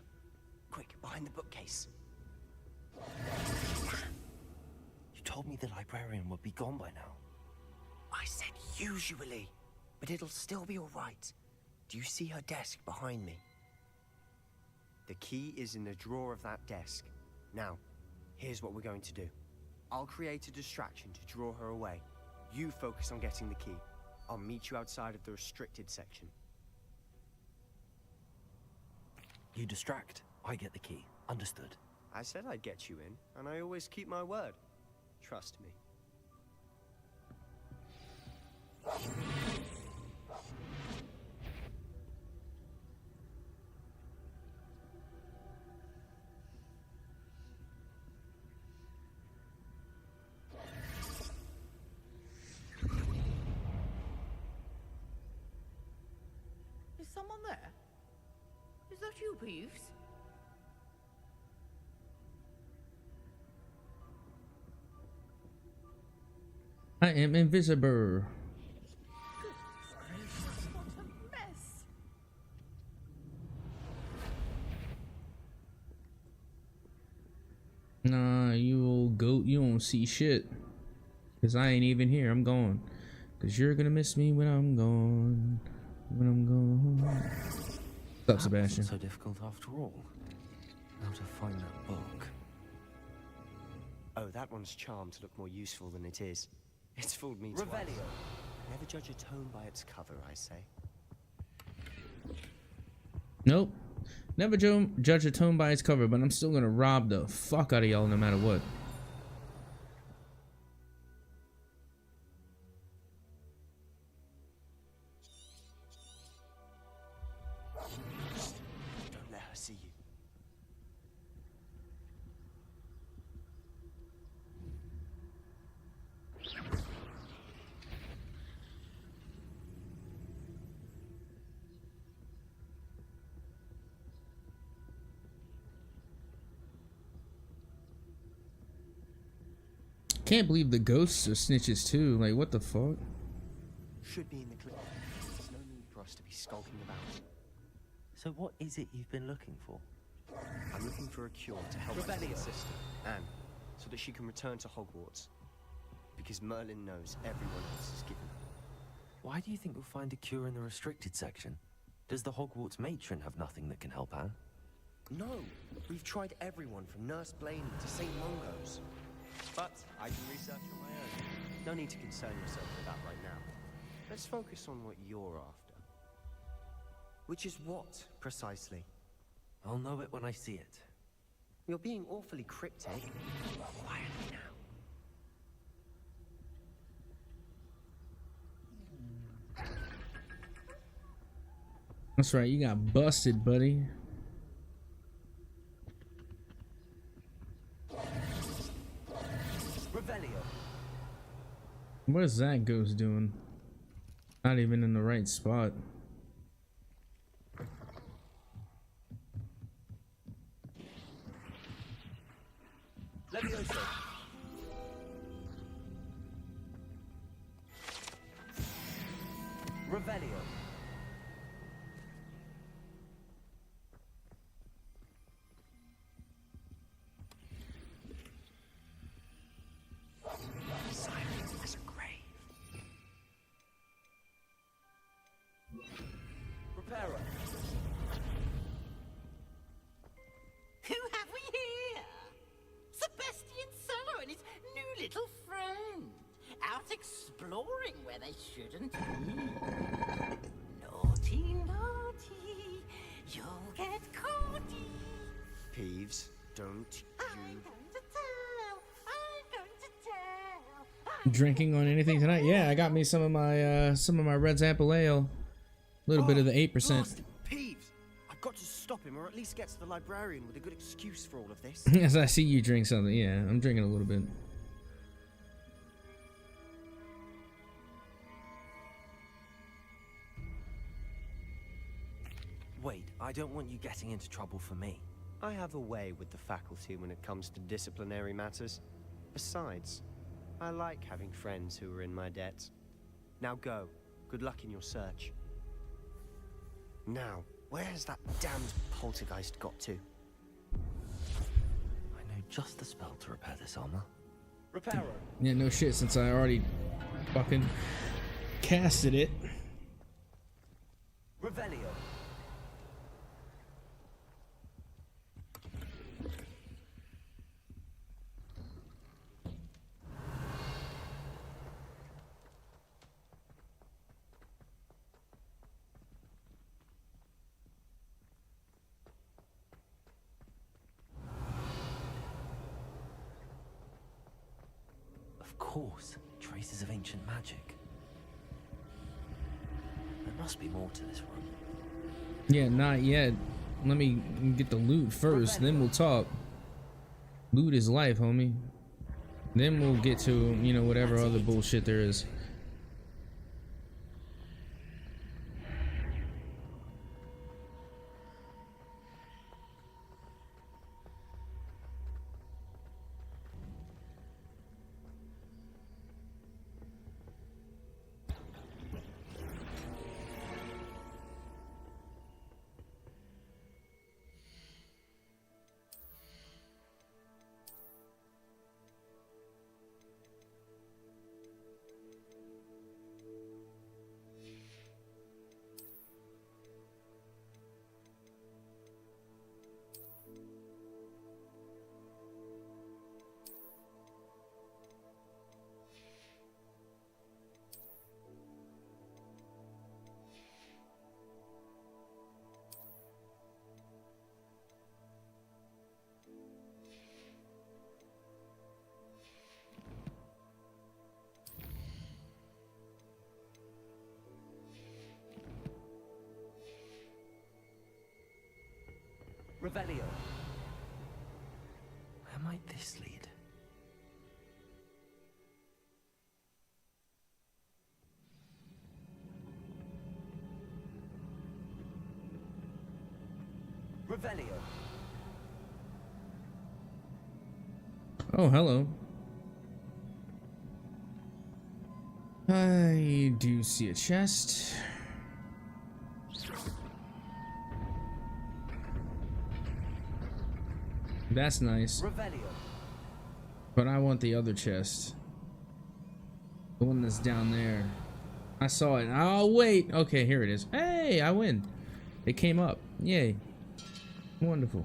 Quick, behind the bookcase. You told me the librarian would be gone by now. I said usually, but it'll still be all right. Do you see her desk behind me? The key is in the drawer of that desk. Now, here's what we're going to do. I'll create a distraction to draw her away. You focus on getting the key. I'll meet you outside of the restricted section. You distract, I get the key. Understood. I said I'd get you in, and I always keep my word. Trust me. Is someone there? Is that you, Peeves? I am invisible. What a mess. Nah, you old goat, you don't see shit. Cause I ain't even here, I'm gone. Cause you're gonna miss me when I'm gone. When I'm gone. What's up, Sebastian? So difficult after all. How to find that book? Oh, that one's charmed to look more useful than it is. It's fooled me twice. Revelio. Never judge a tome by its cover, I say. Nope. Never judge a tome by its cover, but I'm still gonna rob the fuck out of y'all no matter what. Don't let her see you. Can't believe the ghosts are snitches too. Like, what the fuck? Should be in the clip. There's no need for us to be skulking about. So what is it you've been looking for? I'm looking for a cure to help my little sister, Anne, so that she can return to Hogwarts. Because Merlin knows everyone else is given up. Why do you think you'll find a cure in the restricted section? Does the Hogwarts matron have nothing that can help Anne? No, we've tried everyone from Nurse Blaney to St. Mungo's. But I can research on my own. No need to concern yourself with that right now. Let's focus on what you're after. Which is what, precisely? I'll know it when I see it. You're being awfully cryptic. Quietly now. That's right, you got busted, buddy. Revelio. What is that ghost doing? Not even in the right spot. Levioso. Revelio. Silence as a grave. Reparo. Who have we here? Sebastian Sallow and his new little friend. Out exploring where they shouldn't be. Naughty, naughty. You'll get caughty. Peeves, don't you... I'm going to tell. Drinking on anything tonight? Yeah, I got me some of my Red Apple Ale. A little bit of the 8%. Blast it, Peeves! I've got to stop him, or at least get to the librarian with a good excuse for all of this. As I see you drink something, yeah, I'm drinking a little bit. Wait, I don't want you getting into trouble for me. I have a way with the faculty when it comes to disciplinary matters. Besides, I like having friends who are in my debt. Now go. Good luck in your search. Now, where has that damned poltergeist got to? I know just the spell to repair this armor. Reparo. Yeah, no shit, since I already fucking casted it. Revelio. Of course, traces of ancient magic. There must be more to this room. Yeah, not yet. Let me get the loot first, then we'll talk. Loot is life, homie. Then we'll get to, you know, whatever other bullshit there is. Revelio. Where might this lead? Revelio. Oh, hello. I do see a chest. That's nice. Revelio. But I want the other chest. The one that's down there. I saw it. Oh, wait. Okay, here it is. Hey, I win. It came up. Yay. Wonderful.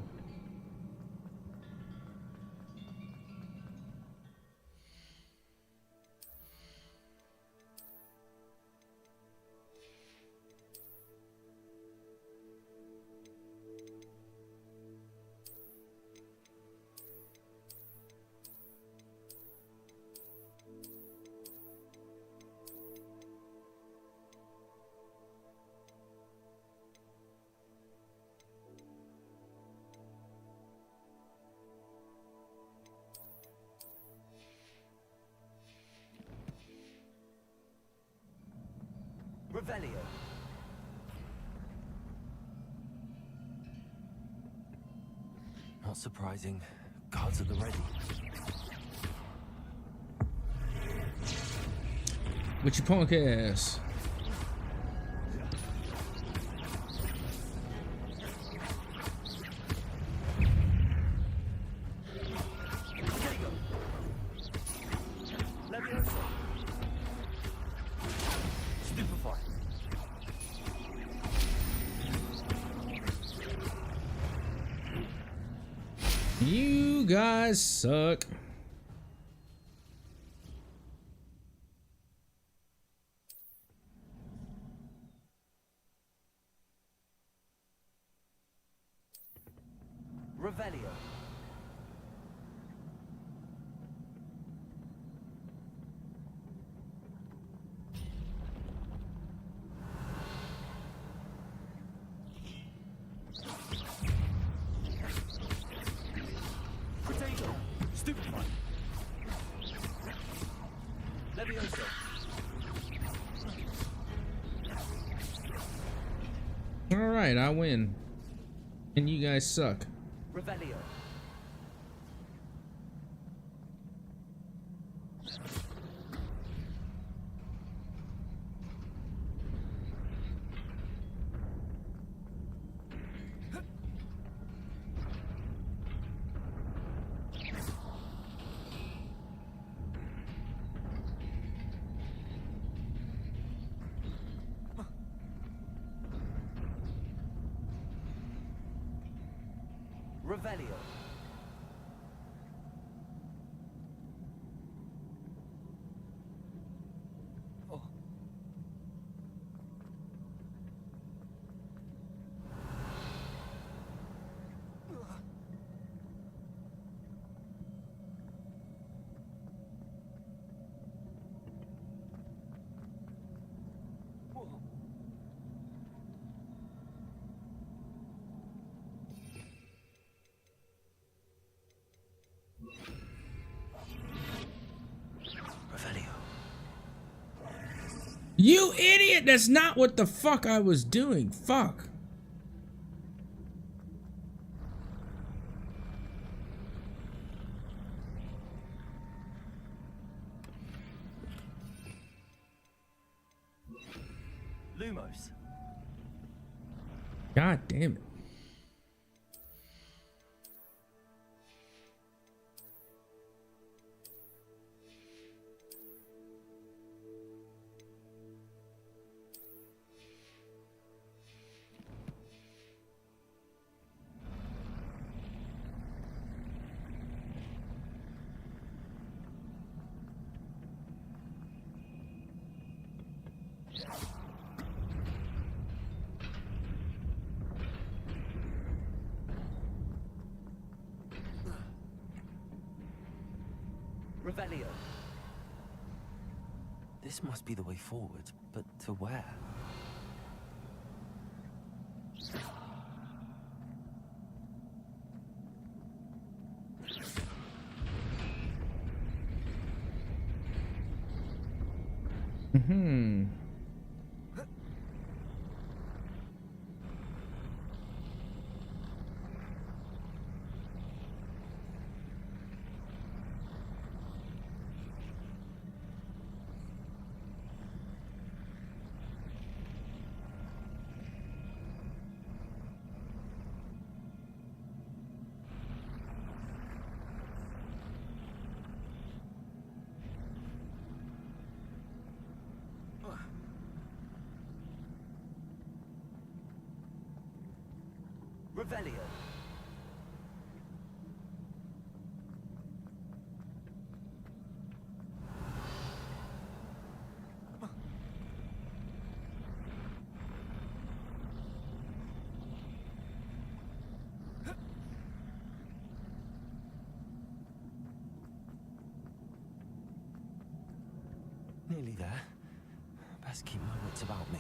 Revelio. Not surprising. Guards at the ready. With your punk ass. You guys suck. Revelio. Potato. Stupefy. Levioso. All right, I win. And you guys suck. Revelio. Revelio. Oh. You idiot! That's not what the fuck I was doing. Fuck. Lumos. God damn it. Revelio. This must be the way forward, but to where? Hmm. Revelio. Nearly there. Best keep my wits about me.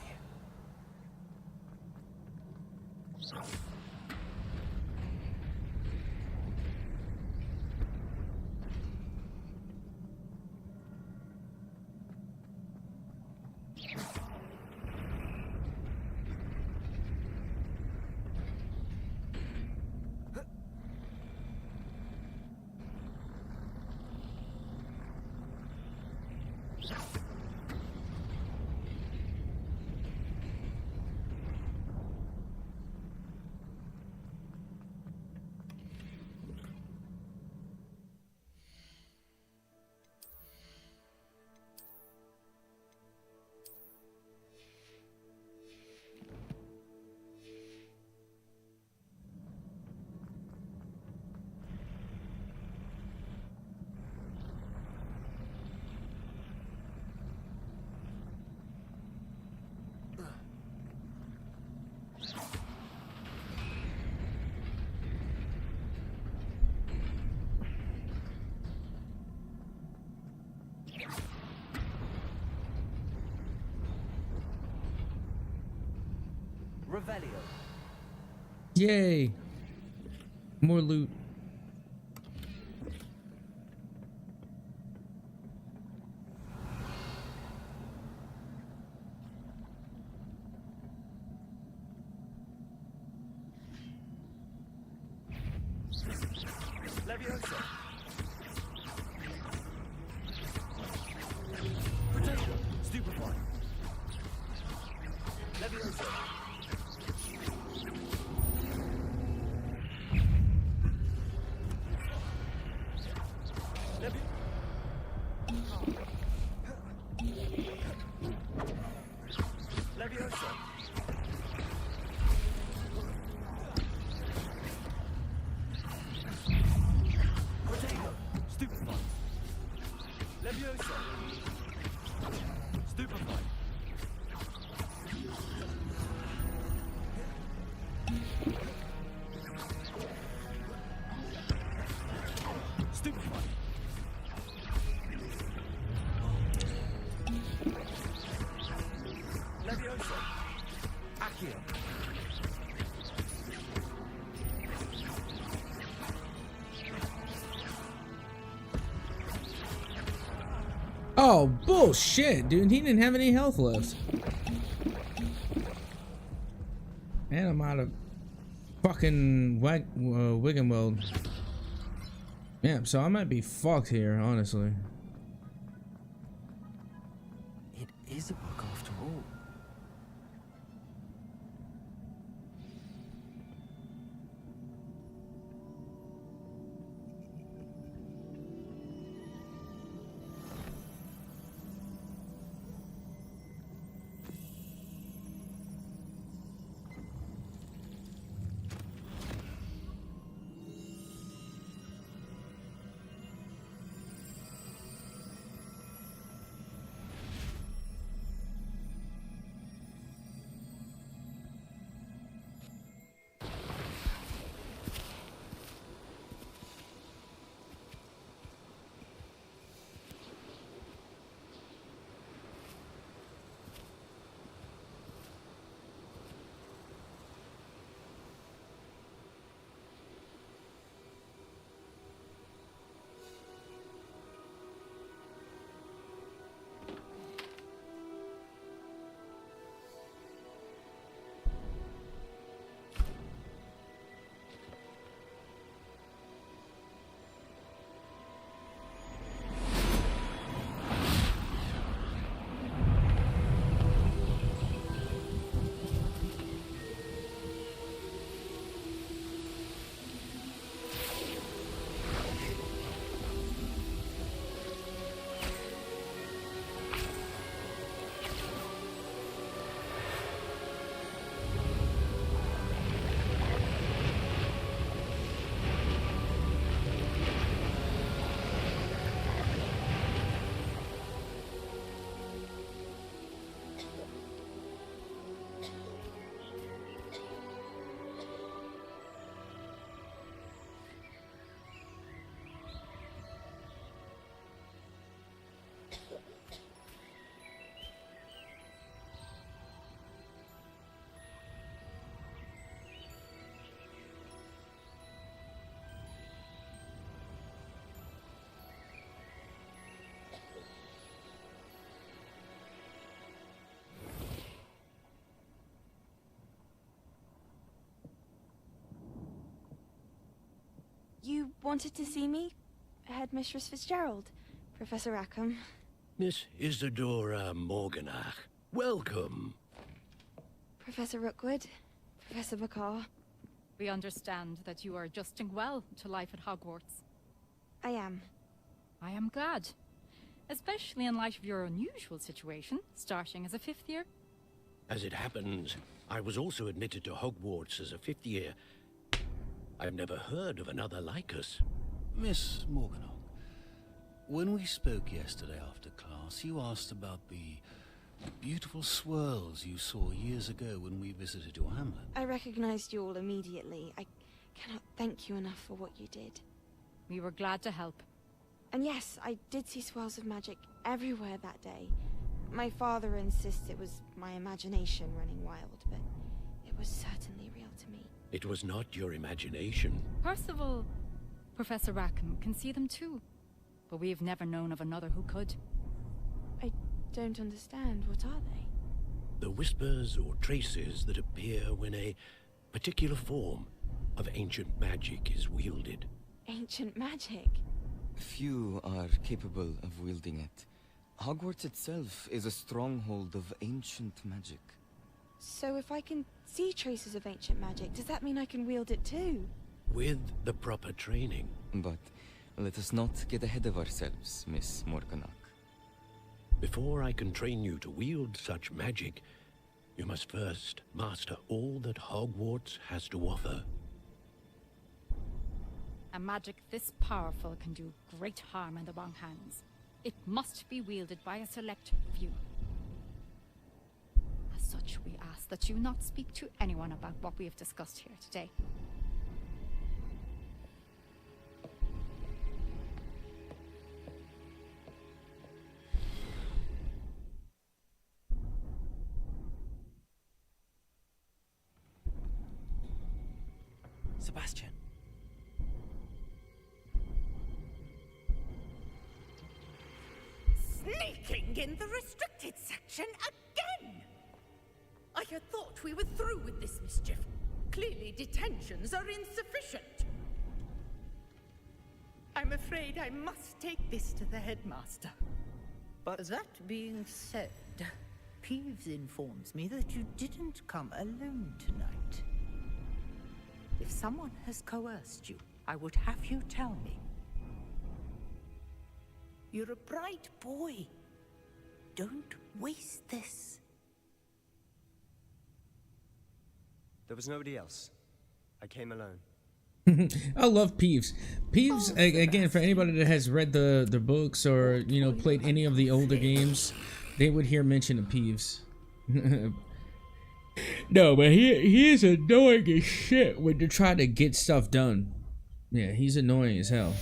Revelio. Yay. More loot. Leviosa. Potato. Stupefy. Leviosa. Leviosa. Potato. Stupefy. Leviosa. Stupefy. Stupefy. Leviosa. Accio. Oh, bullshit, dude. He didn't have any health left. And I'm out of fucking Wiggenweld. Yeah, so I might be fucked here, honestly. It is a book after all. You wanted to see me? Headmistress Fitzgerald? Professor Rackham? Miss Isadora Morganach, welcome. Professor Rookwood? Professor McCaw? We understand that you are adjusting well to life at Hogwarts. I am. I am glad. Especially in light of your unusual situation, starting as a 5th year. As it happens, I was also admitted to Hogwarts as a 5th year. I've never heard of another like us. Miss Morganach, when we spoke yesterday after class, you asked about the beautiful swirls you saw years ago when we visited your hamlet. I recognized you all immediately. I cannot thank you enough for what you did. We were glad to help. And yes, I did see swirls of magic everywhere that day. My father insists it was my imagination running wild, but it was certainly real to me. It was not your imagination. Percival, Professor Rackham can see them too. But we have never known of another who could. I don't understand. What are they? The whispers or traces that appear when a particular form of ancient magic is wielded. Ancient magic? Few are capable of wielding it. Hogwarts itself is a stronghold of ancient magic. So if I can see traces of ancient magic, does that mean I can wield it too? With the proper training. But let us not get ahead of ourselves, Miss Morganach. Before I can train you to wield such magic, you must first master all that Hogwarts has to offer. A magic this powerful can do great harm in the wrong hands. It must be wielded by a select few. As such, we ask that you not speak to anyone about what we have discussed here today. Sebastian. Sneaking in the restricted section again! I had thought we were through with this mischief. Clearly detentions are insufficient. I'm afraid I must take this to the headmaster. But that being said, Peeves informs me that you didn't come alone tonight. If someone has coerced you, I would have you tell me. You're a bright boy. Don't waste this. There was nobody else. I came alone. I love Peeves. Peeves, again, for anybody that has read the books or, you know, played any of the older games, they would hear mention of Peeves. No, but he is annoying as shit when you try to get stuff done. Yeah, he's annoying as hell.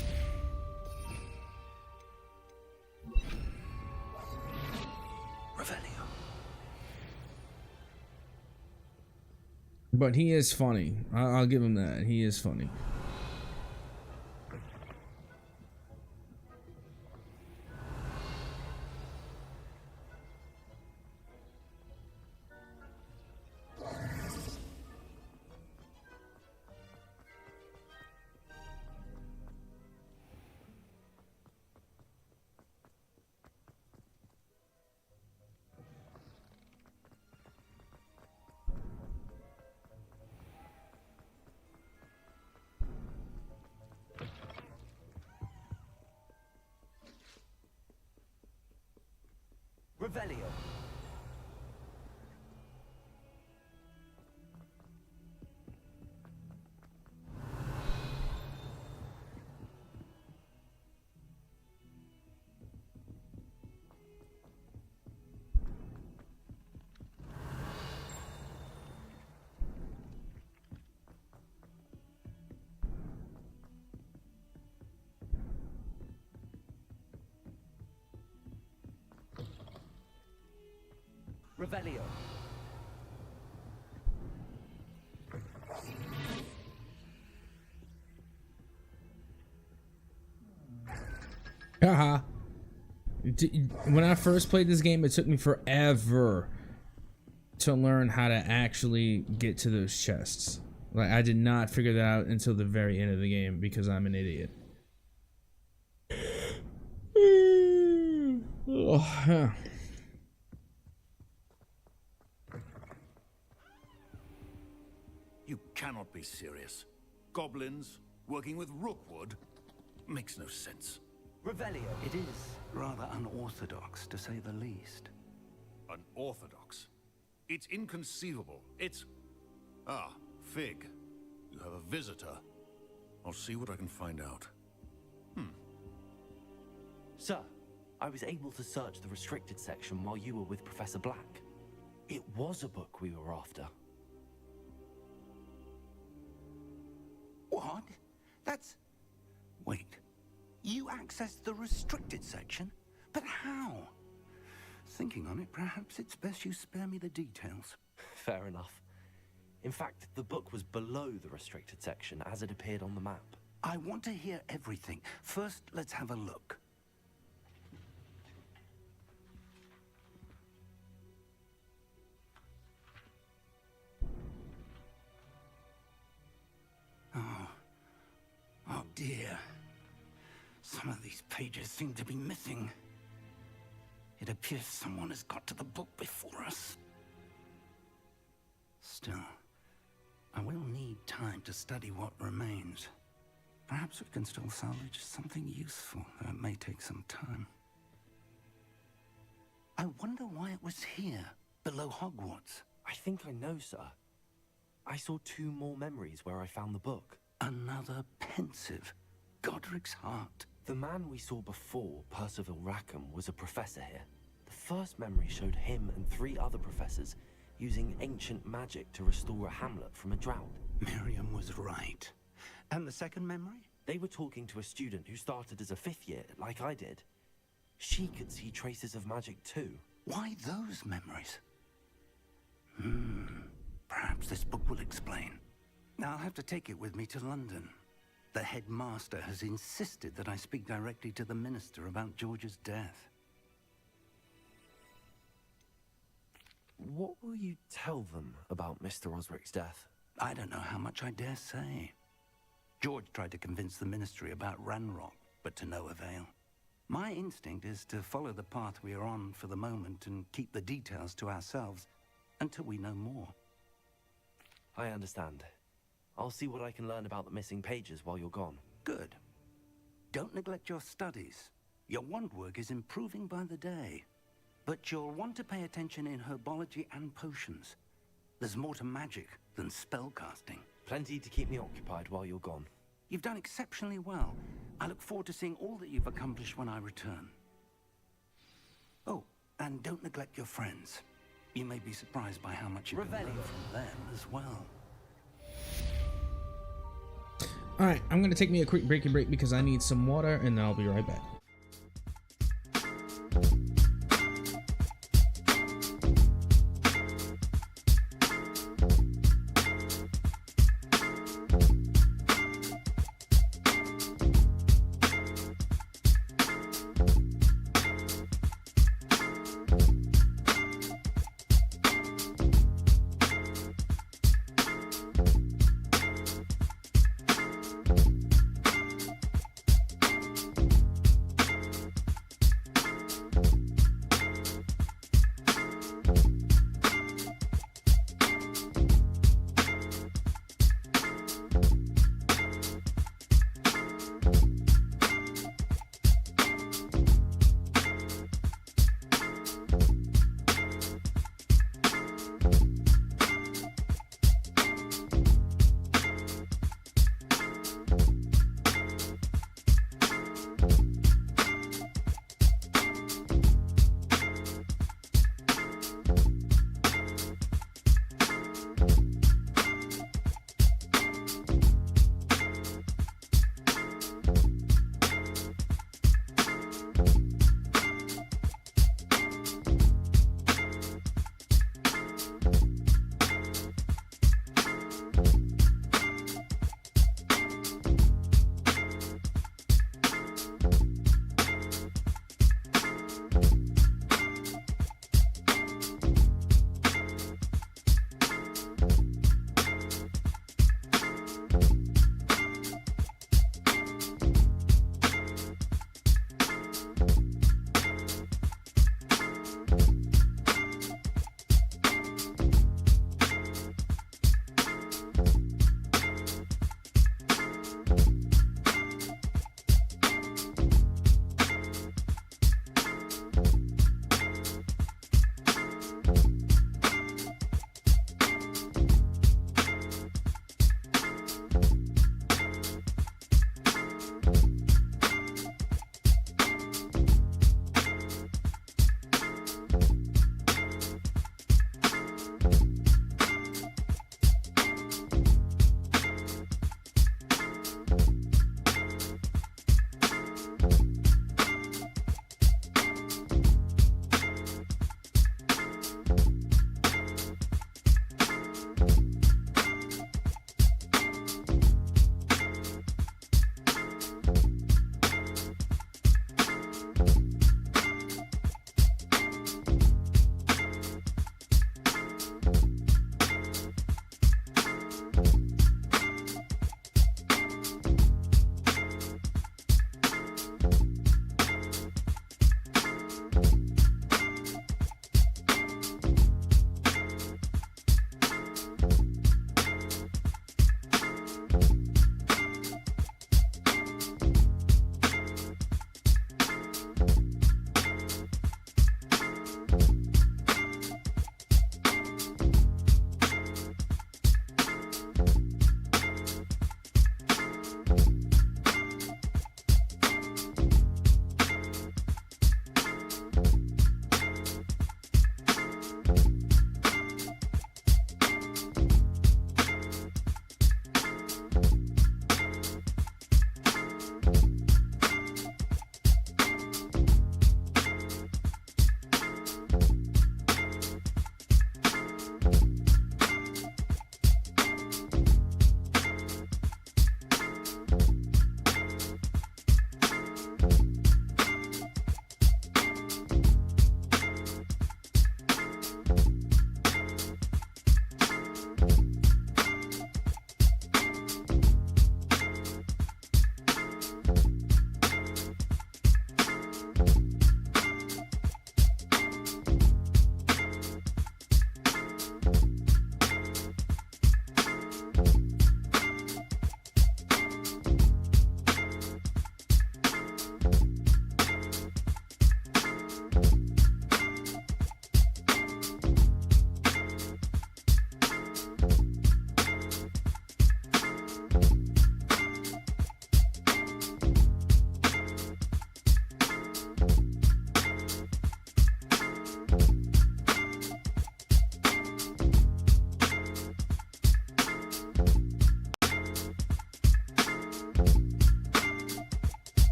But he is funny. I'll give him that. He is funny. Revelio. Revelio. Haha. When I first played this game, it took me forever to learn how to actually get to those chests. Like, I did not figure that out until the very end of the game because I'm an idiot. Oh, You cannot be serious. Goblins working with Rookwood makes no sense. Revelio. It is rather unorthodox, to say the least. Unorthodox? It's inconceivable. It's... Ah, Fig. You have a visitor. I'll see what I can find out. Sir, I was able to search the restricted section while you were with Professor Black. It was a book we were after. What? That's... Wait. You accessed the restricted section? But how? Thinking on it, perhaps it's best you spare me the details. Fair enough. In fact, the book was below the restricted section as it appeared on the map. I want to hear everything. First, let's have a look. Oh dear. Some of these pages seem to be missing. It appears someone has got to the book before us. Still, I will need time to study what remains. Perhaps we can still salvage something useful, though it may take some time. I wonder why it was here, below Hogwarts. I think I know, sir. I saw 2 more memories where I found the book. Another pensive. Godric's heart. The man we saw before, Percival Rackham, was a professor here. The first memory showed him and 3 other professors using ancient magic to restore a hamlet from a drought. Miriam was right. And the second memory? They were talking to a student who started as a 5th year, like I did. She could see traces of magic too. Why those memories? Perhaps this book will explain. Now I'll have to take it with me to London. The headmaster has insisted that I speak directly to the minister about George's death. What will you tell them about Mr. Osric's death? I don't know how much I dare say. George tried to convince the Ministry about Ranrock, but to no avail. My instinct is to follow the path we are on for the moment and keep the details to ourselves until we know more. I understand. I'll see what I can learn about the missing pages while you're gone. Good. Don't neglect your studies. Your wand work is improving by the day. But you'll want to pay attention in herbology and potions. There's more to magic than spellcasting. Plenty to keep me occupied while you're gone. You've done exceptionally well. I look forward to seeing all that you've accomplished when I return. Oh, and don't neglect your friends. You may be surprised by how much you can learn from them as well. Alright, I'm gonna take me a quick break because I need some water, and then I'll be right back.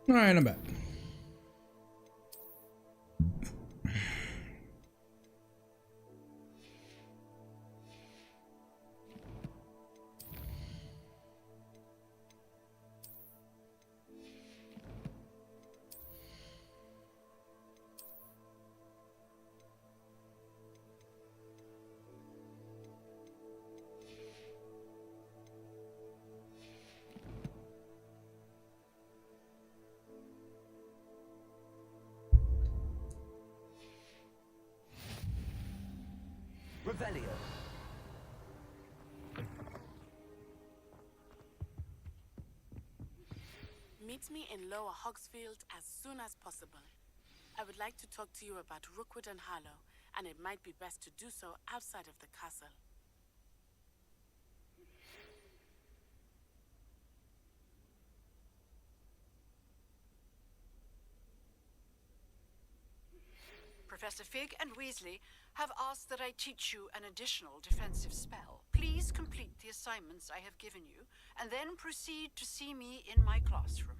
Alright, I'm back. Revelio. Meet me in Lower Hogsfield as soon as possible. I would like to talk to you about Rookwood and Harlow, and it might be best to do so outside of the castle. Professor Fig and Weasley have asked that I teach you an additional defensive spell. Please complete the assignments I have given you, and then proceed to see me in my classroom.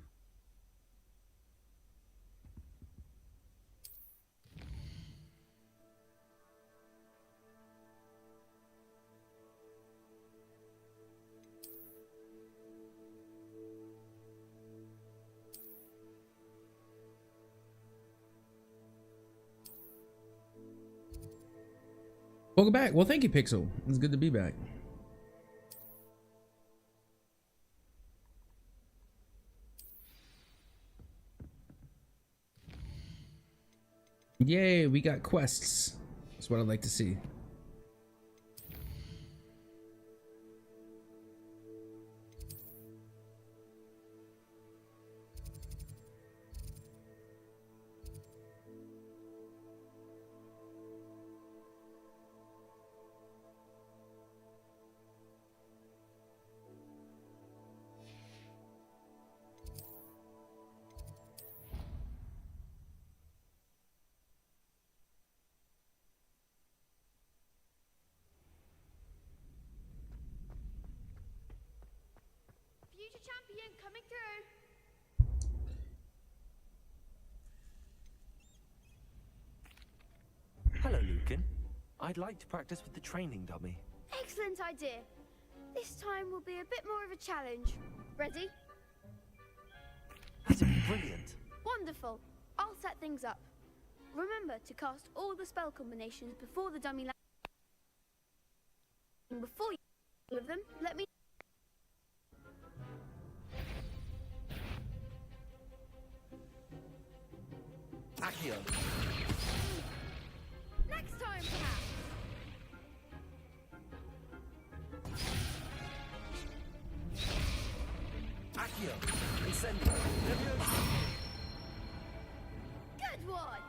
Welcome back. Well, thank you, Pixel. It's good to be back. Yay, we got quests. That's what I'd like to see. Future champion coming through. Hello, Lucan. I'd like to practice with the training dummy. Excellent idea. This time will be a bit more of a challenge. Ready? That'd be brilliant. Wonderful. I'll set things up. Remember to cast all the spell combinations before the dummy lands. Before you all of them, let me. Accio. Next time, perhaps. Accio. Incendio. Leviosa. Good one.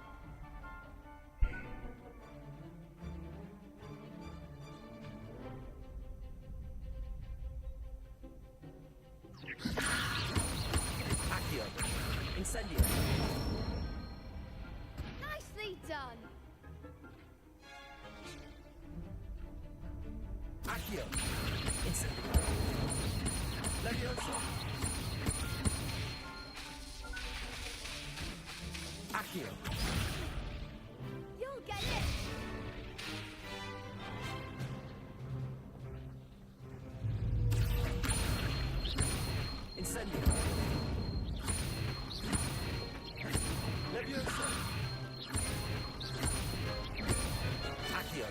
Accio. Incendio. Nicely done. Accio. Incendio. Leviosa. Accio. You'll get it. Incendio. Leviosa. Accio.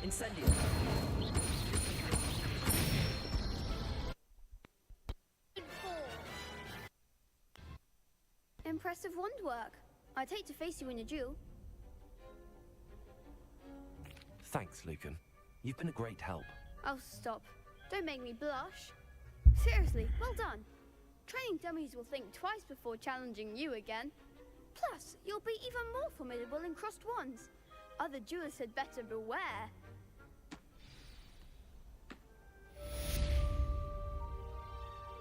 Incendio. Impressive wand work. I'd hate to face you in a duel. Thanks, Lucan. You've been a great help. Oh, stop. Don't make me blush. Seriously, well done. Training dummies will think twice before challenging you again. Plus, you'll be even more formidable in crossed wands. Other duelists had better beware.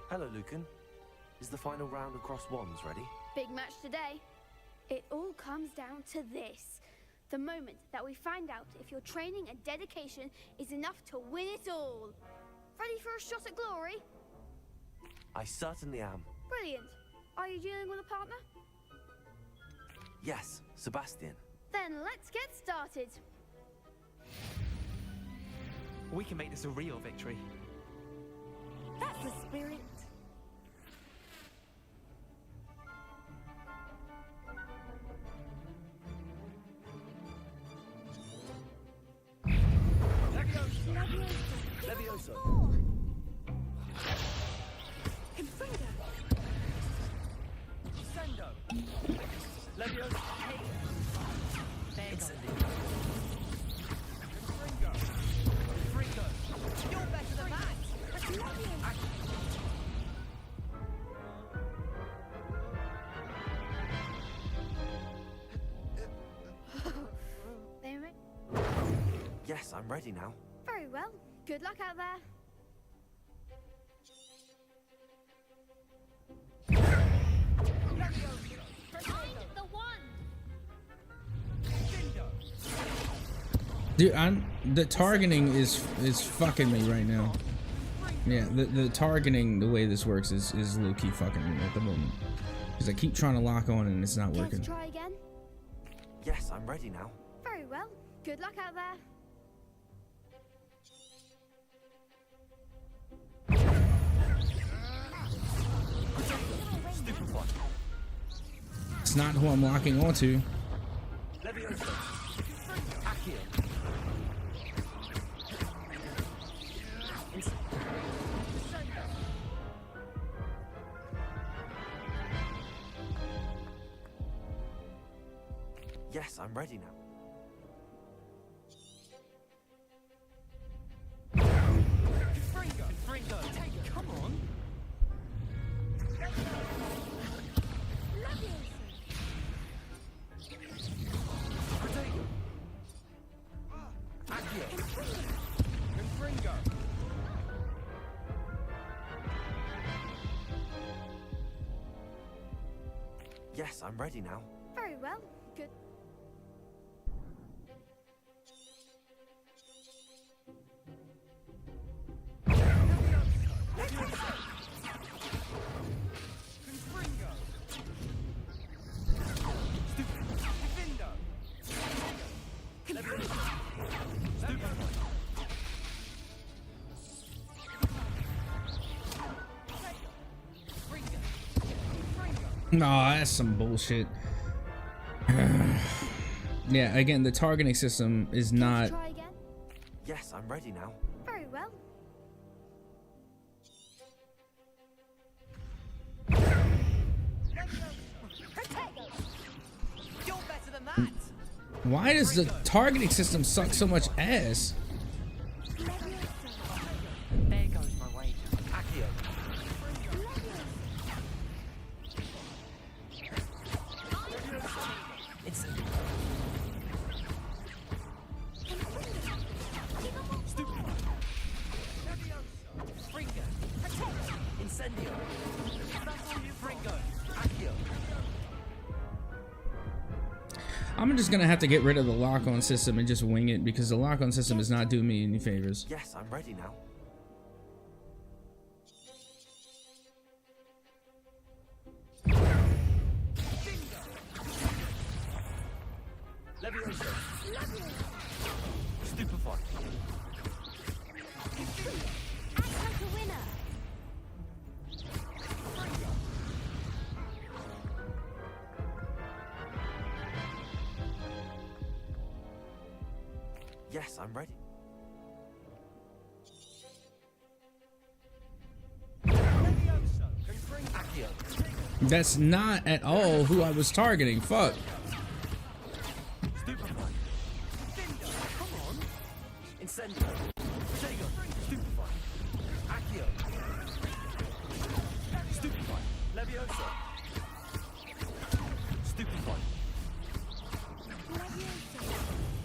Hello, Lucan. Is the final round of cross wands ready? Big match today. It all comes down to this. The moment that we find out if your training and dedication is enough to win it all. Ready for a shot at glory? I certainly am. Brilliant. Are you dealing with a partner? Yes, Sebastian. Then let's get started. We can make this a real victory. That's the spirit. Levioso. Confringo. Sendo. Levioso. Incendio. Confringo. Confringo. You're better than that. Damon? Yes, I'm ready now. Very well. Good luck out there. The one. Dude, the targeting is fucking me right now. Yeah, the targeting, the way this works is low-key fucking me at the moment. Because I keep trying to lock on and it's not working. Let's try again. Yes, I'm ready now. Very well. Good luck out there. It's not who I'm locking onto. Levioso. Accio. Yes, I'm ready now. Confringo. Confringo. Take it. Come on. Protego. Accio. Confringo. Yes, I'm ready now. Very well. Good. Nah, that's some bullshit. Yeah, again, the targeting system is not. Try again. Yes, I'm ready now. Very well. You're better than that. Why does the targeting system suck so much ass? There goes my wager. Accio. Incendio. Stupefy. Fringo. Incendio. That's all you Fringo. Accio. I'm just gonna have to get rid of the lock-on system and just wing it because the lock-on system is not doing me any favors. Yes, I'm ready now. Levioso. Stupefy. Act like a winner. Yes, I'm ready. Levioso. Confringo. Accio. That's not at all who I was targeting. Fuck. Stupefy. Come on. Incendio. Protego. Stupefy. Accio. Stupefy. Levioso. Stupefy.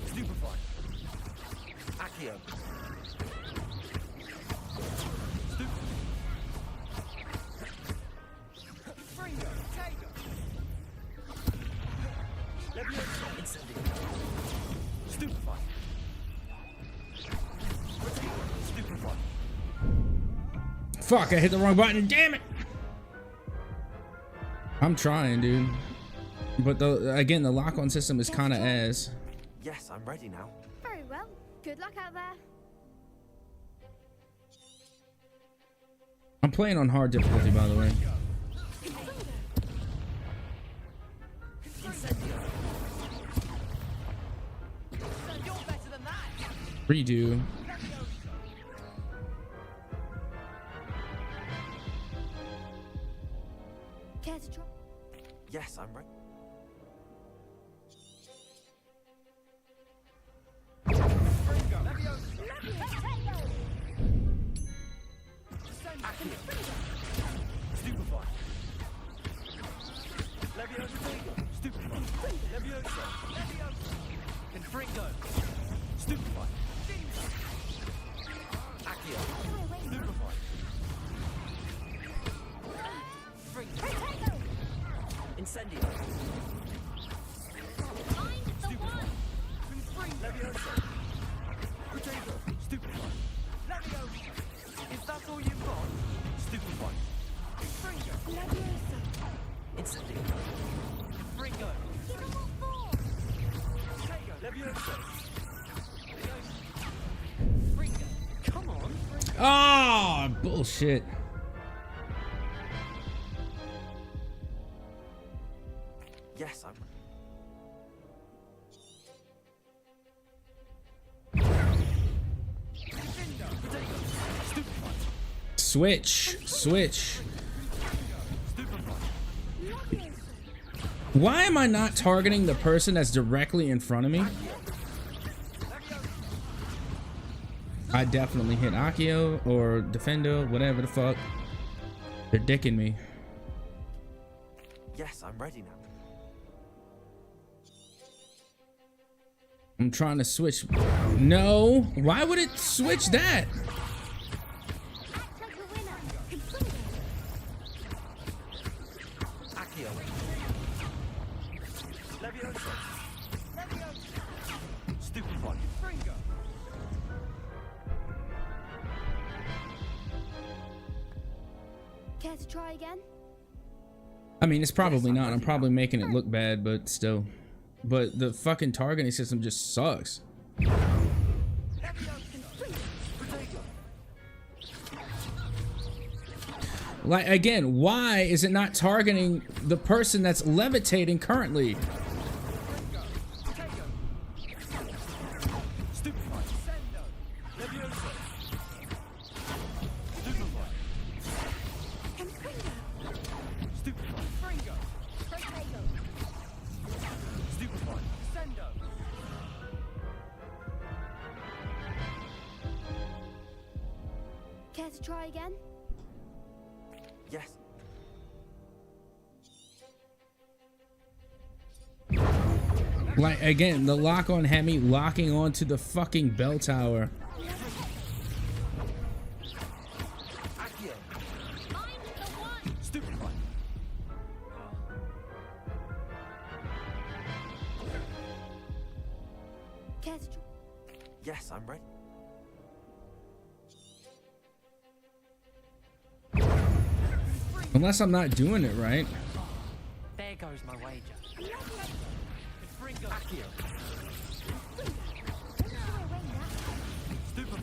Stupefy. Accio. Fringo. Tego. Levioso. Incendio. Stupefy. Stupefy. Fuck, I hit the wrong button. Damn it. I'm trying, dude. But again, the lock-on system is kind of ass. Yes, I'm ready now. Very well. Good luck out there. I'm playing on hard difficulty, by the way. Redo. Care to try? Yes, I'm ready. Stupefy. Leviosa. Stupefy. Leviosa. Confringo. Stupefy. Accio. Stupefy. Incendio. Stupefy. Leviosa. Potato. Stupefy. Leviosa. Is that all you've got? Stupefy. Fringo. Leviosa. Incendio. Fringo. Potato. Leviosa. Fringo. Come on. Ah, bullshit. Yes, I'm. Switch. Why am I not targeting the person that's directly in front of me? I definitely hit Accio or Defendo, whatever the fuck. They're dicking me. Yes, I'm ready now. I'm trying to switch. No, why would it switch that? Accio. Leviosa. Stupefy. Fringo. Care to try again? I mean, it's probably not. I'm probably making it look bad, but still. But the fucking targeting system just sucks. Like, again, why is it not targeting the person that's levitating currently? Care to try again? Yes. Like, again, the lock on had me locking onto the fucking bell tower. Care to try? Yes, I'm ready. Unless I'm not doing it right. There goes my wager. Fringo. Accio. Stupefy.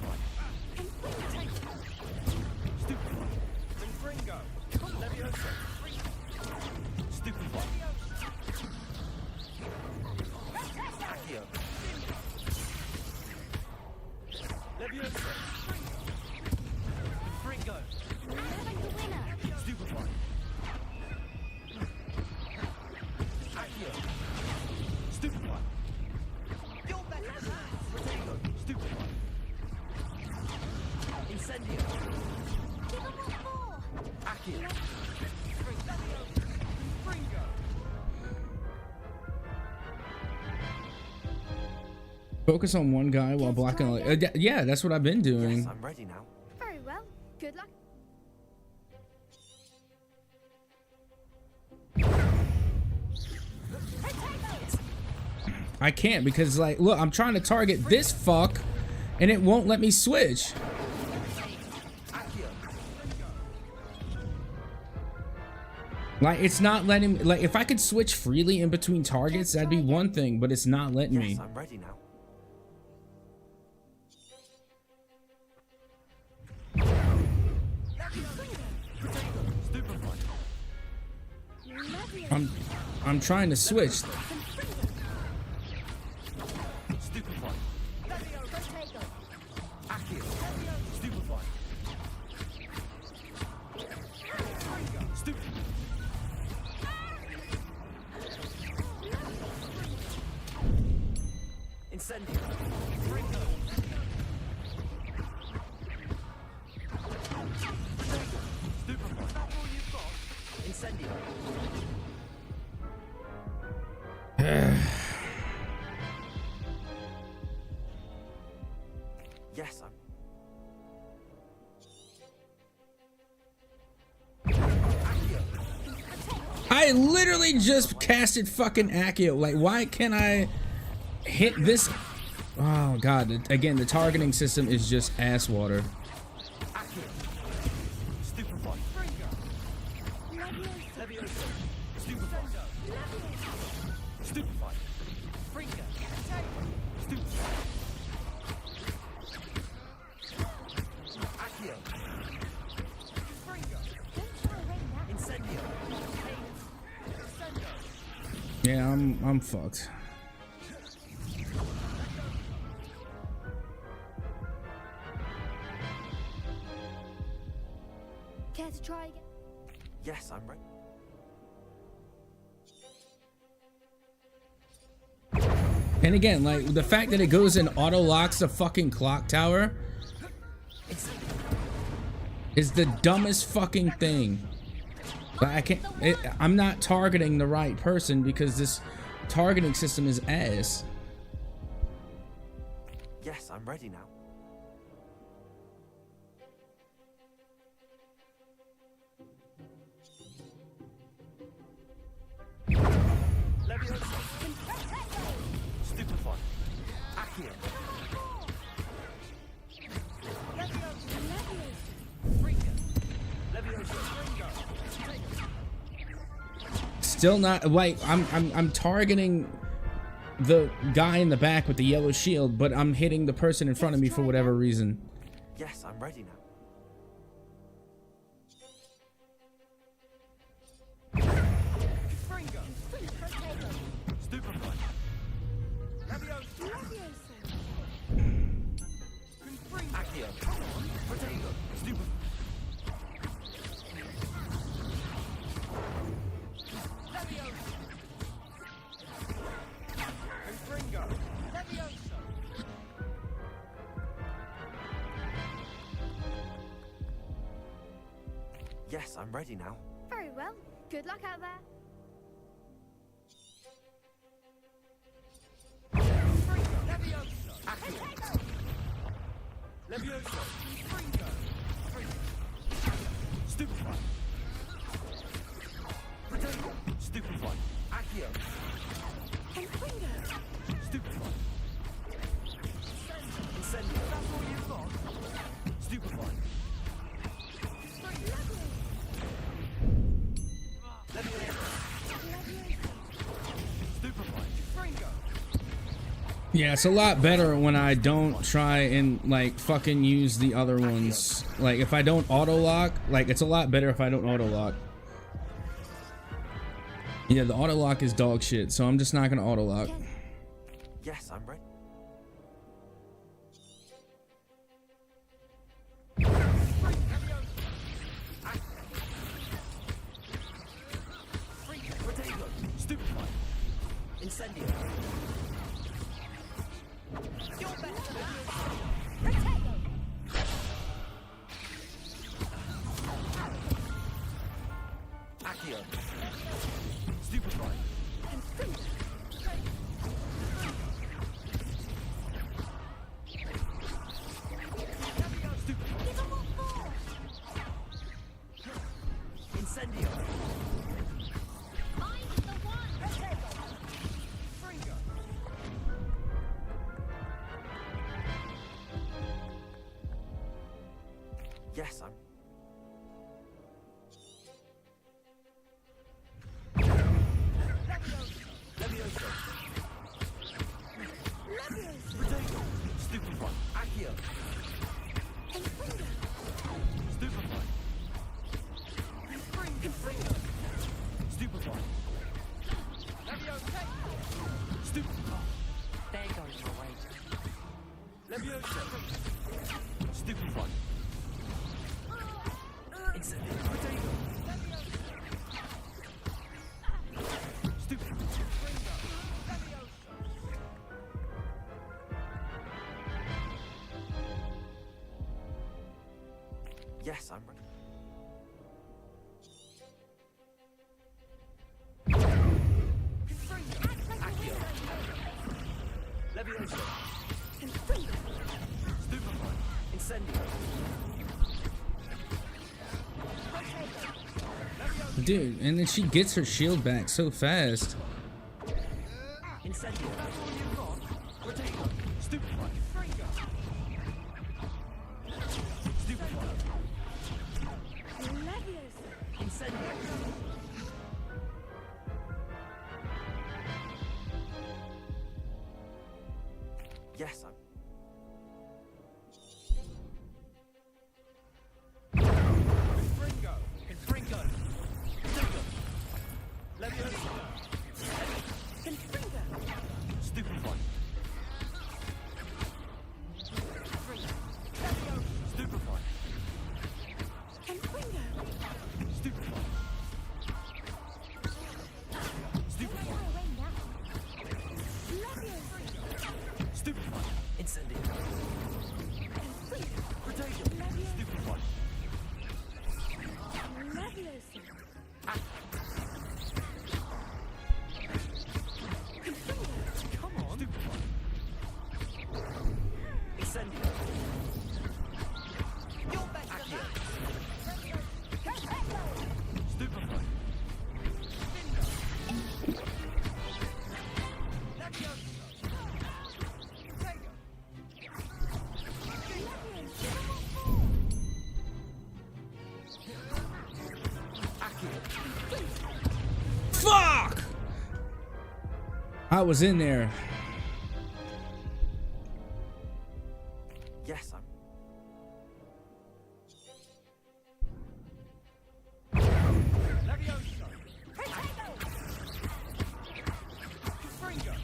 Stupefy. Fringo. Leviosa. Stupefy. Accio. Leviosa. Fringo. Stupefy. Accio. Stupefy. Potato. Stupefy. Incendio. Accio. Fringo. Focus on one guy while blocking. Yeah, that's what I've been doing. Yes, I'm ready now. Very well. Good luck. I can't because, like, look, I'm trying to target this fuck and it won't let me switch. Like, it's not letting me, like, if I could switch freely in between targets, that'd be one thing, but it's not letting me. Yes, I'm ready now. I'm trying to switch. Incendio. Incendio. Yes, I'm. I literally just casted fucking Accio. Like, why can't I hit this? Oh god, again, the targeting system is just ass water. Yeah, I'm fucked. Care to try again? Yes, I'm ready. And again, like, the fact that it goes and auto locks the fucking clock tower is the dumbest fucking thing. But I can't, I'm not targeting the right person because this targeting system is ass. Yes, I'm ready now. Stupefy. Accio. Still not, like, I'm targeting the guy in the back with the yellow shield, but I'm hitting the person in front of me for whatever reason. Yes, I'm ready now. Yes, I'm ready now. Very well. Good luck out there. Levioso. Fringo. Stupefy. Potato. Stupefy. Accio. Stupefy. Incendio. That's all you've got? Stupefy. Yeah, it's a lot better when I don't try and, like, fucking use the other ones. Like, if I don't auto lock, like, it's a lot better if I don't auto lock. Yeah, the auto lock is dog shit, so I'm just not gonna auto lock. Yes, I'm ready. Stupefy. Incendio. Accio. Stupefy. Incendio. Yes, I'm. Stupefy. Stupefy. Stupefy. There goes your wager. Leviosa. Stupefy. Incendio. Potato. Stupefy. Yes, I'm ready. Accio. Leviosa. Stupefy. Incendio. Dude, and then she gets her shield back so fast. Incendio. That's all you've got? Potato. Stupefy. Stupefy. Incendio. Yes, I'm. Confringo. Confringo. Leviosa. Confringo. Stupefy. Stupefy. Confringo. Stupefy. Stupefy. Stupefy. Incendio. Potato. Stupefy. Come on. Stupefy. Incendio. Accio. Stupefy. Fuck! I was in there. Yes, I'm. Leviosa. Confringo.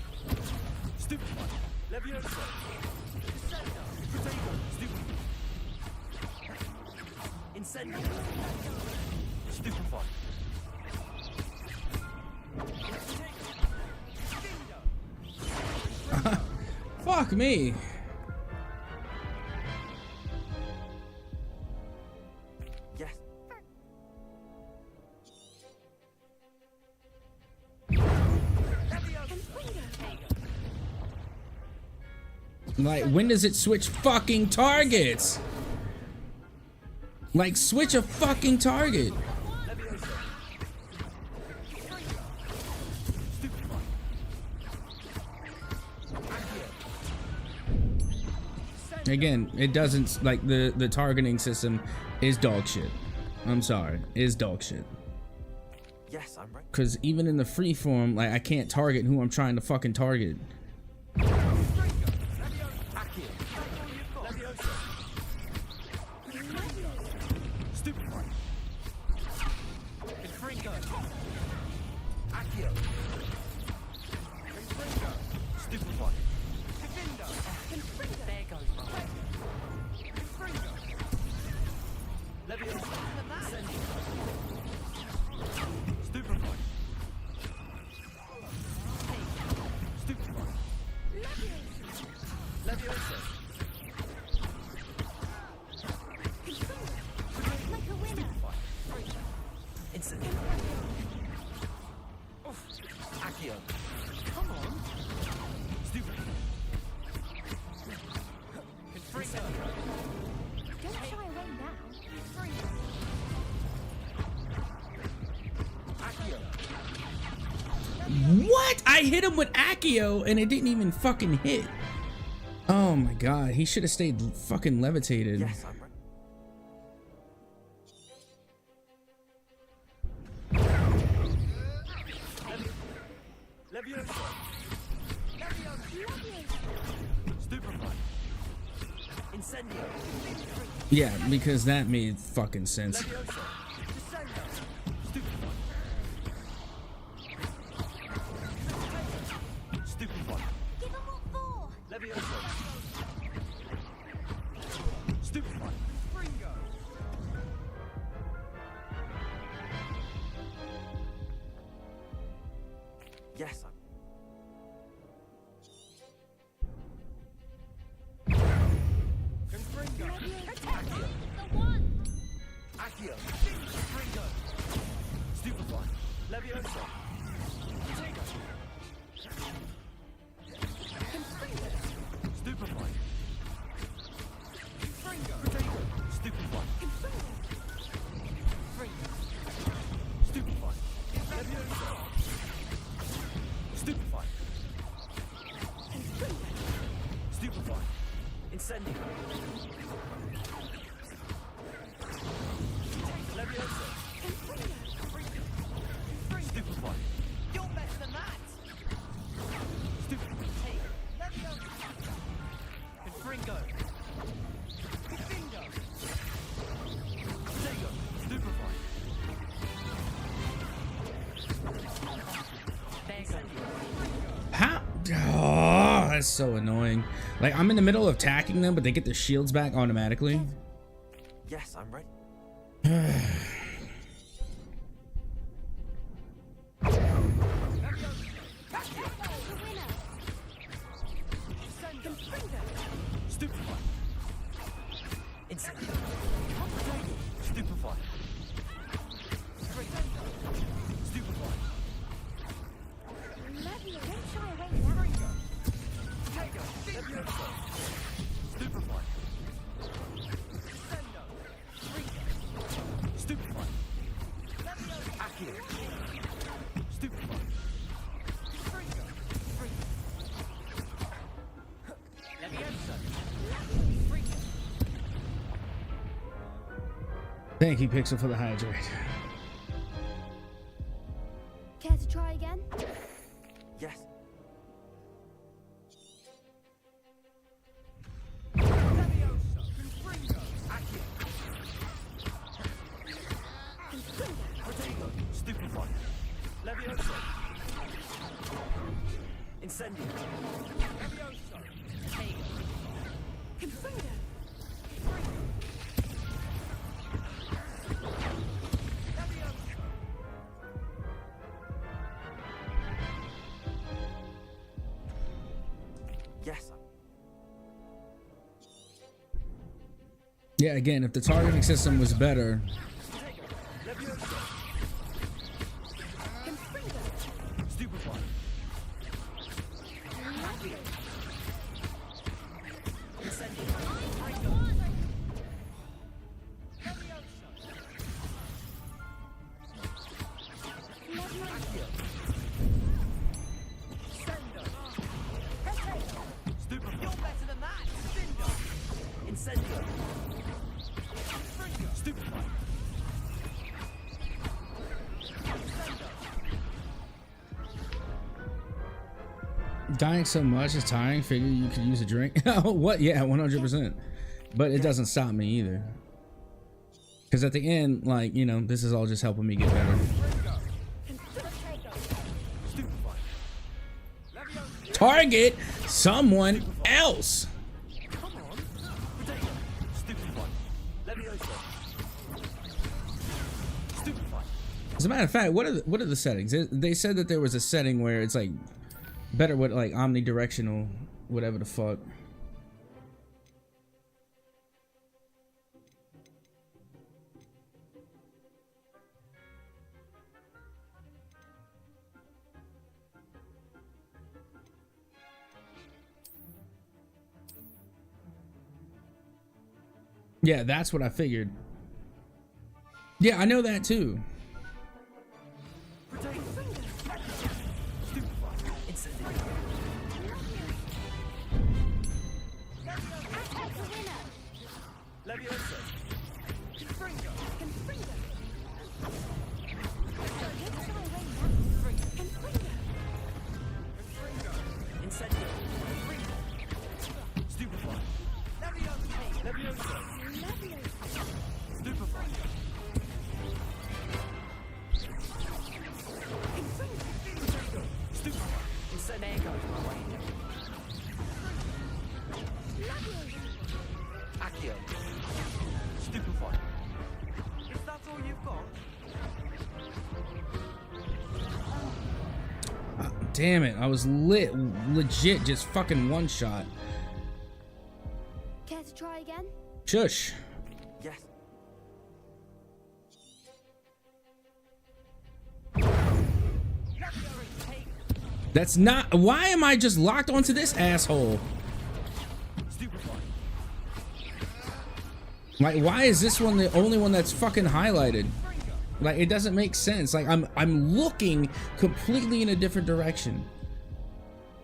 Stupefy. Leviosa. Potato. Stupefy. Incendio. Stupefy. Fuck me. Yes. Like, when does it switch fucking targets? Like, switch a fucking target. Again, it doesn't, like, the targeting system is dog shit. I'm sorry, is dog shit. Yes, I'm ready. Cause even in the free form, like, I can't target who I'm trying to fucking target. What? I hit him with Accio and it didn't even fucking hit. Oh my god, he should have stayed fucking levitated. Yes, I'm ready. Yeah, because that made fucking sense. Yes, I'm... Accio! Confringo! Stupefy! Levioso! Protego! Confringo! Stupefy! Confringo! Protego! Stupefy! Confringo! Confringo! Stupefy! Levioso! Stupefy! Confringo! Stupefy! Incendio! Levioso! Stupefy! You're better than that! Stupefy! Levioso! Confringo! Confringo! Protego! Stupefy! How? Oh, that's so annoying. Like, I'm in the middle of attacking them, but they get their shields back automatically. Yes, I'm ready. Stupefy! Incendio! Stupefy! Stupefy! Protego! Levioso! Stupefy! Stupefy! Accio! Stupefy! Levioso! Thank you, Pixel, for the hydrate. Care to try again? Yes. Levioso! Confringo! Accio! Protego! Stupefy! Levioso! Incendio! Levioso! Protego! Confringo! Yes. Yeah, again, if the targeting system was better. Stupefy. You're better than that! Cinder! Incendio! Stupefy! Dying so much is tiring. Figure you could use a drink. Oh, what? Yeah, 100%. But it doesn't stop me either. Because at the end, like, you know, this is all just helping me get better. Target someone else. As a matter of fact, what are the settings? They said that there was a setting where it's like better with like omnidirectional, whatever the fuck. Yeah, that's what I figured. Yeah, I know that too. damn it. I was legit just fucking one shot. Care to try again? Shush. Yes. That's not. Why am I just locked onto this asshole? Like, why is this one the only one that's fucking highlighted? Like, it doesn't make sense. Like, I'm looking completely in a different direction.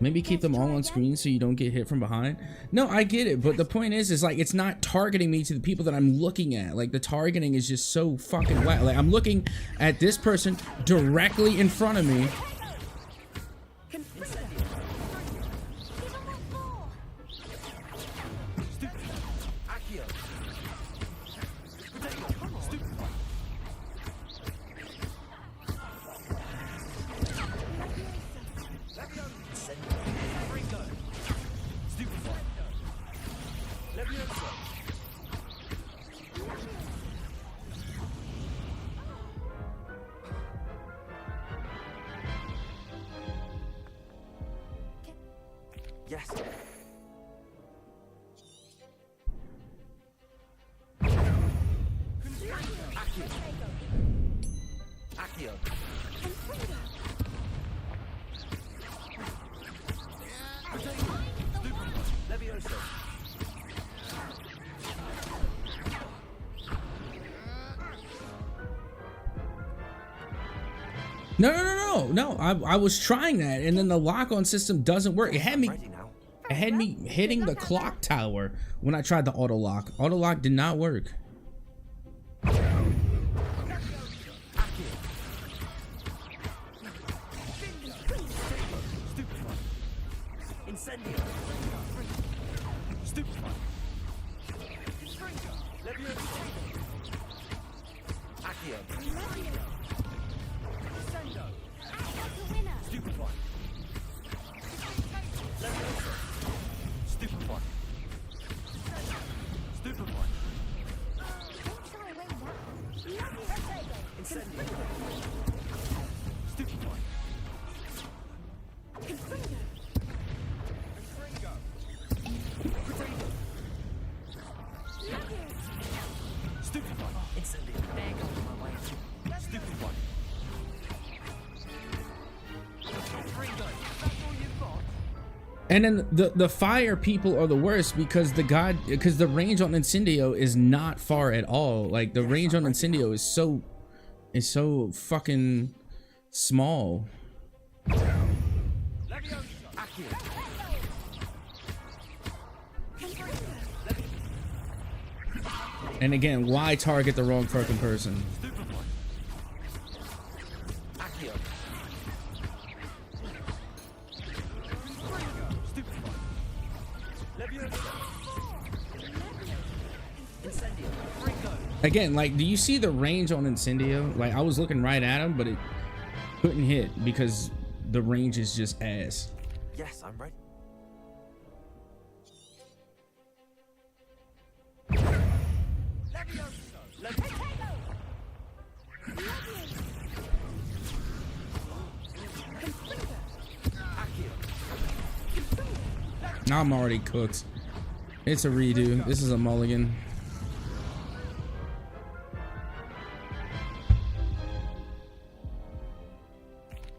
Maybe keep them all on screen so you don't get hit from behind. No, I get it, but the point is like, it's not targeting me to the people that I'm looking at. Like, the targeting is just so fucking whack. Like, I'm looking at this person directly in front of me. Yes. Accio. Levioso. No. I was trying that, and then the lock-on system doesn't work. It had me hitting the clock tower when I tried the auto lock. Auto lock did not work. Incendio. Stupefy. Levioso. Accio. Sendo. Stupefy. Levioso. Stupefy. Stupefy. Incendio. Stupefy. And then the fire people are the worst because the range on Incendio is not far at all. Like, the range on Incendio is so fucking small. And again, why target the wrong fucking person? Again, like, do you see the range on Incendio? Like, I was looking right at him, but it couldn't hit because the range is just ass. Yes, I'm ready. Now I'm already cooked. It's a redo. This is a mulligan.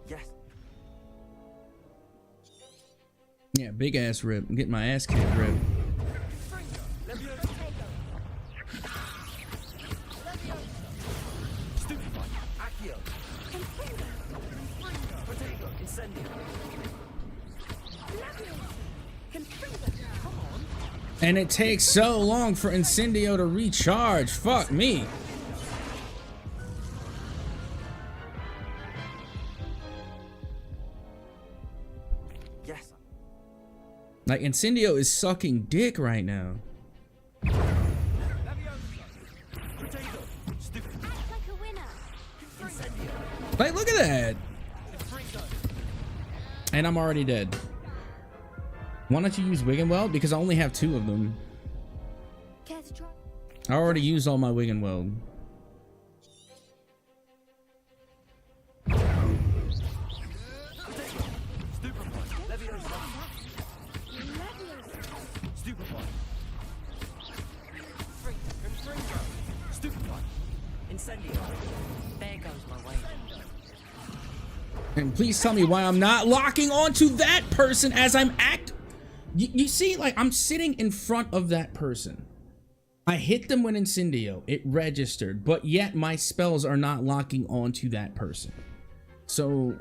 Yes. Yeah, big ass rip. I'm getting my ass kicked rip. And it takes so long for Incendio to recharge. Fuck me. Yes. Like, Incendio is sucking dick right now. Like, look at that. And I'm already dead. Why don't you use Wiggenweld? Because I only have 2 of them. I already used all my Wiggenweld. And please tell me why I'm not locking onto that person as I'm you see, like, I'm sitting in front of that person. I hit them with Incendio. It registered, but yet my spells are not locking onto that person. So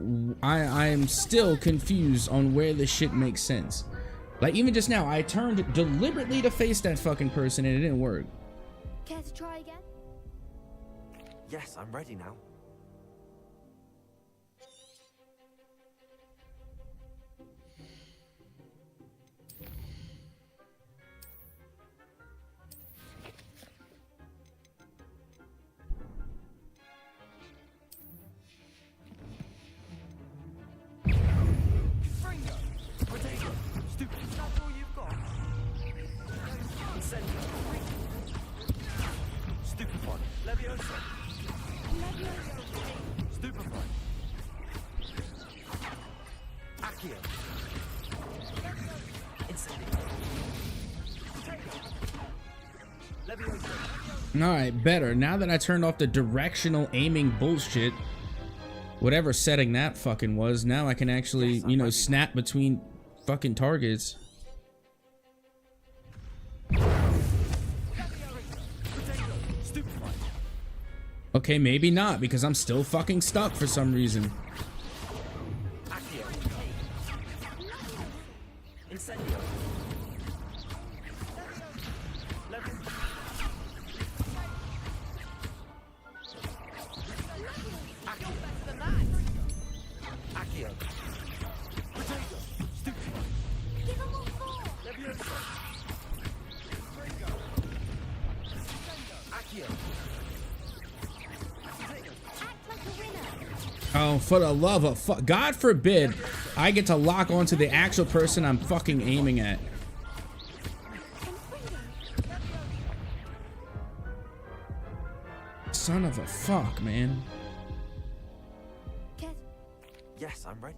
I am still confused on where this shit makes sense. Like, even just now, I turned deliberately to face that fucking person and it didn't work. Care to try again? Yes, I'm ready now. Alright, better. Now that I turned off the directional aiming bullshit, whatever setting that fucking was, now I can actually, you know, snap between fucking targets. Okay, maybe not, because I'm still fucking stuck for some reason. Oh, for the love of fuck. God forbid I get to lock onto the actual person I'm fucking aiming at. Son of a fuck, man. Yes, I'm ready.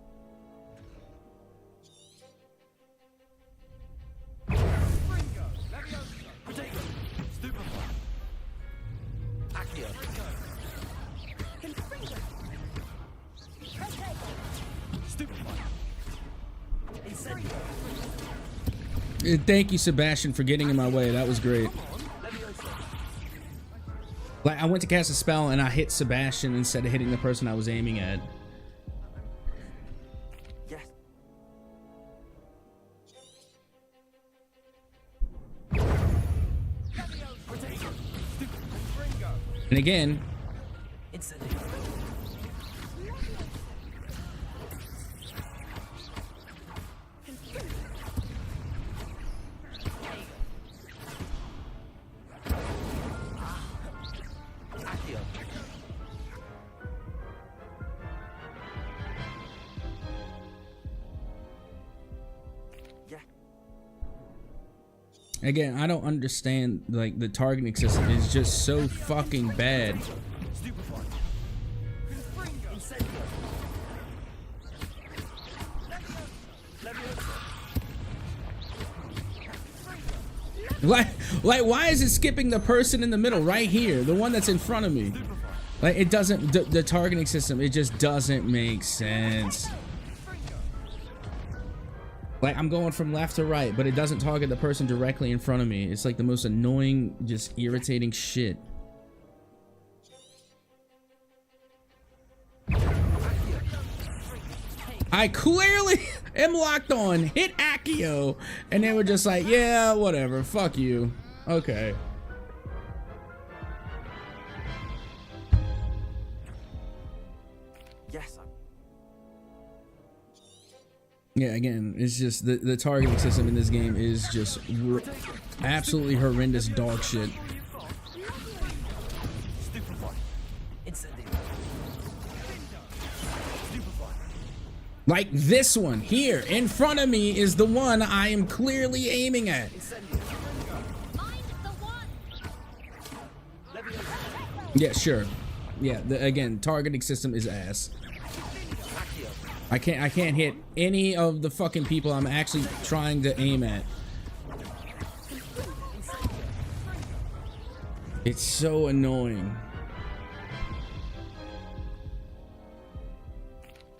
Thank you, Sebastian, for getting in my way. That was great. Like, I went to cast a spell and I hit Sebastian instead of hitting the person I was aiming at. And again, I don't understand, like, the targeting system is just so fucking bad. Like, why is it skipping the person in the middle right here, the one that's in front of me? Like, it doesn't, the targeting system, it just doesn't make sense. Like, I'm going from left to right, but it doesn't target the person directly in front of me. It's like the most annoying, just irritating shit. I clearly am locked on, hit Accio, and they were just like, yeah, whatever, fuck you. Okay. Yeah, again, it's just the targeting system in this game is just absolutely horrendous dog shit. Like this one here in front of me is the one I am clearly aiming at. Yeah, sure. Yeah, again, targeting system is ass. I can't hit any of the fucking people I'm actually trying to aim at. It's so annoying.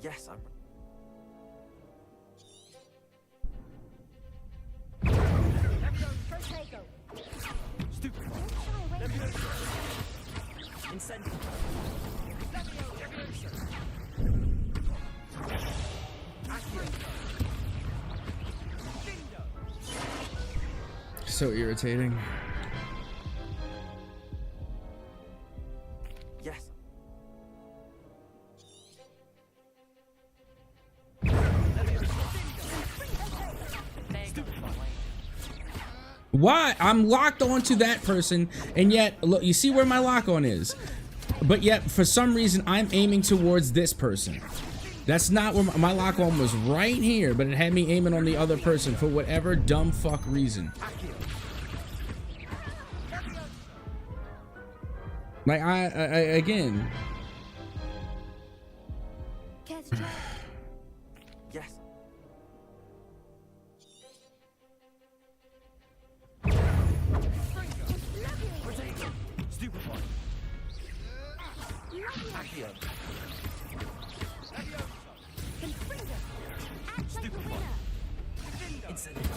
Yes, I'm So irritating. Yes. Why? I'm locked onto that person, and yet, look, you see where my lock on is. But yet, for some reason, I'm aiming towards this person. That's not where my lock on was, right here, but it had me aiming on the other person for whatever dumb fuck reason. Like, I again. Yes. Stupefy. Accio. Stupefy. Incendio.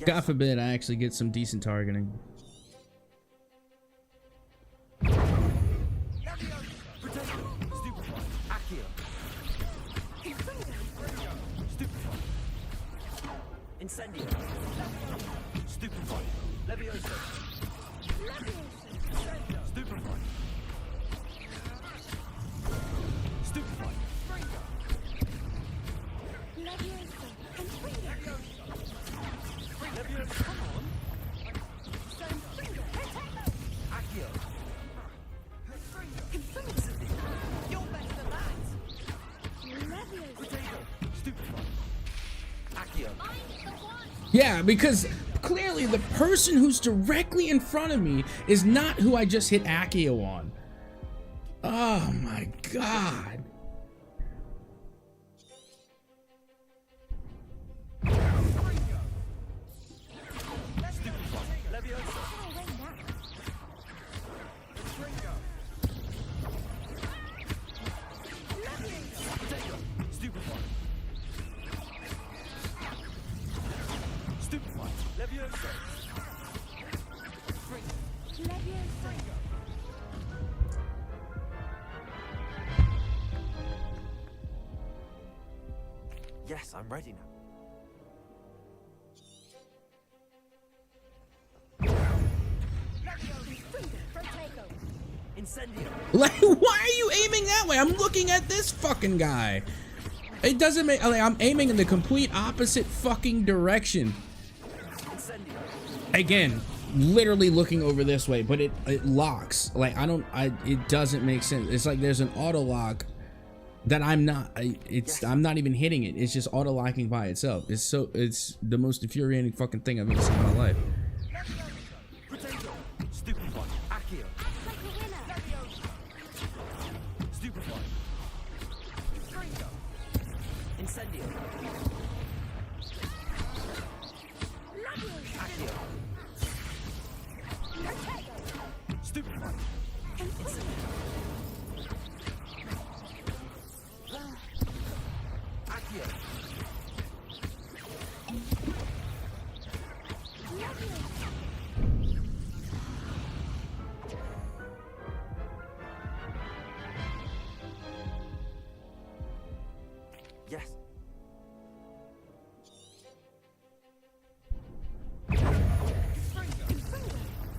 God forbid I actually get some decent targeting. Incendio. Stupefy. Levioso. Stupefy. Stupefy. Levioso. Come on. Accio. You're better than that. Potato. Stupefy. Accio. Yeah, because clearly the person who's directly in front of me is not who I just hit Accio on. Oh my god. Yes, I'm ready now. Incendio. Like, why are you aiming that way? I'm looking at this fucking guy. It doesn't make, like, I'm aiming in the complete opposite fucking direction. Again, literally looking over this way, but it locks. Like, it doesn't make sense. It's like there's an auto lock that I'm not not even hitting it. It's just auto locking by itself. It's the most infuriating fucking thing I've ever seen in my life. Stupefy. Accio. Stupefy. Incendio. Accio. Stupefy. Incendio. Accio. Yes.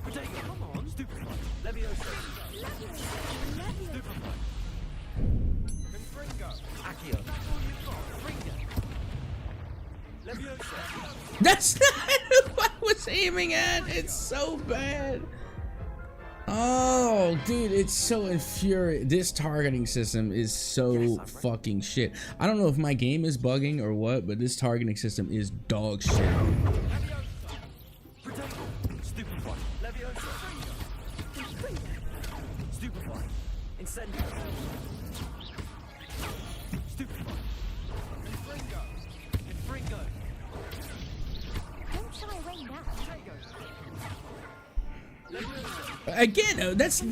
Potato, come on. Stupefy. Levioso. Stupefy. Confringo. Accio. Levioso. That's not who I was aiming at. It's so bad. Oh, dude, it's so infuriating. This targeting system is so fucking shit. I don't know if my game is bugging or what, but this targeting system is dog shit. Stupefy. Levioso. Stupefy. Incendio. Stupefy. Fringo. Don't shy away now. Again, that's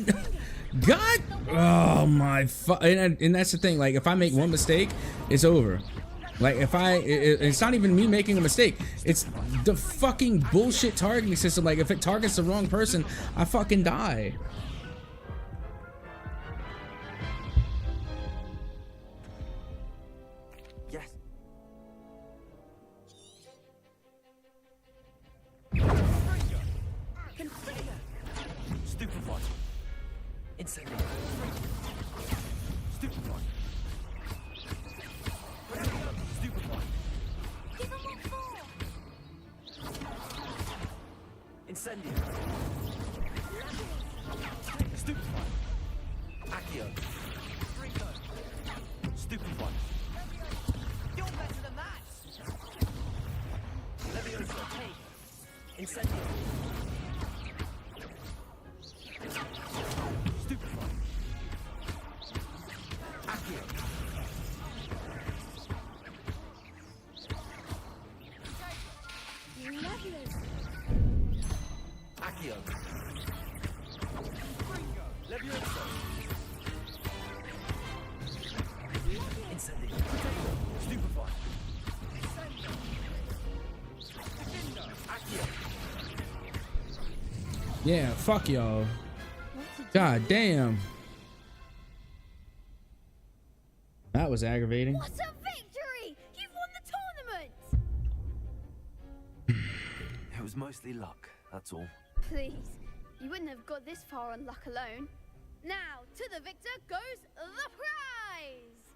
God. Oh my and that's the thing. Like, if I make one mistake, it's over. Like, if it's not even me making a mistake. It's the fucking bullshit targeting system. Like, if it targets the wrong person, I fucking die. Yes. Stupefy. Incendio. Stupefy. Stupefy. Give him what for? Incendio. Stupefy. Accio. Stupefy. You're better than that. Leviosa. Incendio. Stupefy. Accio. Leviosa. Accio. Leviosa. Incendio. Stupefy. Accio. Yeah, fuck y'all. God damn. That was aggravating. What a victory! You've won the tournament! It was mostly luck, that's all. Please, you wouldn't have got this far on luck alone. Now, to the victor goes the prize!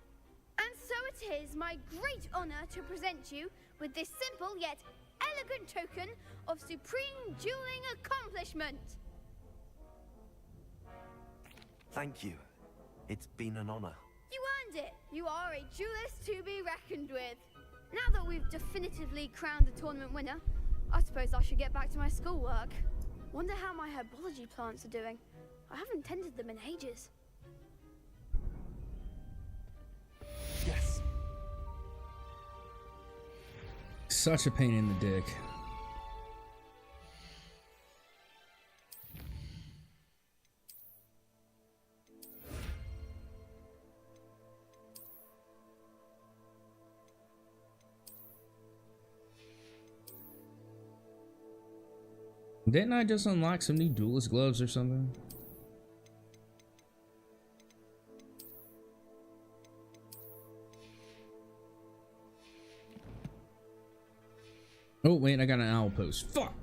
And so it is my great honor to present you with this simple yet elegant token of supreme dueling accomplishment. Thank you. It's been an honor. You earned it. You are a duelist to be reckoned with. Now that we've definitively crowned the tournament winner, I suppose I should get back to my schoolwork. Wonder how my herbology plants are doing. I haven't tended them in ages. Yes. Such a pain in the dick. Didn't I just unlock some new duelist gloves or something? Oh wait, I got an owl post. Fuck!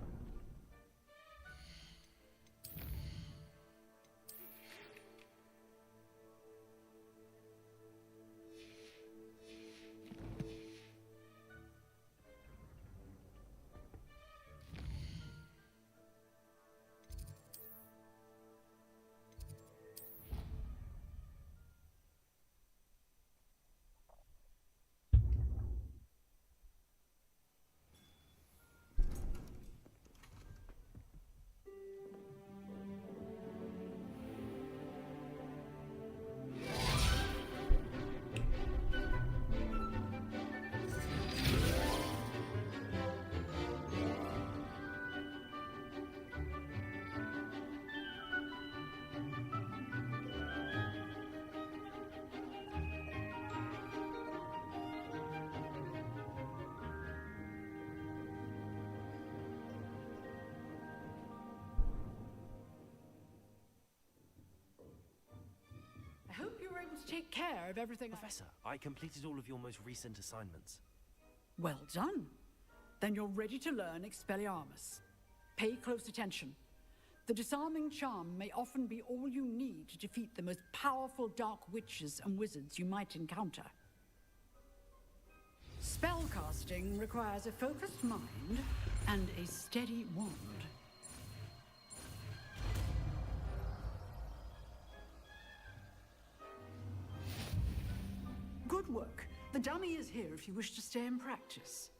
I hope you were able to take care of everything. Professor, I completed all of your most recent assignments. Well done. Then you're ready to learn Expelliarmus. Pay close attention. The disarming charm may often be all you need to defeat the most powerful dark witches and wizards you might encounter. Spellcasting requires a focused mind and a steady wand. Good work. The dummy is here if you wish to stay in practice.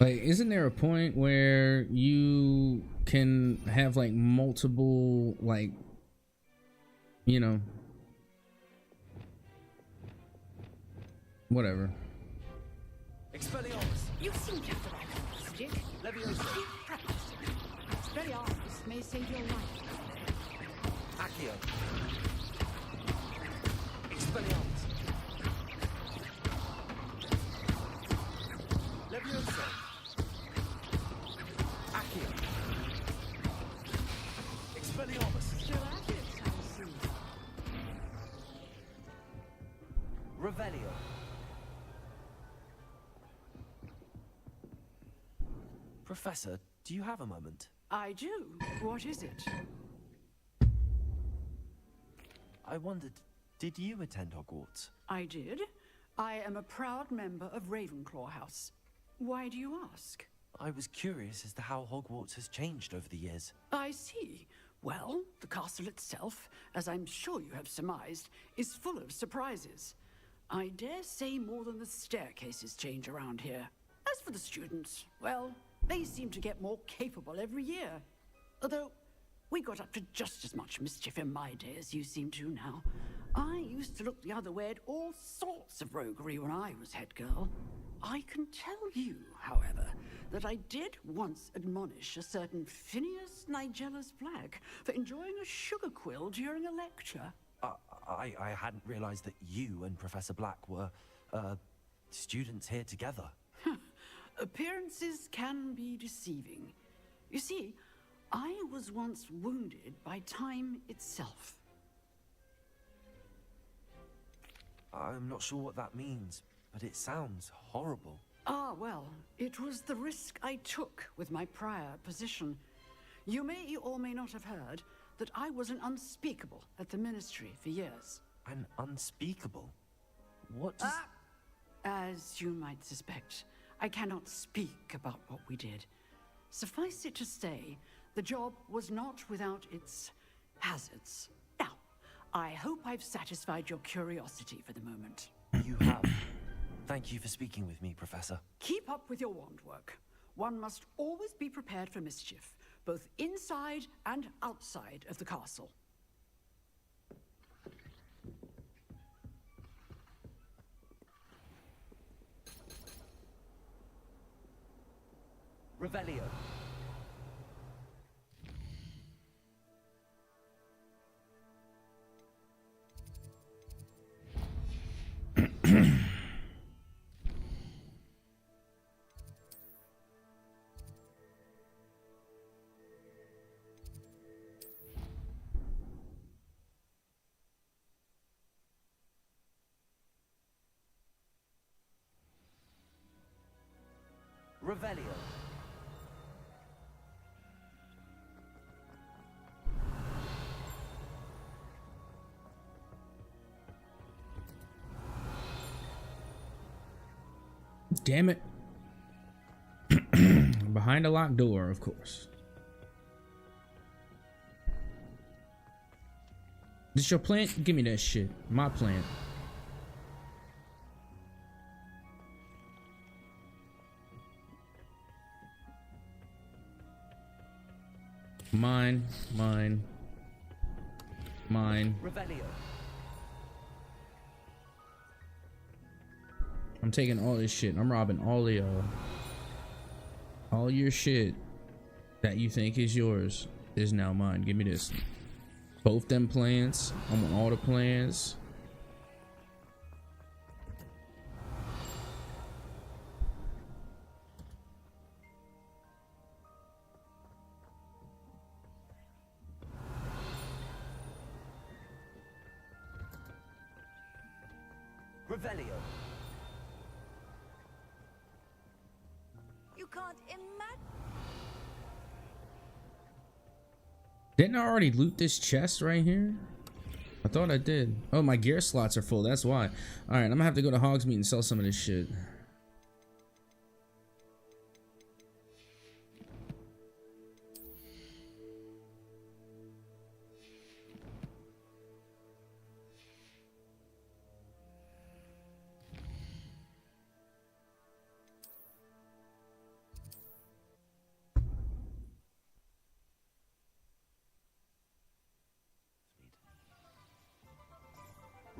Like, isn't there a point where you can have like multiple, like, you know, whatever. Expelliarmus! You seem to have the right capacity. Leviosa! Keep practicing. Expelliarmus may save your life. Accio. Expelliarmus. Leviosa. Accio. Expelliarmus. Still at it, I see. Revelio. Professor, do you have a moment? I do. What is it? I wondered, did you attend Hogwarts? I did. I am a proud member of Ravenclaw House. Why do you ask? I was curious as to how Hogwarts has changed over the years. I see. Well, the castle itself, as I'm sure you have surmised, is full of surprises. I dare say more than the staircases change around here. As for the students, well, they seem to get more capable every year. Although, we got up to just as much mischief in my day as you seem to now. I used to look the other way at all sorts of roguery when I was head girl. I can tell you, however, that I did once admonish a certain Phineas Nigellus Black for enjoying a sugar quill during a lecture. I hadn't realized that you and Professor Black were, students here together. Appearances can be deceiving. You see, I was once wounded by time itself. I'm not sure what that means, but it sounds horrible. Ah, well, it was the risk I took with my prior position. You may or may not have heard that I was an unspeakable at the Ministry for years. An unspeakable? What does... As you might suspect, I cannot speak about what we did. Suffice it to say, the job was not without its hazards. Now, I hope I've satisfied your curiosity for the moment. You have. Thank you for speaking with me, Professor. Keep up with your wand work. One must always be prepared for mischief, both inside and outside of the castle. Revelio. Revelio. Damn it. Behind a locked door, of course. This your plant? Give me that shit. My plant. Mine. Revelio. I'm taking all this shit. I'm robbing all of y'all. All your shit that you think is yours is now mine. Give me this. Both them plans. I want all the plans. Revelio. You can't imagine. Didn't I already loot this chest right here? I thought I did. Oh, my gear slots are full. That's why. All right, I'm gonna have to go to Hogsmeade and sell some of this shit.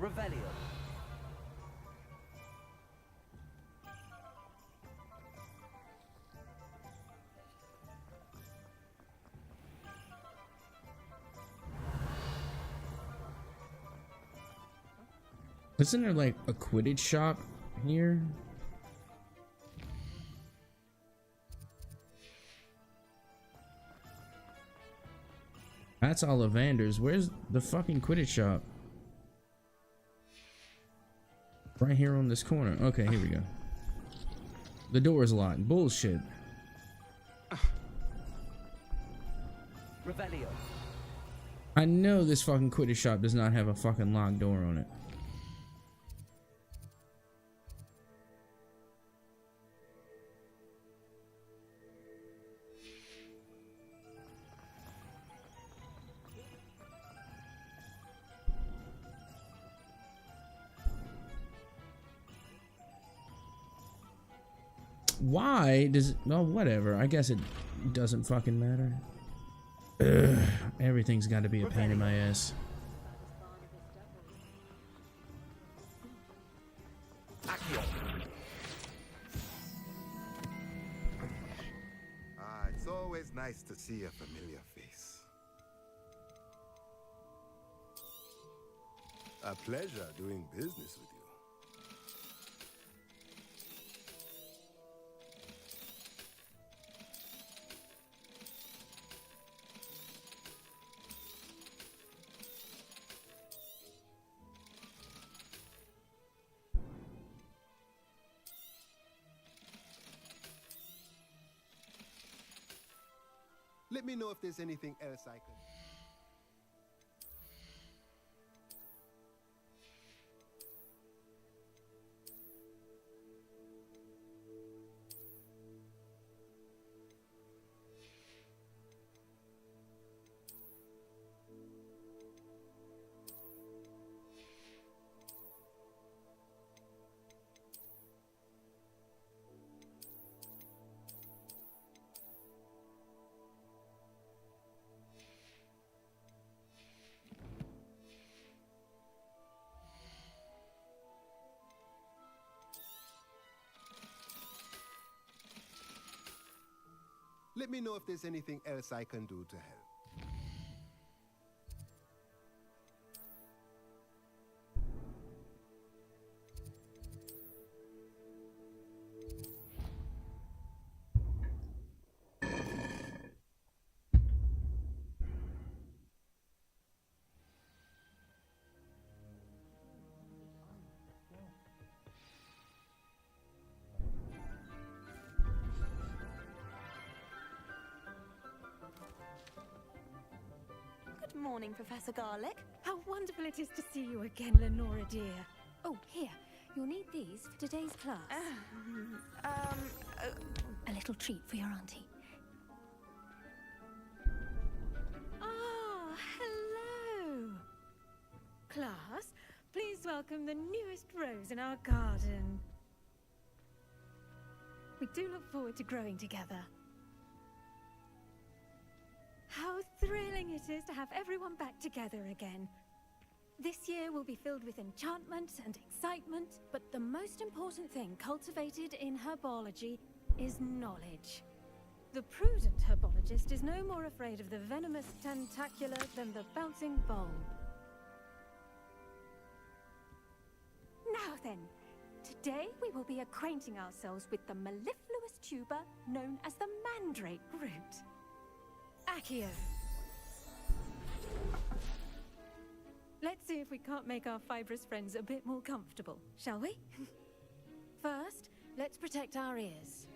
Revelio. Isn't there like a Quidditch shop here? That's Ollivander's. Where's the fucking Quidditch shop? Right here on this corner. Okay, here we go. The door is locked. Bullshit. Revelio. I know this fucking Quidditch shop does not have a fucking locked door on it. Why does it? Well, whatever. I guess it doesn't fucking matter. Ugh, everything's got to be a pain in my ass. It's always nice to see a familiar face. A pleasure doing business with you. Let me know if there's anything else I can. Let me know if there's anything else I can do to help. Good morning, Professor Garlick. How wonderful it is to see you again, Lenora dear. Oh, here. You'll need these for today's class. A little treat for your auntie. Ah, hello. Class, please welcome the newest rose in our garden. We do look forward to growing together. How thrilling it is to have everyone back together again. This year will be filled with enchantment and excitement, but the most important thing cultivated in herbology is knowledge. The prudent herbologist is no more afraid of the venomous tentacular than the bouncing bulb. Now then, today we will be acquainting ourselves with the mellifluous tuber known as the mandrake root. Accio. Let's see if we can't make our fibrous friends a bit more comfortable, shall we? First, let's protect our ears.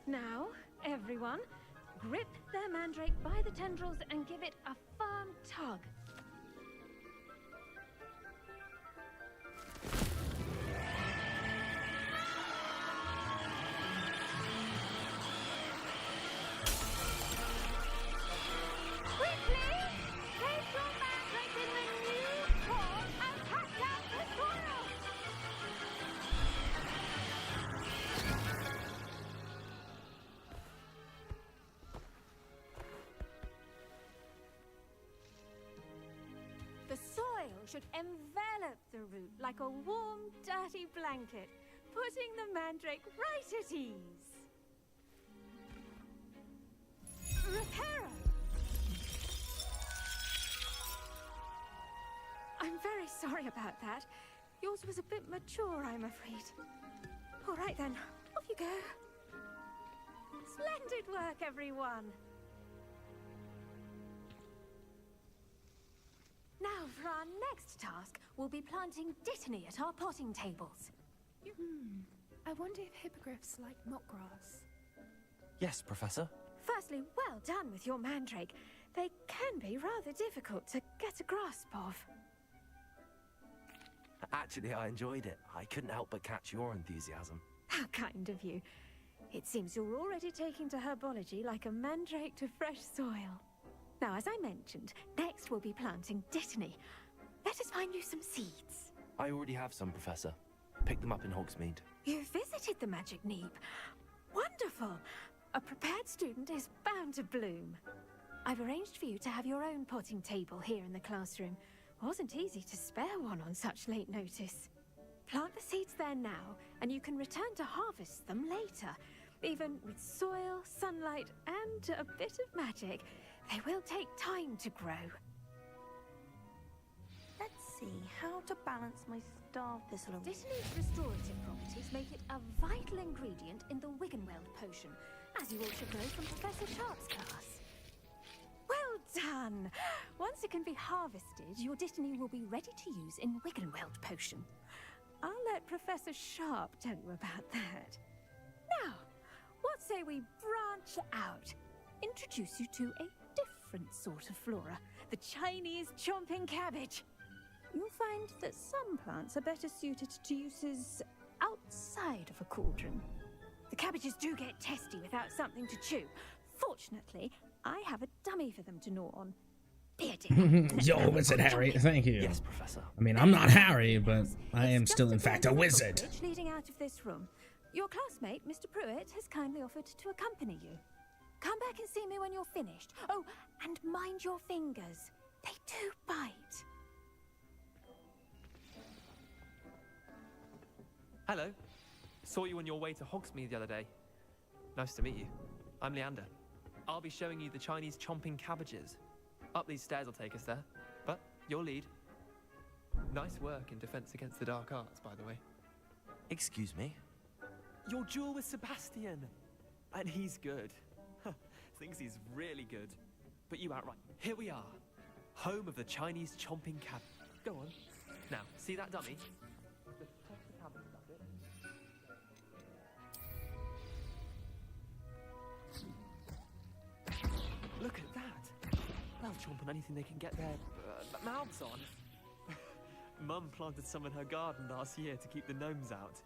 Now, everyone, grip their mandrake by the tendrils and give it a firm tug. should envelop the root like a warm, dirty blanket, putting the mandrake right at ease. Reparo! I'm very sorry about that. Yours was a bit mature, I'm afraid. All right then, off you go. Splendid work, everyone. Now, for our next task, we'll be planting dittany at our potting tables. I wonder if hippogriffs like mock grass. Yes, Professor. Firstly, well done with your mandrake. They can be rather difficult to get a grasp of. Actually, I enjoyed it. I couldn't help but catch your enthusiasm. How kind of you. It seems you're already taking to herbology like a mandrake to fresh soil. Now, as I mentioned, next we'll be planting dittany. Let us find you some seeds. I already have some, Professor. Picked them up in Hogsmeade. You visited the Magic Neep. Wonderful! A prepared student is bound to bloom. I've arranged for you to have your own potting table here in the classroom. Wasn't easy to spare one on such late notice. Plant the seeds there now, and you can return to harvest them later. Even with soil, sunlight, and a bit of magic, they will take time to grow. Let's see how to balance my star thistle. Dittany's restorative properties make it a vital ingredient in the Wiggenweld potion, as you all should know from Professor Sharp's class. Well done! Once it can be harvested, your dittany will be ready to use in Wiggenweld potion. I'll let Professor Sharp tell you about that. Now, what say we branch out? Introduce you to a different sort of flora, the Chinese chomping cabbage. You'll find that some plants are better suited to uses outside of a cauldron. The cabbages do get testy without something to chew. Fortunately, I have a dummy for them to gnaw on. Be a dear. Yo, what's it, Harry? Thank you. Yes, Professor. I mean, I'm not Harry, but I am still, in fact, a wizard. Leading out of this room. Your classmate, Mr. Pruitt, has kindly offered to accompany you. Come back and see me when you're finished. Oh, and mind your fingers. They do bite. Hello. Saw you on your way to Hogsmeade the other day. Nice to meet you. I'm Leander. I'll be showing you the Chinese chomping cabbages. Up these stairs will take us there, but your lead. Nice work in Defense Against the Dark Arts, by the way. Excuse me? Your duel with Sebastian! And he's good. Thinks he's really good. But you outright. Here we are. Home of the Chinese chomping cab. Go on. Now, see that dummy? Just toss the cabbage bucket. Look at that! They'll chomp on anything they can get their mouths on. Mum planted some in her garden last year to keep the gnomes out.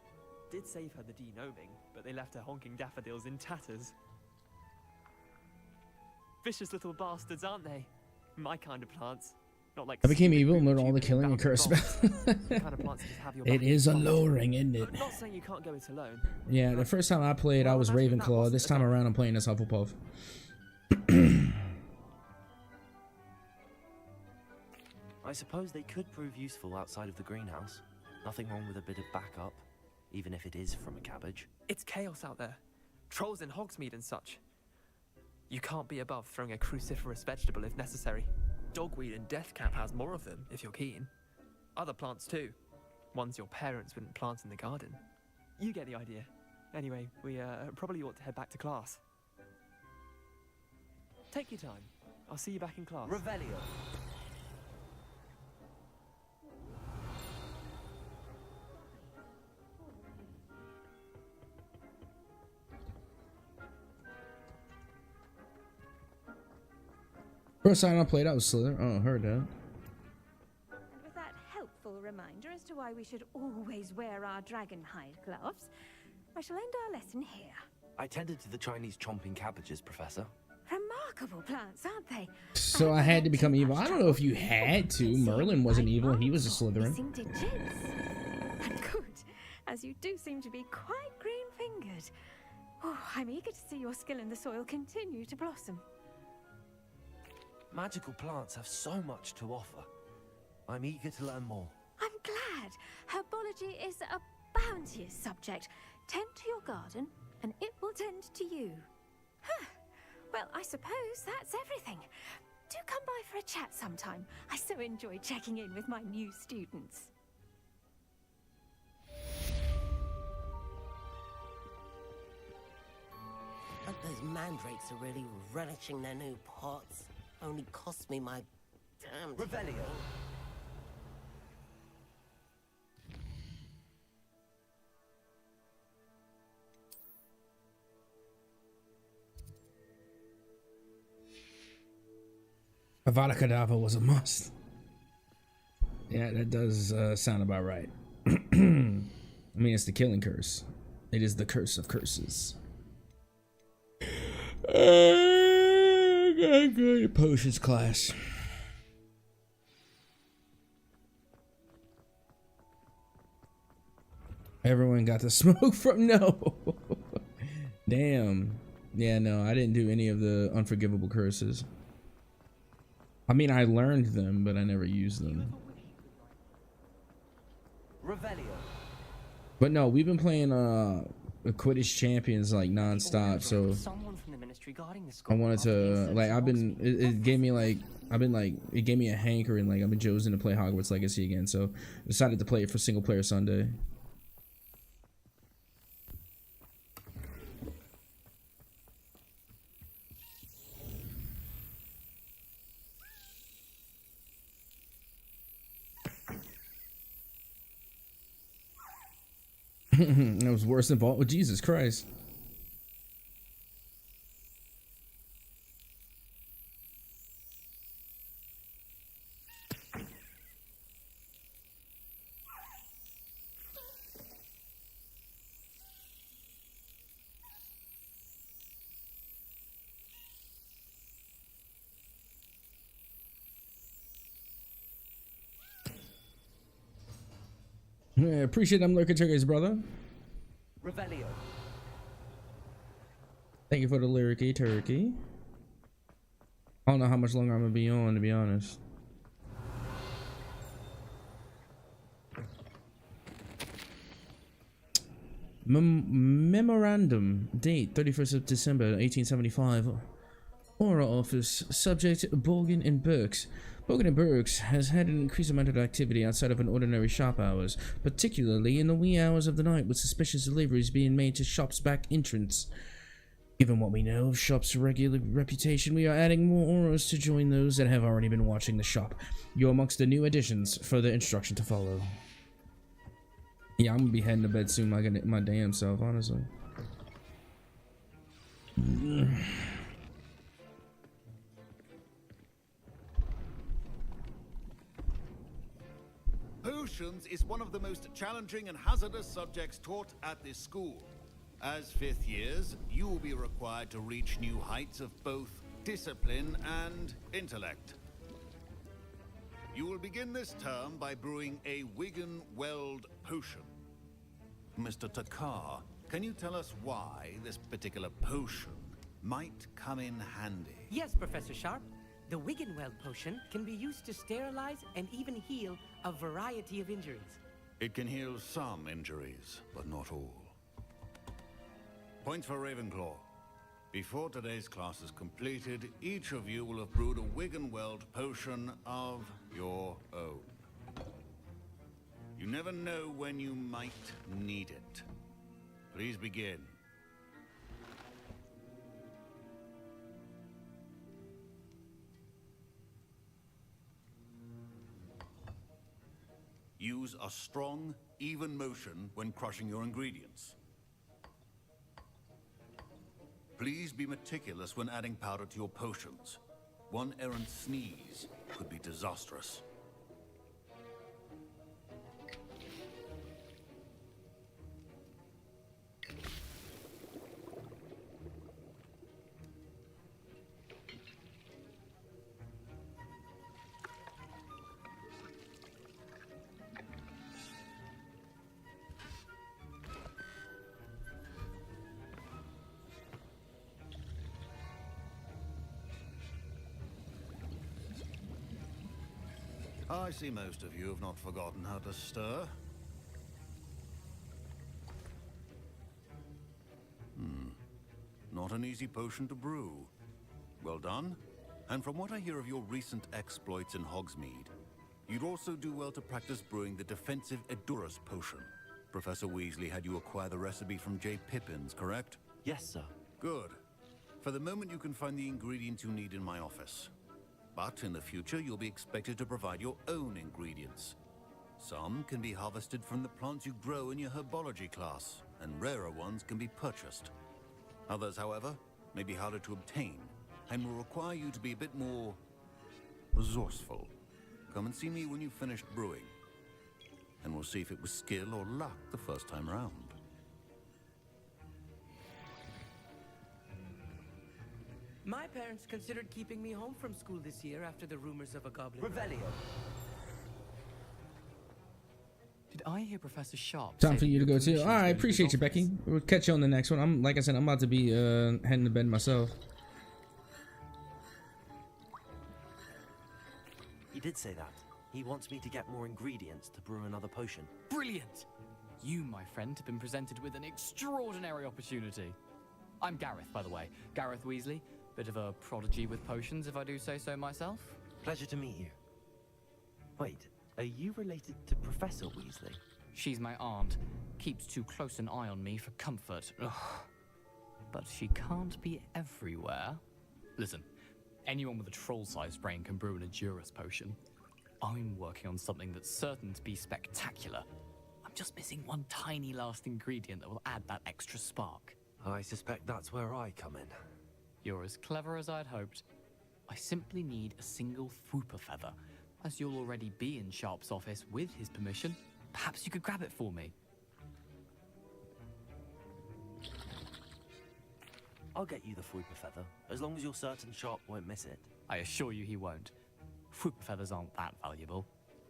Did save her the de-gnoming, but they left her honking daffodils in tatters. Vicious little bastards, aren't they? My kind of plants. Not like I became stupid evil and boob learned all the tubing killing and bound curse bombs. spells. The kind of plants that just have your It back is in front. alluring, isn't it? Not saying you can't go it alone. Yeah, the first time I played, I was Ravenclaw. This time around, I'm playing as Hufflepuff. I suppose they could prove useful outside of the greenhouse. Nothing wrong with a bit of backup, even if it is from a cabbage. It's chaos out there. Trolls in Hogsmeade and such. You can't be above throwing a cruciferous vegetable if necessary. Dogweed and deathcap has more of them, if you're keen. Other plants too. Ones your parents wouldn't plant in the garden. You get the idea. Anyway, we probably ought to head back to class. Take your time. I'll see you back in class. Revelio. First time I played, I was Slither. Oh, heard that. And with that helpful reminder as to why we should always wear our dragonhide gloves, I shall end our lesson here. I tended to the Chinese chomping cabbages, Professor. Remarkable plants, aren't they? So I had to become evil. I don't know if you had to. Merlin wasn't evil. He was a Slytherin. Missing digits. And good, as you do seem to be quite green-fingered. Oh, I'm eager to see your skill in the soil continue to blossom. Magical plants have so much to offer. I'm eager to learn more. I'm glad. Herbology is a bounteous subject. Tend to your garden, and it will tend to you. Huh. Well, I suppose that's everything. Do come by for a chat sometime. I so enjoy checking in with my new students. Hope those mandrakes are really relishing their new pots. Only cost me my damn Revelio. Avada Kedavra was a must. Yeah, that does sound about right. I mean, it's the killing curse. It is the curse of curses. Good potions class. Everyone got the smoke from no. Damn. Yeah, no, I didn't do any of the unforgivable curses. I mean, I learned them, but I never used them. Revelio. But no, we've been playing Quidditch Champions like non-stop, so I wanted to like it gave me like it gave me a hankering, like I've been chosen to play Hogwarts Legacy again, so I decided to play it for single player Sunday. It was worse than Vault. Oh, Jesus Christ. Yeah, appreciate them lurking turkeys, brother. Revelio. Thank you for the lyricy turkey. I don't know how much longer I'm gonna be on, to be honest. Memorandum. Date 31st of December 1875. Aura Office. Subject Borgin and Burks. Borgin and Burks has had an increased amount of activity outside of an ordinary shop hours, particularly in the wee hours of the night, with suspicious deliveries being made to shop's back entrance. Given what we know of shop's regular reputation, we are adding more auras to join those that have already been watching the shop. You're amongst the new additions. Further instruction to follow. Yeah, I'm gonna be heading to bed soon like my damn self, honestly. Potions is one of the most challenging and hazardous subjects taught at this school. As fifth years, you will be required to reach new heights of both discipline and intellect. You will begin this term by brewing a Wiggenweld potion. Mr. Takar, can you tell us why this particular potion might come in handy? Yes, Professor Sharp. The Wiggenweld potion can be used to sterilize and even heal a variety of injuries. It can heal some injuries, but not all. Point for Ravenclaw. Before today's class is completed, each of you will have brewed a Wiggenweld potion of your own. You never know when you might need it. Please begin. Use a strong, even motion when crushing your ingredients. Please be meticulous when adding powder to your potions. One errant sneeze could be disastrous. I see most of you have not forgotten how to stir. Not an easy potion to brew. Well done. And from what I hear of your recent exploits in Hogsmeade, you'd also do well to practice brewing the defensive Edurus potion. Professor Weasley had you acquire the recipe from J. Pippins, correct? Yes, sir. Good. For the moment, you can find the ingredients you need in my office. But in the future, you'll be expected to provide your own ingredients. Some can be harvested from the plants you grow in your herbology class, and rarer ones can be purchased. Others, however, may be harder to obtain, and will require you to be a bit more resourceful. Come and see me when you've finished brewing, and we'll see if it was skill or luck the first time round. My parents considered keeping me home from school this year after the rumors of a goblin. Revelio. Did I hear Professor Sharp? Time for you to go too. All right, appreciate you, Becky. We'll catch you on the next one. Like I said, I'm about to be heading to bed myself. He did say that. He wants me to get more ingredients to brew another potion. Brilliant! You, my friend, have been presented with an extraordinary opportunity. I'm Gareth, by the way. Gareth Weasley. Bit of a prodigy with potions, if I do say so myself. Pleasure to meet you. Wait, are you related to Professor Weasley? She's my aunt. Keeps too close an eye on me for comfort. Ugh. But she can't be everywhere. Listen, anyone with a troll-sized brain can brew an Edurus potion. I'm working on something that's certain to be spectacular. I'm just missing one tiny last ingredient that will add that extra spark. I suspect that's where I come in. You're as clever as I'd hoped. I simply need a single Fwooper feather. As you'll already be in Sharp's office with his permission, perhaps you could grab it for me. I'll get you the Fwooper feather, as long as you're certain Sharp won't miss it. I assure you he won't. Fwooper feathers aren't that valuable.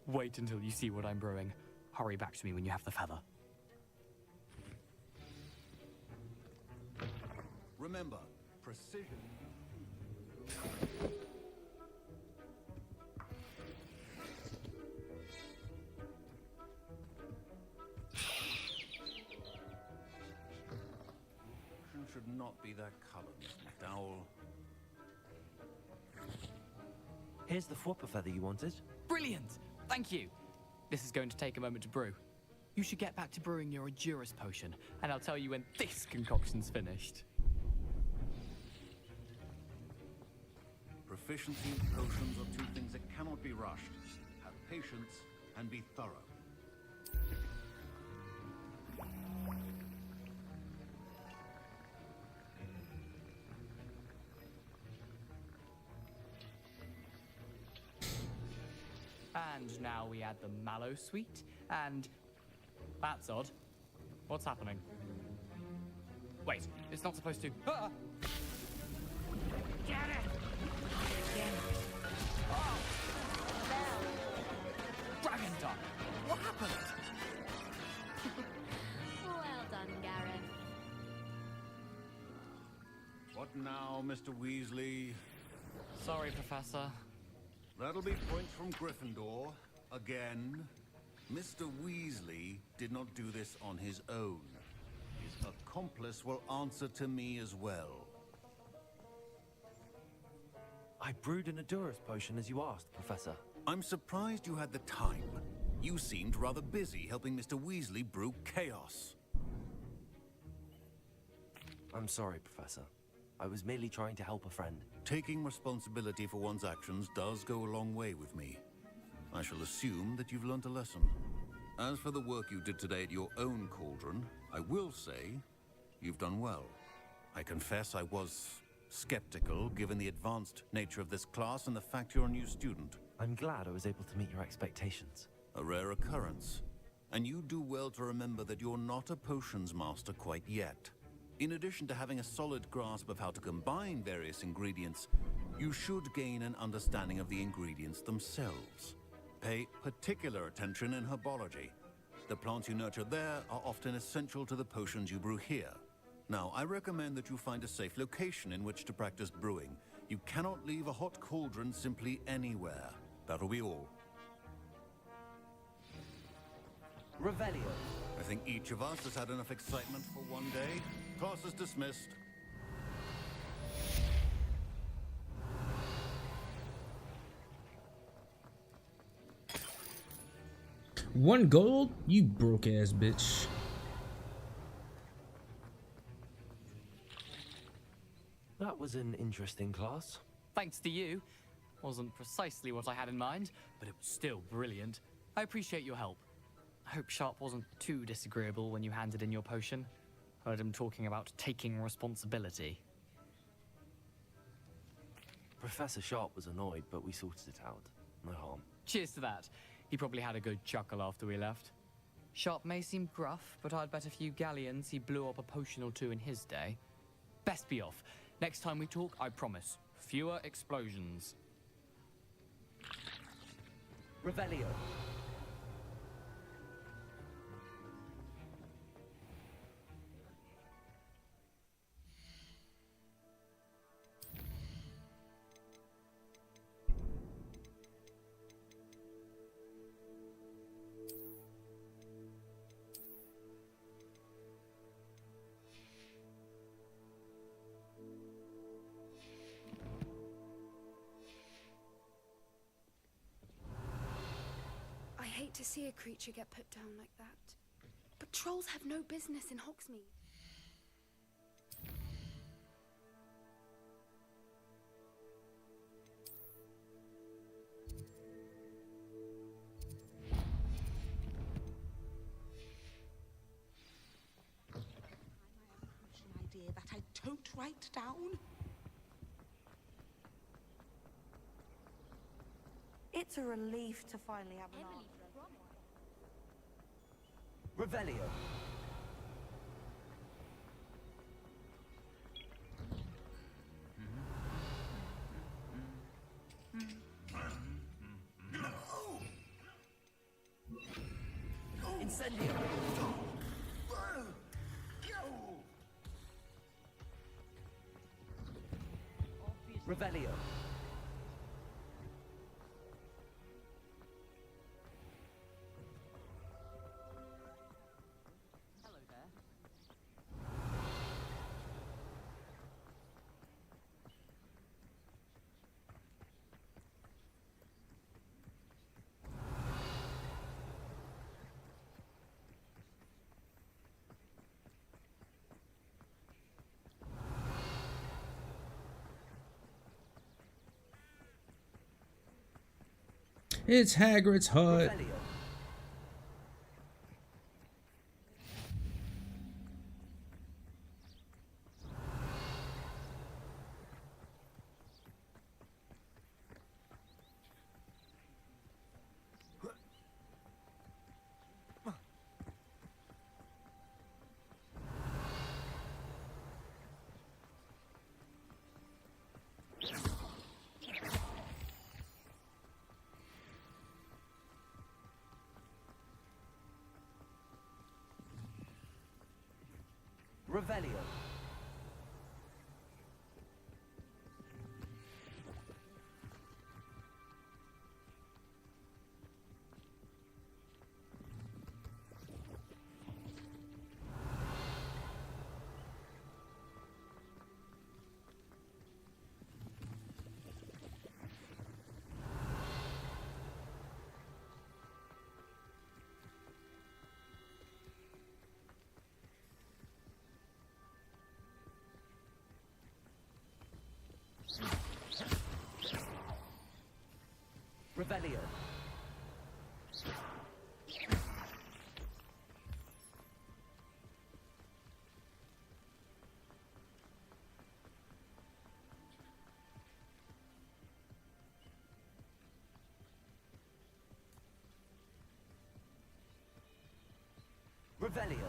Wait until you see what I'm brewing. Hurry back to me when you have the feather. Remember, precision. Should not be that color, Mr. McDowell. Here's the Fwooper feather you wanted. Brilliant! Thank you! This is going to take a moment to brew. You should get back to brewing your Edurus potion, and I'll tell you when this concoction's finished. Proficiency in potions are two things that cannot be rushed. Have patience and be thorough. And now we add the mallow sweet, and... That's odd. What's happening? Wait, it's not supposed to... Ah! Get it! Oh! Dragon Duck! What happened? Well done, Gareth. What now, Mr. Weasley? Sorry, Professor. That'll be points from Gryffindor. Again. Mr. Weasley did not do this on his own. His accomplice will answer to me as well. I brewed an Edurus potion as you asked, Professor. I'm surprised you had the time. You seemed rather busy helping Mr. Weasley brew chaos. I'm sorry, Professor. I was merely trying to help a friend. Taking responsibility for one's actions does go a long way with me. I shall assume that you've learnt a lesson. As for the work you did today at your own cauldron, I will say you've done well. I confess I was skeptical, given the advanced nature of this class and the fact you're a new student. I'm glad I was able to meet your expectations. A rare occurrence. And you do well to remember that you're not a potions master quite yet. In addition to having a solid grasp of how to combine various ingredients, you should gain an understanding of the ingredients themselves. Pay particular attention in herbology. The plants you nurture there are often essential to the potions you brew here. Now, I recommend that you find a safe location in which to practice brewing. You cannot leave a hot cauldron simply anywhere. That'll be all. Revelio. I think each of us has had enough excitement for one day. Class is dismissed. One gold? You broke ass bitch. That was an interesting class. Thanks to you. Wasn't precisely what I had in mind, but it was still brilliant. I appreciate your help. I hope Sharp wasn't too disagreeable when you handed in your potion. Heard him talking about taking responsibility. Professor Sharp was annoyed, but we sorted it out. No harm. Cheers to that. He probably had a good chuckle after we left. Sharp may seem gruff, but I'd bet a few galleons he blew up a potion or two in his day. Best be off. Next time we talk, I promise. Fewer explosions. Revelio. I hate to see a creature get put down like that. But trolls have no business in Hogsmeade. Idea that I don't write down. It's a relief to finally have an answer. Revelio. Incendio. Revelio. Hello there. It's Hagrid's hut. Revelio. Revelio. Revelio. Revelio.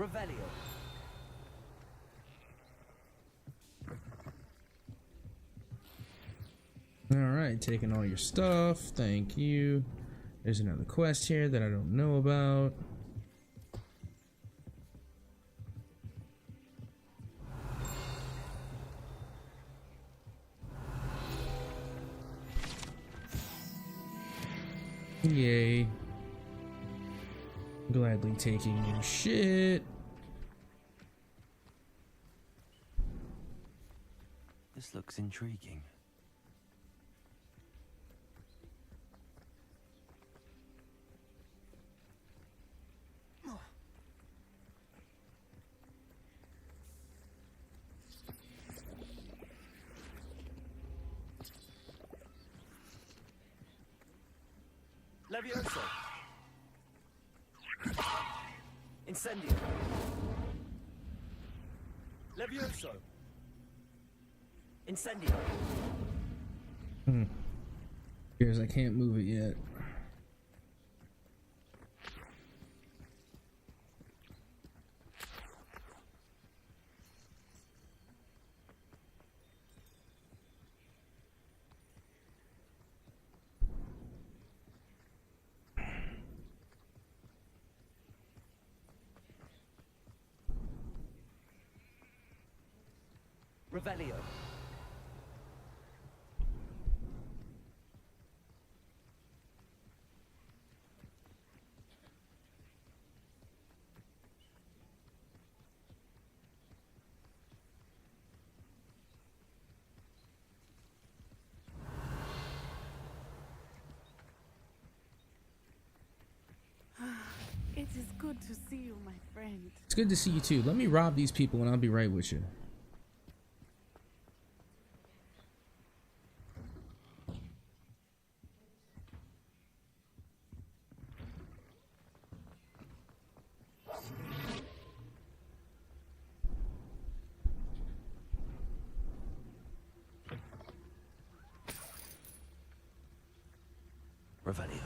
Revelio. Alright, taking all your stuff. Thank you. There's another quest here that I don't know about. Yay. Gladly taking your shit. This looks intriguing. Levioso. Incendio. Levioso. Incendio. Here's I can't move it yet. Revelio. It is good to see you, my friend. It's good to see you too. Let me rob these people and I'll be right with you. Revelio.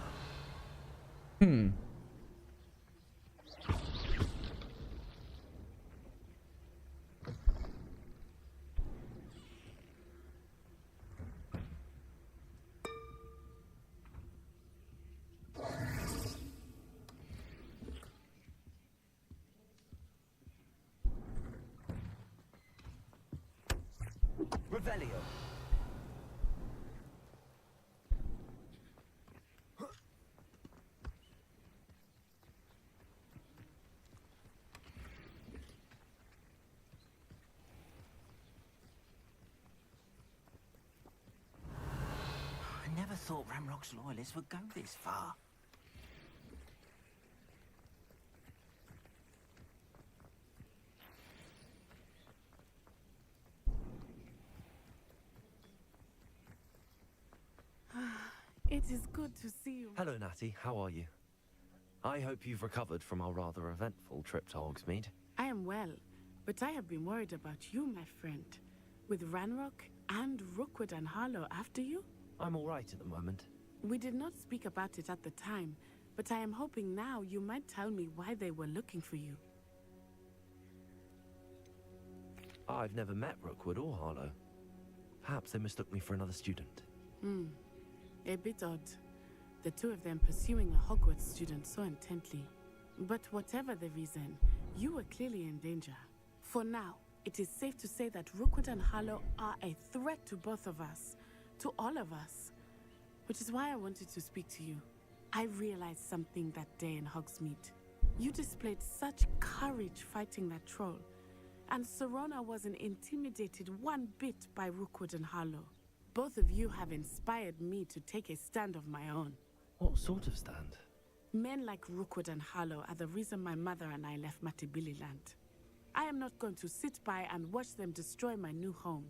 Revelio. I never thought Ranrock's loyalists would go this far. It is good to see you. Hello, Natty. How are you? I hope you've recovered from our rather eventful trip to Hogsmeade. I am well, but I have been worried about you, my friend. With Ranrock and Rookwood and Harlow after you? I'm all right at the moment. We did not speak about it at the time, but I am hoping now you might tell me why they were looking for you. I've never met Rookwood or Harlow. Perhaps they mistook me for another student. A bit odd. The two of them pursuing a Hogwarts student so intently. But whatever the reason, you were clearly in danger. For now, it is safe to say that Rookwood and Harlow are a threat to both of us. To all of us. Which is why I wanted to speak to you. I realized something that day in Hogsmeade. You displayed such courage fighting that troll. And Serona wasn't intimidated one bit by Rookwood and Harlow. Both of you have inspired me to take a stand of my own. What sort of stand? Men like Rookwood and Harlow are the reason my mother and I left Matibili Land. I am not going to sit by and watch them destroy my new home.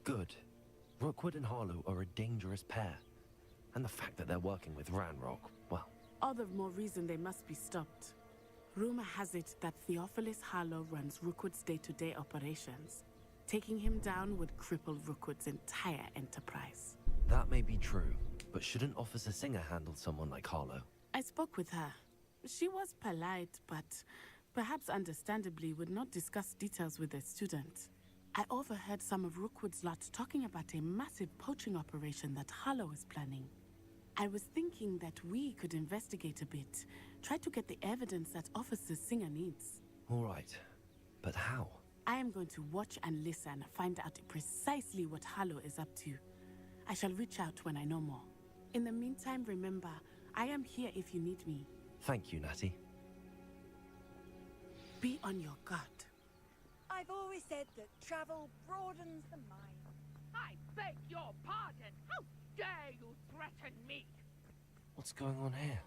Good. Rookwood and Harlow are a dangerous pair. And the fact that they're working with Ranrock, well... All the more reason they must be stopped. Rumor has it that Theophilus Harlow runs Rookwood's day-to-day operations. Taking him down would cripple Rookwood's entire enterprise. That may be true, but shouldn't Officer Singer handle someone like Harlow? I spoke with her. She was polite, but perhaps understandably would not discuss details with a student. I overheard some of Rookwood's lot talking about a massive poaching operation that Harlow is planning. I was thinking that we could investigate a bit, try to get the evidence that Officer Singer needs. All right, but how? I am going to watch and listen, find out precisely what Harlow is up to. I shall reach out when I know more. In the meantime, remember, I am here if you need me. Thank you, Natty. Be on your guard. I've always said that travel broadens the mind. I beg your pardon. How dare you threaten me? What's going on here?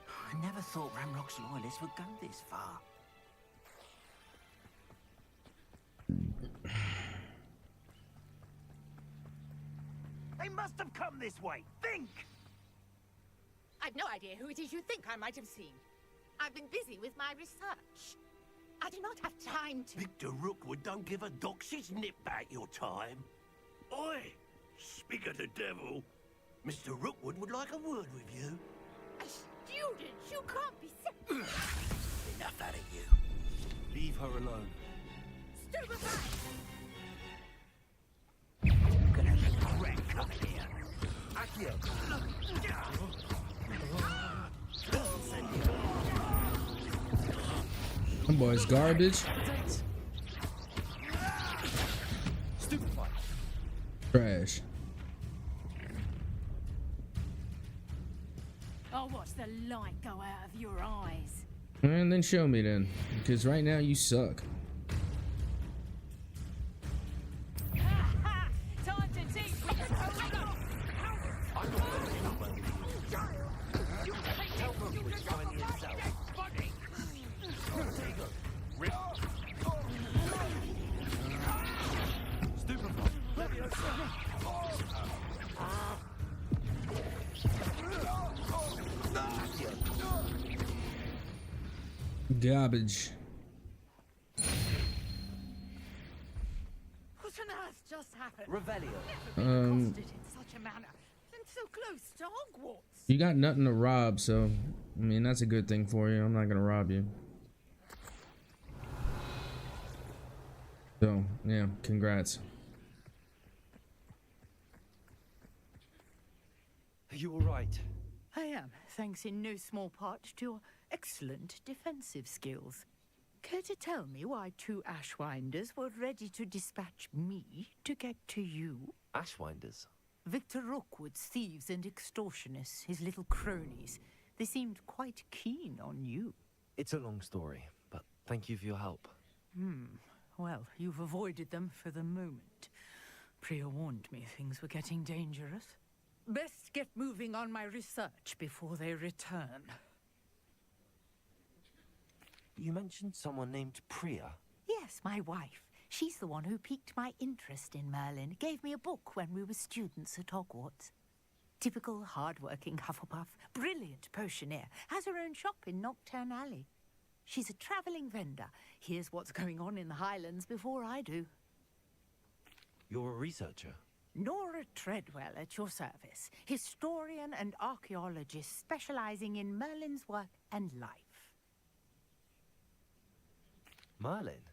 I never thought Ramrock's loyalists would go this far. They must have come this way. Think! I've no idea who it is you think I might have seen. I've been busy with my research. I do not have time to... Victor Rookwood don't give a doxy's nip back your time. Oi! Speak of the devil. Mr. Rookwood would like a word with you. A student? You can't be serious. Enough out of you. Leave her alone. Stupefy! Gonna regret coming here. Accio! Them boys garbage. Stupefy. Trash. I'll watch the light go out of your eyes. And then show me then, because right now you suck. Time to teach me. Garbage. What on earth just happened? Revelio. Never been accosted in such a manner. And so close to Hogwarts. You got nothing to rob, so I mean that's a good thing for you. I'm not gonna rob you. So yeah, congrats. Are you all right? I am, thanks in no small part to your excellent defensive skills. Care to tell me why two Ashwinders were ready to dispatch me to get to you? Ashwinders? Victor Rookwood's thieves and extortionists, his little cronies. They seemed quite keen on you. It's a long story, but thank you for your help. Well, you've avoided them for the moment. Priya warned me things were getting dangerous. Best get moving on my research before they return. You mentioned someone named Priya. Yes, my wife. She's the one who piqued my interest in Merlin. Gave me a book when we were students at Hogwarts. Typical hard-working Hufflepuff, brilliant potioneer, has her own shop in Knockturn Alley. She's a travelling vendor. Hears what's going on in the Highlands before I do. You're a researcher? Nora Treadwell at your service, historian and archaeologist specialising in Merlin's work and life. Merlin?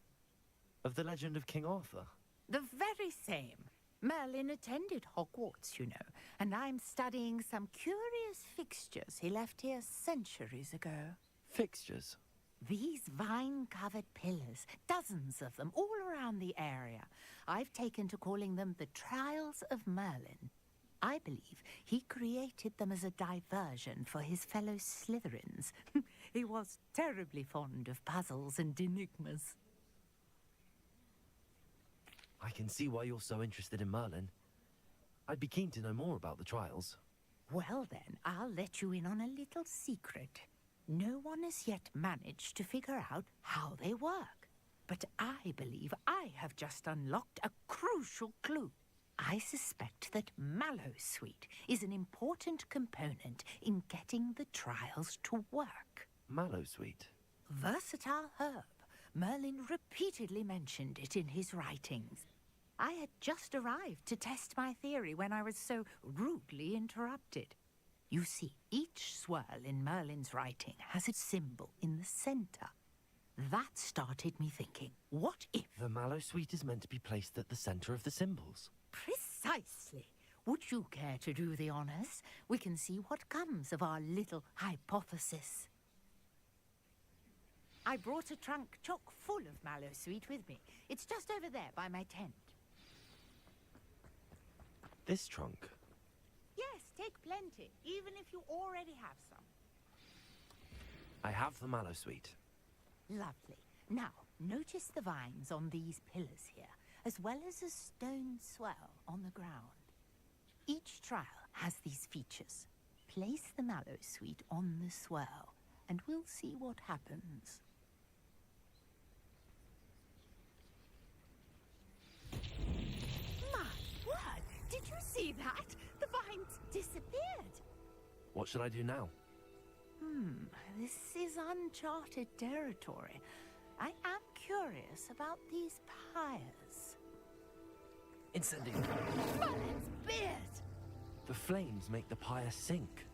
Of the legend of King Arthur? The very same. Merlin attended Hogwarts, you know, and I'm studying some curious fixtures he left here centuries ago. Fixtures? These vine-covered pillars, dozens of them, all around the area. I've taken to calling them the Trials of Merlin. I believe he created them as a diversion for his fellow Slytherins. He was terribly fond of puzzles and enigmas. I can see why you're so interested in Merlin. I'd be keen to know more about the trials. Well then, I'll let you in on a little secret. No one has yet managed to figure out how they work. But I believe I have just unlocked a crucial clue. I suspect that Mallowsweet is an important component in getting the trials to work. Mallowsweet? Versatile herb. Merlin repeatedly mentioned it in his writings. I had just arrived to test my theory when I was so rudely interrupted. You see, each swirl in Merlin's writing has a symbol in the center. That started me thinking, what if... The Mallowsweet is meant to be placed at the center of the symbols. Precisely. Would you care to do the honors? We can see what comes of our little hypothesis. I brought a trunk chock full of Mallowsweet with me. It's just over there by my tent. This trunk? Yes, take plenty, even if you already have some. I have the Mallowsweet. Lovely. Now, notice the vines on these pillars here, as well as a stone swell on the ground. Each trial has these features. Place the Mallowsweet on the swirl, and we'll see what happens. My word! Did you see that? The vines disappeared. What should I do now? This is uncharted territory. I am curious about these pyres. Incendiary. Merlin's beard! The flames make the pyre sink.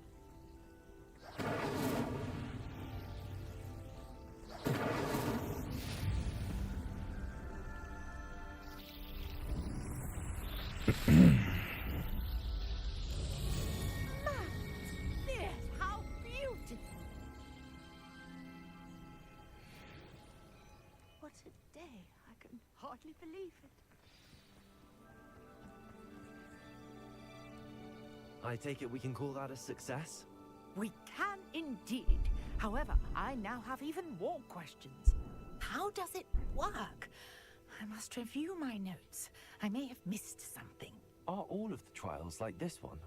How beautiful! What a day. I can hardly believe it. I take it we can call that a success? We can indeed. However, I now have even more questions. How does it work? I must review my notes. I may have missed something. Are all of the trials like this one?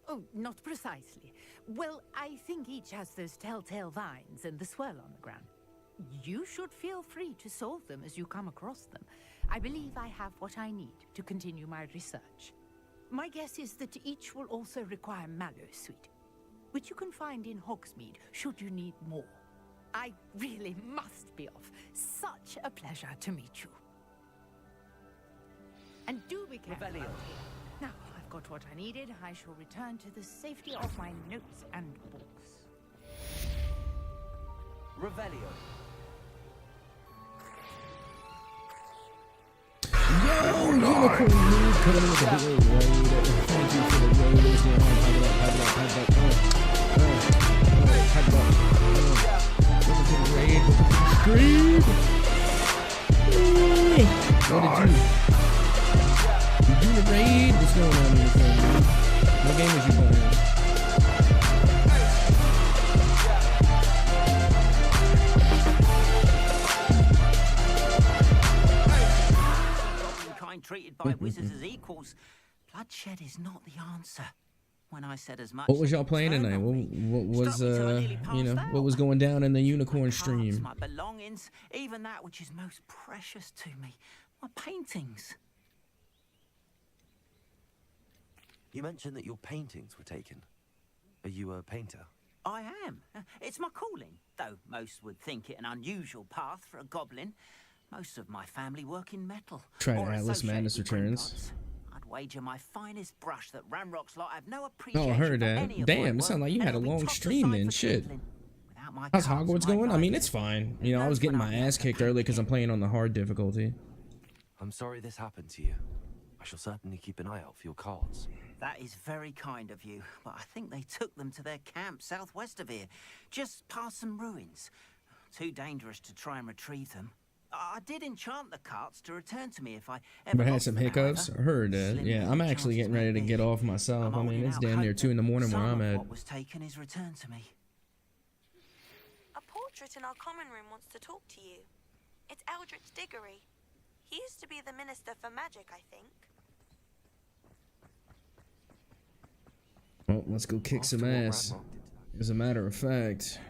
Oh, not precisely. Well, I think each has those telltale vines and the swirl on the ground. You should feel free to solve them as you come across them. I believe I have what I need to continue my research. My guess is that each will also require Mallowsweet, which you can find in Hogsmeade should you need more. I really must be off. Such a pleasure to meet you. And do be careful out here. Now, I've got what I needed. I shall return to the safety of my notes and books. Revelio. Yo, Unicorn Mood coming in with a big raid. Thank you for the raid. What's going on? Hype it up. Listen to the raid. Scream! What did you? You do the raid? What's going on, Unicorn Mood? What game was you playing? Treated by wizards as equals. Bloodshed is not the answer. When I said as much. What was y'all playing tonight? What was what was going down in the Unicorn stream? My belongings, even that which is most precious to me, my paintings. You mentioned that your paintings were taken. Are you a painter? I am. It's my calling, though most would think it an unusual path for a goblin. Most of my family work in metal. Try Atlas Madness Returns. I'd wager my finest brush that Ranrock's lot have no appreciation. Oh, I heard that. Damn, it sounded like you had a long stream then. Shit. How's Hogwarts going? I mean, it's fine. You know, I was getting my ass kicked early because I'm playing on the hard difficulty. I'm sorry this happened to you. I shall certainly keep an eye out for your cards. That is very kind of you, but I think they took them to their camp southwest of here, just past some ruins. Too dangerous to try and retrieve them. I did enchant the carts to return to me if I ever But had some hiccups. I heard that. Yeah, I'm actually getting ready to get off myself. I mean, it's damn near 2 in the morning where I'm at. What was taken is returned to me. A portrait in our common room wants to talk to you. It's Eldritch Diggory. He used to be the Minister for Magic, I think. Well, let's go kick some ass. As a matter of fact,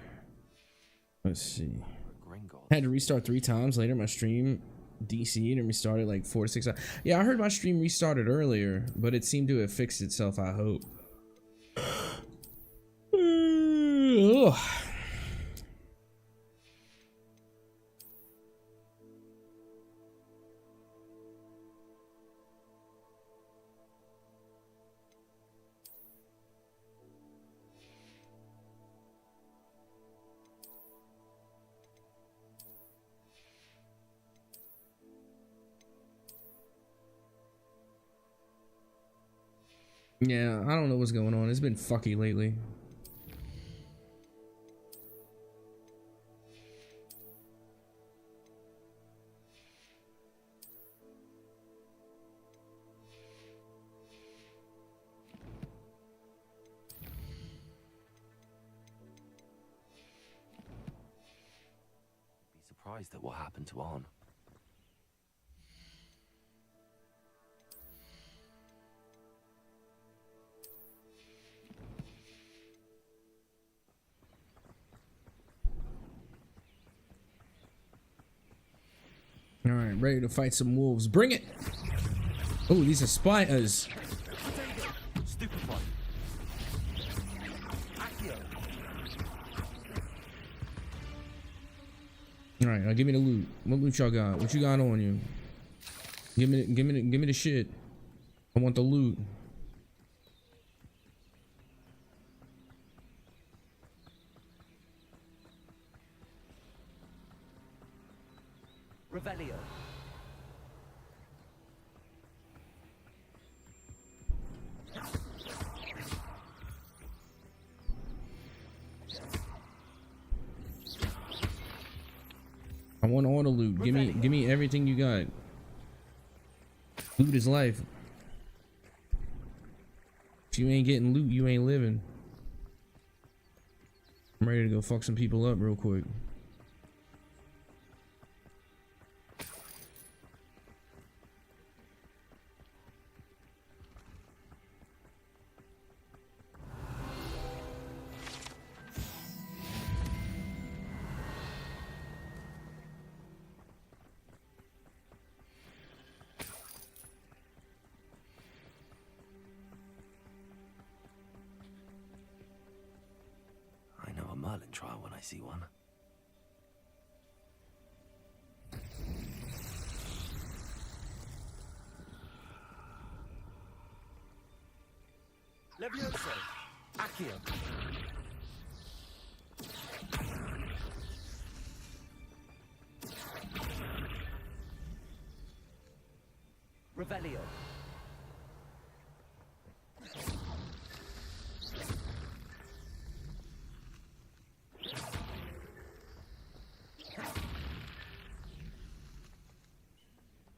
let's see. Had to restart 3 times later. My stream DC'd and restarted like 4 to 6 hours. Yeah, I heard my stream restarted earlier, but it seemed to have fixed itself, I hope. Yeah, I don't know what's going on. It's been fucky lately. Be surprised at what happened to Arn. All right, ready to fight some wolves. Bring it. Oh, these are spiders. Stupefy. Accio. All right, now give me the loot. What loot y'all got? What you got on you? Give me the shit. I want the loot. Revelio. I want all the loot. Give me everything you got. Loot is life. If you ain't getting loot, you ain't living. I'm ready to go fuck some people up real quick. I know a Merlin trial when I see one. Levioso. Accio. Revelio.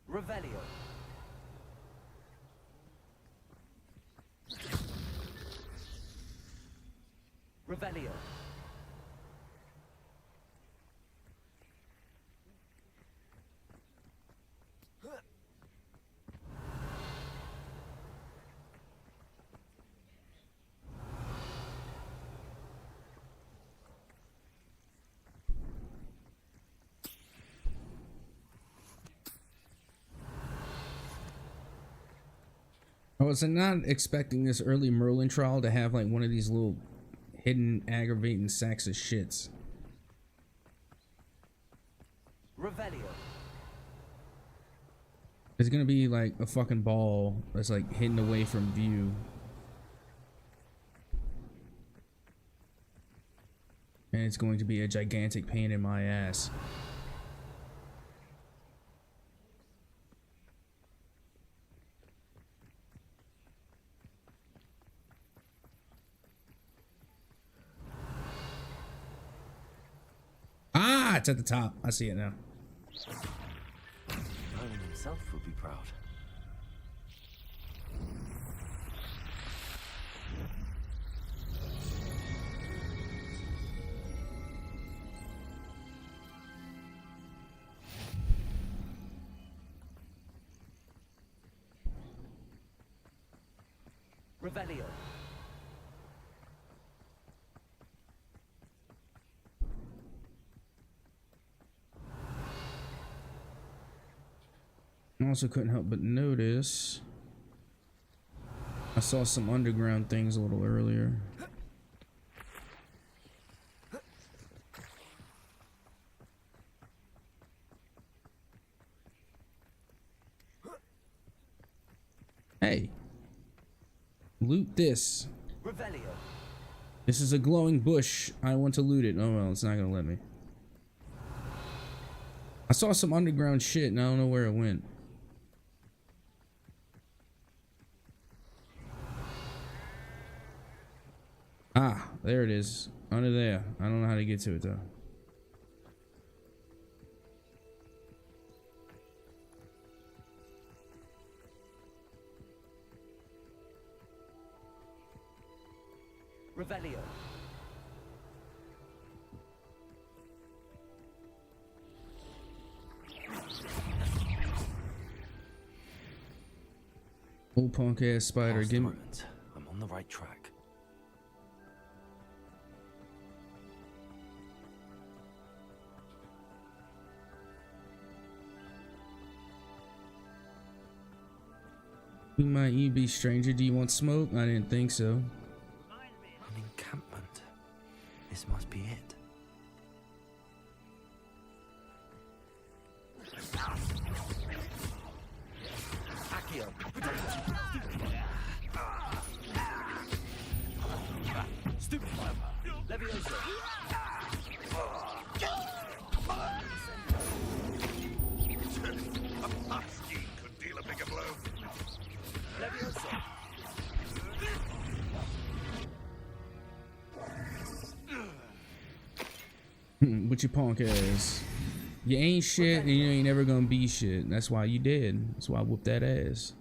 Revelio. Revelio. I was not expecting this early Merlin trial to have like one of these little hidden aggravating sacks of shits. Revelio. It's gonna be like a fucking ball that's like hidden away from view. And it's going to be a gigantic pain in my ass. Ah, it's at the top. I see it now. Merlin himself would be proud. Revelio. I also couldn't help but notice I saw some underground things a little earlier. Hey, loot this. Revelio. This is a glowing bush. I want to loot it. Oh well, it's not gonna let me. I saw some underground shit and I don't know where it went. Ah, there it is. Under there. I don't know how to get to it though. Revelio. Old punk ass spider. Past the Give me. ruins. I'm on the right track. You might you be stranger. Do you want smoke? I didn't think so. An encampment. This must be it. Accio. Stupid. Levioso. A husky could deal a bigger blow. Levioso. What you punk ass? You ain't shit, and you ain't never gonna be shit. That's why you dead. That's why I whooped that ass.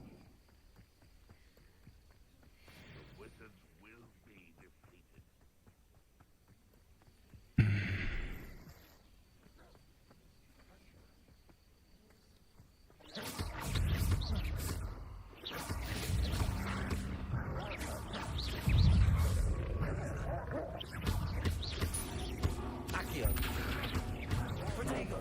Accio. Protego.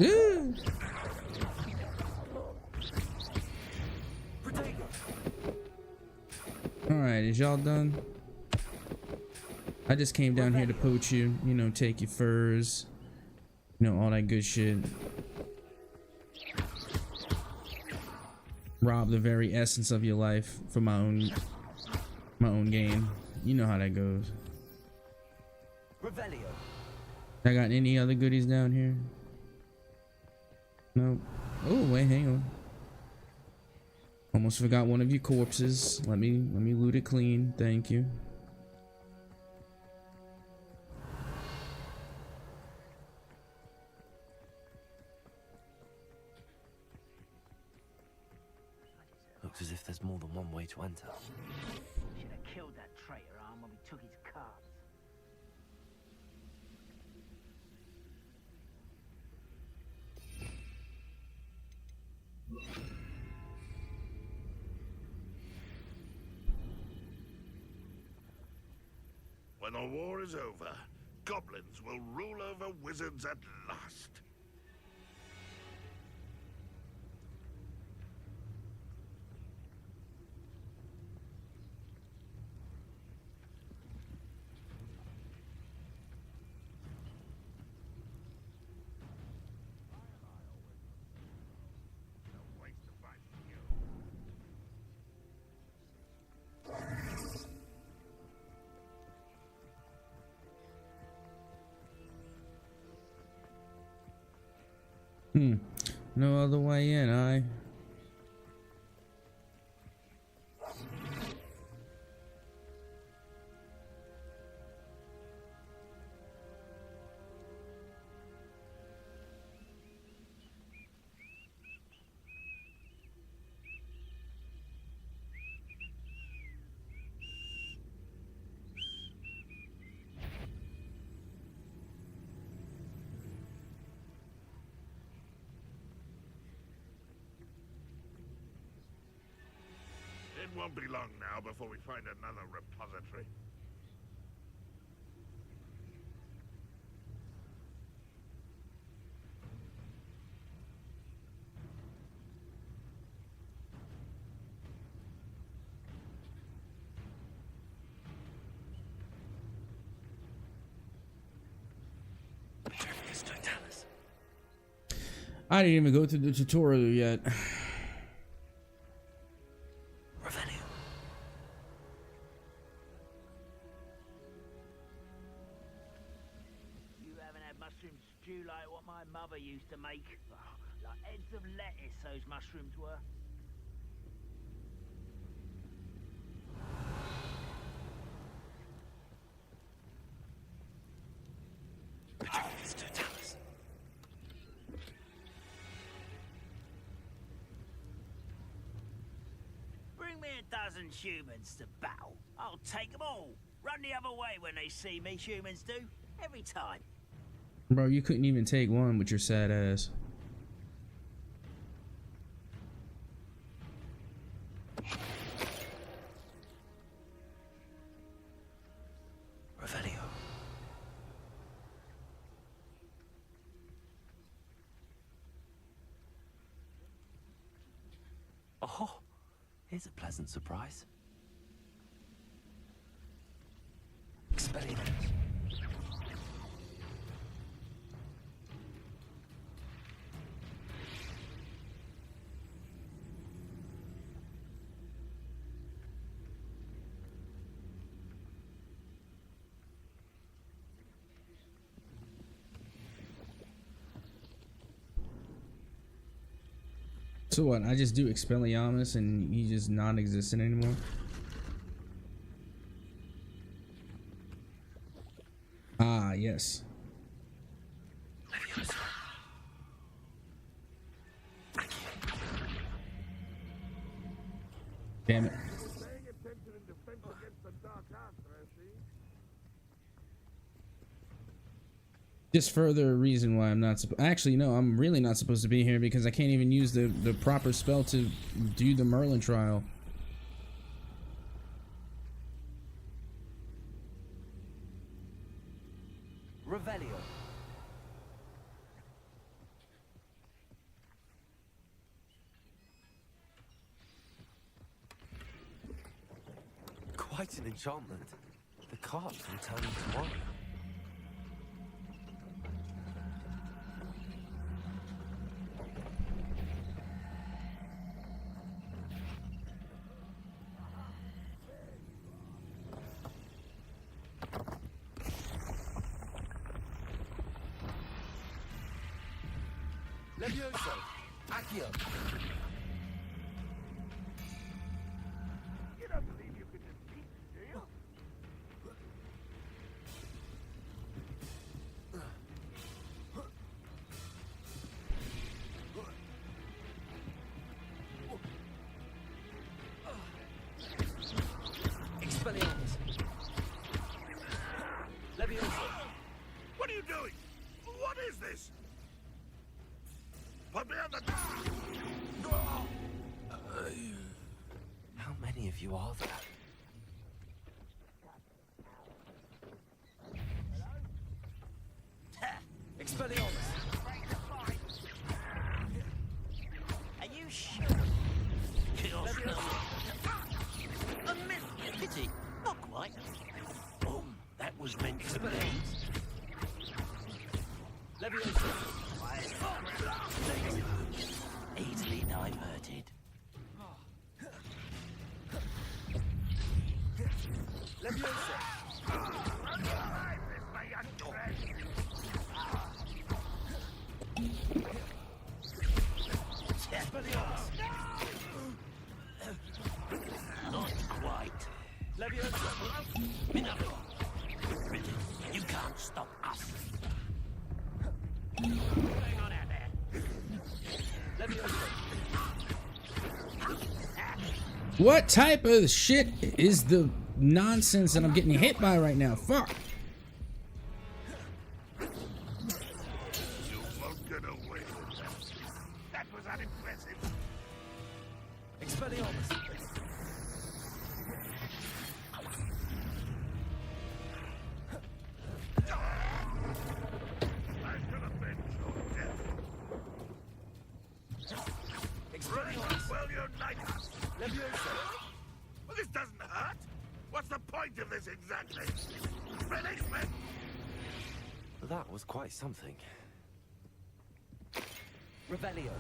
Ooh. Alright, is y'all done? I just came down here to poach you, you know, take your furs, you know, all that good shit. Rob the very essence of your life for my own gain. You know how that goes. Revelio. I got any other goodies down here? Nope. Oh wait, hang on. Almost forgot one of your corpses. Let me loot it clean. Thank you. Looks as if there's more than one way to enter. Should have killed that traitor arm when we took his cards. When the war is over, goblins will rule over wizards at last. No other way in, It won't be long now before we find another repository. I didn't even go through the tutorial yet. make. Like heads of lettuce, those mushrooms were. Patronus Totalis. Bring me a dozen humans to battle. I'll take them all. Run the other way when they see me, humans do. Every time. Bro, you couldn't even take one with your sad ass. Revelio. Oh, here's a pleasant surprise. Expelliarmus. So what? I just do Expelliarmus and he just non-existent anymore? Ah, yes. Damn it. Just further reason why I'm not actually no, I'm really not supposed to be here because I can't even use the proper spell to do the Merlin trial. Revelio. Quite an enchantment. The cards returning tomorrow. Levioso. Accio. You don't believe you can defeat me, do you? Expelliarmus. Levioso. What are you doing? What is this? Put me on the... How many of you are there? Expelliarmus. Are you sure? Chaos a miss. Pity. Not quite. Boom. That was meant to be. Levioso. Easily diverted. Leviosa. Not quite. Leviosa. Enough. You can't stop us. Hang on out there. Leviosa. What type of shit is the nonsense that I'm getting hit by right now? Fuck. You won't get away with that. That was unimpressive. Expelliarmus. I shall avenge your death. Expelliarmus. Well, unite us. Leviosa. Well, this doesn't hurt. What's the point of this exactly? Release me! That was quite something. Revelio.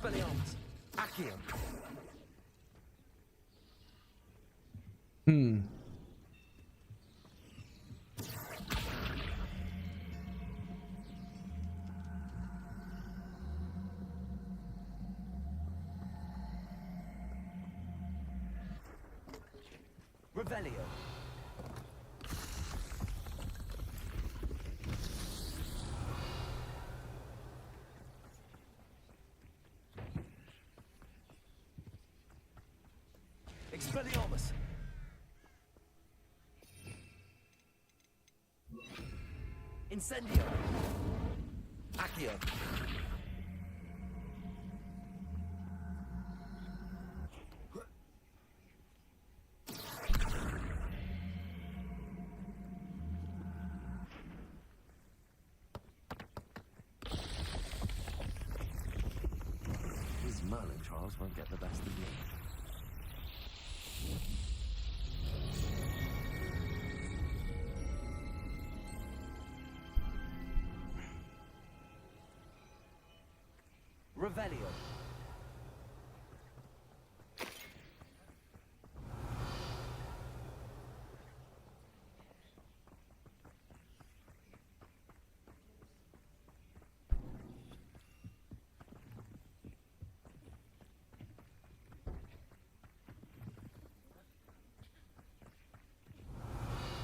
Expelliarmus. Accio. Revelio. Expelliarmus. Incendio. Accio. These Merlin trials won't get the best of me. Revelio.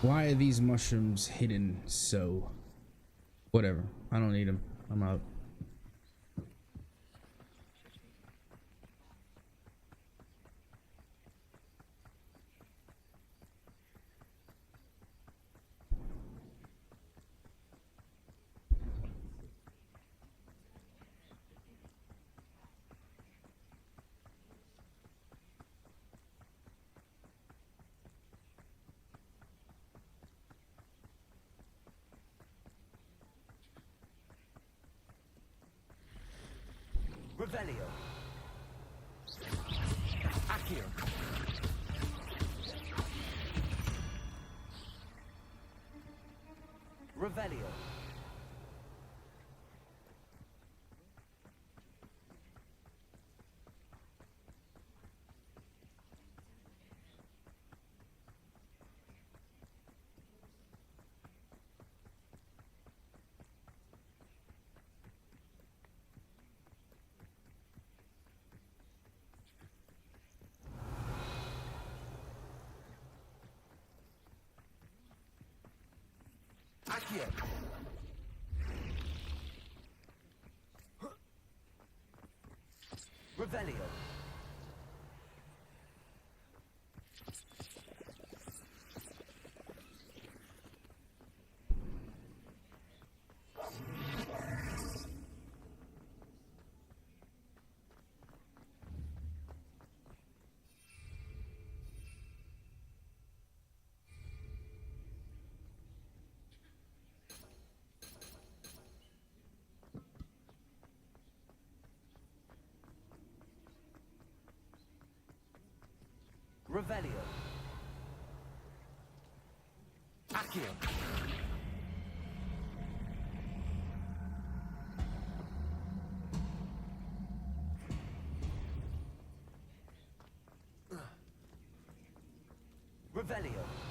Why are these mushrooms hidden so? Whatever. I don't need them. I'm out. Revelio. Accio. Revelio. Accio. Revelio. Revelio. Accio. Revelio.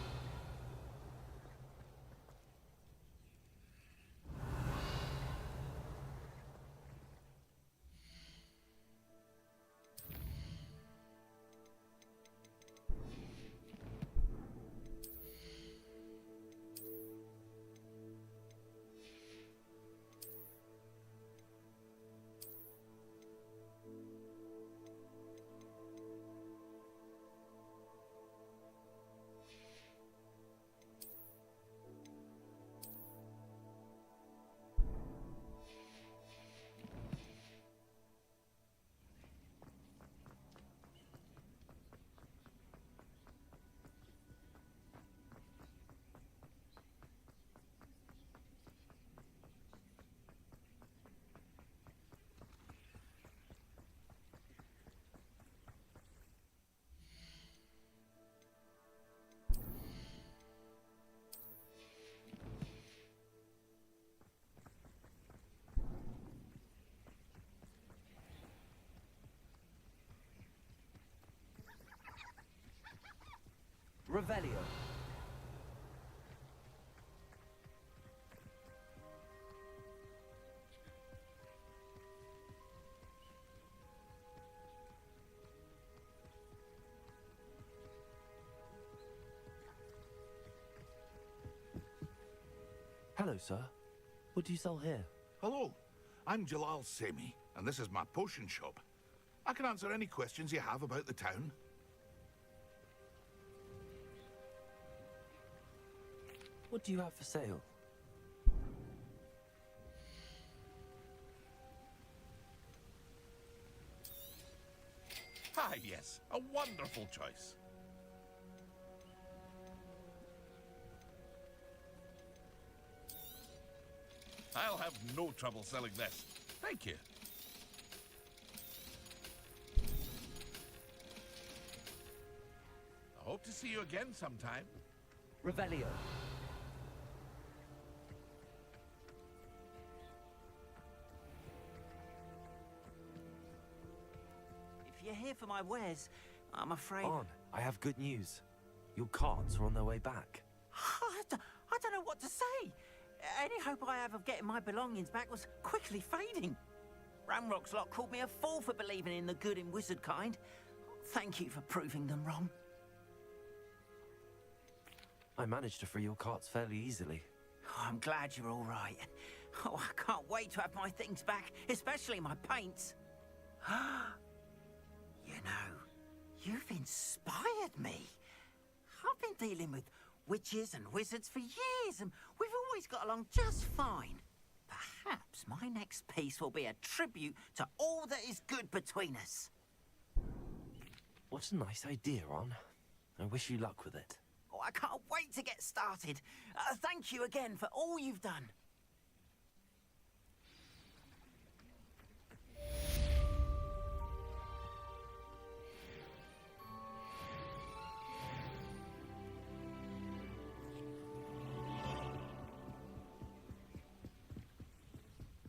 Revelio. Hello, sir. What do you sell here? Hello, I'm Jalal Semi, and this is my potion shop. I can answer any questions you have about the town. What do you have for sale? Ah, yes, a wonderful choice. I'll have no trouble selling this. Thank you. I hope to see you again sometime. Revelio. If you're here for my wares, I'm afraid... On, I have good news. Your carts are on their way back. I don't know what to say. Any hope I have of getting my belongings back was quickly fading. Ramrock's lot called me a fool for believing in the good in wizard kind. Thank you for proving them wrong. I managed to free your carts fairly easily. Oh, I'm glad you're all right. Oh, I can't wait to have my things back, especially my paints. You know, you've inspired me. I've been dealing with witches and wizards for years, and we've always got along just fine. Perhaps my next piece will be a tribute to all that is good between us. What a nice idea, Ron. I wish you luck with it. Oh, I can't wait to get started. Thank you again for all you've done.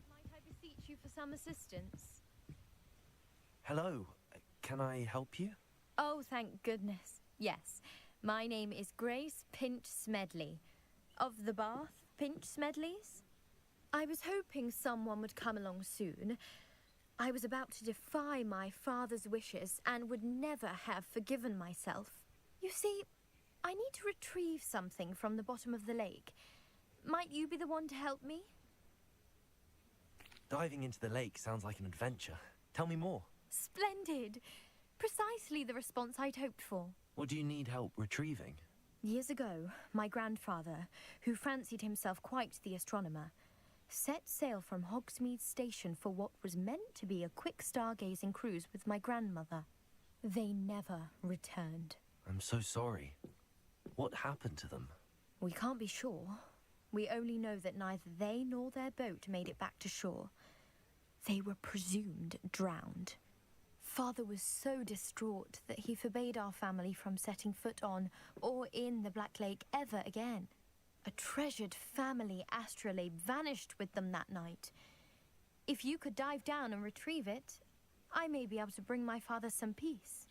Might I beseech you for some assistance? Hello. Can I help you? Oh, thank goodness. Yes. My name is Grace Pinch Smedley, of the Bath Pinch Smedleys. I was hoping someone would come along soon. I was about to defy my father's wishes and would never have forgiven myself. You see, I need to retrieve something from the bottom of the lake. Might you be the one to help me? Diving into the lake sounds like an adventure. Tell me more. Splendid! Precisely the response I'd hoped for. What do you need help retrieving? Years ago, my grandfather, who fancied himself quite the astronomer, set sail from Hogsmeade Station for what was meant to be a quick stargazing cruise with my grandmother. They never returned. I'm so sorry. What happened to them? We can't be sure. We only know that neither they nor their boat made it back to shore. They were presumed drowned. Father was so distraught that he forbade our family from setting foot on or in the Black Lake ever again. A treasured family astrolabe vanished with them that night. If you could dive down and retrieve it, I may be able to bring my father some peace.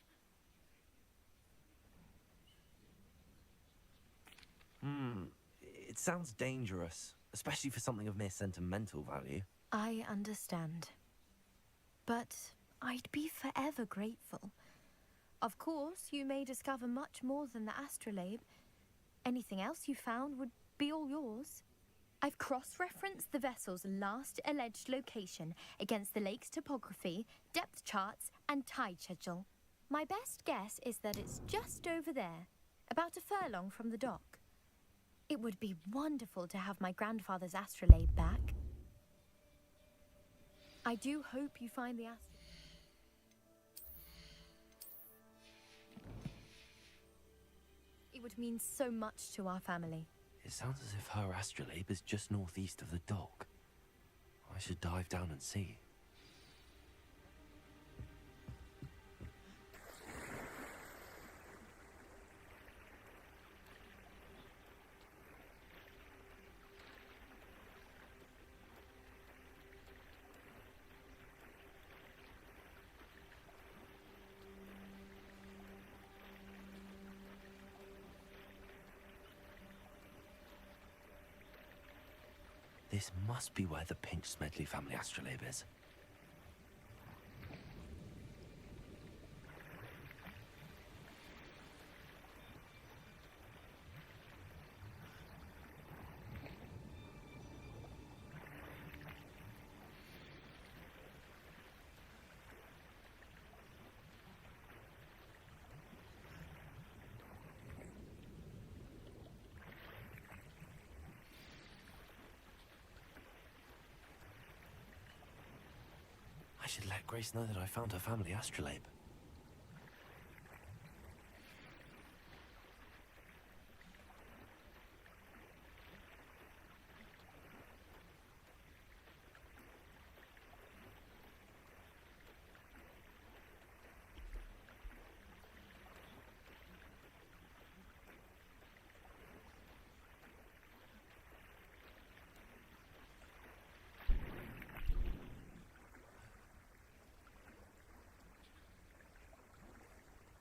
It sounds dangerous, especially for something of mere sentimental value. I understand. But I'd be forever grateful. Of course, you may discover much more than the astrolabe. Anything else you found would be all yours. I've cross-referenced the vessel's last alleged location against the lake's topography, depth charts, and tide schedule. My best guess is that it's just over there, about a furlong from the dock. It would be wonderful to have my grandfather's astrolabe back. I do hope you find the astrolabe. It would mean so much to our family. It sounds as if her astrolabe is just northeast of the dock. I should dive down and see. This must be where the Pinch Smedley family astrolabe is. I should let Grace know that I found her family astrolabe.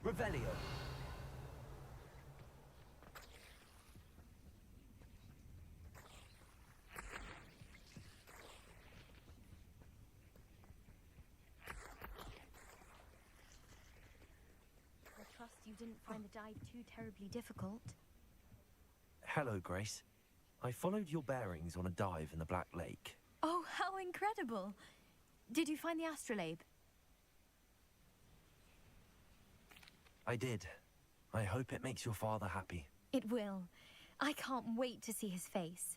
Revelio. I trust you didn't find the dive too terribly difficult. Hello, Grace. I followed your bearings on a dive in the Black Lake. Oh, how incredible! Did you find the astrolabe? I did. I hope it makes your father happy. It will. I can't wait to see his face.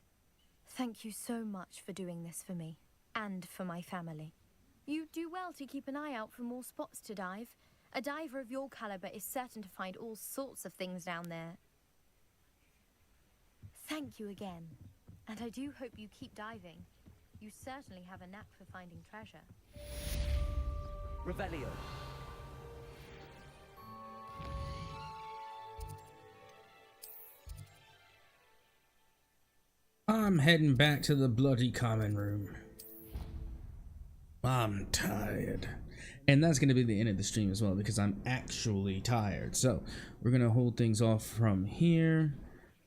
Thank you so much for doing this for me, and for my family. You do well to keep an eye out for more spots to dive. A diver of your caliber is certain to find all sorts of things down there. Thank you again, and I do hope you keep diving. You certainly have a knack for finding treasure. Revelio. I'm heading back to the bloody common room. I'm tired. And that's going to be the end of the stream as well, because I'm actually tired. So we're going to hold things off from here.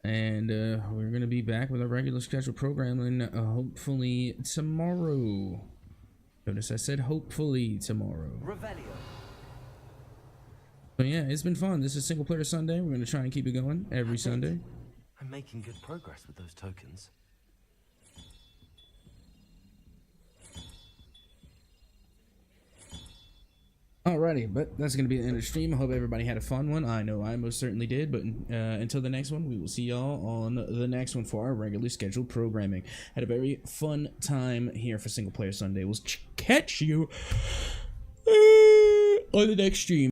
And we're going to be back with our regular scheduled programming hopefully tomorrow. Notice I said hopefully tomorrow. Revelio. But yeah, it's been fun. This is Single Player Sunday. We're going to try and keep it going every Sunday. I'm making good progress with those tokens. Alrighty, but that's going to be the end of the stream. I hope everybody had a fun one. I know I most certainly did, but until the next one, we will see y'all on the next one for our regularly scheduled programming. Had a very fun time here for Single Player Sunday. We'll catch you on the next stream.